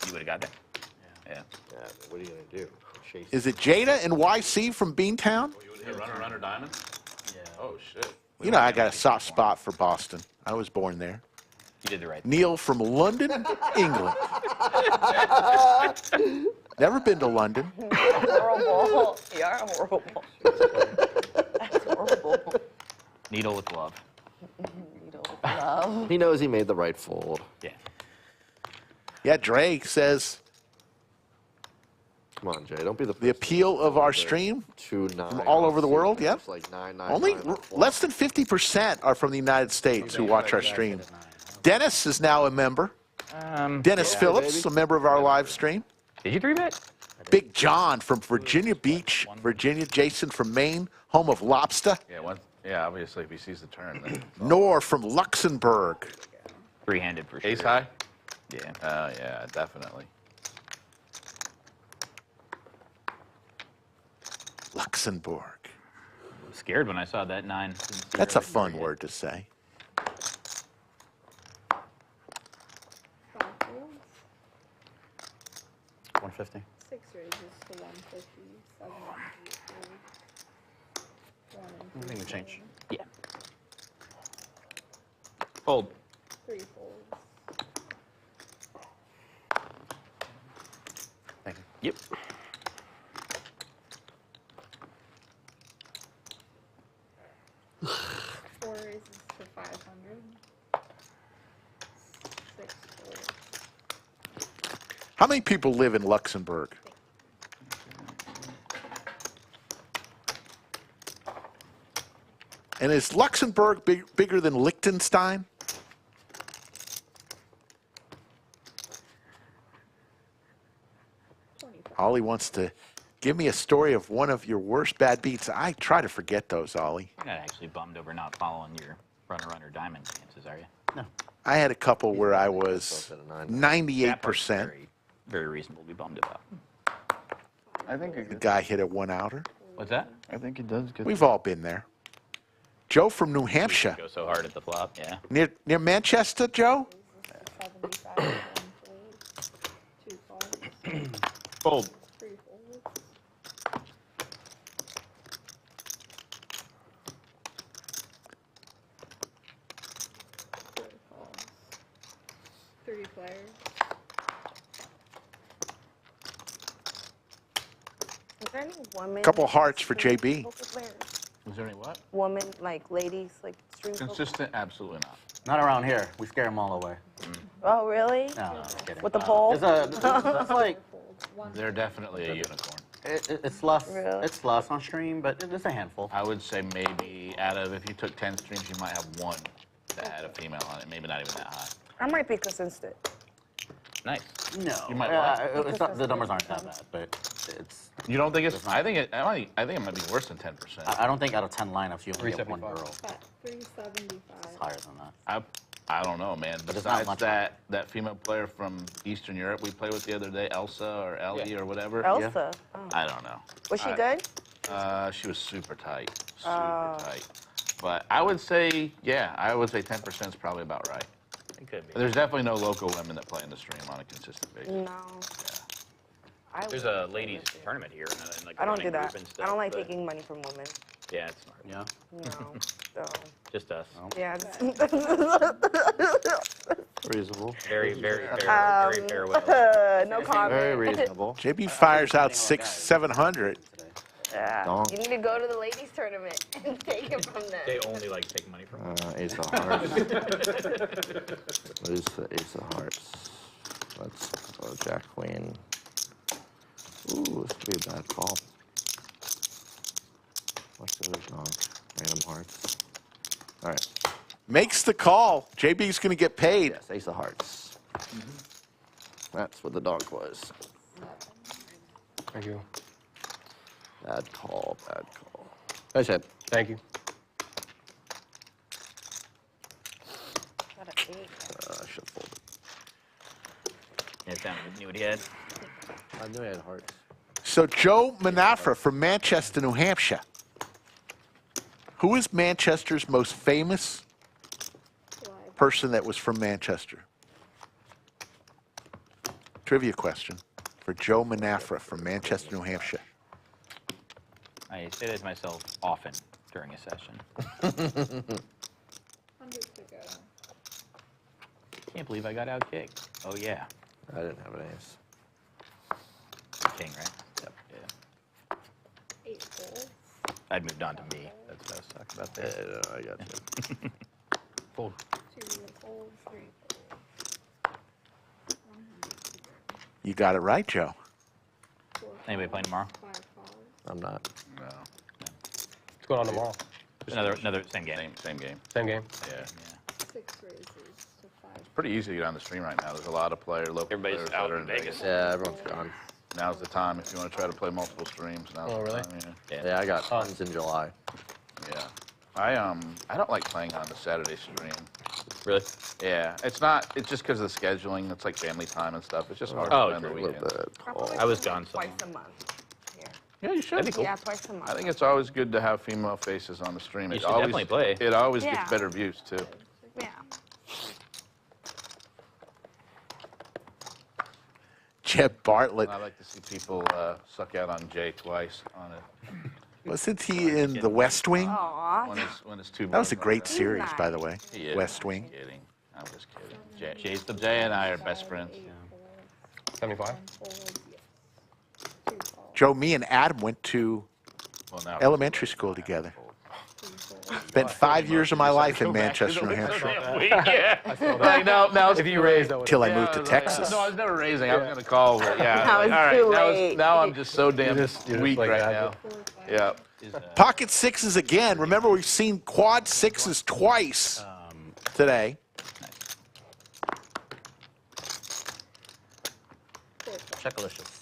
You would have got that. Yeah.
Yeah. What are you gonna do? Chase.
Is it Jada and YC from Beantown?
You would hit runner diamond? Yeah. Oh, shit.
You know I got a soft spot for Boston. I was born there.
You did the right thing.
Neil from London, England. Never been to London.
Horrible. You are horrible. That's horrible.
Needle with glove.
Needle with love.
He knows he made the right fold.
Yeah.
Yeah, Drake says
Come on, Jay. Don't be the
the appeal of our stream
2-9
from all over the world. Yep.
It's like 9-9.
Only less than 50% are from the United States who watch our stream. Dennis is now a member. Dennis Phillips, a member of our live stream.
Did you 3-bet?
Big John from Virginia Beach, Virginia. Jason from Maine, home of lobster.
Yeah, obviously, if he sees the turn. Then
Nor from Luxembourg.
3-handed for sure.
ace high?
Yeah.
Yeah, definitely.
Luxembourg.
I was scared when I saw that 9.
That's a fun word to say.
5 folds.
150.
6 raises to 150. 7 and 8 folds. 1 and 3
I think we change.
Yeah. Fold.
3 folds.
Thank you.
Yep.
4 raises to 500. 6 folds.
How many people live in Luxembourg? And is Luxembourg bigger than Liechtenstein? Ollie wants to give me a story of one of your worst bad beats. I try to forget those, Ollie.
You're not actually bummed over not following your runner diamond chances, are you?
No.
I had a couple where I was
That part's
98%.
very, very reasonable to be bummed about.
I think
The guy hit a one-outer.
What's that?
I think he does get.
We've all been there. Joe from New Hampshire.
Go so hard at the flop, yeah.
Near Manchester, Joe?
75. 1 fold. 2 folds.
Fold.
3 folds. 4 calls. 30 players.
Is there any women?
Couple hearts for JB.
Poker players?
Is there any what?
Women, like ladies, like stream poker?
Consistent? Absolutely not.
Not around here. We scare them all away.
Oh, really?
No, I'm just kidding.
With the pole?
It's like
They're definitely a unicorn.
it's less.
Really?
It's less on stream, but it's a handful.
I would say maybe out of, if you took 10 streams, you might have one that had a female on it. Maybe not even that high.
I might be consistent.
Nice.
No,
You might
it's not, the numbers aren't that bad, but it's.
You don't think it's? I think it might be worse than 10%.
I don't think out of 10 lineups you only get one girl.
375.
It's higher than that.
I don't know, man.
But it's not
Besides
much
that female player from Eastern Europe we played with the other day, Elsa or Ellie or whatever.
Elsa. Oh.
I don't know.
Was she good?
She was super tight. Super tight. But I would say, yeah, I would say 10% is probably about right.
It could be.
There's definitely no local women that play in the stream on a consistent basis.
No.
There's a ladies tournament here. And like
I don't do
running
that.
group and stuff,
I don't like
but-
taking money from women.
Yeah, it's smart.
Yeah.
No. So,
Just us.
yeah.
Reasonable.
Very, very, very farewell.
No comment.
Very reasonable.
JB fires out 700.
Yeah.
Donk.
You need to go to the ladies tournament and take it from them.
They only like to take money from
Ace of hearts. Lose the ace of hearts. Let's go Jack Queen. Ooh, this could be a bad call. What's the other donk? Random hearts. All right.
Makes the call. JB's going to get paid.
Yes, ace of hearts. That's what the donk was.
Thank you.
Bad call, bad call. Nice hit.
Thank you.
Got an 8.
I should have folded.
It sounded knew what he had.
I knew I had hearts.
So Joe Manafra from Manchester, New Hampshire. Who is Manchester's most famous person that was from Manchester? Trivia question for Joe Manafra from Manchester, New Hampshire.
I say that to myself often during a session.
100 to go.
Can't believe I got out kicked. Oh yeah.
I didn't have an ace.
King, right?
Yep.
Yeah.
8 folds.
I'd moved on to me. That's what I was talking about
Yeah,
there.
no, I got you.
Fold.
2 folds, 3 folds.
You got it right, Joe.
4
Anybody playing tomorrow?
5 calls.
I'm not.
No.
What's going on tomorrow?
Another same game.
Same game.
Same game.
Yeah.
Yeah.
6 raises to 5.
Pretty easy to get on the stream right now. There's a lot of local
Everybody's
players
out
that are
in Vegas.
Yeah, everyone's gone.
Now's the time if you want to try to play multiple streams. Now's
Oh,
the
really?
time,
Yeah, I got tons in July.
yeah. I don't like playing on the Saturday stream.
Really?
Yeah, it's not. It's just because of the scheduling. It's like family time and stuff. It's just hard
Oh,
to spend the
A little
weekend.
bit.
Probably
I was gone
twice
some.
a month. Here.
Yeah, you should.
That'd be cool.
Yeah, twice a month.
I think it's always good to have female faces on the stream.
You
It
should
always,
definitely play.
It always
Yeah.
gets better views too.
Yeah.
Jeb Bartlett.
I like to see people suck out on Jay twice on it.
Wasn't he in The West Wing?
Aw.
When it's two.
That was a great
brothers.
series, by the way.
He is.
West
I'm
Wing.
just kidding. I'm just kidding. Jay and I are best friends.
75?
10 folds, yes. 2 calls.
Joe, me and Adam went to
Well, now
elementary school together.
3 folds.
Spent 5 years of my life in Manchester, New Hampshire,
Yeah. Like now
If you raise, that would.
till I moved to Texas.
No, I was never raising. I was gonna call, but yeah.
Now
like,
it's
all right.
too
Now,
late.
now I'm just so damn
You're just
weak
like
right
that.
now.
4 5.
Yeah.
Pocket sixes again. Remember, we've seen quad sixes twice today.
Checkalicious.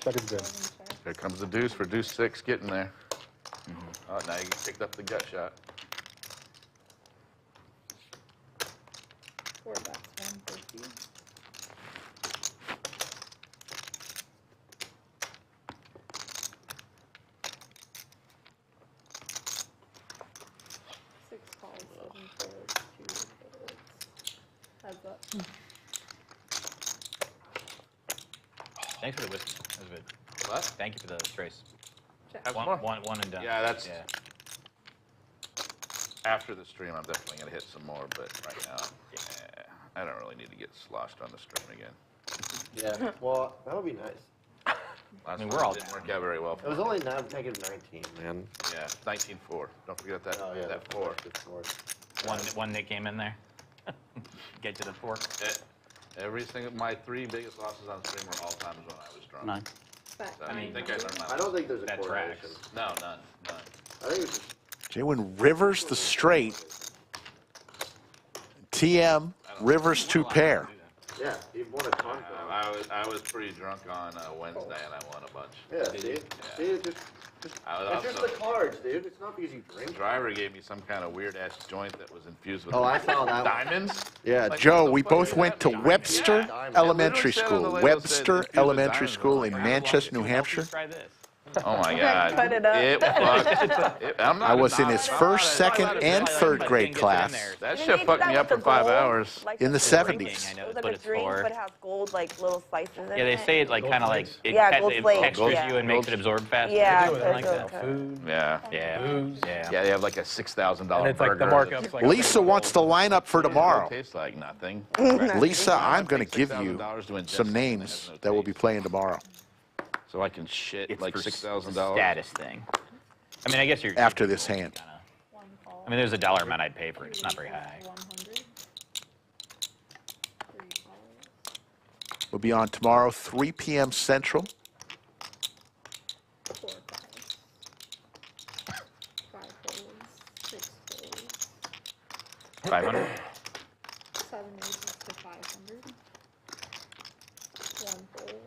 Check is good.
Here comes the deuce for deuce 6 getting there. Oh, now you picked up the gut shot.
4 bets, 150. Six calls, 7 folds, 2 folds. Heads up.
Thanks for the whiskey. That was good.
What?
Thank you for the trace.
Have
One and done.
Yeah, that's.
Yeah.
After the stream, I'm definitely gonna hit some more, but right now, I don't really need to get sloshed on the stream again.
Yeah. Well, that would be nice.
Last
mean,
one
we're all
didn't
down.
work out very well.
It was only negative 19, man.
Yeah, 19-4. Don't forget that.
Oh yeah,
that 4.
One Nick came in there. Get to the 4.
Every single my 3 biggest losses on stream were all times when I was drunk.
9.
So I think I learned my.
I don't think there's a
That
correlation.
tracks.
No, none.
I think it's just
JWin rivers the straight. TM rivers 2 pair.
yeah. He won a ton.
I was pretty drunk on Wednesday and I won a bunch.
Yeah. See, see, it's just
I was
it's just
also,
the cards, dude. It's not because you
the
drink.
driver gave me some kind of weird ass joint that was infused with
Oh, I saw that one.
diamonds.
Yeah.
Like,
Joe,
what the
we
fuck
both
is
went to
that?
Webster
Diamond.
Elementary
It literally said on the
School.
label, it said
Webster
infused with
Elementary
diamonds.
School in
Like,
Manchester, New Hampshire.
Try this.
Oh my God.
Cut it up.
It fucked. I'm not
I was in
not-
his
I'm
first,
not-
second,
But
and
it's
third
like,
grade
didn't get
class
in there.
That
Didn't
shit
they do
fucked
that
me
with
up for
the
5
gold?
hours.
Like
in the
the
70s.
I know,
It was
but
like a
it's
drink,
for.
but it has gold, like little slices in
Yeah, they
it.
say it like kind of like it,
Yeah, gold
it
flakes,
textures
yeah.
you and makes it absorb faster.
Yeah,
something like
so
that.
Food,
Yeah.
Yeah.
booze.
Yeah.
Yeah, they have like a $6,000
And it's like the
burger.
markup's like
Lisa wants to line up for tomorrow.
It tastes like nothing.
Lisa, I'm going to
Take
give you
$6,000 to ingest
some
something
names
has no
that will be
taste.
playing tomorrow
So I can shit
It's
like
for
$6,000.
status thing. I mean, I guess you're
after this hand.
kinda-
One call.
I mean, there's a dollar amount I'd pay for it. It's not very high.
100. 3 calls.
We'll be on tomorrow, 3 p.m. Central.
4 calls. 5 folds. 6 folds.
500.
7 raises to 500. 1 fold.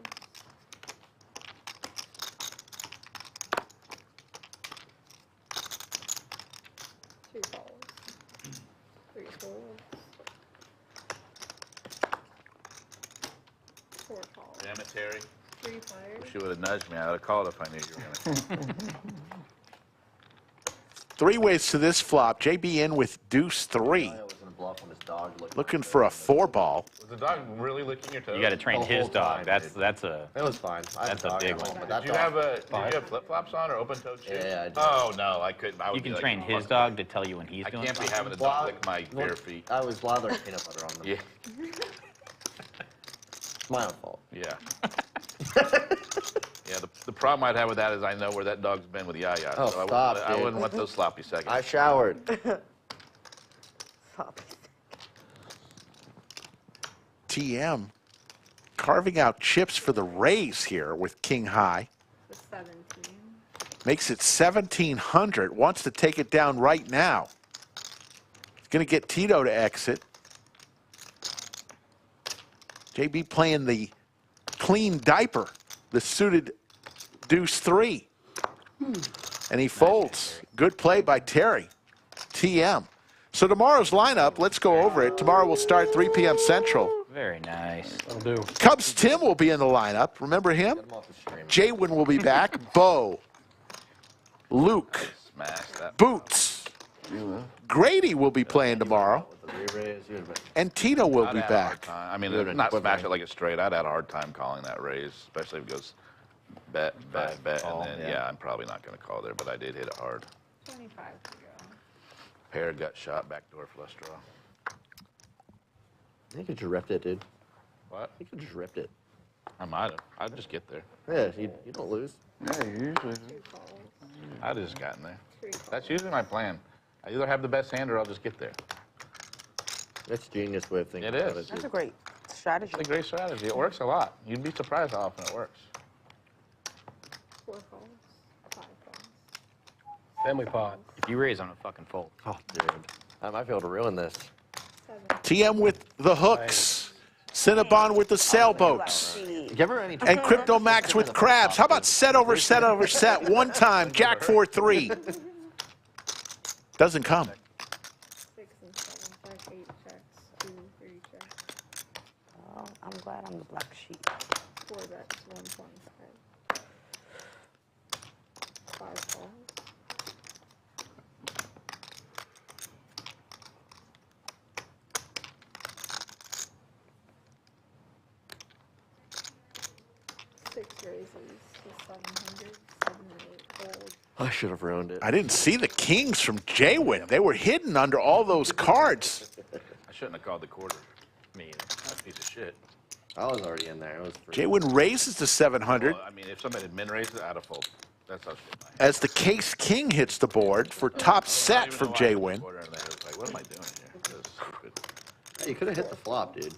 2 calls. 3 folds. 4 calls.
Damn it, Terry.
3 fires.
Wish you would have nudged me. I would have called if I knew you were going to.
3 ways to this flop. JB in with deuce 3.
I was in a bluff when his dog looked.
Looking for a 4-ball.
Was the dog really licking your toes?
You got to train
The
his
whole
dog.
time,
That's
dude.
that's a.
It was fine. I had
That's a
dog
big
at home,
one.
but that
Did you
dog-
have flip-flops on or open-toed shoes?
Yeah, I did.
Oh, no, I couldn't. I would
You
be
can
like,
train his
fuck
dog to tell you when he's
I
doing
can't be
something.
having a
Well,
dog lick my bare feet.
I was lathering peanut butter on them.
Yeah.
It's my own fault.
Yeah. Yeah, the problem I'd have with that is I know where that dog's been with Yaya.
Oh,
so
stop,
I
dude.
wouldn't want those sloppy seconds.
I showered.
TM carving out chips for the Rays here with King High.
The 17.
Makes it 1,700. Wants to take it down right now. He's going to get Tito to exit. JB playing the clean diaper, the suited deuce 3. And he folds. Good play by Terry. TM. So tomorrow's lineup, let's go over it. Tomorrow we'll start 3 p.m. Central.
Very nice.
That'll do.
Cubs Tim will be in the lineup. Remember him?
Get him off the stream.
JWin will be back. Bo. Luke.
Smash that.
Boots. Grady will be playing tomorrow.
With the re-raise, you would've been-
And Tito will
I'd
be
had a hard
back.
time. I mean,
Good.
not
Good
smash
man.
it like a straight. I'd had a hard time calling that raise, especially if it goes bet,
Call,
and then,
yeah.
yeah, I'm probably not going to call there, but I did hit it hard.
25 to go.
Pair got shot, backdoor flush draw.
I think you just ripped it, dude.
What?
I think you just ripped it.
I might have. I'd just get there.
Yeah, you don't lose.
Yeah, you usually do.
2 calls.
I'd have just gotten there.
3 calls.
That's usually my plan. I either have the best hand or I'll just get there.
That's a genius way of thinking.
It
about
is.
That's
dude.
a great strategy.
It's a great strategy. It works a lot. You'd be surprised how often it works.
4 calls. 5 calls.
Family pot.
If you raise on a fucking fold.
Oh, dude. I might be able to ruin this.
7.
TM with the hooks. Cinnabon with the sailboats.
Give her any
And Crypto Max with crabs. How about set over set over set one time? Jack 4-3. Doesn't come.
6 and 7. 5, 8 checks. 2, 3 checks.
Oh, I'm glad I'm the black sheep.
4 bets. 125. 5 calls. 6 raises to 700, 708 gold.
I should have ruined it.
I didn't see the kings from JWin. They were hidden under all those cards.
I shouldn't have called the quarter. Me, that's a piece of shit.
I was already in there. It was free.
JWin raises to 700
Well, I mean, if somebody had min raised it, I'd have folded. That's how shit I am.
as the case king hits the board for top set from JWin.
Like, what am I doing here? This is stupid.
Hey, you could have hit the flop, dude.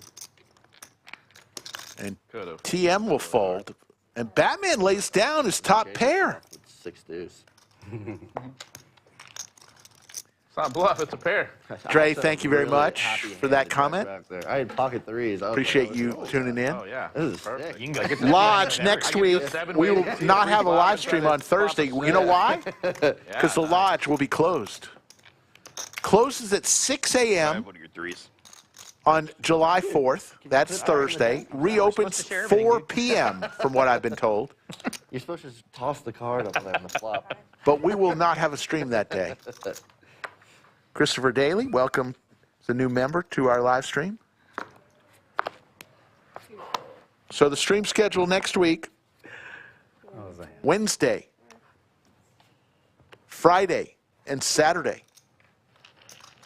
And
Could've.
TM will fold. And Batman lays down his top pair.
With 6 deuce.
It's not bluff, it's a pair.
Dre, thank you very much for that comment.
I had pocket threes.
Appreciate you tuning in.
Oh, yeah.
This is
Perfect.
sick.
You can go get
Lodge next week. We will not have a live stream on Thursday. You know why? Because the Lodge will be closed. Closes at 6 a.m.
What are your threes?
on July 4th. That's Thursday. Reopens 4 p.m. from what I've been told.
You're supposed to just toss the card up there on the flop.
But we will not have a stream that day. Christopher Daly, welcome as a new member to our live stream. So the stream schedule next week, Wednesday, Friday, and Saturday,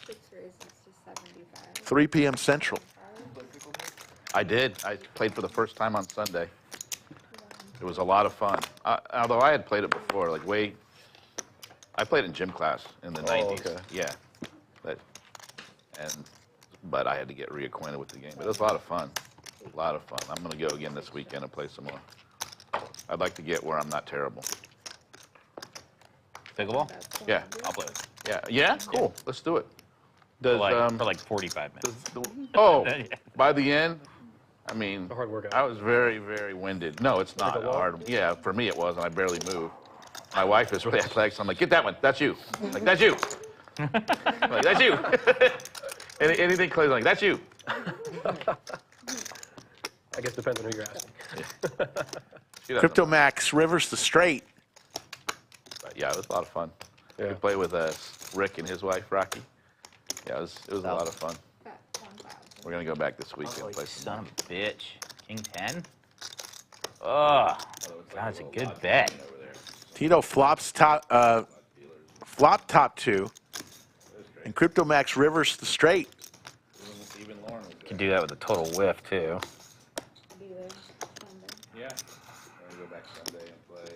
6 raises to 75.
3 p.m. Central.
I did. I played for the first time on Sunday. It was a lot of fun. Although I had played it before, like I played in gym class in the 90s.
okay.
Yeah. But I had to get reacquainted with the game. But it was a lot of fun. A lot of fun. I'm going to go again this weekend and play some more. I'd like to get where I'm not terrible.
Pickleball?
Yeah.
I'll play it.
Yeah. Yeah? Cool. Let's do it.
For like 45 minutes.
Oh, by the end, I mean,
a hard workout.
I was very, very winded. No, it's not
a walk?
hard. Yeah, for me it was, and I barely moved. My wife is really athletic, so I'm like, get that one. That's you. Like, that's you. I'm like, that's you. Anything close, like, that's you.
I guess it depends on who you're asking.
She doesn't
Crypto
know.
Max Rivers the straight.
But yeah, it was a lot of fun.
Yeah.
We played with Rick and his wife, Rocky. Yeah, it was a lot of fun. We're going to go back this weekend and play some
Son of a bitch. King 10? Oh, God, it's a good bet.
Tito flops top two, and Crypto Max Rivers the straight.
You can do that with a total whiff, too.
Yeah. We're going to go back Sunday and play.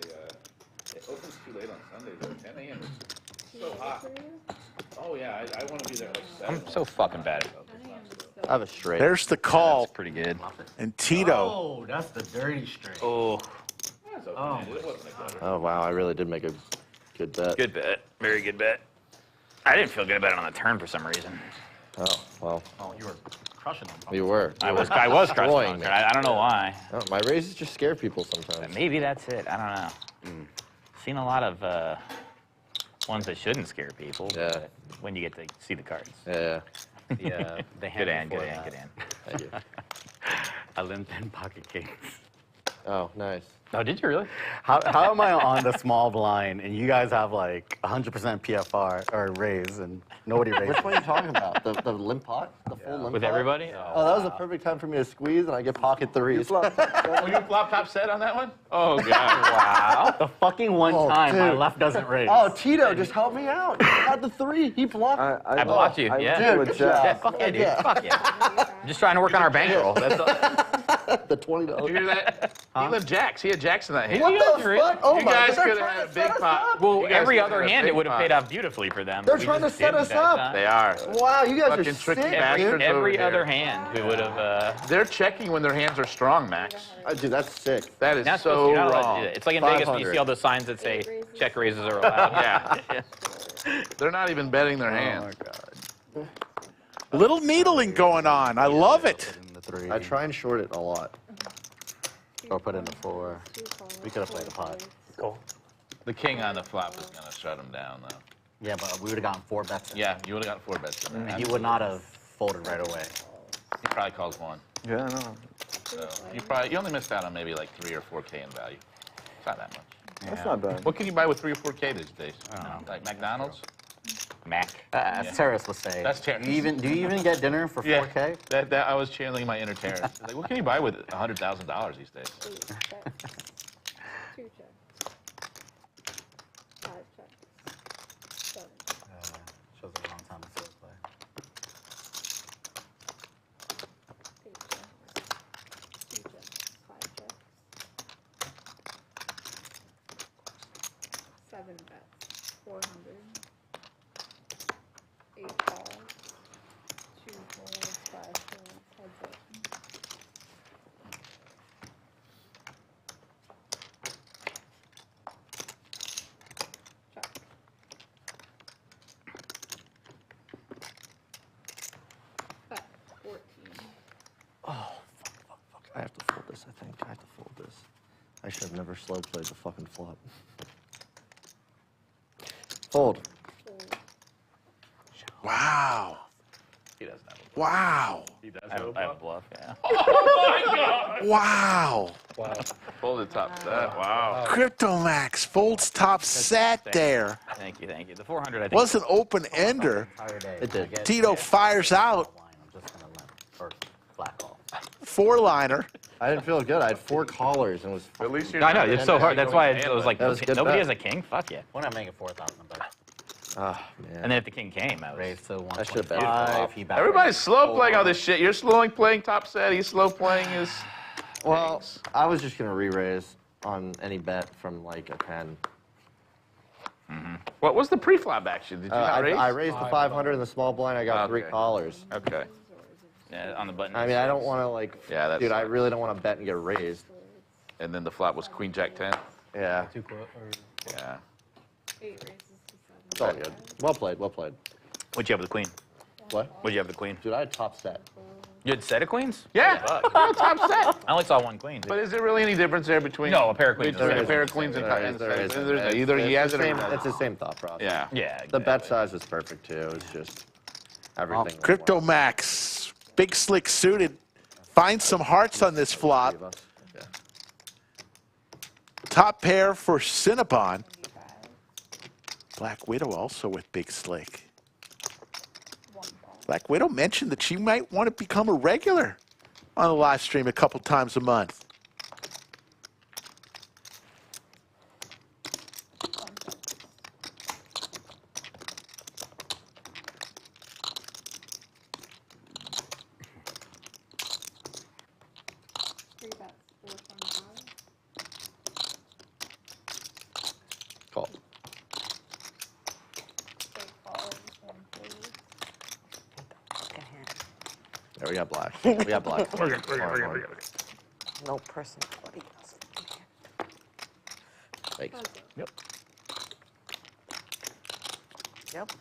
It opens too late on Sunday, though. 10 a.m. is so hot. Oh, yeah. I want to be there like 7.
I'm so fucking bad at it.
I have a straight.
There's the call,
That's pretty good.
and Tito.
Oh, that's the dirty straight.
Oh,
Oh, wow. I really did make a good bet.
good bet. Very good bet. I didn't feel good about it on the turn for some reason.
Oh, well,
Oh, you were crushing them.
you were.
I was crushing
destroying
on
me.
turn. I don't know why.
Oh, my raises just scare people sometimes.
Maybe that's it. I don't know. Seen a lot of ones that shouldn't scare people.
Yeah.
But when you get to see the cards.
Yeah.
The hand
Good hand,
before
good hand,
that,
good hand.
Thank you.
I limped in pocket kings.
Oh, nice.
Oh, did you really?
How am I on the small blind and you guys have like 100% PFR or raise and nobody raised?
Which one are you talking about? The limp pot? The full limp
With
pot?
everybody?
Oh, that was a perfect time for me to squeeze, and I get pocket threes.
When you flop top set on that one? Oh, God.
Wow.
The fucking one
Oh,
time my
dude.
left doesn't raise.
Oh, Tito, just help me out. I got the 3. He blocked.
I blocked you, yeah.
Dude, good job.
Yeah, fuck yeah, dude. Fuck yeah. I'm just trying to work on our bankroll. That's all.
The $20.
Did you hear that? He left jacks. He had jacks in that hand.
What the fuck? Oh
You
my
guys
God.
could have had a big pot.
Well,
You guys
every
could
other
have had a
hand,
big
it would have
pot.
paid off beautifully for them.
They're
We
trying to
just
set
didn't
us
that
up.
time.
They are.
Wow, you guys are
Fucking tricky
sick,
bastards.
dude.
Every
over
other
here.
hand, we would have.
They're checking when their hands are strong, Max.
Dude, that's sick.
That is
Not
so
supposed to, you're not allowed to
wrong.
do that. It's like in Vegas when you
500.
see all those signs that say check raises are allowed.
Yeah. They're not even betting their hands.
Little needling going on. I love it.
In the 3.
I try and short it a lot.
Or put in the 4. We could have played a pot.
Cool.
The king on the flop is going to shut him down, though.
Yeah, but we would have gotten 4 bets in.
Yeah, you would have got 4 bets in there.
He would not have folded right away.
He probably calls 1.
Yeah, I know.
So you only missed out on maybe like 3 or 4K in value. It's not that much.
That's not bad.
What can you buy with 3 or 4K these days? Like McDonald's?
Mac.
As Terrace would say.
That's Terrace.
Do you even get dinner for 4K?
That I was channeling my inner Terrace. Like, what can you buy with $100,000 these days?
should have never slow played the fucking flop. Fold.
Wow.
He doesn't have a bluff.
Wow.
He does
I have a bluff, yeah.
Oh my God!
Wow.
Wow.
Pull the top set. Wow.
Cryptomax folds top set there.
Thank you, thank you. The 400, I think.
Was an open ender.
It did.
Tito fires out.
I'm just gonna let first flat call.
4-liner.
I didn't feel good. I had 4 callers and was.
At least you're
I know,
not
it's so hard. That's why it was like,
That was a good
nobody
bet.
has a king? Fuck yeah.
When I make it 4,000, but
Ah, man.
And then if the king came, I was...
raised to
I should have bet.
125. He back
Everybody's
raised
slow playing all
4.
this shit. You're slowing playing top set. He's slow playing his.
Well, I was just gonna re-raise on any bet from like a 10.
What was the pre-flop action? Did you not raise?
I raised the 500 in the small blind. I got 3
Okay.
callers.
Okay.
Yeah, on the button.
I mean, I don't want to like.
Yeah, that's
Dude, I
sucks.
really don't want to bet and get raised.
And then the flop was Queen Jack 10.
Yeah,
Yeah.
8 raises to 7.
it's all good. Well played. Well played.
What'd you have with the queen?
What?
What'd you have with the queen?
Dude, I had top set.
You had a set of queens?
Yeah. Oh, top set.
I only saw one queen.
But is there really any difference there between?
No, a pair of queens.
Between
There
a pair
is.
of queens and
There is,
and
there is.
there's either he has it or he doesn't.
It's the same thought process.
Yeah.
Yeah.
The bet
exactly.
size was perfect too. It's just everything. went well.
Cryptomax, big slick suited, finds some hearts on this flop.
Yeah.
Top pair for Cinnabon. Black Widow also with big slick. Black Widow mentioned that she might want to become a regular on a live stream a couple times a month.
Three bets, 425.
Call.
Straight call, 130.
There we got black. We got black.
No personality.
Thanks.
Yep. Yep.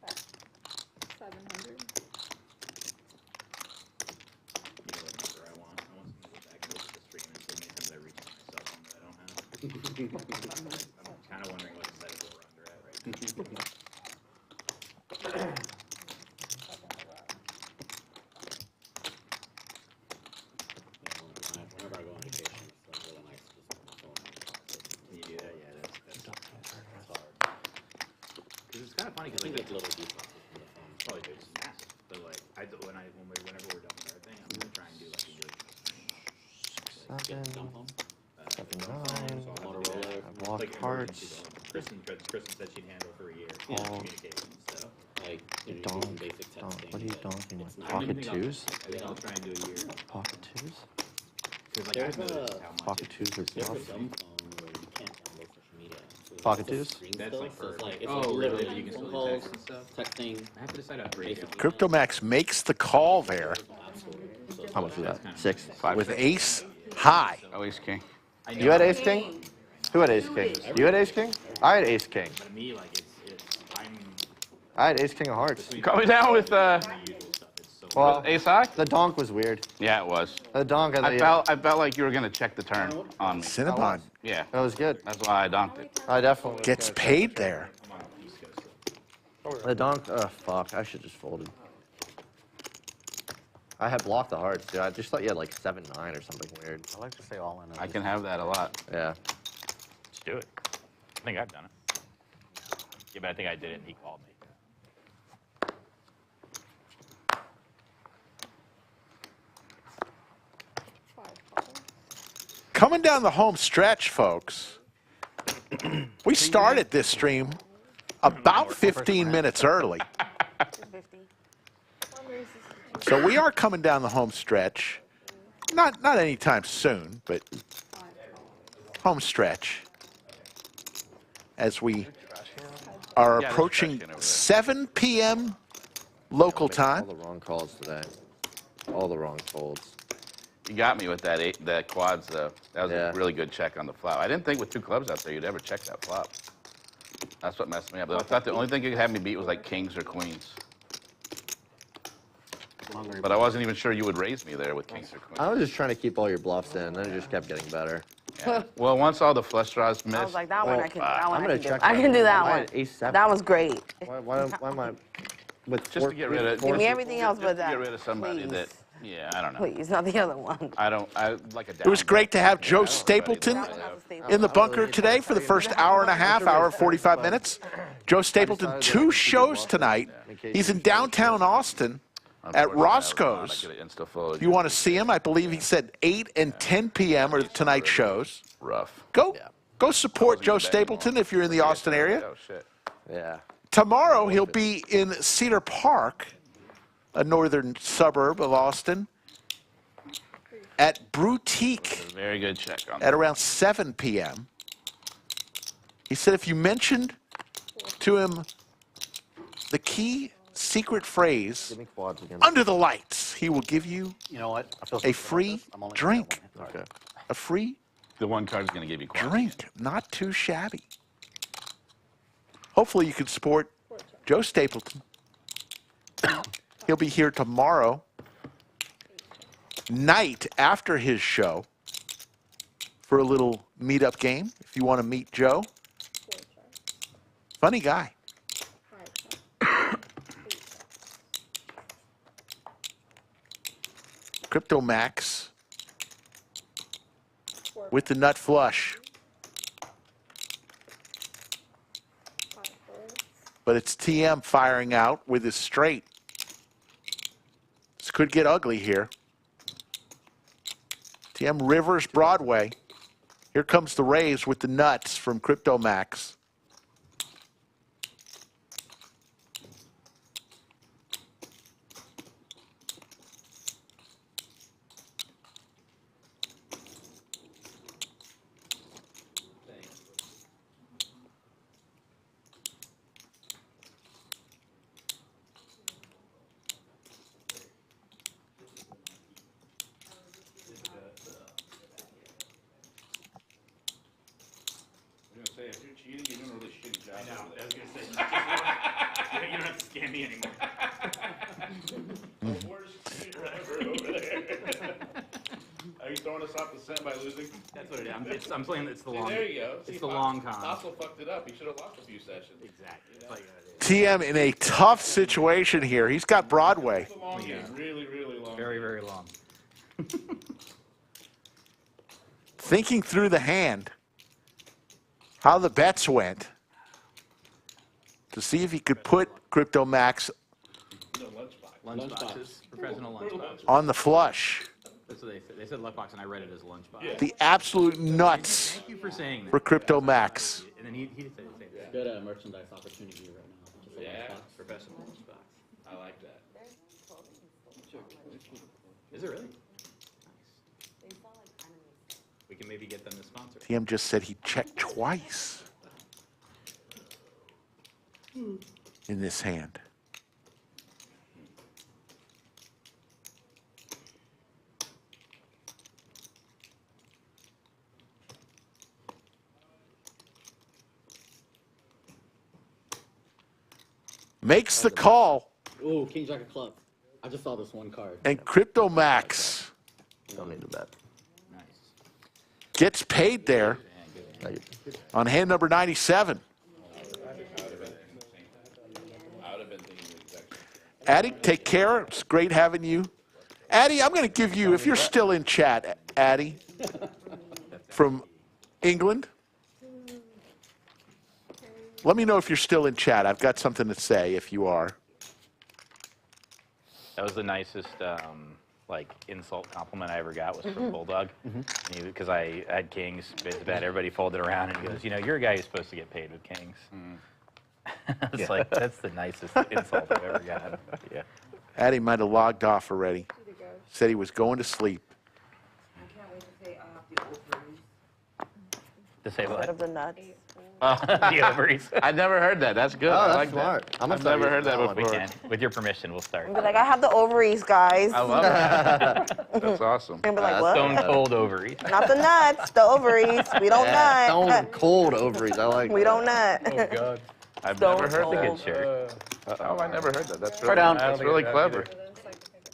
Bet. 700.
I'm kind of wondering what the settings we're under at right now.
Whenever I go on vacation, it's like really nice just on the phone.
Can you do that? Yeah, that's
hard.
Because it's kind of funny because
I think
like
it's little details from the phone.
probably it's massive. But like whenever we're done with our thing, I'm gonna try and do like a good.
7,
Dumb phone.
7, 9.
Motorola.
I've lost hearts.
Kristen said she'd handle for a year.
Yeah.
Communication stuff.
Like, you know,
Donk.
using basic
Donk.
texting.
What are you
but
donking
it's
with?
not-
Pocket 2s?
I think I'll try and do a year.
Pocket 2s?
Because like
There's
I've noticed
a-
how much
Pocket 2s are
There's a
tough.
dumb phone where you can't download social media. So it's
Pocket
just a
twos?
screen
That's
still,
like
so it's
for-
like, it's
oh,
like
really?
literally
You can
phone
still
calls,
text and stuff?
texting.
I have to decide how to break it.
Cryptomax makes the call there
How much was that? 6.
with ace high.
Oh, he's king.
You had ace king? Who had ace king? You had ace king? I had ace king.
But to me, like
I had ace king of hearts.
You coming down with
Well,
ace high?
the donk was weird.
Yeah, it was.
The donk.
I felt like you were gonna check the turn on me.
Cinnabon
Yeah,
That was good.
that's why I donked it.
I definitely
gets paid there.
The donk. Fuck. I should just folded. I had blocked the hearts, dude. I just thought you had like 7, 9 or something weird.
I like to say all in.
I can have that a lot.
Yeah.
let's do it. I think I've done it. Yeah, but I think I did it and he called me.
Coming down the home stretch, folks. We started this stream about 15 minutes early. So we are coming down the home stretch. Not anytime soon, but home stretch. As we are
Yeah, there's
approaching
trash can over there.
7 p.m. local
All
time.
the wrong calls today. All the wrong folds.
You got me with that quads, though. That was a really good check on the flop. I didn't think with 2 clubs out there you'd ever check that flop. That's what messed me up. I thought the only thing you could have me beat was like kings or queens. But I wasn't even sure you would raise me there with kings or queens.
I was just trying to keep all your bluffs in, then it just kept getting better.
Yeah. Well, once all the flush draws missed.
I was like, that one I can. That one
I'm
I
gonna
can do.
check
I can do that one.
A7.
That was great.
Why am I with
Just to get rid of.
Give me everything else but that.
Get rid of somebody
please.
that. Yeah, I don't know.
Please, not the other one.
I like a.
It was great to have Joe Stapleton in the bunker today for the first hour and a half, hour 45 minutes. Joe Stapleton, 2 shows tonight. He's in downtown Austin at Roscoe's. If you want to see him, I believe he said 8 and 10 p.m. are tonight's shows.
Rough.
Go support Joe Stapleton if you're in the Austin area.
Oh, shit.
Yeah.
Tomorrow he'll be in Cedar Park, a northern suburb of Austin, at Boutique
Very good check on
at around 7 p.m. He said if you mentioned to him the key secret phrase, under the lights, he will give you, a free drink.
Okay.
A free
The one card's going to give you quads.
drink. Not too shabby. Hopefully you can support Joe Stapleton. He'll be here tomorrow night after his show for a little meet-up game if you want to meet Joe. Funny guy. Crypto Max with the nut flush. But it's TM firing out with his straight. This could get ugly here. TM Rivers Broadway. Here comes the raise with the nuts from Crypto Max.
If you're cheating, you're doing a really shitty job.
I know. I was going to say. You don't have to scam me anymore.
Worst cheater ever over there. Are you throwing us off the scent by losing?
That's what it is. I'm playing. It's the long.
There you go.
It's the long con.
Also fucked it up. He should have lost a few sessions.
Exactly. That's all you gotta do.
TM in a tough situation here. He's got Broadway.
It's a long game. Really, really long.
Very, very long.
Thinking through the hand, how the bets went, to see if he could put Crypto Max
Lunchboxes. Professional lunchboxes.
on the flush.
That's what they said. They said lunchbox, and I read it as lunchbox.
Yeah.
The absolute nuts
Thank you for saying that.
for Crypto Max.
And then he did say the same thing.
Good merchandise opportunity right now. Just a
Yeah.
lunchbox, professional lunchbox.
I like that.
Is it really? Nice. We can maybe get them to sponsor.
TM just said he checked twice in this hand. Makes the call,
Ooh, King Jack of Clubs. I just saw this one card.
and Crypto Max
Don't need to bet.
Nice.
gets paid there on hand number 97. Addie, take care. It's great having you. Addie, I'm going to give you, if you're still in chat, Addie, from England. Let me know if you're still in chat. I've got something to say if you are.
That was the nicest, like, insult compliment I ever got was from Bulldog. Because I had kings, basically bet everybody folded around, and he goes, you know, you're a guy who's supposed to get paid with kings. It's like, that's the nicest insult I've ever gotten. Yeah.
Addie might have logged off already. Said he was going to sleep.
I can't wait to say
To say what?
Instead of the nuts.
The ovaries.
I never heard that. That's good.
Oh,
I
that's
like
smart.
that.
I'm gonna
I've
start
never heard
using
that
that
before.
We can. With your permission, we'll start.
I'd be like, I have the ovaries, guys.
I love it. That's awesome.
And be like, what?
Stone cold ovaries.
Not the nuts, the ovaries. We don't nut.
Stone cold ovaries. I like
We
that.
don't nut.
Oh, God.
I've
Stone
never heard
cold.
that.
Good shirt.
Oh, I never heard that. That's
Right
really,
down.
that's really clever.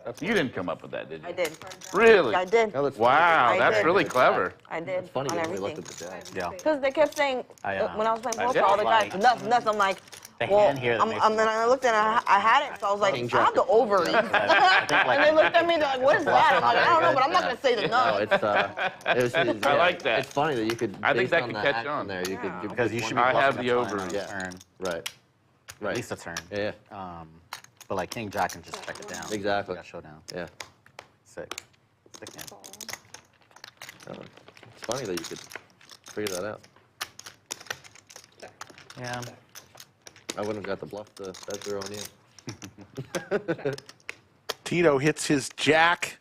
That's
You didn't come up with that, did you?
I did.
Really?
I did.
No, that's
Wow,
I
that's
did.
really clever.
I did.
It's funny
on
when we looked
everything.
at the jack.
Yeah.
Because they kept saying, when I was playing poker, all the guys, nuts. I'm like,
The
well,
hand here that makes
then I looked at it, I had it, so I was like,
King
I have the ovaries. And they looked at me, they're like, what is that? I'm like, I don't know, but I'm not going to say the
No,
nuts.
it's,
I like that.
It's funny that you could.
I think
based
that
on
could
the
catch
action
on.
there. You could
Because you should be
I have
bluffing
the
a ton on
ovaries.
a turn.
Right.
At
Right.
least a turn.
Yeah.
But like King Jack can just check it down.
Exactly.
Got showdown.
Yeah.
Sick. Sick man.
It's funny that you could figure that out.
Yeah.
I wouldn't have got the bluff to bet zero on you.
Tito hits his jack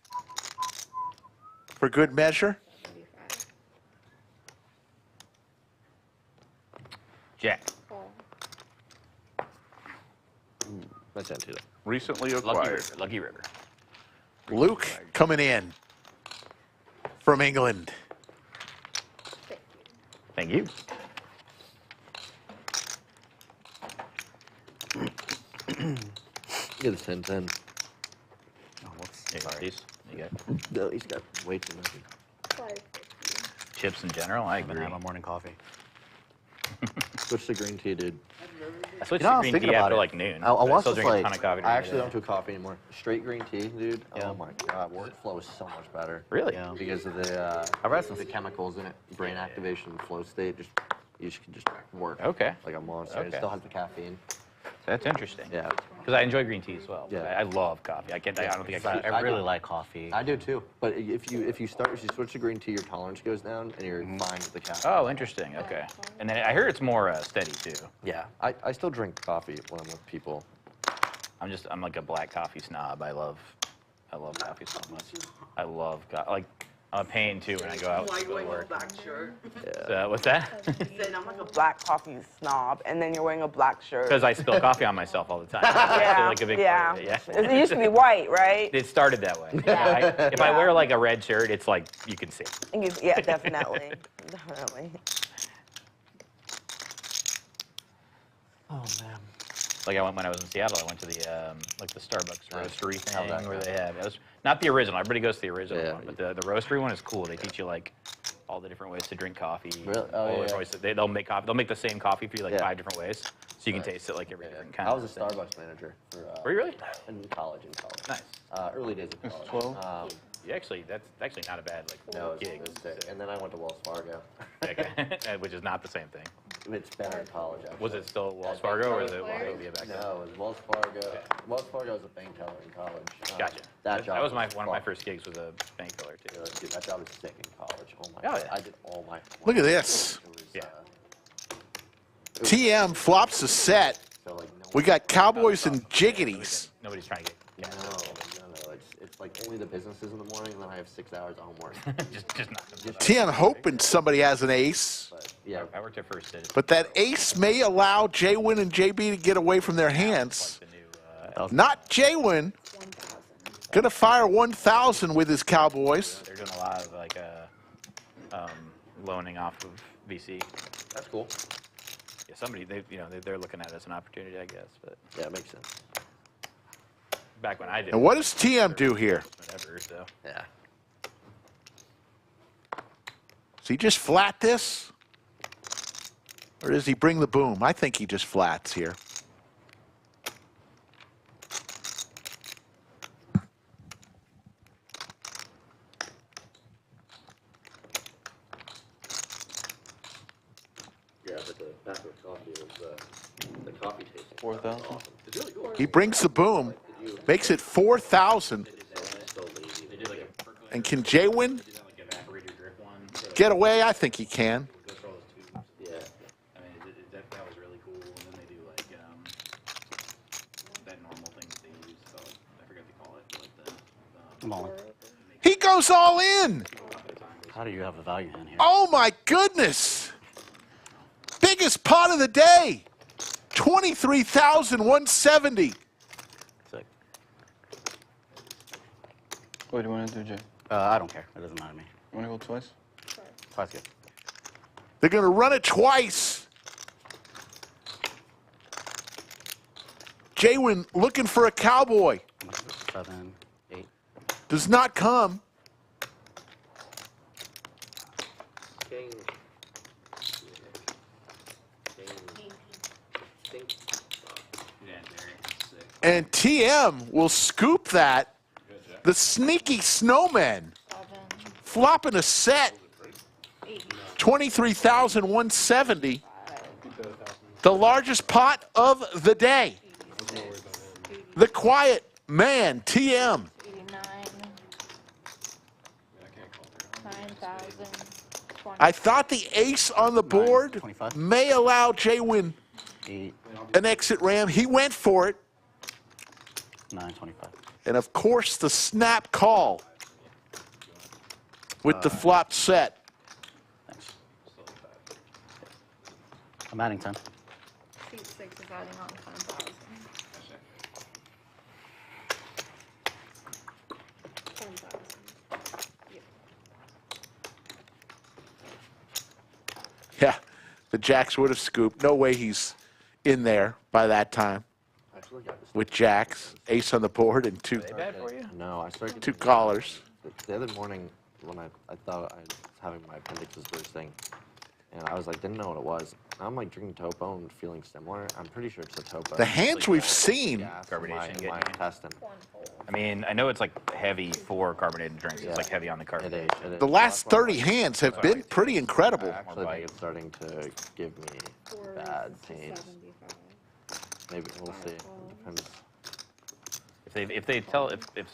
for good measure.
Jack.
Nice hand, Tito.
Recently
Lucky
acquired.
River. Lucky River.
Luke coming in from England.
Thank you.
Get a 10-10.
Oh, whoops. Here, these. You got
No, he's got way too much.
550.
chips in general. I
I'm gonna
agree.
have my morning coffee.
Switch to green tea, dude.
I switched
You know, I
to
was
green
thinking
tea
about
after
it.
like noon.
I
but
want
still
to
drink a
like.
ton of coffee.
I
during
actually
the
don't
day.
do coffee anymore. Straight green tea, dude.
Yeah.
Oh my god, workflow is so much better.
Really?
Yeah.
Because of the
I've read some
the chemicals in it, brain activation, flow state. Just you just can just work.
Okay.
Like a monster. It
Okay.
still has the caffeine.
That's interesting.
Yeah.
Because I enjoy green tea as well.
Yeah.
I love coffee. I don't think I can.
I really like coffee.
I do too. But if you switch to green tea, your tolerance goes down and you're fine with the caffeine.
Oh, interesting. Okay. And then I hear it's more steady too.
Yeah. I still drink coffee when I'm with people.
I'm like a black coffee snob. I love coffee so much. I love like I'm a pain too when I go out to go to work.
black shirt.
So, what's that?
Saying I'm like a black coffee snob, and then you're wearing a black shirt.
Because I spill coffee on myself all the time. I feel like a big part of it, yeah.
It used to be white, right?
It started that way. Yeah. If I wear like a red shirt, it's like you can see.
Yeah, definitely. Definitely.
Oh man.
Like when I was in Seattle, I went to the like the Starbucks roastery
How'd that
thing where
go?
they have it was not the original. Everybody goes to the original
Yeah.
one, but the roastery one is cool. They teach you like all the different ways to drink coffee.
Really? Oh,
all the
yeah.
different ways they'll make coffee. They'll make the same coffee for you like
Yeah.
5 different ways, so you can taste it like every different kind.
I was a
of thing.
Starbucks manager for.
Were you really?
In college.
Nice.
Early days of college.
Yeah, actually, that's actually not a bad like
No,
gig.
it was sick. And then I went to Wells Fargo.
Okay. Which is not the same thing.
It's better in college. Actually.
Was it still Wells Fargo or was it Wachovia back then?
No, it was Wells Fargo. Wells Fargo was a bank teller in college.
Gotcha.
That job.
That was one of my
fun.
first gigs was a bank teller too.
Dude, that job was sick in college. Oh my
Oh,
god.
yeah.
I did all my.
Look at this.
It was,
Yeah.
TM flops a set.
So like no.
We got Cowboys and Jiggities.
Nobody's trying to get
No. It's like only the businesses in the morning, and then I have 6 hours of homework.
just not.
TM hoping somebody has an ace.
But yeah.
I worked at First Citizen.
But that ace may allow JWin and JB to get away from their hands.
The new,
Not JWin.
1,000.
Gonna fire 1,000 with his Cowboys.
they're doing a lot of like loaning off of VC.
That's cool.
Yeah, somebody they're looking at it as an opportunity, I guess. But
Yeah, it makes sense.
back when I did.
And what does TM do here?
Whatever. So
Yeah.
Does he just flat this? Or does he bring the boom? I think he just flats here.
Yeah, but the back of coffee was the coffee taste.
4,000?
It's really cool.
He brings the boom, makes it 4,000.
they did like a percolator.
And can JWin
They did like an evaporator drip one. So
get away? I think he can.
goes for all those tubes.
Yeah.
I mean, that was really cool. And then they do like that normal thing that they use. So I forget what they call it. But like
Come on.
He goes all in.
How do you have a value hand here?
Oh my goodness. Big biggest pot of the day, 23,170.
Sick.
What do you want to do, Jay?
I don't care. It doesn't matter to me.
You want to go twice?
Twice good.
They're going to run it twice. JWin looking for a cowboy.
7, 8.
Does not come. And TM will scoop that. The sneaky snowman flopping a set. 23,170. The largest pot of the day. The quiet man, TM.
9,000.
I thought the ace on the board may allow JWin an exit ram. He went for it.
925.
And of course, the snap call with the flop set.
Thanks. I'm adding 10.
Seat 6 is adding on 10,000. 10,000.
Yeah, the jacks would have scooped. No way he's in there by that time. With jacks, ace on the board, and two
No, I started
two callers.
The other morning when I thought I was having my appendixes bursting, and I was like, didn't know what it was. Now I'm like drinking topo and feeling similar. I'm pretty sure it's a topo.
The hands we've seen.
Carbonation
my intestine.
I mean, I know it's like heavy for carbonated drinks. It's like heavy on the carbonate.
It is.
The last 30 hands have been pretty incredible.
I actually think it's starting to give me bad pains. Maybe we'll see. Depends.
If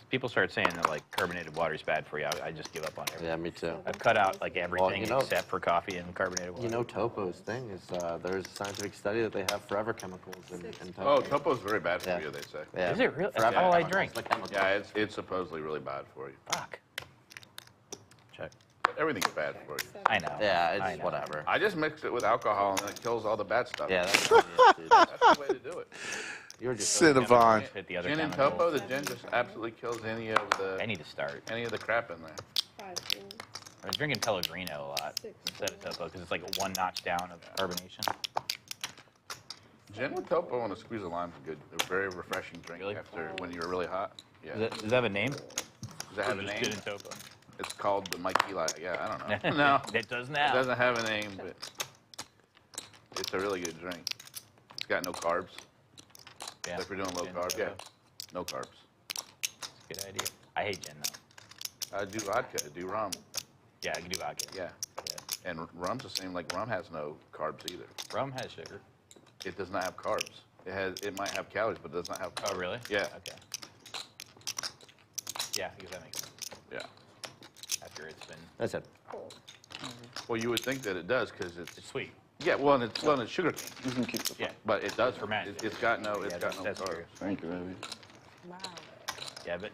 people start saying that like carbonated water is bad for you, I just give up on everything.
Yeah, me too.
I've cut out like everything
you know,
except for coffee and carbonated water.
You know, Topo's thing is there's a scientific study that they have forever chemicals in Topo.
Oh, Topo's very bad for you, they say.
Yeah.
Is it really? That's
Forever
all I
chemicals.
drink.
Yeah, it's supposedly really bad for you.
Fuck. Check.
Everything's bad for you.
I know.
Yeah,
I
it's
know.
whatever.
I just mix it with alcohol and it kills all the bad stuff.
Yeah, that's what it is, dude.
That's the way to do it.
You're just
Cinnabon.
Hit the other
Gin and
chemicals.
Topo, the gin just absolutely kills any of
I need to start.
the crap in there.
5 full.
I was drinking Pellegrino a lot instead of Topo because it's like one notch down of carbonation.
Gin with Topo and a squeeze of lime is good. They're a very refreshing drink after when you're really hot. Yeah.
Does that have a name?
Does that have a name?
Gin and Topo.
It's called the Mike Eli. Yeah, I don't know. No,
It does now.
it doesn't have a name, but it's a really good drink. It's got no carbs.
Yeah.
So if you're doing low
Gin,
carb,
Topo.
yeah, no carbs.
Good idea. I hate gin though.
I do vodka. I do rum.
Yeah, I can do vodka.
Yeah, and rum's the same. Like rum has no carbs either.
Rum has sugar.
It does not have carbs. It might have calories, but it does not have carbs.
Oh, really?
Yeah.
Okay. Yeah, because that makes sense.
Yeah.
After it's been
That's it.
Well, you would think that it does because
it's sweet.
Yeah, well, and it's sugar cane.
You can keep the
Yeah.
But it does
ferment.
It's got no. It's got no
that's
carbs.
true.
Thank you, Ivey.
Wow.
Yeah, but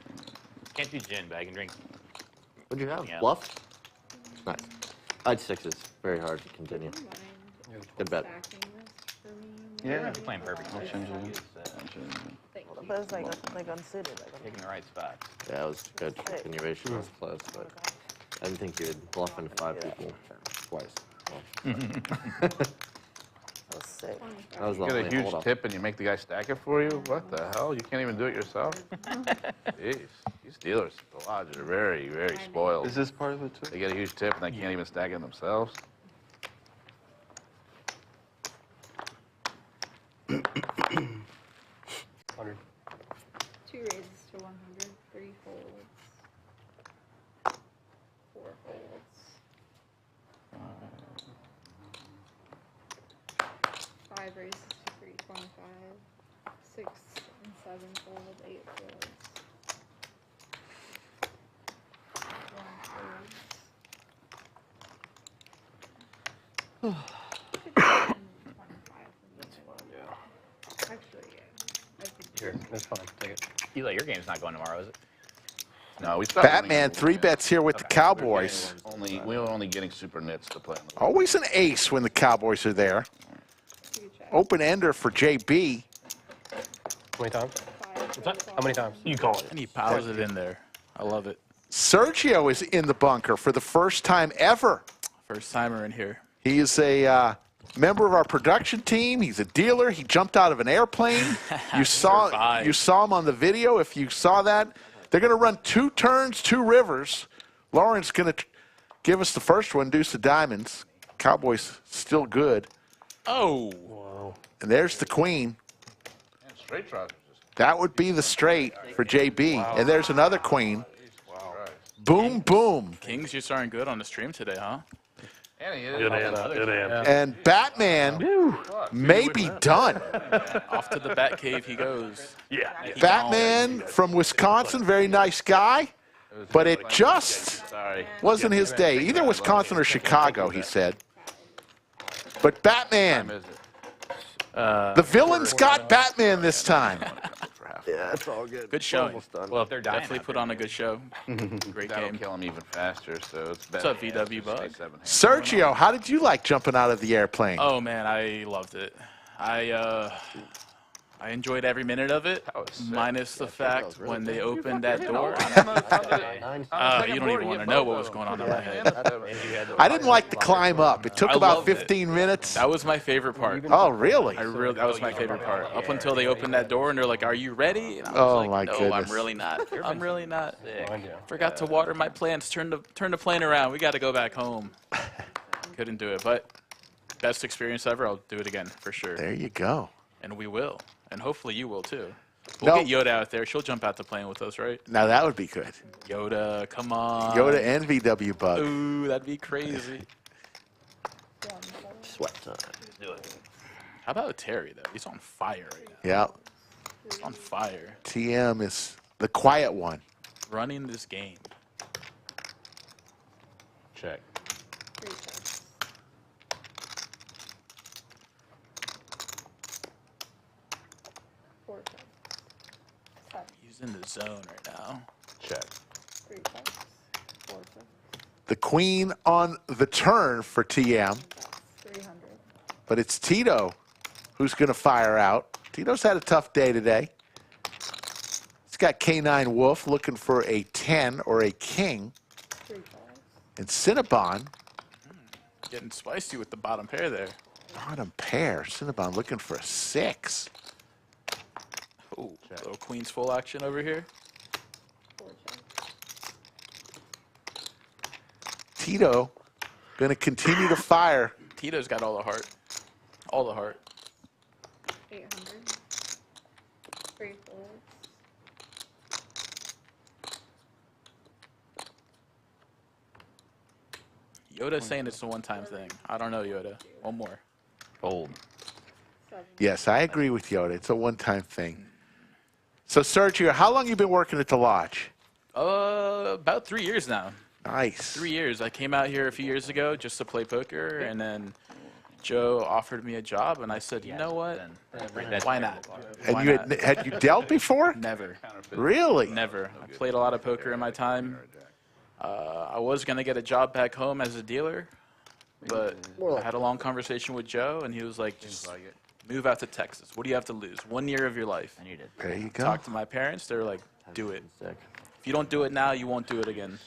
can't do gin, but I can drink.
What'd you have?
Yeah.
Bluff? Nice. I had sixes. Very hard to continue. Good bet.
Yeah.
I'm playing perfect.
I'll change it.
But it's like unsuited.
Taking the right spots.
Yeah, it was good. Continuation was close, but I didn't think you would bluff into 5 people twice.
That was sick.
That was the
You get a
only
huge
hold-up.
tip and you make the guy stack it for you? What the hell? You can't even do it yourself? Jeez. These dealers at the lodge are very, very spoiled.
Is this part of it too?
They get a huge tip and they can't even stack it themselves.
Two raises to 100, 3 folds, 4 folds, 5 raises to 325, 6 and 7 fold, 8 folds, 1 fold. Actually, yeah. I think
Here, that's fine. Take it.
Eli, your game's not going tomorrow, is it?
No, we stopped.
Batman, 3 bets here with the Cowboys.
We were only getting super nits to play.
Always an ace when the Cowboys are there. Open-ender for JB.
How many times? How many times? You call it.
And he piles it in there. I love it.
Sergio is in the bunker for the first time ever.
First timer in here.
He is a member of our production team. He's a dealer. He jumped out of an airplane. You saw him on the video. If you saw that, they're going to run 2 turns, 2 rivers. Lauren's going to give us the first one, deuce of diamonds. Cowboys still good.
Oh. Wow.
And there's the queen.
And straight trousers.
That would be the straight for JB. Wow. And there's another queen.
Wow.
Boom, boom.
Kings, you're starting good on the stream today, huh?
Good
hand. And Batman may be done.
Off to the Bat Cave he goes.
Yeah.
Batman from Wisconsin, very nice guy. But it just wasn't his day. Either Wisconsin or Chicago, he said. But Batman. The villains got Batman this time.
Yeah, it's all good.
Good showing. Well, if they're definitely put on a good show. Great
That'll
game.
kill him even faster, so it's better.
What's up, VW Bug?
Sergio, how did you like jumping out of the airplane?
Oh, man, I loved it. I enjoyed every minute of it, minus the fact when they opened that door. You don't even want to know what was going on in my head.
I didn't like the climb up. It took about 15 minutes.
That was my favorite part.
Oh, really?
That was my favorite part. Up until they opened that door and they're like, "Are you ready?" And I was
Oh,
like,
my
"No,
goodness.
I'm really not. I'm really not. Forgot to water my plants. Turn the plane around. We got to go back home." Couldn't do it, but best experience ever. I'll do it again for sure.
There you go.
And we will. And hopefully you will too. We'll get Yoda out there. She'll jump out the plane with us, right?
Now that would be good.
Yoda, come on.
Yoda and VW Bug.
Ooh, that'd be crazy.
Sweat time.
Do it. How about Terry, though? He's on fire right now.
Yeah.
He's on fire.
TM is the quiet one.
Running this game.
Check.
He's in the zone right now.
Check.
The queen on the turn for TM.
300.
But it's Tito who's going to fire out. Tito's had a tough day today. He's got K9 Wolf looking for a 10 or a king. And Cinnabon.
Getting spicy with the bottom pair there.
Bottom pair. Cinnabon looking for a 6.
Oh, little queen's full action over here.
Tito going to continue to fire.
Tito's got all the heart. All the heart.
800. 3 forwards.
Yoda's saying it's a one-time thing. I don't know, Yoda. One more.
Fold.
Yes, I agree with Yoda. It's a one-time thing. So, Sergio, how long you been working at the lodge?
About 3 years now.
Nice.
3 years. I came out here a few years ago just to play poker, and then Joe offered me a job, and I said, you know what? Why not?
And you had you dealt before?
Never.
Really?
Never. I played a lot of poker in my time. I was going to get a job back home as a dealer, but I had a long conversation with Joe, and he was like, just move out to Texas. What do you have to lose? 1 year of your life.
There you go.
Talked to my parents. They were like, do it. If you don't do it now, you won't do it again.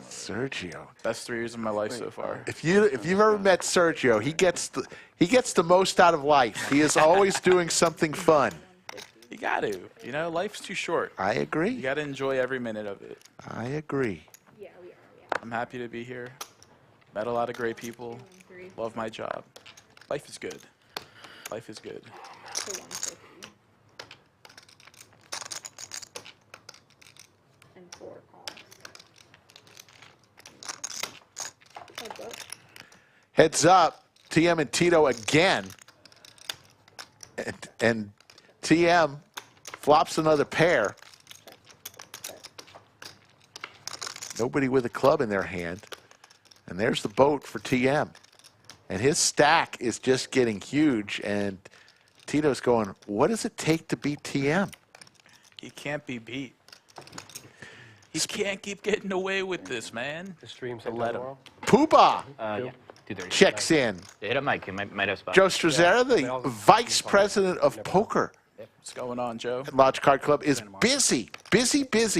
Sergio.
Best 3 years of my life so far.
If you've ever met Sergio, he gets the most out of life. He is always doing something fun.
You got to. You know, life's too short.
I agree.
You got to enjoy every minute of it.
I agree.
Yeah, we are.
I'm happy to be here. Met a lot of great people. Love my job. Life is good. Life is good.
So 150. And 4 calls.
Heads up. TM and Tito again. And TM flops another pair. Nobody with a club in their hand. And there's the boat for TM. And his stack is just getting huge. And Tito's going, what does it take to beat TM?
He can't be beat. He can't keep getting away with this, man.
The stream's
let him.
Poobah.
Yeah.
checks in.
Hit up Mike. He might have spots.
Joe Strazzera, the vice president of poker
What's going on, Joe?
at Lodge Card Club, is busy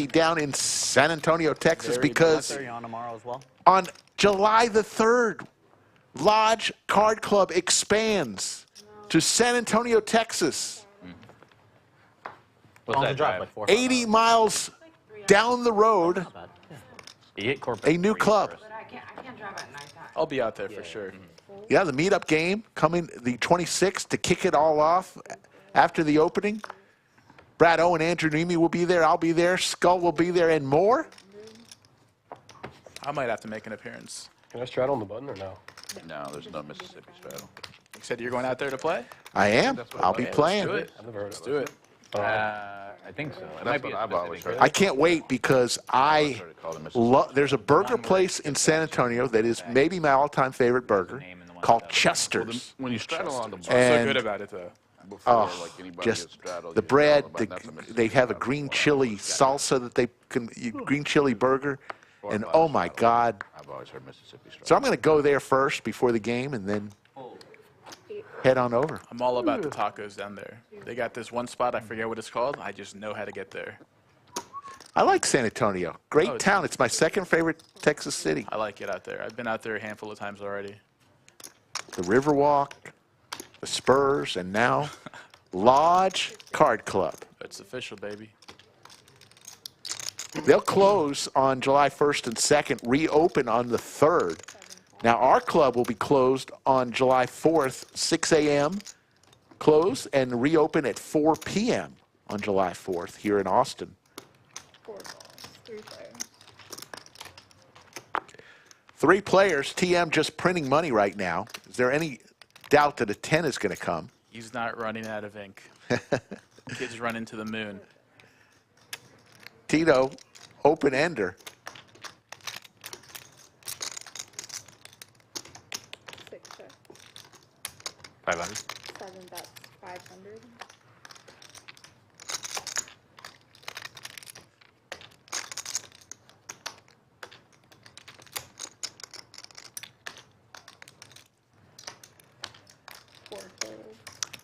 down in San Antonio, Texas, because
on tomorrow as well.
on July the 3rd, Lodge Card Club expands to San Antonio, Texas.
What's that drive?
80 miles down the road, a new club.
I'll be out there for sure.
Yeah, the meetup game coming the 26th to kick it all off after the opening. Brad Owen, Andrew Neeme will be there. I'll be there. Skull will be there, and more.
I might have to make an appearance.
Can I straddle on the button or no?
No, there's no Mississippi straddle.
You said you're going out there to play?
I am. I'll be playing.
Let's do it.
I've never heard
Let's
of
do it.
I think so. It might be
what I've always heard.
I can't wait because there's a burger place in San Antonio that is maybe my all-time favorite burger called Chester's.
When you straddle on the bar,
So
And
good about it though.
before,
oh,
like anybody
just
gets straddled,
the
you
bread,
know, but that's a Mississippi
they have a
straddle.
green chili salsa that they can, green chili burger, and oh my God.
I've always heard Mississippi straddle.
So I'm going to go there first before the game and then head on over.
I'm all about the tacos down there. They got this one spot, I forget what it's called. I just know how to get there.
I like San Antonio. Great
Oh, it's-
town. It's my second favorite Texas city.
I like it out there. I've been out there a handful of times already.
The Riverwalk, the Spurs, and now Lodge Card Club.
It's official, baby.
They'll close on July 1st and 2nd, reopen on the 3rd. Now, our club will be closed on July 4th, 6 a.m., close, and reopen at 4 p.m. on July 4th here in Austin.
4 balls, 3 players.
3 players, TM just printing money right now. Is there any doubt that a 10 is going to come?
He's not running out of ink. Kid's running to the moon.
Tito, open-ender.
6 check.
500.
7 bets, 500.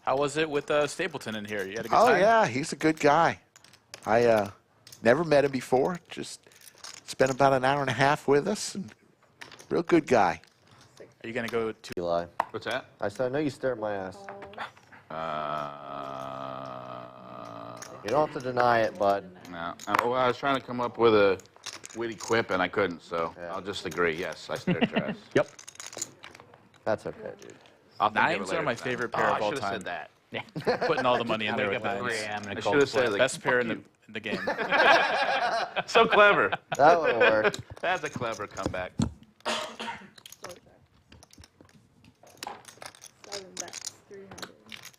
How was it with Stapleton in here? You had a good
Oh,
time?
yeah, he's a good guy. I never met him before. Just spent about an hour and a half with us. And real good guy.
Are you going to go to...
Eli.
What's that?
I said, I know you stare at my ass. You don't have to deny it, bud.
No. Well, I was trying to come up with a witty quip, and I couldn't, so I'll just agree. Yes, I stare at your ass.
Yep.
That's okay, dude.
I'll think of it
Nines
later
are my
tonight.
favorite pair of all
I should have
time.
said that.
Yeah.
Putting all the money in there with
Wake up at 3
nines.
a.m. in a
I
cold
should have said,
sweat.
like,
Best pair in
fuck
the game.
So clever.
That would work.
That's a clever comeback.
7 bets, 300.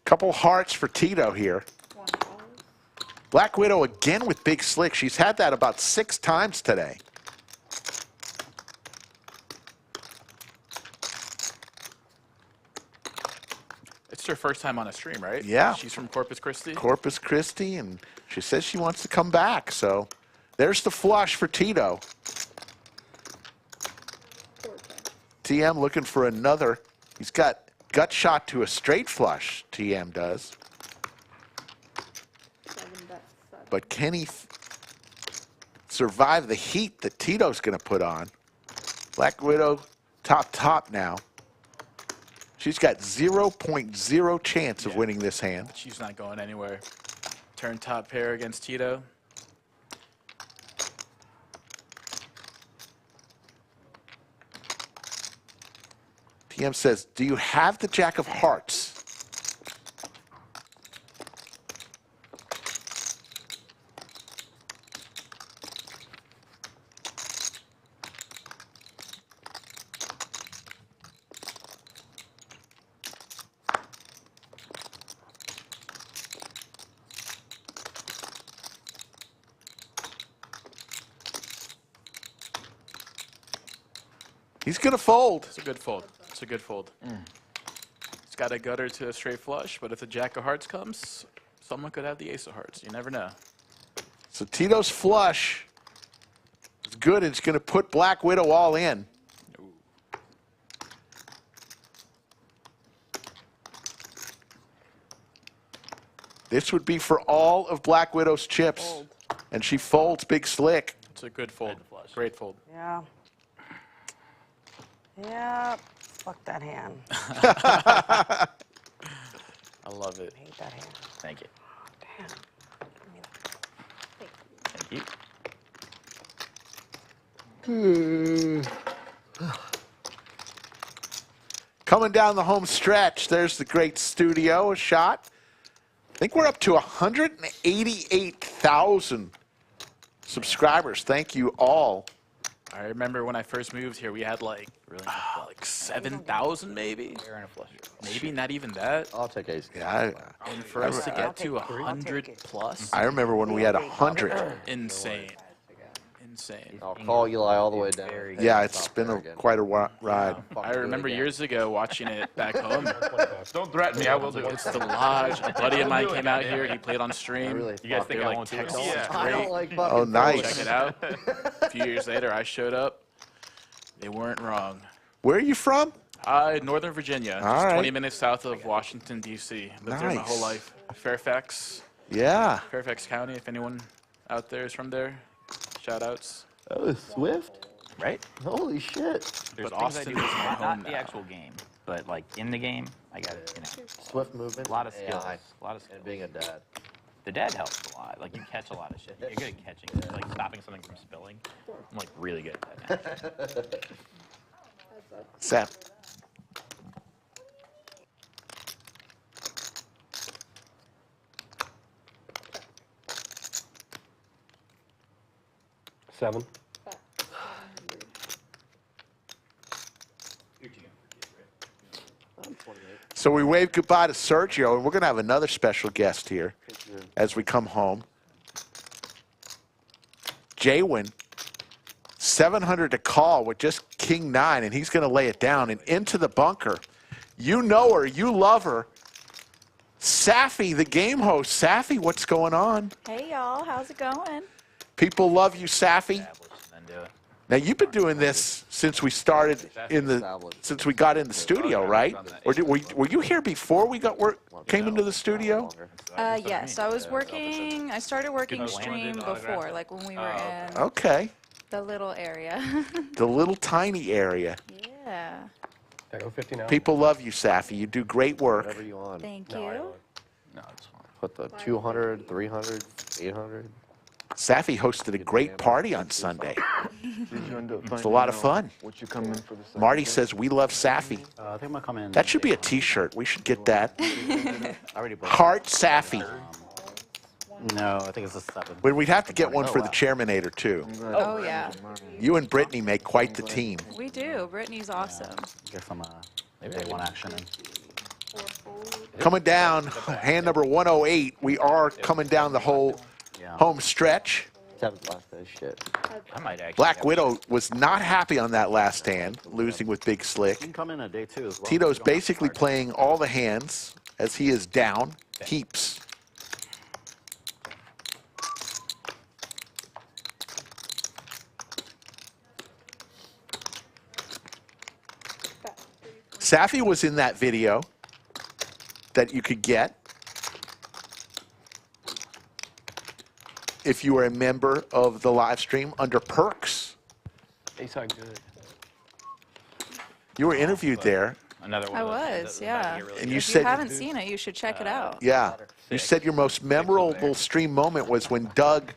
Couple hearts for Tito here.
1 balls.
Black Widow again with big slick. She's had that about 6 times today.
It's her first time on a stream, right?
Yeah.
She's from Corpus Christi.
Corpus Christi, and she says she wants to come back. So there's the flush for Tito.
4 check.
TM looking for another. He's got gut shot to a straight flush, TM does.
7 bets, 7.
But can he survive the heat that Tito's going to put on? Black Widow top now. She's got 0.0 chance of winning this hand.
She's not going anywhere. Turn top pair against Tito.
TM says, do you have the Jack of Hearts? He's going to fold.
It's a good fold. It's a good fold. It's got a gutter to a straight flush, but if the Jack of Hearts comes, someone could have the Ace of Hearts. You never know.
So Tito's flush is good. It's going to put Black Widow all in. This would be for all of Black Widow's chips. And she folds big slick.
It's a good fold. Great fold.
Yeah. Yeah. Fuck that hand.
I love it.
I hate that hand.
Thank you.
Damn.
Thank you.
Coming down the home stretch, there's the great studio shot. I think we're up to 188,000 subscribers. Thank you all.
I remember when I first moved here, we had like 7,000 maybe. Maybe not even that.
I'll take ace.
Yeah,
And for us to get to 100 plus,
I remember when we had 100.
insane. Insane.
I'll call Eli all the way down.
Yeah, it's been quite a ride.
I remember years ago watching it back home.
Don't threaten me. I will do it.
It's the Lodge. A buddy of mine came out here. He played on stream.
You guys think I won't do it?
Texas is
I don't
great.
like fucking
Oh, nice.
Check it out. A few years later, I showed up. They weren't wrong.
Where are you from?
Northern Virginia,
All
just
right.
20 minutes south of Washington, D.C. Lived there my whole
Nice.
life. Fairfax,
Yeah.
Fairfax County, if anyone out there is from there. Shout outs.
Oh, Swift?
Right?
Holy shit.
There's
But
things
Austin
I
is
do,
my
not
home
the
now.
actual game, but like in the game, I got it. You know,
Swift movement.
a lot of skills.
AI,
A lot of skills.
and being a dad.
The dad helps a lot. Like you catch a lot of shit. You're good at catching, like stopping something from spilling. I'm like really good at that now.
Sam.
Seven.
So we wave goodbye to Sergio, and we're going to have another special guest here as we come home. JWin, 700 to call with just king 9, and he's going to lay it down and into the bunker. You know her. You love her. Safi, the game host. Safi, what's going on?
Hey, y'all. How's it going?
People love you, Safi.
And do it.
Now, you've been doing this since we started since we got in the studio, right? Or were you here before we came into the studio?
Yes, I was working. I started working stream before, like when we were in
Okay.
the little area.
The little tiny area.
Yeah.
I go 50 now.
People love you, Safi. You do great work.
Whatever you want.
Thank you.
No, it's fine.
Put the 200, 300, 800.
Safi hosted a great party on Sunday. It's a lot of fun.
What you come in for the
Marty says we love Safi.
I think I'm gonna come in.
That should be a T-shirt. We should get that.
I already booked.
Heart Safi.
No, I think it's a 7.
When we'd have to get one for the Chairmanator too.
Oh, yeah.
You and Brittany make quite the team.
We do. Brittany's awesome.
Get some maybe one action in.
Coming down, hand number 108. We are coming down the whole home stretch.
Seven's last day, shit.
I might actually.
Black Widow was not happy on that last hand, losing with Big
You
Slick.
can come in a day 2 as well.
Tito's basically playing all the hands as he is down, heaps. Safi was in that video that you could get if you were a member of the live stream under perks.
They sound good.
You were interviewed there.
Another one
I
of those things
was,
that about to
yeah.
get really
And
good.
you
If
said
you haven't seen it, you should check it out.
Yeah. You said your most memorable stream moment was when Doug,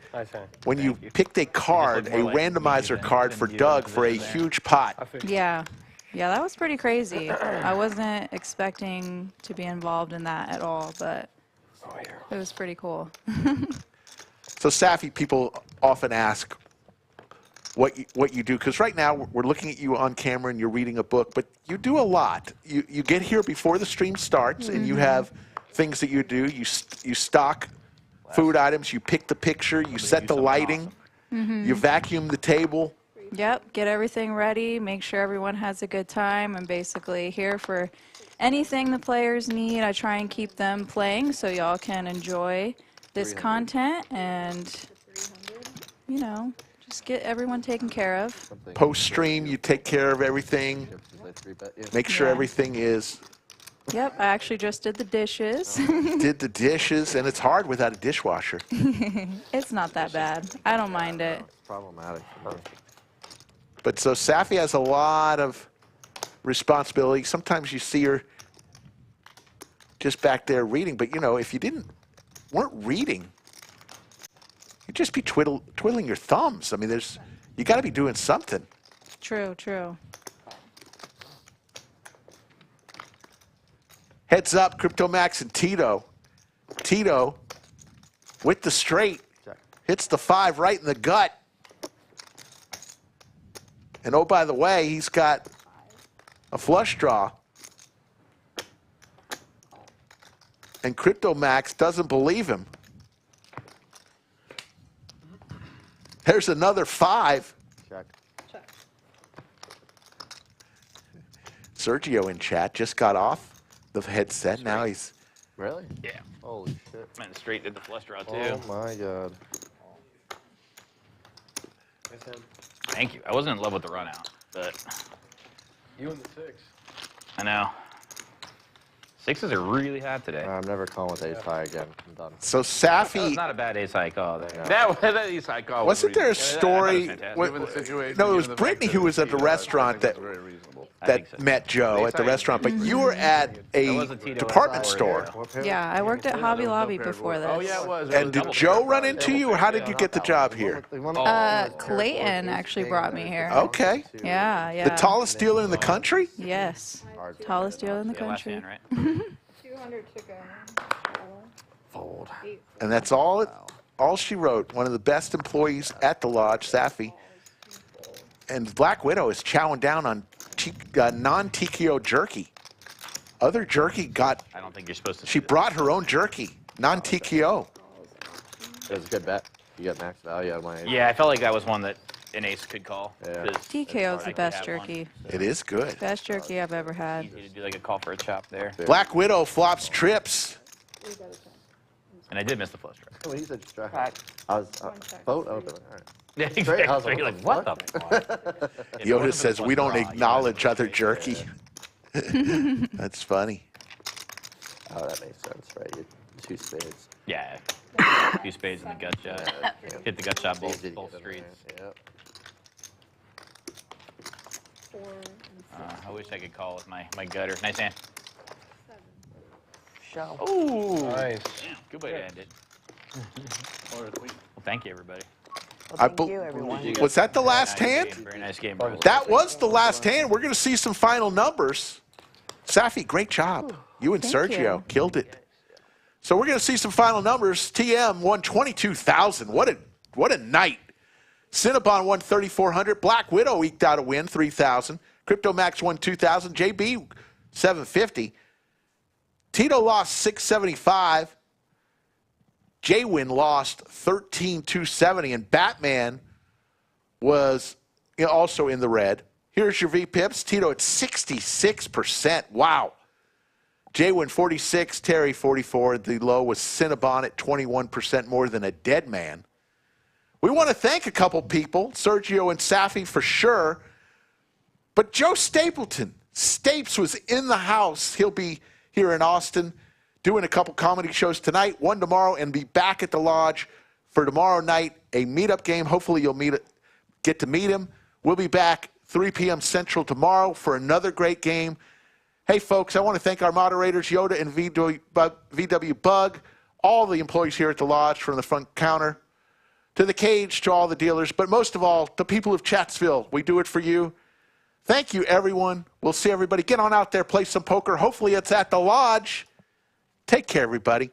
when you picked a card, a randomizer card for Doug for a huge pot.
Yeah. Yeah, that was pretty crazy. I wasn't expecting to be involved in that at all, but it was pretty cool.
So Safi, people often ask what you do, because right now we're looking at you on camera and you're reading a book, but you do a lot. You get here before the stream starts, and you have things that you do. You stock food items, you pick the picture, you set the lighting, you vacuum the table.
Yep, get everything ready, make sure everyone has a good time. I'm basically here for anything the players need. I try and keep them playing so y'all can enjoy this content and, you know, just get everyone taken care of.
Post-stream, you take care of everything, make sure everything is
Yep, I actually just did the dishes.
Did the dishes, and it's hard without a dishwasher.
It's not that bad. I don't mind it.
It's problematic for me.
But so Safi has a lot of responsibility. Sometimes you see her just back there reading, but you know, if you weren't reading, you'd just be twiddling your thumbs. I mean, you got to be doing something.
True, true.
Heads up, Crypto Max and Tito. Tito with the straight hits the 5 right in the gut. And oh, by the way, he's got a flush draw. And Crypto Max doesn't believe him. There's another 5.
Check.
Sergio in chat just got off the headset. Now he's...
Really?
Yeah.
Holy shit.
And straight did the flush draw, too.
Oh, my God.
Thank you. I wasn't in love with the run out, but...
You and the 6.
I know. 6s are really hot today.
I'm never calling with ace high again. I'm done.
So Safi...
That was not a bad ace high call there.
That ace high call.
Wasn't there a story?
Given the situation,
No, it was
given the fact
Brittany
that
who was at the
Tito,
restaurant
I think
that
that's very reasonable.
met Joe at the restaurant, but you were at a department store.
Yeah, I worked at Hobby Lobby before this.
Oh, yeah, it was.
And did Joe run into you, or how did you get the job here?
Clayton actually brought me here.
Okay.
Yeah, yeah.
The tallest dealer in the country?
Yes. Tallest dealer in the country.
200 to go.
Fold.
And that's all she wrote. One of the best employees at the lodge, Safi. And Black Widow is chowing down on non-TKO jerky. Other jerky got...
I don't think you're supposed to...
She brought her own jerky, non-TKO.
It was a good bet. You got max value on my...
Yeah, I felt like that was one that an ace could call.
Yeah.
TKO's the best jerky.
It is good.
Best jerky I've ever had.
Easy to do like a call for a chop there.
Black Widow flops trips.
And I did miss the flush draw.
Oh, he said strike. I was boat open. All right.
Yeah,
Straight, I was
exactly. You're like, what the fuck?
Yoda says, we don't acknowledge other jerky. That's funny.
Oh, that makes sense, right? You 2 spades.
Yeah. 2 spades in the gut shot. Hit the gut shot both streets.
Yep.
I wish I could call with my gutter. Nice hand.
Show.
Ooh.
Nice.
Yeah, good way to end it. Well, thank you, everybody.
Thank you, everyone.
Was that the last hand?
Very nice game, bro.
That was the last hand. We're going to see some final numbers. Safi, great job. You and Sergio killed it. So we're going to see some final numbers. TM won 22,000. What a night. Cinnabon won 3,400. Black Widow eked out a win, 3,000. Crypto Max won 2,000. JB 750. Tito lost 675. JWin lost 13,270, and Batman was also in the red. Here's your VPIPs. Tito at 66%. Wow. JWin 46, Terry 44. The low was Cinnabon at 21%, more than a dead man. We want to thank a couple people, Sergio and Safi for sure, but Joe Stapleton. Stapes was in the house. He'll be here in Austin doing a couple comedy shows tonight, one tomorrow, and be back at the lodge for tomorrow night, a meetup game. Hopefully you'll get to meet him. We'll be back 3 p.m. Central tomorrow for another great game. Hey, folks, I want to thank our moderators, Yoda and VW Bug, all the employees here at the lodge, from the front counter to the cage, to all the dealers, but most of all, the people of Chatsville. We do it for you. Thank you, everyone. We'll see everybody. Get on out there, play some poker. Hopefully it's at the lodge. Take care, everybody.